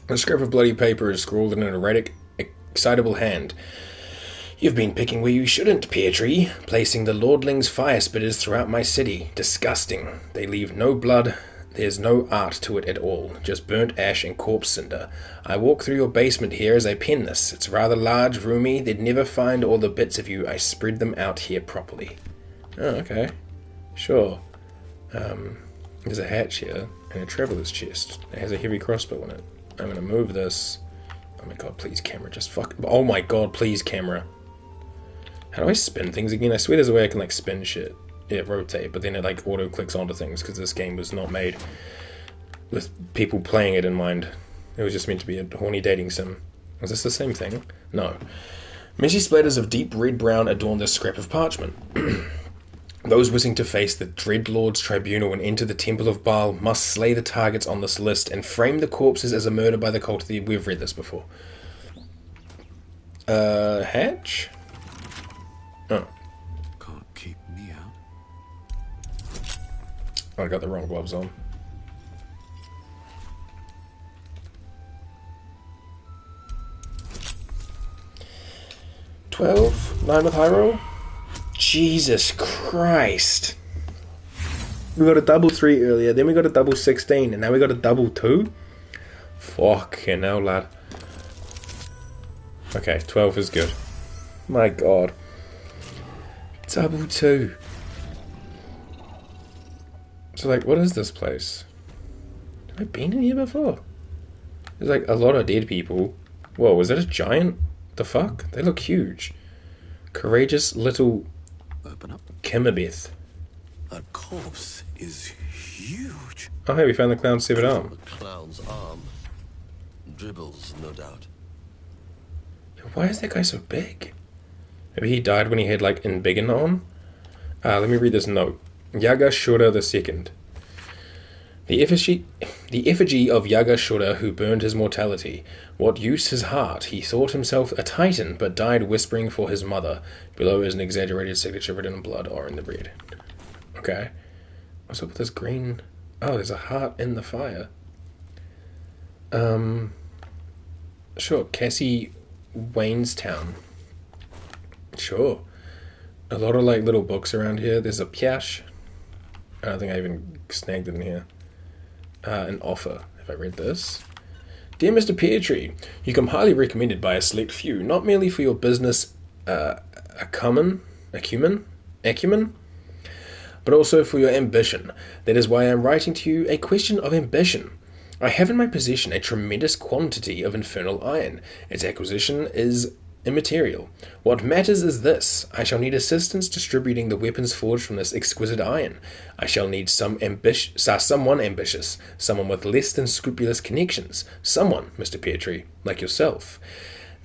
A scrap of bloody paper is scrawled in an erratic, excitable hand. You've been picking where you shouldn't, Peartree, placing the lordling's fire spitters throughout my city. Disgusting. They leave no blood. There's no art to it at all. Just burnt ash and corpse cinder. I walk through your basement here as I pen this. It's rather large, roomy. They'd never find all the bits of you. I spread them out here properly. Oh, okay. Sure. There's a hatch here and a traveler's chest. It has a heavy crossbow in it. I'm gonna move this. Oh my god, please camera, just fuck. Oh my god, please camera. How do I spin things again? I swear there's a way I can like spin shit. Yeah, rotate, but then it like auto clicks onto things because this game was not made with people playing it in mind. It was just meant to be a horny dating sim. Was this the same thing? No. Messy splatters of deep red-brown adorn this scrap of parchment. Those wishing to face the Dread Lord's tribunal and enter the Temple of Baal must slay the targets on this list and frame the corpses as a murder by the cult of the... We've read this before. Hatch? Oh. Can't keep me out. Oh, I got the wrong gloves on. $12? 9 with high roll? Jesus Christ. We got a double 3 earlier, then we got a double 16, and now we got a double 2? Fucking hell, lad. Okay, 12 is good. My god. Double 2. So, like, what is this place? Have I been in here before? There's like a lot of dead people. Whoa, was that a giant? The fuck? They look huge. Courageous little Open up. Kimmerbeth. That corpse is huge. Oh, hey, we found the clown's severed arm. The clown's arm. Dribbles, no doubt. Why is that guy so big? Maybe he died when he had like Embiggen on? Let me read this note. Yagashura II. The effigy of Yagashura who burned his mortality. What use his heart? He thought himself a titan, but died whispering for his mother. Below is an exaggerated signature written in blood or in the bread. Okay. What's up with this green? Oh, there's a heart in the fire. Sure. Cassie Waynestown. Sure. A lot of like little books around here. There's a Piash. I don't think I even snagged it in here. An offer. Have I read this? Dear Mr. Peartree, you come highly recommended by a select few, not merely for your business acumen, but also for your ambition. That is why I am writing to you a question of ambition. I have in my possession a tremendous quantity of infernal iron. Its acquisition is immaterial. What matters is this. I shall need assistance distributing the weapons forged from this exquisite iron. I shall need someone ambitious, someone with less than scrupulous connections, someone, Mr. Peartree, like yourself.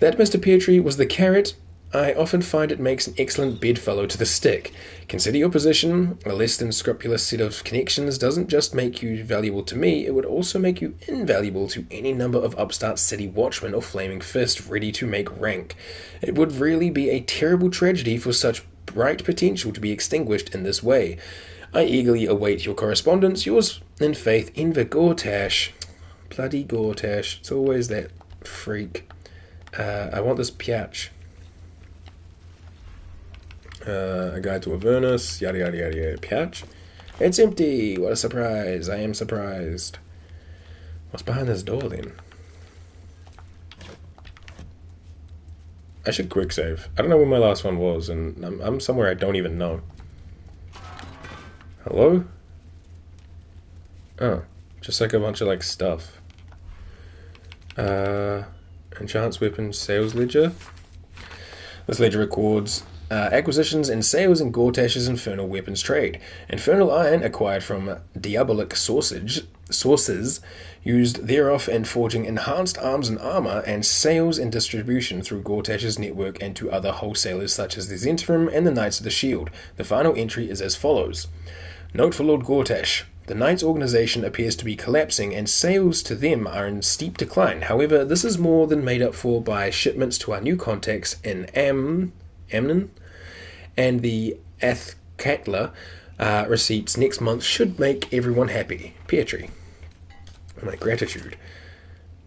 That, Mr. Peartree, was the carrot. I often find it makes an excellent bedfellow to the stick. Consider your position. A less than scrupulous set of connections doesn't just make you valuable to me, it would also make you invaluable to any number of upstart city watchmen or flaming fist ready to make rank. It would really be a terrible tragedy for such bright potential to be extinguished in this way. I eagerly await your correspondence. Yours in faith, Enver Gortash. Bloody Gortash. It's always that freak. I want this Piatch. A guide to Avernus, yada yada yada yada. Piatch. It's empty! What a surprise! I am surprised. What's behind this door then? I should quick save. I don't know where my last one was, and I'm somewhere I don't even know. Hello? Oh, just like a bunch of like stuff. Enchants weapons sales ledger. This ledger records acquisitions and sales in Gortash's infernal weapons trade. Infernal iron acquired from diabolic sources used thereof in forging enhanced arms and armor, and sales and distribution through Gortash's network and to other wholesalers such as the Zentrum and the Knights of the Shield. The final entry is as follows. Note for Lord Gortash. The Knights' organization appears to be collapsing, and sales to them are in steep decline. However, this is more than made up for by shipments to our new contacts in Amnon, and the Athkatla receipts next month should make everyone happy. Peartree. My gratitude.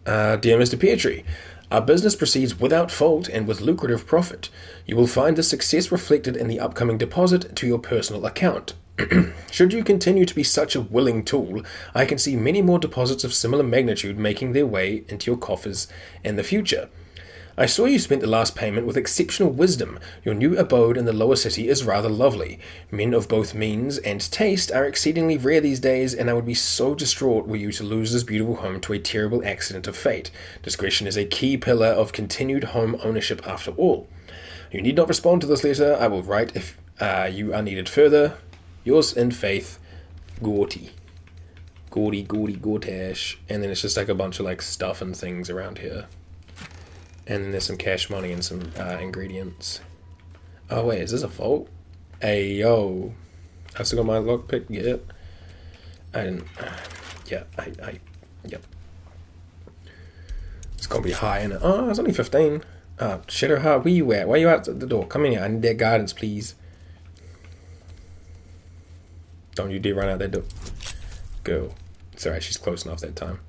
Dear Mr. Peartree, our business proceeds without fault and with lucrative profit. You will find this success reflected in the upcoming deposit to your personal account. Should you continue to be such a willing tool, I can see many more deposits of similar magnitude making their way into your coffers in the future. I saw you spent the last payment with exceptional wisdom. Your new abode in the lower city is rather lovely. Men of both means and taste are exceedingly rare these days, and I would be so distraught were you to lose this beautiful home to a terrible accident of fate. Discretion is a key pillar of continued home ownership after all. You need not respond to this letter. I will write if you are needed further. Yours in faith, Gorty. Gortash. And then it's just like a bunch of like stuff and things around here. And then there's some cash money and some ingredients. Oh wait, is this a vault? Hey yo, I still got my lockpick yet? I didn't. Yeah, yep. It's gonna be high in it. Oh, it's only 15. Shitterheart, where you at? Why you out the door? Come in here. I need that guidance, please. Don't you dare run out that door. Go. It's alright. She's close enough that time.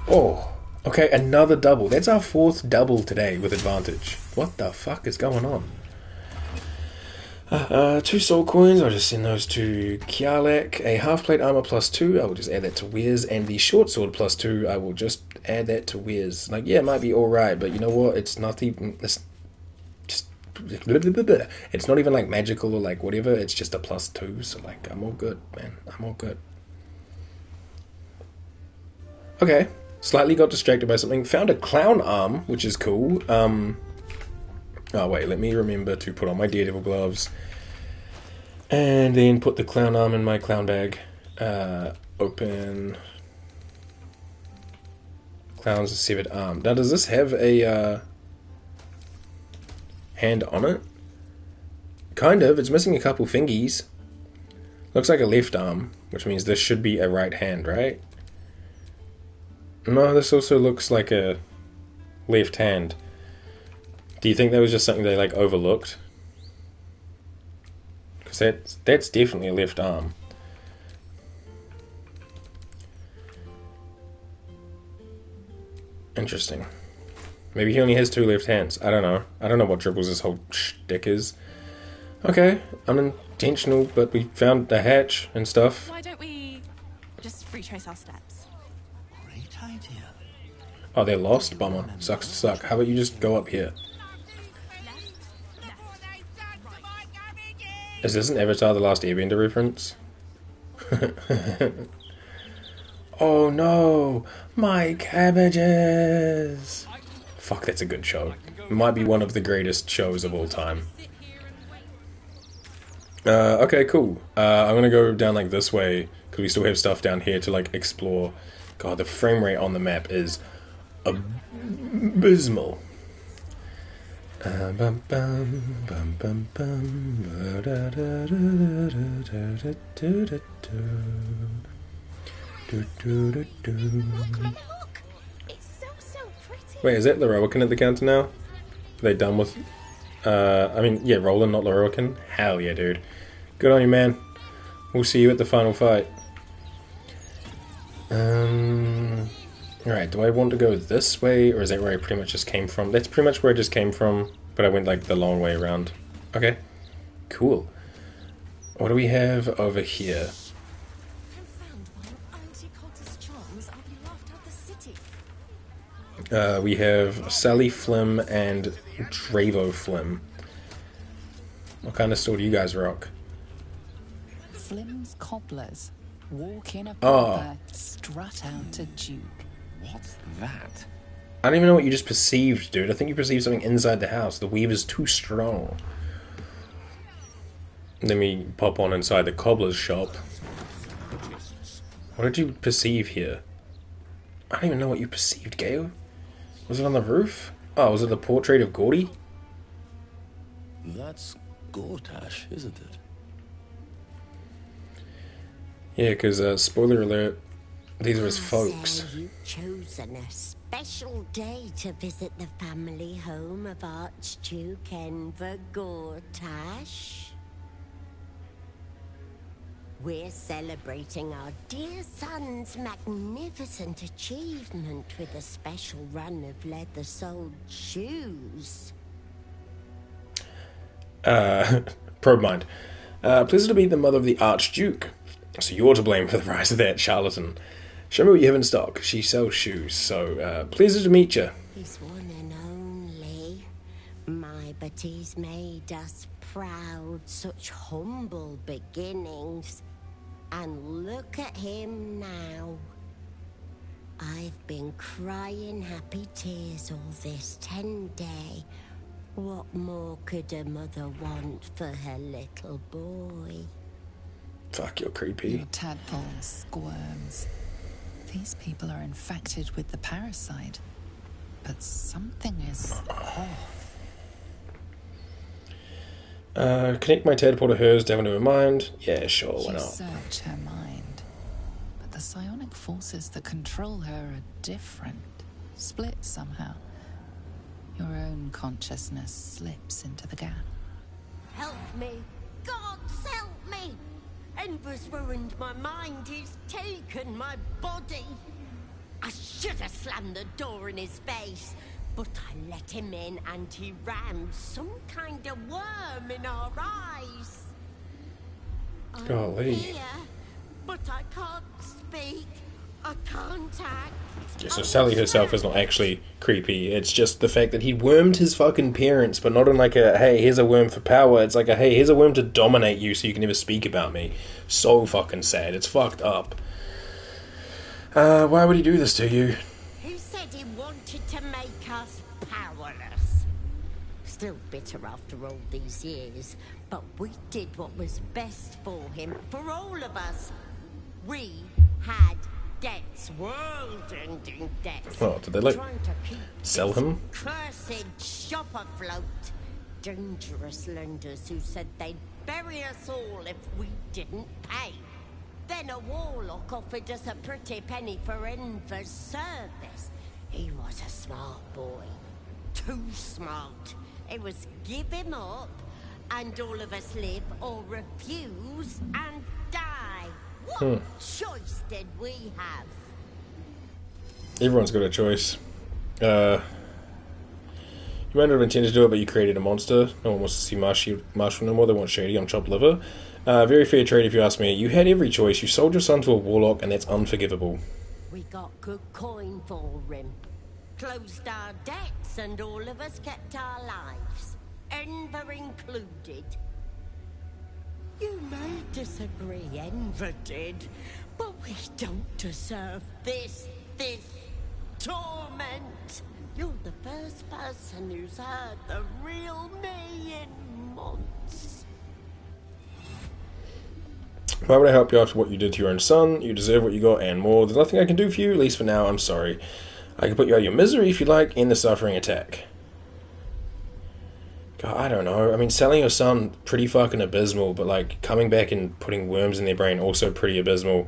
Oh. Okay, another double. That's our fourth double today with advantage. What the fuck is going on? 2 soul coins. I'll just send those to Kiarlak. A half plate armor +2. I will just add that to Weir's. And the short sword +2. I will just add that to Weir's. Like, yeah, it might be alright, but you know what? It's not even... It's not even like magical or like whatever. It's just a +2. So like, I'm all good, man. I'm all good. Okay. Slightly got distracted by something. Found a clown arm, which is cool. Oh wait, let me remember to put on my Daredevil gloves. And then put the clown arm in my clown bag. Open. Clown's severed arm. Now, does this have a hand on it? Kind of. It's missing a couple fingies. Looks like a left arm, which means this should be a right hand, right? No, this also looks like a left hand. Do you think that was just something they like overlooked? Because that's definitely a left arm. Interesting. Maybe he only has 2 left hands. I don't know. I don't know what Dribbles' whole shtick is. Okay, unintentional, but we found the hatch and stuff. Why don't we just retrace our steps? Great idea. Oh, they're lost? Bummer. Sucks to suck. How about you just go up here? Is this an Avatar The Last Airbender reference? Oh no! My cabbages! Fuck, that's a good show. It might be one of the greatest shows of all time. Okay, cool. I'm gonna go down like this way, because we still have stuff down here to like explore. God, the frame rate on the map is abysmal. Bum, bum, bum, bum, bum, da, da, da, da, da, da, da. Do, do, do, do. Look! It's so pretty. Wait, is that Loroakan at the counter now? Are they done with... I mean, yeah, Roland, not Loroakan. Hell yeah, dude. Good on you, man. We'll see you at the final fight. Alright, do I want to go this way, or is that where I pretty much just came from? That's pretty much where I just came from, but I went, like, the long way around. Okay. Cool. What do we have over here? We have Sally Flim and Dravo Flim. What kind of store do you guys rock? Flim's cobblers walk in a Oh. proper, strut out a duke. What's that? I don't even know what you just perceived, dude. I think you perceived something inside the house. The weave is too strong. And then we pop on inside the cobbler's shop. What did you perceive here? I don't even know what you perceived, Gale. Was it on the roof? Oh, was it the portrait of Gordy? That's Gortash, isn't it? Yeah, because, spoiler alert, these are his folks. So you've chosen a special day to visit the family home of Archduke Enver Gortash. We're celebrating our dear son's magnificent achievement with a special run of leather-soled shoes. Probe mind. Pleased to be the mother of the Archduke. So you're to blame for the rise of that charlatan. Show me what you have in stock. She sells shoes, so pleased to meet you. He's one and only. My, but he's made us proud. Such humble beginnings. And look at him now. I've been crying happy tears all this 10 day. What more could a mother want for her little boy? Fuck, you're creepy. Your tadpole squirms. These people are infected with the parasite, but something is off. Connect my tadpole to hers, delve into her mind. Yeah, sure, why You not? search her mind, but the psionic forces that control her are different, split somehow. Your own consciousness slips into the gap. Help me! Gods, help me! Enver's ruined my mind. He's taken my body. I should have slammed the door in his face, but I let him in and he rammed some kind of worm in our eyes. Golly. I'm here, but I can't speak. I can't act. Yeah, so Sally herself is not actually creepy. It's just the fact that he wormed his fucking parents, but not in like a, hey, here's a worm for power. It's like a, hey, here's a worm to dominate you so you can never speak about me. So fucking sad. It's fucked up. Why would he do this to you? Who said he wanted to make us powerless? Still bitter after all these years, but we did what was best for him, for all of us. We had debts, world-ending debts. Oh, did they like Trying to keep sell this him? cursed shop afloat. Dangerous lenders who said they'd bury us all if we didn't pay. Then a warlock offered us a pretty penny for Enver's service. He was a smart boy. Too smart. It was give him up, and all of us live, or refuse and die. What choice did we have? Everyone's got a choice. You might not have intended to do it, but you created a monster. No one wants to see Marshall no more. They want Shady on chopped liver. Very fair trade if you ask me. You had every choice. You sold your son to a warlock, and that's unforgivable. We got good coin for him. Closed our debts, and all of us kept our lives. Enver included. You may disagree, Enver did, but we don't deserve this torment. You're the first person who's heard the real me in months. Why would I help you after what you did to your own son? You deserve what you got and more. There's nothing I can do for you, at least for now. I'm sorry. I can put you out of your misery if you like, end the suffering attack. God, I don't know. I mean, selling your son, pretty fucking abysmal, but like, coming back and putting worms in their brain, also pretty abysmal.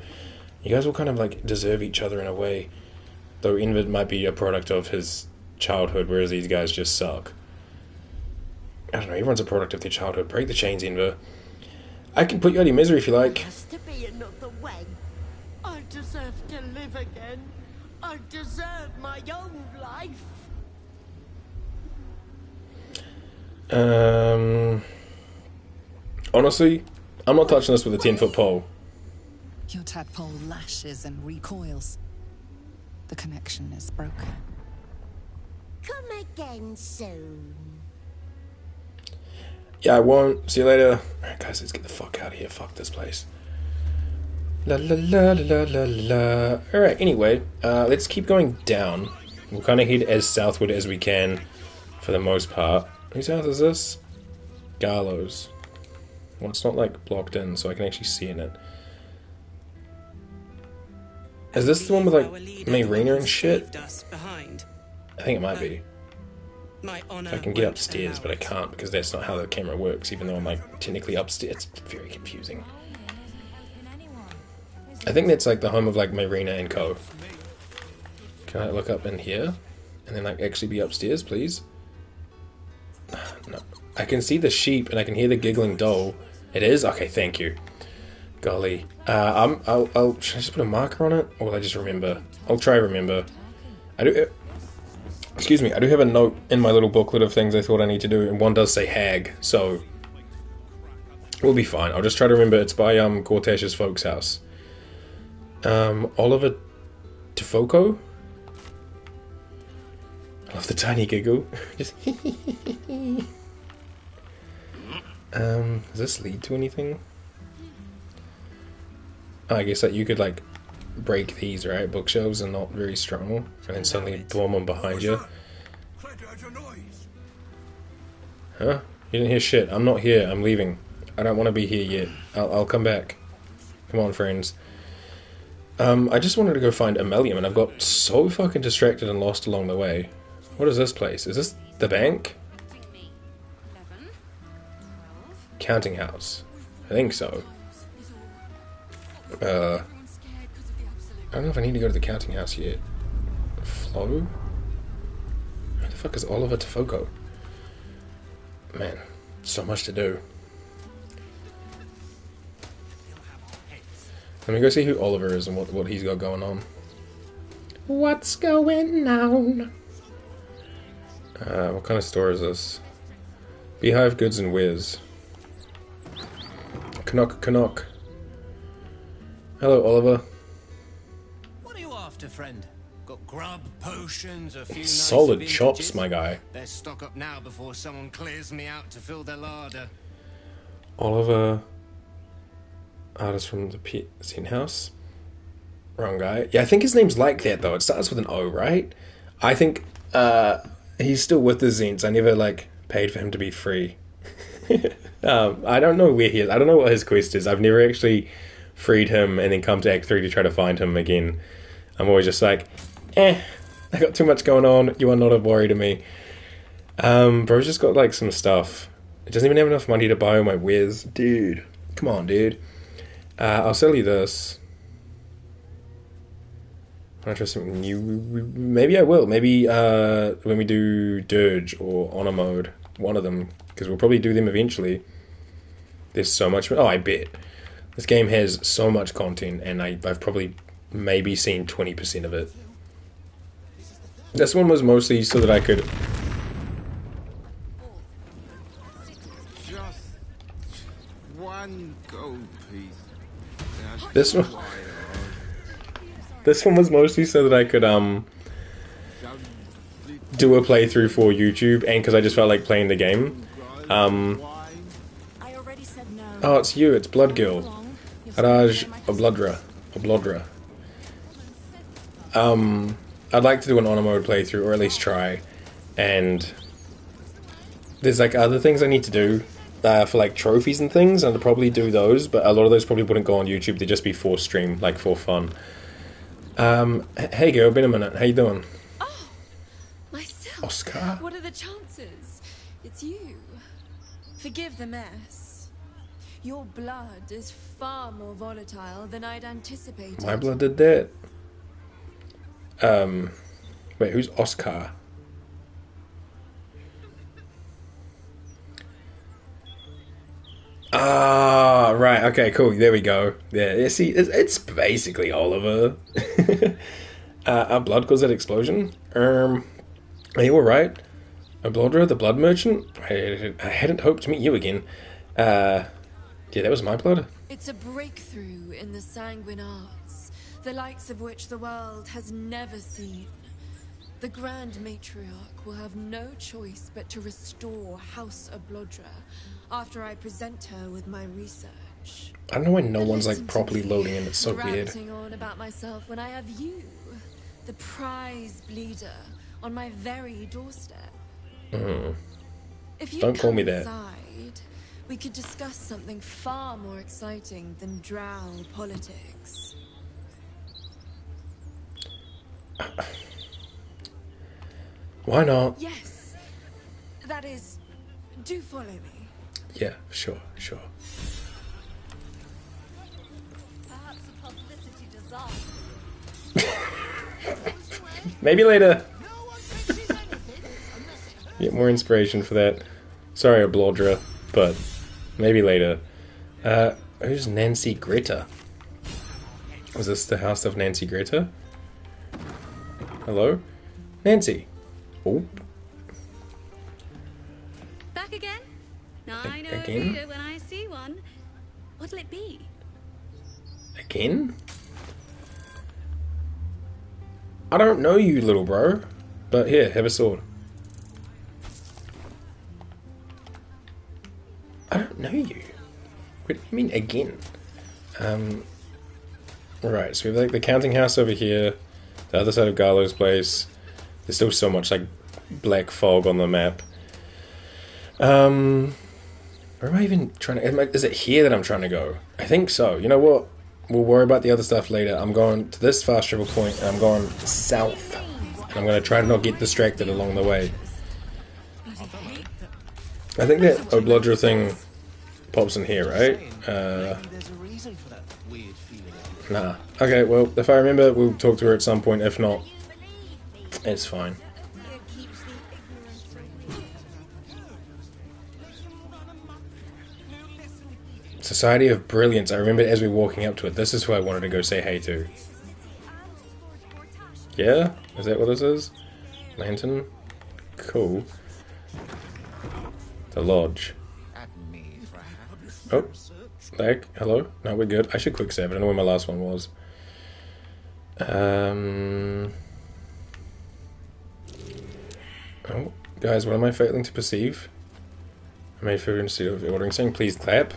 You guys all kind of like deserve each other in a way. Though Envid might be a product of his childhood, whereas these guys just suck. I don't know, everyone's a product of their childhood. Break the chains, Enver. I can put you out of your misery if you like. There has to be another way. I deserve to live again. I deserve my own life. Honestly, I'm not touching this with a 10-foot pole. Your tadpole lashes and recoils. The connection is broken. Come again soon. Yeah, I won't. See you later. Alright, guys, let's get the fuck out of here. Fuck this place. La la la la la la. Alright, anyway, let's keep going down. We'll kind of head as southward as we can for the most part. Whose house is this? Garlow's. Well, it's not like blocked in, so I can actually see in it. Is this the one with like Mayrina and shit? I think it might be. I can get upstairs, but I can't because that's not how the camera works, even though I'm like technically upstairs. It's very confusing. I think that's like the home of like Mayrina and Co. Can I look up in here? And then like actually be upstairs, please? No. I can see the sheep and I can hear the giggling doll. It is? Okay, thank you. Golly. I'll should I just put a marker on it? Or will I just remember? I'll try remember. Excuse me, I do have a note in my little booklet of things I thought I need to do, and one does say hag, so we'll be fine. I'll just try to remember. It's by Gortash's folks' house. Oliver Tifoco? I love the tiny giggle. Just does this lead to anything? Oh, I guess that you could like break these, right? Bookshelves are not very strong, and then suddenly boom them behind you. Huh? You didn't hear shit. I'm not here. I'm leaving. I don't want to be here yet. I'll come back. Come on, friends. I just wanted to go find Ammelium, and I've got so fucking distracted and lost along the way. What is this place? Is this the bank? Counting house. I think so. I don't know if I need to go to the counting house yet. Flo? Who the fuck is Oliver Tifoco? Man, so much to do. Let me go see who Oliver is and what he's got going on. What's going on? What kind of store is this? Beehive Goods and Wares. Knock. Hello, Oliver. What are you after, friend? Got grub, potions, a few Solid nice chops, vintages? my guy. Let's stock up now before someone clears me out to fill their larder. Oliver, artist from the Scene House. Wrong guy. Yeah, I think his name's like that though. It starts with an O, right? I think he's still with the Zents. I never like paid for him to be free. I don't know where he is. I don't know what his quest is. I've never actually freed him and then come to Act 3 to try to find him again. I'm always just like, I got too much going on. You are not a worry to me. Bro's just got like some stuff. It doesn't even have enough money to buy all my wares. Dude, come on, dude. I'll sell you this. I try something new. Maybe I will. Maybe when we do Dirge or Honor Mode, one of them, because we'll probably do them eventually. There's so much. Oh, I bet this game has so much content, and I've probably maybe seen 20% of it. This one was mostly so that I could. Just one gold piece. This one. This one was mostly so that I could do a playthrough for YouTube, and because I just felt like playing the game. Oh, it's you. It's Blood Girl. Haraj Oblodra. I'd like to do an honor mode playthrough, or at least try. And there's like other things I need to do for like trophies and things, and I'd probably do those. But a lot of those probably wouldn't go on YouTube. They'd just be for stream, like for fun. Hey girl, been a minute. How you doing? Oh, myself. Oscar? What are the chances? It's you. Forgive the mess. Your blood is far more volatile than I'd anticipated. My blood did that? Wait, who's Oscar? Ah, right, okay, cool, there we go. Yeah, see, it's basically Oliver. Our blood caused that explosion? Are you alright? Baldur, the blood merchant? I hadn't hoped to meet you again. Yeah, that was my blood. It's a breakthrough in the sanguine arts, the likes of which the world has never seen. The Grand Matriarch will have no choice but to restore House Oblodra after I present her with my research. I don't know why no one's like properly loading in. It's so weird. Rabbiting on about myself when I have you, the prize bleeder, on my very doorstep. If you don't call me that. Inside, we could discuss something far more exciting than drow politics. Why not? Yes. That is, do follow me. Yeah, sure. Perhaps a publicity disaster. Maybe later. Get more inspiration for that. Sorry, Oblodra, but maybe later. Who's Nancy Greta? Was this the house of Nancy Greta? Hello? Nancy. Oh. Back again? I know a Again? reader when I see one. What'll it be? Again? I don't know you, little bro. But here, have a sword. I don't know you. What do you mean again? Right, so we have like the counting house over here, the other side of Garlo's place. There's still so much like black fog on the map. Where am I even trying to... Is it here that I'm trying to go? I think so. You know what? We'll worry about the other stuff later. I'm going to this fast travel point and I'm going south. And I'm going to try to not get distracted along the way. I think that Oblodra thing pops in here, right? Nah. Okay, well, if I remember, we'll talk to her at some point. If not, it's fine. Society of Brilliance. I remember as we were walking up to it. This is who I wanted to go say hey to. Yeah? Is that what this is? Lantern? Cool. The lodge. Oh. Back. Hello? No, we're good. I should quick save. I don't know where my last one was. Oh. Guys, what am I failing to perceive? I made food instead of ordering saying please clap.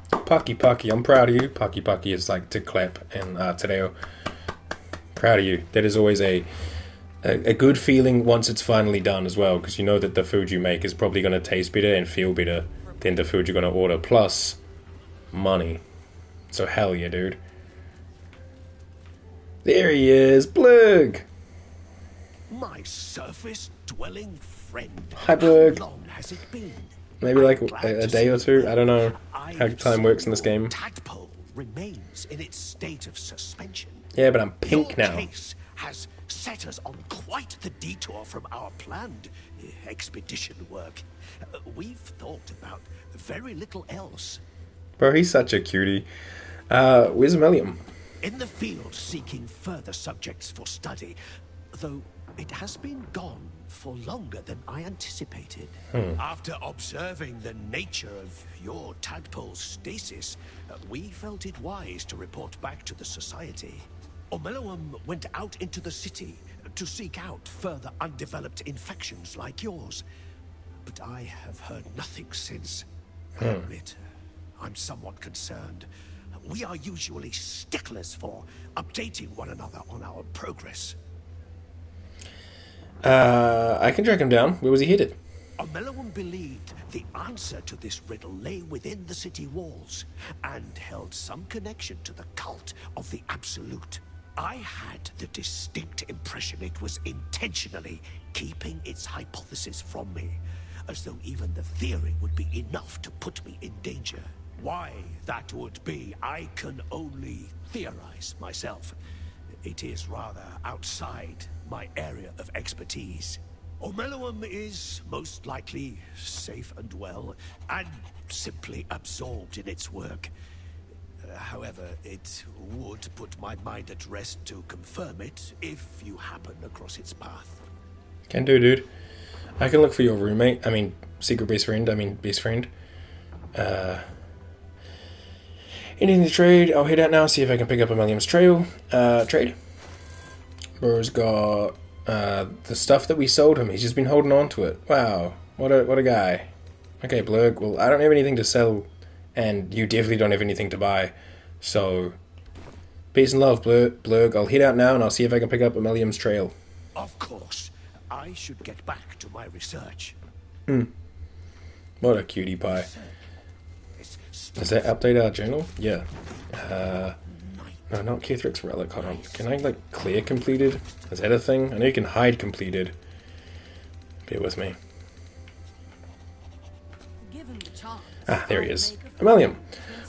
Pocky, I'm proud of you. Pocky is like to clap in Tadeo. Proud of you. That is always a good feeling once it's finally done as well, because you know that the food you make is probably going to taste better and feel better than the food you're going to order, plus money. So hell yeah, dude. There he is, Blurg! My surface-dwelling friend. Hi, Blurg. How long has it been? Maybe like a day or two? I don't know how time works in this game. Tadpole remains in its state of suspension. Yeah, but I'm pink Your now. case has set us on quite the detour from our planned expedition work. We've thought about very little else. Bro, he's such a cutie. Where's Ammonium? In the field seeking further subjects for study, though it has been gone for longer than I anticipated. After observing the nature of your tadpole's stasis, we felt it wise to report back to the Society. Omeluum went out into the city to seek out further undeveloped infections like yours. But I have heard nothing since. I admit, I'm somewhat concerned. We are usually sticklers for updating one another on our progress. I can track him down. Where was he headed? Omeluum believed the answer to this riddle lay within the city walls, and held some connection to the cult of the Absolute. I had the distinct impression it was intentionally keeping its hypothesis from me, as though even the theory would be enough to put me in danger. Why that would be, I can only theorize myself. It is rather outside my area of expertise. Omeluum is most likely safe and well, and simply absorbed in its work. However, it would put my mind at rest to confirm it if you happen across its path. Can do, dude. I can look for your roommate. I mean, secret best friend. I mean, best friend. Anything to trade? I'll head out now, see if I can pick up Ammonium's trail. Trade. Bro's got the stuff that we sold him. He's just been holding on to it. Wow, what a guy. Okay, Blurg. Well, I don't have anything to sell, and you definitely don't have anything to buy. So, peace and love, Blurg. I'll head out now, and I'll see if I can pick up Ammonium's trail. Of course. I should get back to my research. What a cutie pie. Does that update our journal? Yeah. No, not Kethric's relic. Hold on. Can I, like, clear completed? Is that a thing? I know you can hide completed. Bear with me. Ah, there he is. Ammonium.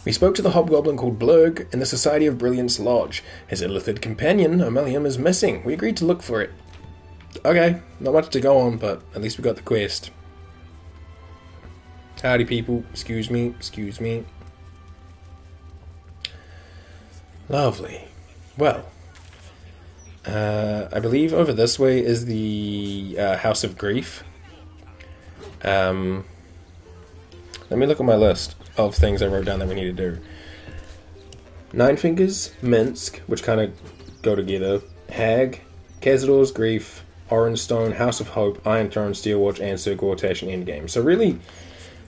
We spoke to the hobgoblin called Blurg in the Society of Brilliance Lodge. His illithid companion, Ammonium, is missing. We agreed to look for it. Okay, not much to go on, but at least we got the quest. Howdy, people. Excuse me. Excuse me. Lovely. Well, I believe over this way is the House of Grief. Let me look at my list of things I wrote down that we need to do. Nine Fingers, Minsk, which kind of go together. Hag, Cazador's Grief, Orange Stone, House of Hope, Iron Throne, Steelwatch, and Circle Rotation Endgame. So really,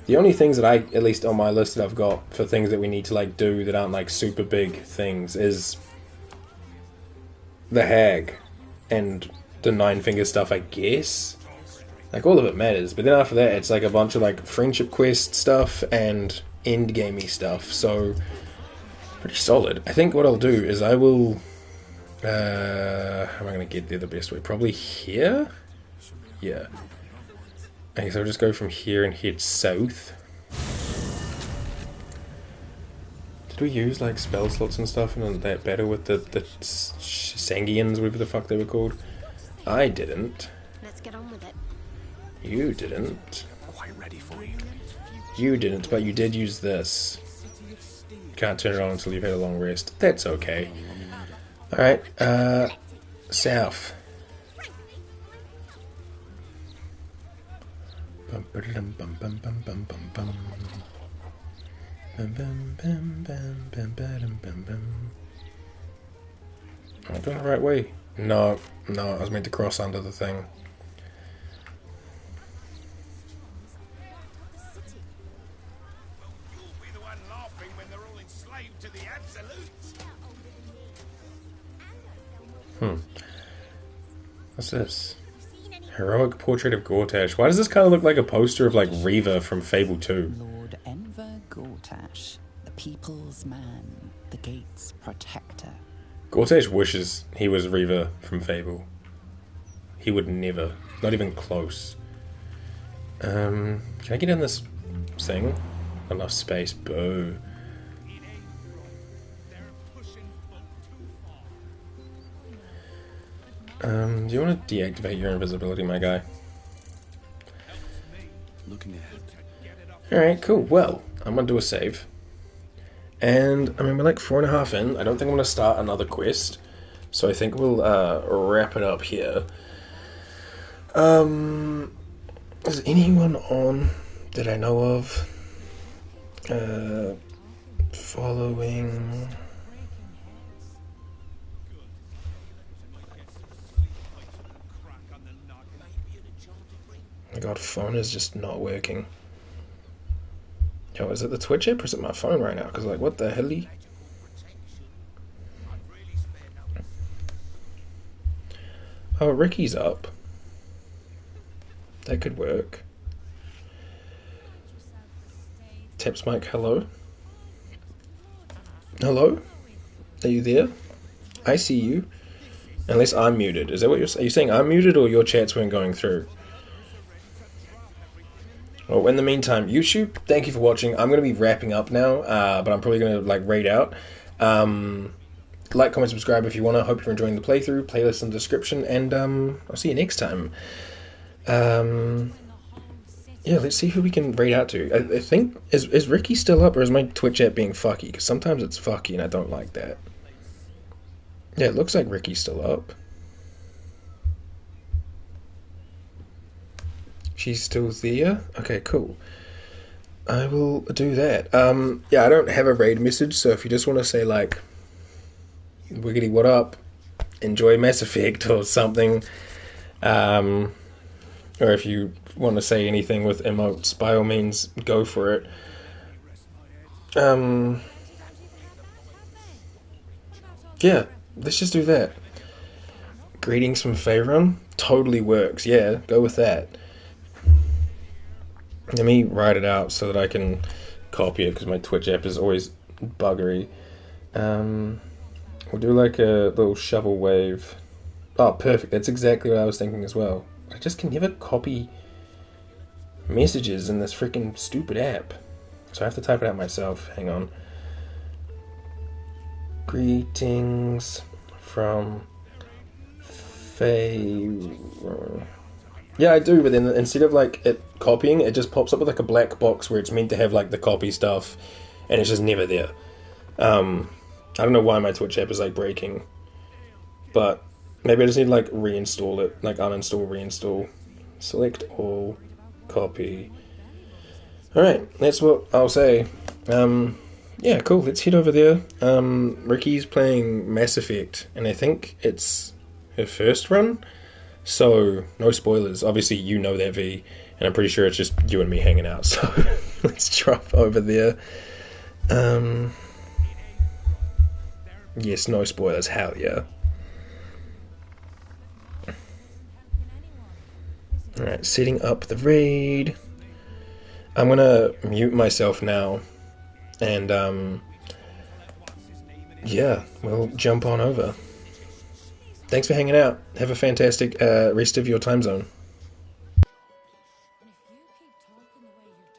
the only things that I, at least on my list that I've got for things that we need to like do that aren't like super big things is the Hag and the Nine Finger stuff, I guess. Like all of it matters, but then after that it's like a bunch of like friendship quest stuff and endgamey stuff, so pretty solid. I think what I'll do is I will how am I going to get there the best way? Probably here? Yeah. I guess I'll just go from here and head south. Did we use like spell slots and stuff in that battle with the Sangians, whatever the fuck they were called? I didn't. Let's get on with it. You didn't. Quite ready for you. You didn't, but you did use this. Can't turn it on until you've had a long rest. That's okay. Alright, south. I'm going the right way. No, I was meant to cross under the thing. Hmm. What's this? Heroic portrait of Gortash. Why does this kind of look like a poster of like Reaver from Fable 2? Lord Enver Gortash, the people's man, the gate's protector. Gortash wishes he was Reaver from Fable. He would never. Not even close. Can I get in this thing? Enough space. Boo. Do you want to deactivate your invisibility, my guy? Looking ahead. Alright, cool. Well, I'm gonna do a save. And, I mean, we're like 4.5 in. I don't think I'm gonna start another quest. So I think we'll wrap it up here. Is anyone on that I know of? Following... My god, phone is just not working. Yo, is it the Twitch app or is it my phone right now? Because, like, what the hell? Oh, Ricky's up. That could work. Taps mic, hello? Hello? Are you there? I see you. Unless I'm muted. Is that what you're saying? Are you saying I'm muted or your chats weren't going through? Well, in the meantime, YouTube, thank you for watching. I'm going to be wrapping up now, but I'm probably going to like raid out. Like, comment, subscribe if you want to. Hope you're enjoying the playthrough. Playlist in the description, and I'll see you next time. Yeah, let's see who we can raid out to. I think, is Ricky still up, or is my Twitch app being fucky? Because sometimes it's fucky, and I don't like that. Yeah, it looks like Ricky's still up. She's still there? Okay, cool. I will do that. Yeah, I don't have a raid message, so if you just want to say, like, wiggity what up, enjoy Mass Effect or something, or if you want to say anything with emotes, by all means, go for it. Yeah, let's just do that. Greetings from Faerun totally works. Yeah, go with that. Let me write it out so that I can copy it, because my Twitch app is always buggery. We'll do like a little shovel wave. Oh, perfect. That's exactly what I was thinking as well. I just can never copy messages in this freaking stupid app. So I have to type it out myself. Hang on. Greetings from Faerun. Yeah, I do, but then instead of like it copying, it just pops up with like a black box where it's meant to have like the copy stuff, and it's just never there. I don't know why my Twitch app is like breaking, but maybe I just need to like reinstall it, like uninstall, reinstall, select all, copy. Alright, that's what I'll say. Yeah, cool, let's head over there. Ricky's playing Mass Effect, and I think it's her first run. So, no spoilers. Obviously, you know that, V, and I'm pretty sure it's just you and me hanging out, so let's drop over there. Yes, no spoilers, hell yeah. Alright, setting up the raid. I'm gonna mute myself now, and, yeah, we'll jump on over. Thanks for hanging out. Have a fantastic rest of your time zone. And if you keep talking the way you're